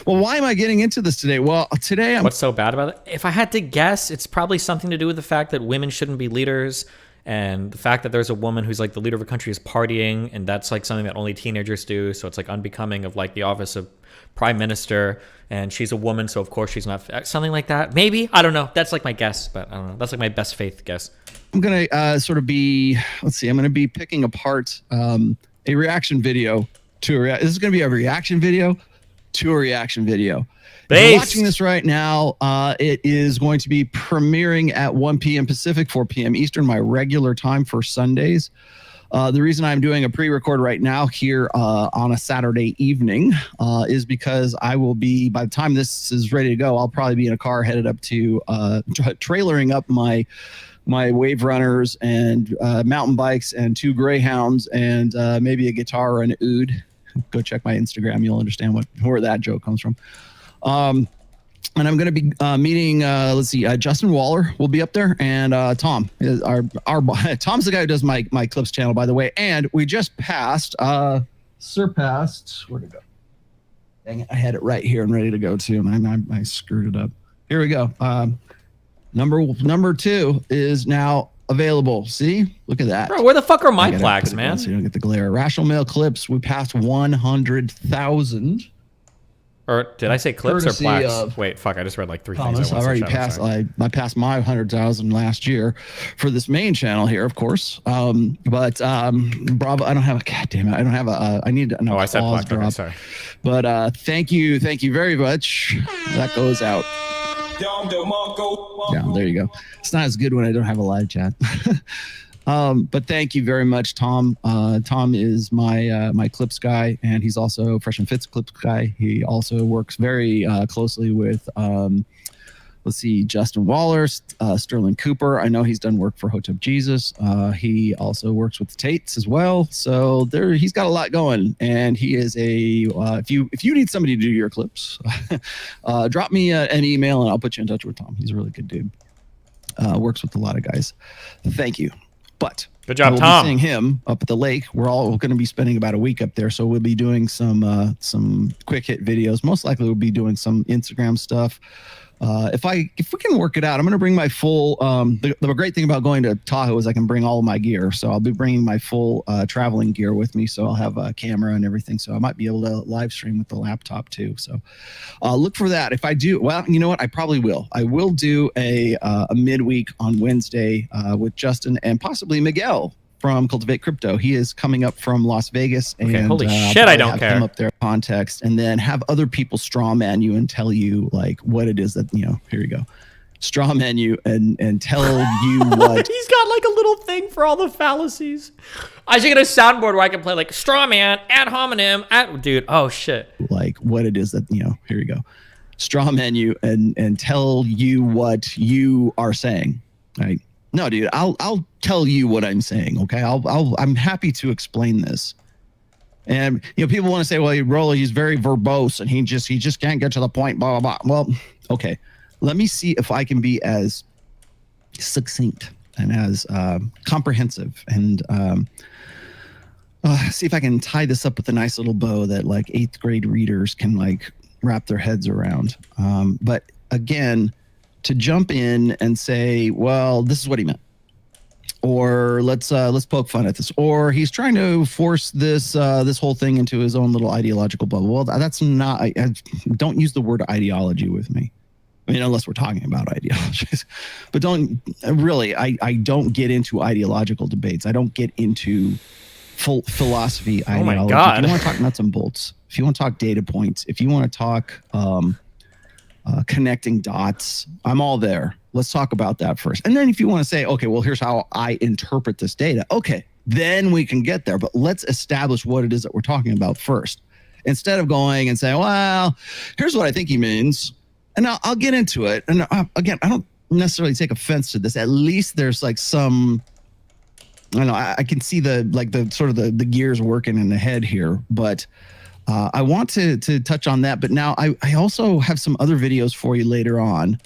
Well, why am I getting into this today? Well, today What's so bad about it? If I had to guess, it's probably something to do with the fact that women shouldn't be leaders. And the fact that there's a woman who's like the leader of a country is partying, and that's like something that only teenagers do. So it's like unbecoming of like the office of prime minister, and she's a woman, so of course she's not, something like that. Maybe, I don't know. That's like my guess, but I don't know. That's like my best faith guess. I'm gonna I'm gonna be picking apart a reaction video to this is gonna be a reaction video to a reaction video. If you're watching this right now, it is going to be premiering at 1 p.m. Pacific, 4 p.m. Eastern, my regular time for Sundays. The reason I'm doing a pre-record right now here on a Saturday evening is because I will be, by the time this is ready to go, I'll probably be in a car headed up to trailering up my wave runners and mountain bikes and 2 Greyhounds and maybe a guitar or an oud. Go check my Instagram. You'll understand where that joke comes from. And I'm going to be meeting, Justin Waller will be up there, and Tom is our Tom's the guy who does my clips channel, by the way. And we just surpassed. Where'd it go? Dang it! I had it right here and ready to go too, and I screwed it up. Here we go. Number 2 is now available. See, look at that. Bro, where the fuck are my plaques, man? So you don't get the glare. Rational Mail clips. We passed 100,000. Or did I say clips or Courtesy plaques? of Wait, fuck! I just read like 3 Thomas, things. I already passed. I passed my 100,000 last year for this main channel here, of course. But Bravo, I don't have a. God damn it, I don't have a. I need an I said applause plaque. drop. Okay, sorry. But thank you very much. That goes out. Yeah, there you go. It's not as good when I don't have a live chat. But thank you very much, Tom. Tom is my clips guy, and he's also Fresh and Fit's clips guy. He also works very closely with, let's see, Justin Waller, Sterling Cooper. I know he's done work for Hotep Jesus. He also works with the Tates as well. So he's got a lot going, and he is a. If you need somebody to do your clips, drop me an email, and I'll put you in touch with Tom. He's a really good dude. Works with a lot of guys. Thank you. But good job, we'll Tom. be seeing him up at the lake. We're going to be spending about a week up there, so we'll be doing some quick hit videos. Most likely, we'll be doing some Instagram stuff. If we can work it out, I'm going to bring my full. The great thing about going to Tahoe is I can bring all of my gear. So I'll be bringing my full traveling gear with me. So I'll have a camera and everything. So I might be able to live stream with the laptop too. So look for that. If I do, well, you know what? I probably will. I will do a midweek on Wednesday with Justin and possibly Miguel from Cultivate Crypto. He is coming up from Las Vegas. Okay, and, holy shit, I don't have care. him up there context, and then have other people straw man you and tell you like what it is that, here you go. Straw man you and tell you what. He's got like a little thing for all the fallacies. I should get a soundboard where I can play like straw man, ad hominem, dude. Oh shit. Like what it is that, here you go. Straw man you and tell you what you are saying. Right? No, dude, I'll tell you what I'm saying. Okay. I'm happy to explain this. And people want to say, well, he's very verbose and he just can't get to the point, blah, blah, blah. Well, okay. Let me see if I can be as succinct and as comprehensive and see if I can tie this up with a nice little bow that like 8th grade readers can like wrap their heads around. But again, to jump in and say, well, this is what he meant. Or let's poke fun at this. Or he's trying to force this whole thing into his own little ideological bubble. Well, that's not. I don't use the word ideology with me. I mean, unless we're talking about ideologies. But don't really. I don't get into ideological debates. I don't get into full philosophy ideology. Oh my God. If you want to talk nuts and bolts, if you want to talk data points, if you want to talk connecting dots, I'm all there. Let's talk about that first. And then if you want to say, okay, well, here's how I interpret this data. Okay, then we can get there. But let's establish what it is that we're talking about first. Instead of going and saying, well, here's what I think he means. And I'll get into it. And again, I don't necessarily take offense to this. At least there's like some, I don't know, I can see the sort of the gears working in the head here. But I want to touch on that. But now I also have some other videos for you later on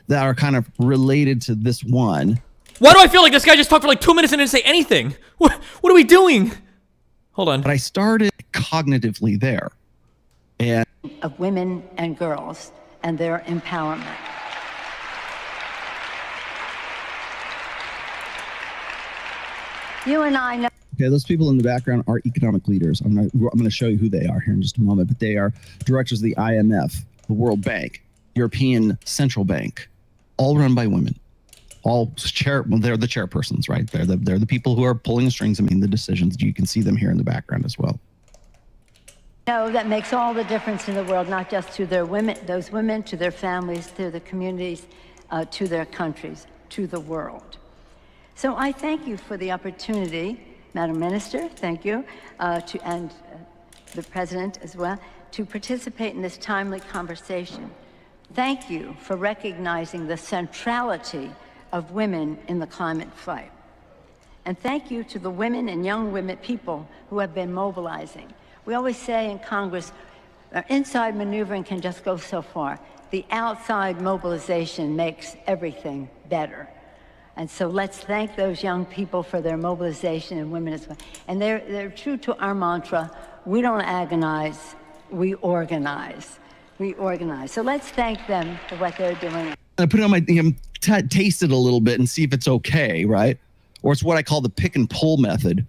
that are kind of related to this one. Why do I feel like this guy just talked for like 2 minutes and didn't say anything? What are we doing? Hold on. But I started cognitively there. And of women and girls and their empowerment. You and I know. Okay, those people in the background are economic leaders. I'm going to show you who they are here in just a moment. But they are directors of the IMF, the World Bank, European Central Bank, all run by women. They're the chairpersons, right? They're the people who are pulling the strings and making the decisions. You can see them here in the background as well. No, that makes all the difference in the world, not just to their women, those women, to their families, to their communities, to their countries, to the world. So I thank you for the opportunity, Madam Minister, thank you, and the President as well, to participate in this timely conversation. Thank you for recognizing the centrality of women in the climate fight. And thank you to the women and young women, people who have been mobilizing. We always say in Congress, inside maneuvering can just go so far. The outside mobilization makes everything better. And so let's thank those young people for their mobilization, and women as well. And they're true to our mantra, we don't agonize, we organize. We organize. So let's thank them for what they're doing. I put it on my, taste it a little bit and see if it's okay, right? Or it's what I call the pick and pull method,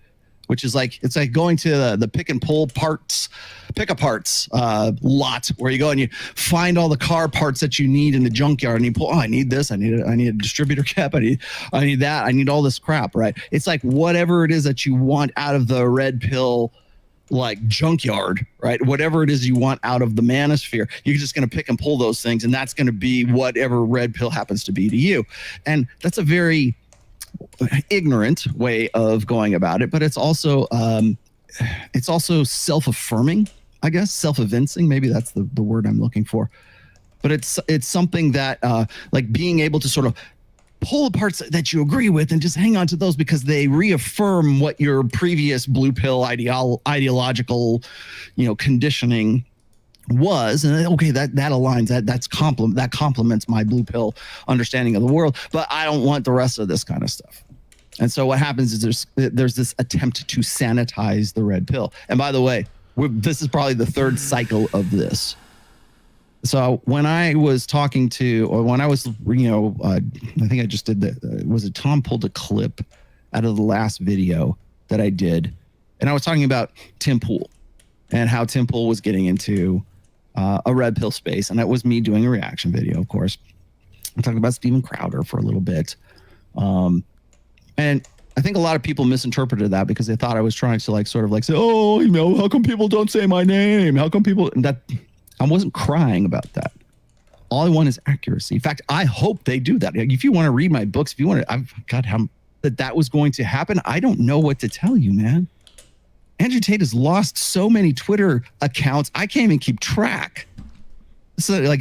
which is like, it's like going to the pick and pull parts, pick aparts lot where you go and you find all the car parts that you need in the junkyard and you pull, oh, I need this, I need a distributor cap, I need that, I need all this crap, right? It's like whatever it is that you want out of the red pill like junkyard, right? Whatever it is you want out of the manosphere, you're just going to pick and pull those things, and that's going to be whatever red pill happens to be to you. And that's a very ignorant way of going about it, but it's also self-affirming, I guess, self-evincing. Maybe that's the word I'm looking for. But it's something that like being able to sort of pull the parts that you agree with and just hang on to those because they reaffirm what your previous blue pill ideological, conditioning was. And okay, that aligns, that complements my blue pill understanding of the world, but I don't want the rest of this kind of stuff. And so what happens is there's this attempt to sanitize the red pill. And by the way, this is probably the third cycle of this. So when I was talking to, or when I was, I think I just did was it Tom pulled a clip out of the last video that I did. And I was talking about Tim Pool and how Tim Pool was getting into a red pill space. And that was me doing a reaction video, of course. I'm talking about Steven Crowder for a little bit. And I think a lot of people misinterpreted that because they thought I was trying to say, oh, how come people don't say my name? How come people, I wasn't crying about that. All I want is accuracy. In fact, I hope they do that. If you want to read my books, if you want to, that was going to happen, I don't know what to tell you, man. Andrew Tate has lost so many Twitter accounts, I can't even keep track. So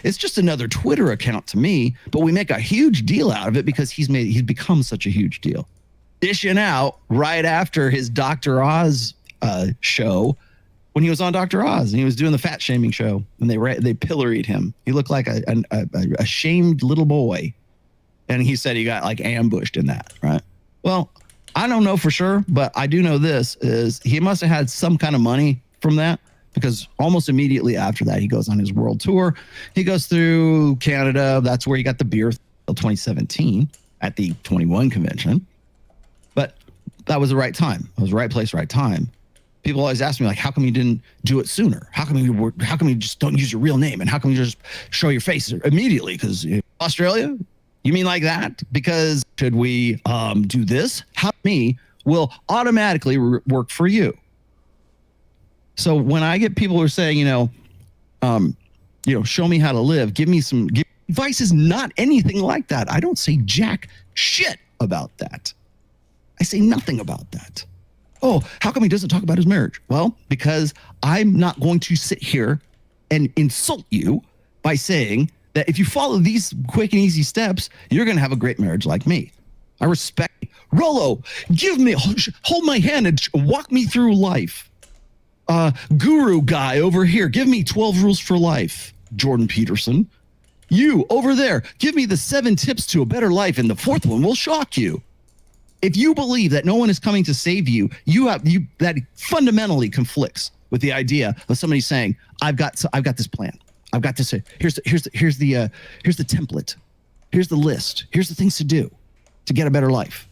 it's just another Twitter account to me, but we make a huge deal out of it because he's become such a huge deal. Dishing out right after his Dr. Oz show, when he was on Dr. Oz and he was doing the fat shaming show, and they pilloried him. He looked like a shamed little boy, and he said he got like ambushed in that, right? Well, I don't know for sure, but I do know this is he must have had some kind of money from that, because almost immediately after that, he goes on his world tour. He goes through Canada. That's where he got the beer till 2017 at the 21 convention. But that was the right time. It was the right place, right time. People always ask me, like, how come you didn't do it sooner? How come you just don't use your real name? And how come you just show your face immediately? Because Australia, you mean like that? Because should we do this? How me will automatically work for you. So when I get people who are saying, show me how to live, give advice is not anything like that. I don't say jack shit about that. I say nothing about that. Oh, how come he doesn't talk about his marriage? Well, because I'm not going to sit here and insult you by saying that if you follow these quick and easy steps, you're going to have a great marriage like me. I respect Rollo. Hold my hand and walk me through life. Guru guy over here, give me 12 rules for life. Jordan Peterson. You over there, give me the 7 tips to a better life, and the 4th one will shock you. If you believe that no one is coming to save you, that fundamentally conflicts with the idea of somebody saying, I've got this plan. I've got this. Here's the template. Here's the list. Here's the things to do to get a better life.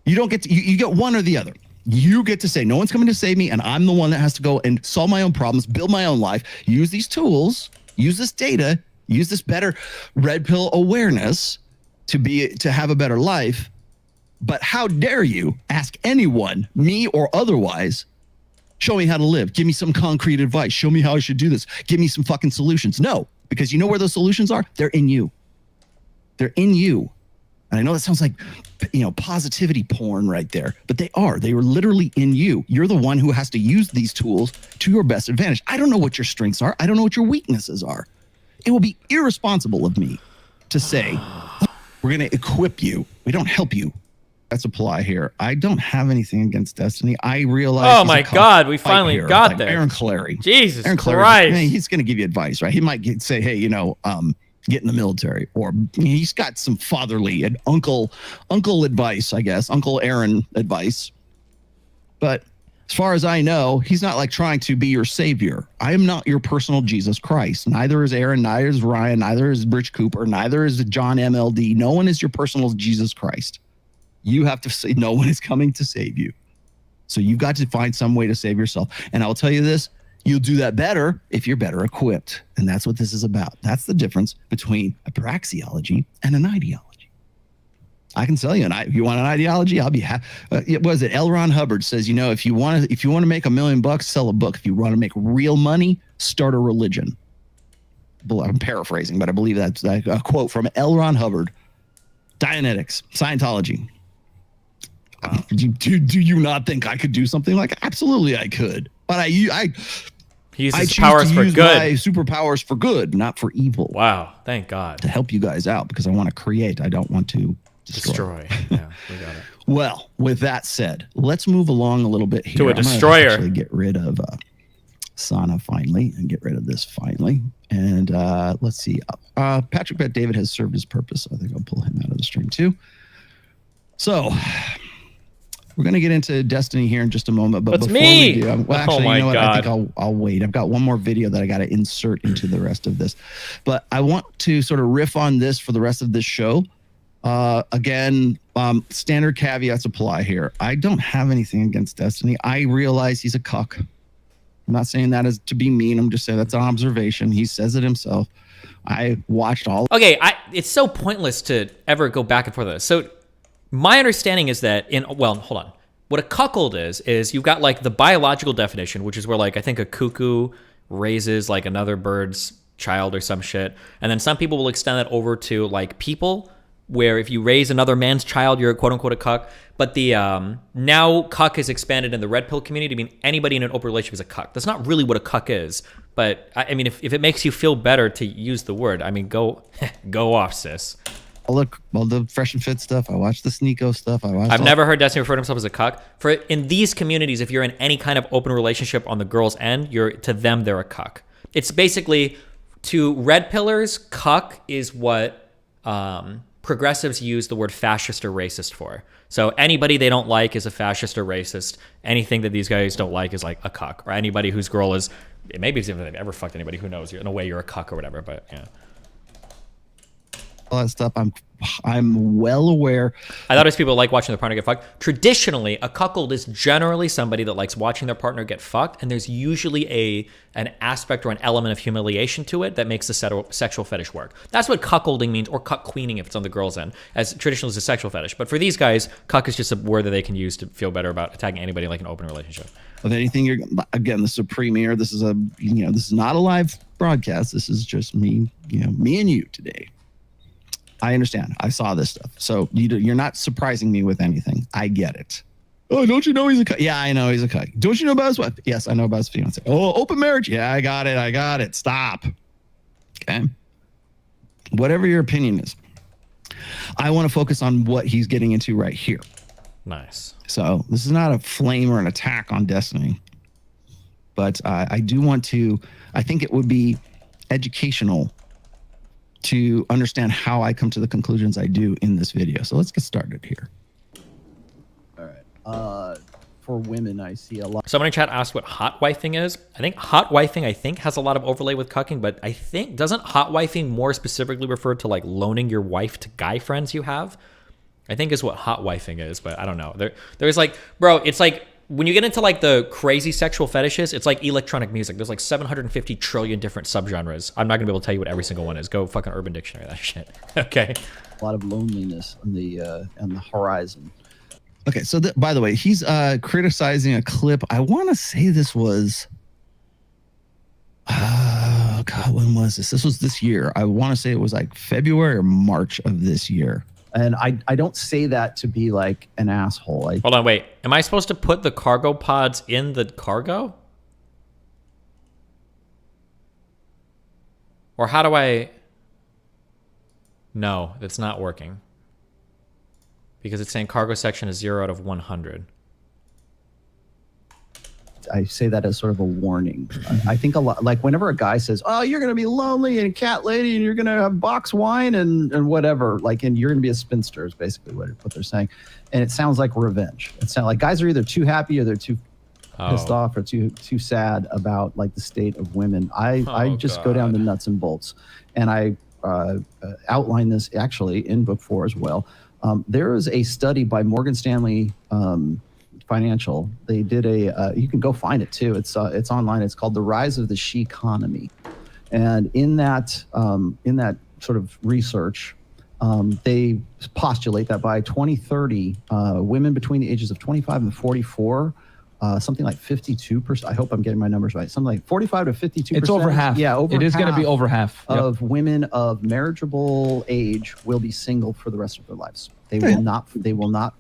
You don't get to, you get one or the other. You get to say, no one's coming to save me, and I'm the one that has to go and solve my own problems, build my own life, use these tools, use this data, use this better red pill awareness to have a better life. But how dare you ask anyone, me or otherwise, show me how to live, give me some concrete advice, show me how I should do this, give me some fucking solutions. No, because you know where those solutions are? They're in you. They're in you. And I know that sounds like, positivity porn right there, but they are literally in you. You're the one who has to use these tools to your best advantage. I don't know what your strengths are. I don't know what your weaknesses are. It will be irresponsible of me to say, we're going to equip you. We don't help you. That's apply here. I don't have anything against Destiny. I realize. Oh my God, we finally got there. Aaron Clary. Jesus Aaron Christ. He's going to give you advice, right? He might say, hey, get in the military, or he's got some fatherly and uncle advice, I guess, Uncle Aaron advice. But as far as I know, he's not like trying to be your savior. I am not your personal Jesus Christ. Neither is Aaron, neither is Ryan, neither is Rich Cooper, neither is John MLD. No one is your personal Jesus Christ. You have to say no one is coming to save you. So you've got to find some way to save yourself. And I'll tell you this, you'll do that better if you're better equipped. And that's what this is about. That's the difference between a praxeology and an ideology. I can tell you, if you want an ideology, I'll be happy. What was it? L. Ron Hubbard says, if you want to make $1 million, sell a book. If you want to make real money, start a religion. I'm paraphrasing, but I believe that's a quote from L. Ron Hubbard. Dianetics, Scientology. Wow. Do you not think I could do something like that? Absolutely I could. But he uses powers for good. My superpowers for good, not for evil. Wow, thank God. To help you guys out, because I want to create. I don't want to destroy. Yeah, we got it. Well, with that said, let's move along a little bit here. To a destroyer. I'm gonna get rid of Sana finally and get rid of this finally. And let's see. Patrick Bet David has served his purpose. I think I'll pull him out of the stream too. So we're going to get into Destiny here in just a moment. But before we do, actually, you know what? I think I'll wait. I've got one more video that I got to insert into the rest of this. But I want to sort of riff on this for the rest of this show. Again, standard caveats apply here. I don't have anything against Destiny. I realize he's a cuck. I'm not saying that as to be mean. I'm just saying that's an observation. He says it himself. I watched all. Okay, it's so pointless to ever go back and forth on this. So my understanding is that hold on. What a cuckold is you've got like the biological definition, which is where like I think a cuckoo raises like another bird's child or some shit. And then some people will extend that over to like people, where if you raise another man's child, you're quote unquote a cuck. But the now cuck is expanded in the red pill community to mean anybody in an open relationship is a cuck. That's not really what a cuck is. But I mean, if it makes you feel better to use the word, I mean, go off, sis. Look, all the Fresh and Fit stuff. I watched the Sneeko stuff. I've never heard Destiny refer to himself as a cuck. In these communities, if you're in any kind of open relationship on the girl's end, to them they're a cuck. It's basically, to red pillars, cuck is what progressives use the word fascist or racist for. So anybody they don't like is a fascist or racist. Anything that these guys don't like is like a cuck. Or anybody whose girl is, maybe it's even if they've ever fucked anybody, who knows? In a way, you're a cuck or whatever. But yeah. All that stuff, I'm well aware. I thought it was people like watching their partner get fucked. Traditionally, a cuckold is generally somebody that likes watching their partner get fucked, and there's usually an aspect or an element of humiliation to it that makes the sexual fetish work. That's what cuckolding means, or cuck queening if it's on the girl's end, as traditionally is a sexual fetish. But for these guys, cuck is just a word that they can use to feel better about attacking anybody like an open relationship. With anything, again, this is a premiere. This is this is not a live broadcast. This is just me and you today. I understand. I saw this stuff. So you're not surprising me with anything. I get it. Oh, don't you know he's a cuck? Yeah, I know he's a cuck. Don't you know about his wife? Yes, I know about his fiance. Oh, open marriage? Yeah, I got it. Stop. Okay. Whatever your opinion is, I want to focus on what he's getting into right here. Nice. So this is not a flame or an attack on Destiny, but I do want to, I think it would be educational to understand how I come to the conclusions I do in this video. So let's get started here. All right. For women, I see a lot. Someone in chat asked what hot wifing is. I think hot wifing, has a lot of overlay with cucking, but I think, doesn't hot wifing more specifically refer to like loaning your wife to guy friends you have? I think is what hot wifing is, but I don't know. There's like, bro, it's like, when you get into like the crazy sexual fetishes, it's like electronic music. There's like 750 trillion different subgenres. I'm not gonna be able to tell you what every single one is. Go fucking Urban Dictionary that shit. Okay. A lot of loneliness on the horizon. Okay, so by the way, he's criticizing a clip. I want to say this was, God, when was this? This was this year. I want to say it was like February or March of this year. And I don't say that to be like an asshole. Hold on, wait. Am I supposed to put the cargo pods in the cargo? Or how do I... No, that's not working. Because it's saying cargo section is 0 out of 100. I say that as sort of a warning. I think a lot, like whenever a guy says, "Oh, you're gonna be lonely and cat lady, and you're gonna have box wine and whatever," like, and you're gonna be a spinster is basically what they're saying, and it sounds like revenge. It sounds like guys are either too happy or they're too pissed off or too sad about like the state of women. I just go down to nuts and bolts, and I outline this actually in book 4 as well. There is a study by Morgan Stanley Financial. They did you can go find it too. It's online. It's called The Rise of the She Economy. And in that sort of research, they postulate that by 2030, women between the ages of 25 and 44, something like 52%. I hope I'm getting my numbers right. Something like 45 to 52%. It's over half. Yeah, over It is going to be over half of women of marriageable age will be single for the rest of their lives. They will not. They will not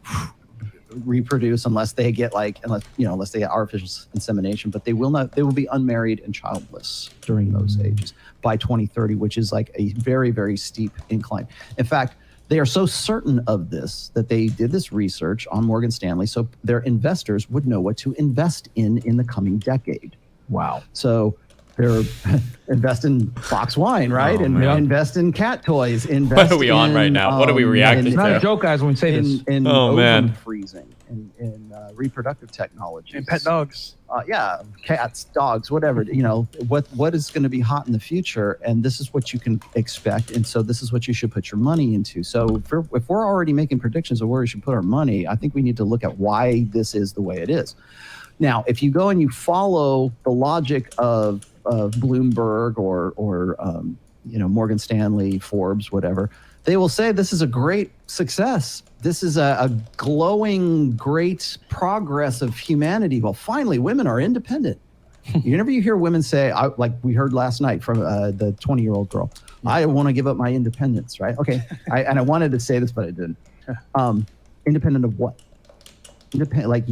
reproduce unless they get unless they get artificial insemination. But they will not. They will be unmarried and childless during those ages by 2030, which is like a very, very steep incline. In fact, they are so certain of this that they did this research on Morgan Stanley so their investors would know what to invest in the coming decade. Wow. So they're invest in box wine, right? Invest in cat toys. Invest What are we on right now? What are we reacting to? It's not a joke, guys, when we say this. In ovum freezing, in reproductive technology. And pet dogs. Yeah, cats, dogs, whatever. What is going to be hot in the future, and this is what you can expect, and so this is what you should put your money into. So if we're already making predictions of where we should put our money, I think we need to look at why this is the way it is. Now, if you go and you follow the logic of Bloomberg or Morgan Stanley, Forbes, whatever, they will say this is a great success. This is a glowing, great progress of humanity. Well, finally, women are independent. You hear women say, like we heard last night from the 20-year-old girl, I want to give up my independence, right? Okay, I wanted to say this, but I didn't. Independent of what? Independent,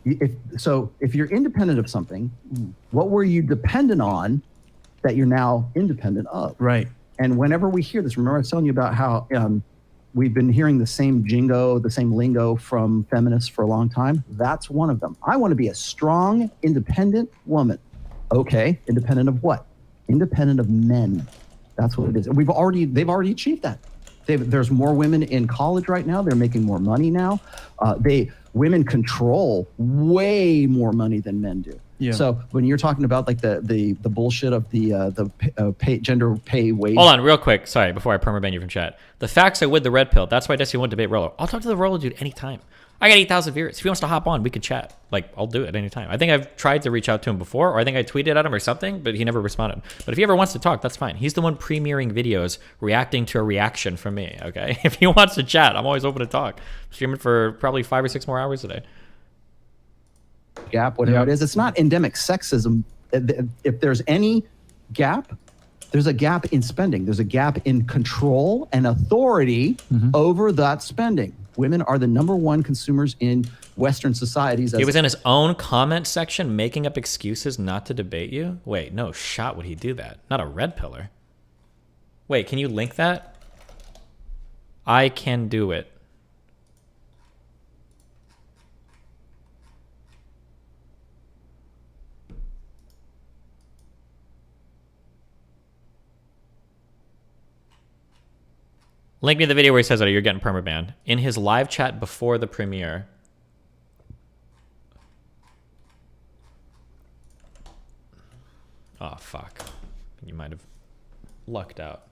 if you're independent of something, what were you dependent on that you're now independent of? Right. And whenever we hear this, remember I was telling you about how we've been hearing the same jingo, the same lingo from feminists for a long time. That's one of them. I want to be a strong, independent woman. Okay, independent of what? Independent of men. That's what it is. And they've already achieved that. There's more women in college right now. They're making more money now. Women control way more money than men do. Yeah. So when you're talking about like the bullshit of the gender pay wage. Hold on, real quick. Sorry, before I permaban you from chat. The facts are with the red pill. That's why Desi won't debate Rollo. I'll talk to the Rollo dude anytime. I got 8,000 viewers. If he wants to hop on, we could chat. I'll do it anytime. I think I've tried to reach out to him before, or I think I tweeted at him or something, but he never responded. But if he ever wants to talk, that's fine. He's the one premiering videos, reacting to a reaction from me, okay? If he wants to chat, I'm always open to talk. I'm streaming for probably 5 or 6 more hours a day. Gap, whatever it is. It's not endemic sexism. If there's any gap, there's a gap in spending. There's a gap in control and authority over that spending. Women are the number one consumers in Western societies. He was in his own comment section making up excuses not to debate you? Wait, no shot would he do that. Not a red pillar. Wait, can you link that? I can do it. Link me the video where he says that you're getting permabanned. In his live chat before the premiere. Oh, fuck. You might have lucked out.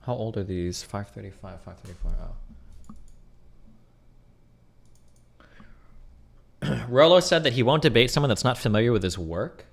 How old are these? 535, 534. Oh. Rollo said that he won't debate someone that's not familiar with his work.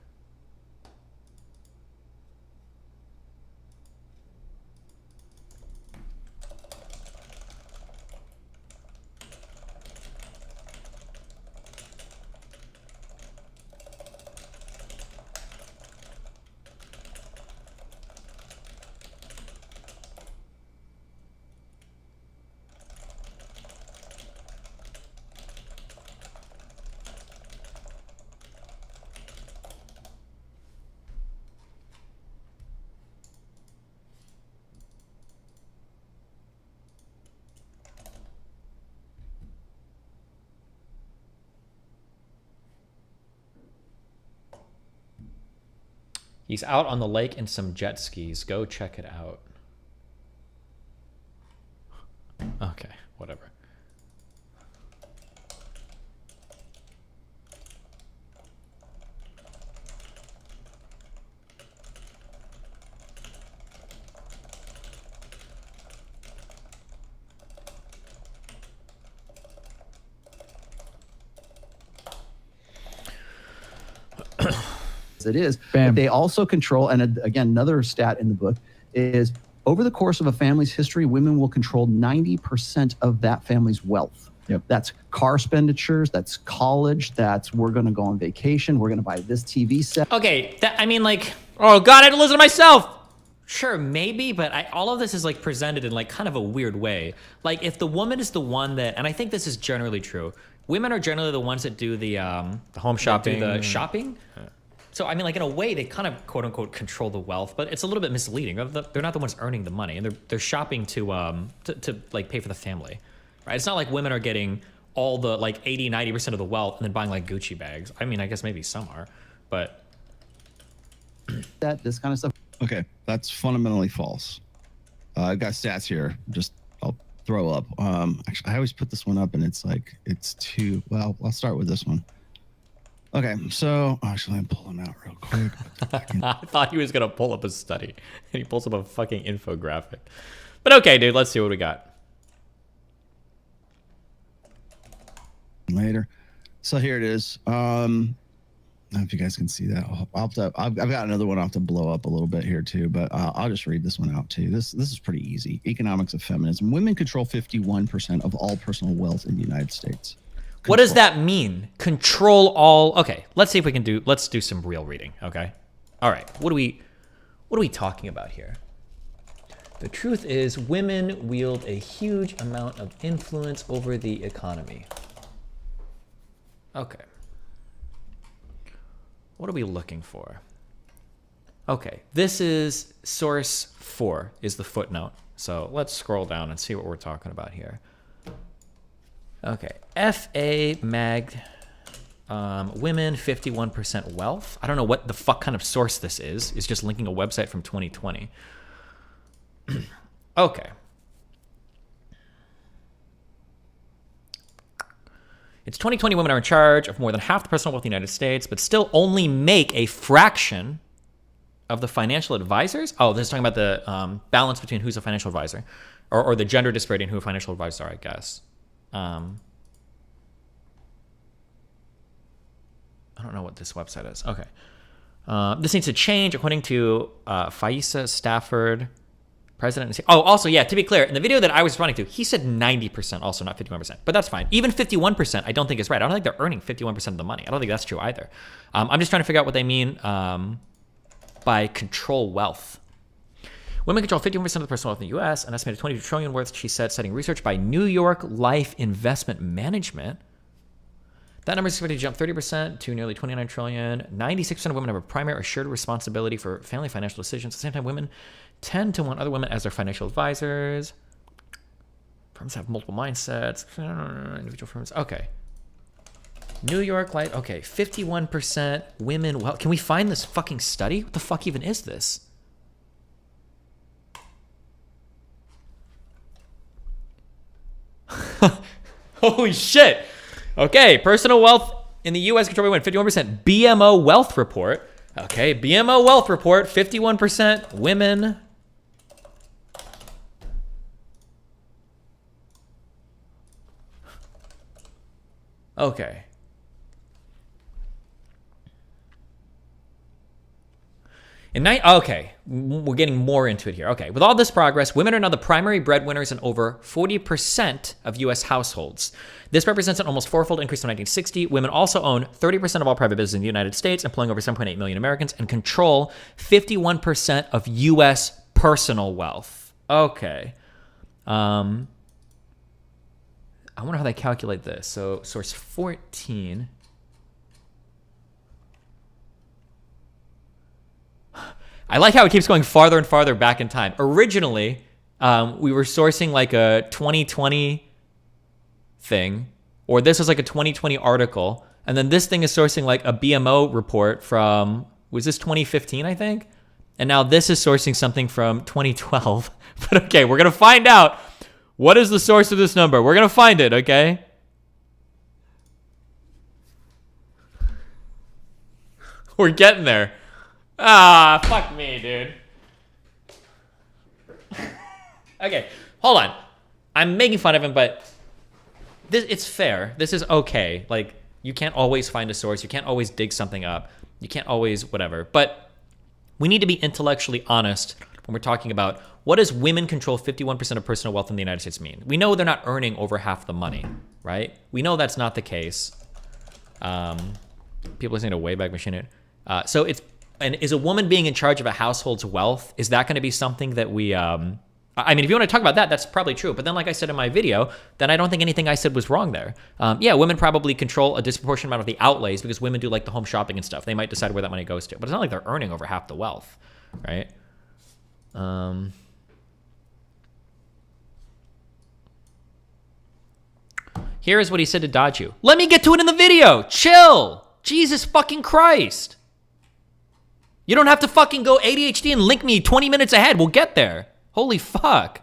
He's out on the lake in some jet skis. Go check it out. Okay, whatever. it is. Bam. But they also control, and again, another stat in the book is over the course of a family's history, women will control 90% of that family's wealth. Yep. That's car expenditures, that's college, that's we're going to go on vacation, we're going to buy this TV set. Okay, I mean, like, oh God, I had to listen to myself. Sure, maybe, but all of this is like presented in like kind of a weird way. Like if the woman is the one that, and I think this is generally true, women are generally the ones that do the home shopping. the shopping. So I mean, like in a way, they kind of quote unquote control the wealth, but it's a little bit misleading. They're not the ones earning the money, and they're shopping to like pay for the family, right? It's not like women are getting all the like 80-90% of the wealth and then buying like Gucci bags. I mean, I guess maybe some are, but this kind of stuff. Okay, that's fundamentally false. I've got stats here. I'll throw up. Actually, I always put this one up, and it's too. Well, I'll start with this one. Okay, so actually, I'm pulling them out real quick. I thought he was gonna pull up a study, and he pulls up a fucking infographic. But okay, dude, let's see what we got. Later. So here it is. I don't know if you guys can see that. I've got another one I'll have to blow up a little bit here too, but I'll just read this one out too. This is pretty easy. Economics of feminism. Women control 51% of all personal wealth in the United States. What does that mean? Control all. Okay, let's see if we can do. Let's do some real reading. Okay. All right. What are we talking about here? The truth is, women wield a huge amount of influence over the economy. Okay. What are we looking for? Okay, this is source 4 is the footnote. So let's scroll down and see what we're talking about here. Okay, FA Mag, women 51% wealth. I don't know what the fuck kind of source this is. It's just linking a website from 2020. Okay. It's 2020, women are in charge of more than half the personal wealth in the United States, but still only make a fraction of the financial advisors. Oh, this is talking about the balance between who's a financial advisor, or the gender disparity in who a financial advisors are, I guess. I don't know what this website is. Okay. This needs to change according to Faisa Stafford, president. Oh, also, yeah, to be clear, in the video that I was responding to, he said 90%, also not 51%, but that's fine. Even 51%, I don't think is right. I don't think they're earning 51% of the money. I don't think that's true either. I'm just trying to figure out what they mean by control wealth. Women control 51% of the personal wealth in the U.S., an estimated $22 trillion worth, she said, citing research by New York Life Investment Management. That number is expected to jump 30% to nearly 29 trillion. 96% of women have a primary or shared responsibility for family financial decisions. At the same time, women tend to want other women as their financial advisors. Firms have multiple mindsets. Individual firms. Okay. New York Life. Okay. 51% women. Well, can we find this fucking study? What the fuck even is this? Holy shit. Okay, personal wealth in the U.S. control by women, 51%. BMO Wealth Report. Okay, BMO Wealth Report, 51% women. Okay. Okay, we're getting more into it here. Okay, with all this progress, women are now the primary breadwinners in over 40% of U.S. households. This represents an almost fourfold increase from 1960. Women also own 30% of all private business in the United States, employing over 7.8 million Americans, and control 51% of U.S. personal wealth. Okay. I wonder how they calculate this. So, source 14... I like how it keeps going farther and farther back in time. Originally, we were sourcing like a 2020 thing, or this was like a 2020 article, and then this thing is sourcing like a BMO report from, was this 2015, I think? And now this is sourcing something from 2012. But okay, we're going to find out what is the source of this number. We're going to find it, okay? We're getting there. Ah, fuck me, dude. Okay, hold on. I'm making fun of him, but it's fair. This is okay. Like, you can't always find a source. You can't always dig something up. You can't always whatever. But we need to be intellectually honest when we're talking about what does women control 51% of personal wealth in the United States mean? We know they're not earning over half the money, right? We know that's not the case. People listening to Wayback Machine. So it's, and is a woman being in charge of a household's wealth, is that going to be something that we, I mean, if you want to talk about that, that's probably true. But then, like I said in my video, then I don't think anything I said was wrong there. Yeah, women probably control a disproportionate amount of the outlays because women do like the home shopping and stuff. They might decide where that money goes to. But it's not like they're earning over half the wealth, right? Here's what he said to dodge you. Let me get to it in the video. Chill. Jesus fucking Christ. You don't have to fucking go ADHD and link me 20 minutes ahead. We'll get there. Holy fuck.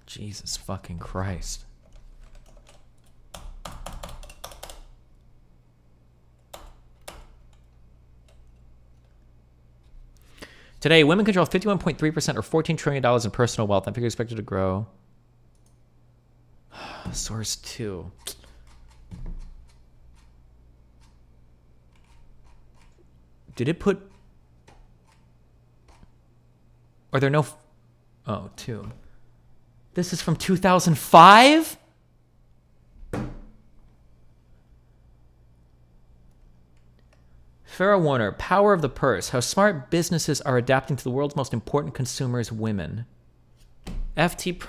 Jesus fucking Christ. Today, women control 51.3% or $14 trillion in personal wealth. That figure is expected to grow. Source 2. Did it put... Are there no... Oh, 2. This is from 2005? Farrah Warner, Power of the Purse. How smart businesses are adapting to the world's most important consumers, women. FT...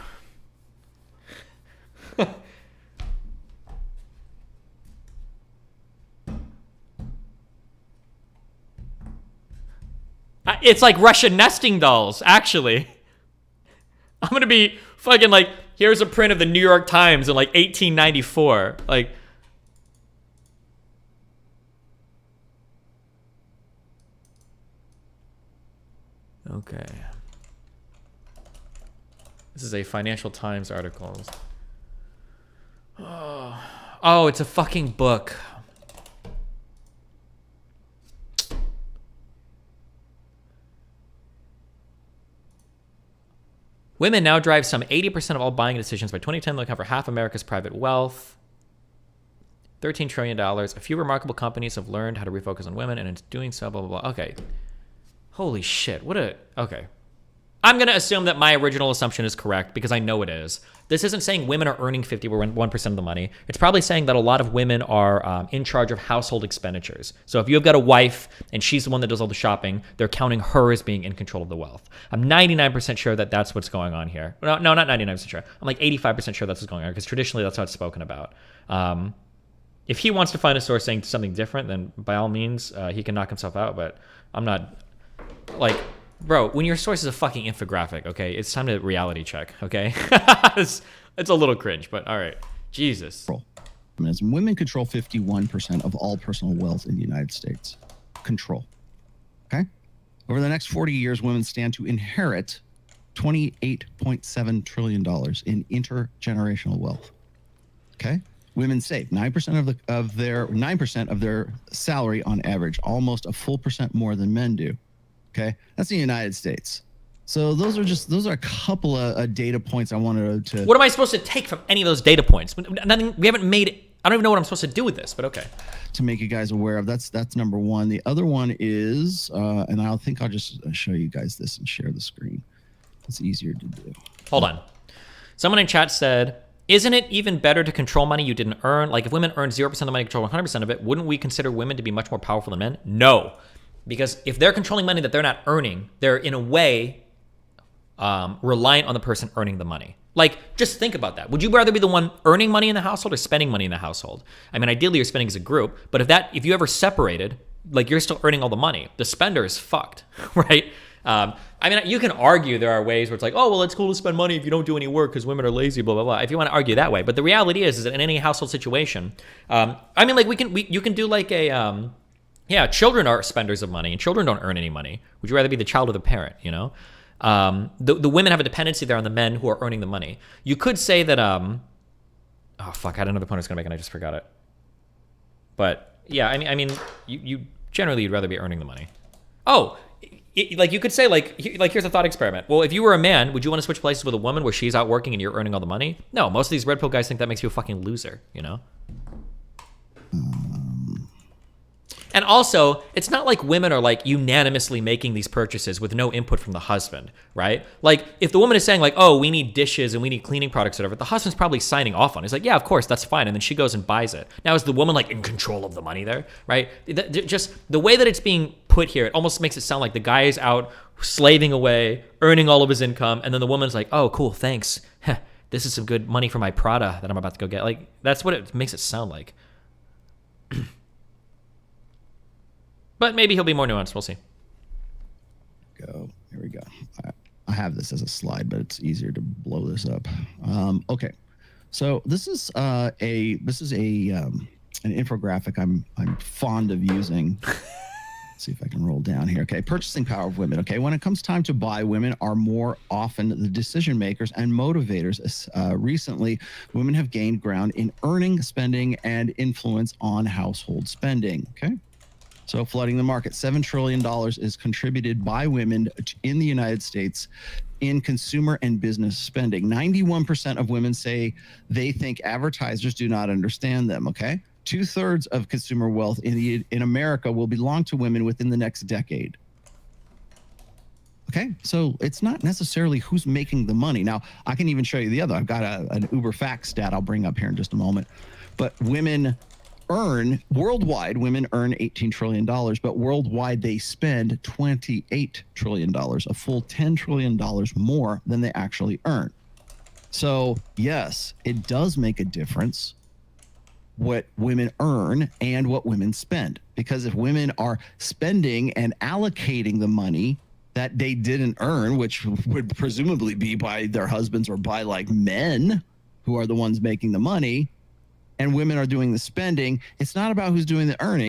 It's like Russian nesting dolls, actually. I'm gonna be fucking like, here's a print of the New York Times in like 1894. Like, okay. This is a Financial Times article. Oh, it's a fucking book. Women now drive some 80% of all buying decisions. By 2010, they'll account for half America's private wealth. $13 trillion. A few remarkable companies have learned how to refocus on women, and it's doing so, blah, blah, blah. Okay. Holy shit. What a... Okay. I'm going to assume that my original assumption is correct because I know it is. This isn't saying women are earning 51% of the money. It's probably saying that a lot of women are in charge of household expenditures. So if you've got a wife and she's the one that does all the shopping, they're counting her as being in control of the wealth. I'm 99% sure that that's what's going on here. No, not 99% sure. I'm like 85% sure that's what's going on because traditionally that's how it's spoken about. If he wants to find a source saying something different, then by all means, he can knock himself out. But I'm not... Like... Bro, when your source is a fucking infographic, okay, it's time to reality check, okay? it's a little cringe, but all right. Jesus. Women control 51% of all personal wealth in the United States. Control. Okay? Over the next 40 years, women stand to inherit $28.7 trillion in intergenerational wealth. Okay? Women save 9% of their salary on average, almost a full percent more than men do. Okay, that's the United States. So those are a couple of data points I wanted to. What am I supposed to take from any of those data points? Nothing. We haven't made it. I don't even know what I'm supposed to do with this, but okay. To make you guys aware of, that's number one. The other one is, and I'll just show you guys this and share the screen. It's easier to do. Hold on. Someone in chat said, "Isn't it even better to control money you didn't earn? Like if women earn 0% of the money, control 100% of it, wouldn't we consider women to be much more powerful than men?" No. Because if they're controlling money that they're not earning, they're in a way reliant on the person earning the money. Like, just think about that. Would you rather be the one earning money in the household or spending money in the household? I mean, ideally you're spending as a group, but if you ever separated, like, you're still earning all the money. The spender is fucked, right? I mean, you can argue there are ways where it's like, oh, well, it's cool to spend money if you don't do any work because women are lazy, blah, blah, blah. If you want to argue that way. But the reality is that in any household situation, I mean, like, you can do like a, children are spenders of money and children don't earn any money. Would you rather be the child or the parent, you know? The women have a dependency there on the men who are earning the money. You could say that, oh, fuck, I had another point I was going to make and I just forgot it. But, yeah, I mean, you generally, you'd rather be earning the money. Oh, like, you could say, like, here's a thought experiment. Well, if you were a man, would you want to switch places with a woman where she's out working and you're earning all the money? No, most of these red pill guys think that makes you a fucking loser, you know? And also, it's not like women are like unanimously making these purchases with no input from the husband, right? Like, if the woman is saying like, oh, we need dishes and we need cleaning products or whatever, the husband's probably signing off on it. He's like, yeah, of course, that's fine. And then she goes and buys it. Now, is the woman like in control of the money there, right? Just the way that it's being put here, it almost makes it sound like the guy is out slaving away, earning all of his income. And then the woman's like, oh, cool, thanks. This is some good money for my Prada that I'm about to go get. Like, that's what it makes it sound like. But maybe he'll be more nuanced. We'll see. Here we go. I have this as a slide, but it's easier to blow this up. Okay, so this is an infographic I'm fond of using. Let's see if I can roll down here. Okay, purchasing power of women. Okay, when it comes time to buy, women are more often the decision makers and motivators. Recently, women have gained ground in earning, spending, and influence on household spending. Okay. So flooding the market, $7 trillion is contributed by women in the United States in consumer and business spending. 91% of women say they think advertisers do not understand them, okay? 2/3 of consumer wealth in America will belong to women within the next decade. Okay, so it's not necessarily who's making the money. Now, I can even show you the other. I've got an Uber fact stat I'll bring up here in just a moment. But worldwide, women earn $18 trillion, but worldwide they spend $28 trillion, a full $10 trillion more than they actually earn. So yes, it does make a difference what women earn and what women spend. Because if women are spending and allocating the money that they didn't earn, which would presumably be by their husbands or by like men who are the ones making the money, and women are doing the spending, it's not about who's doing the earning.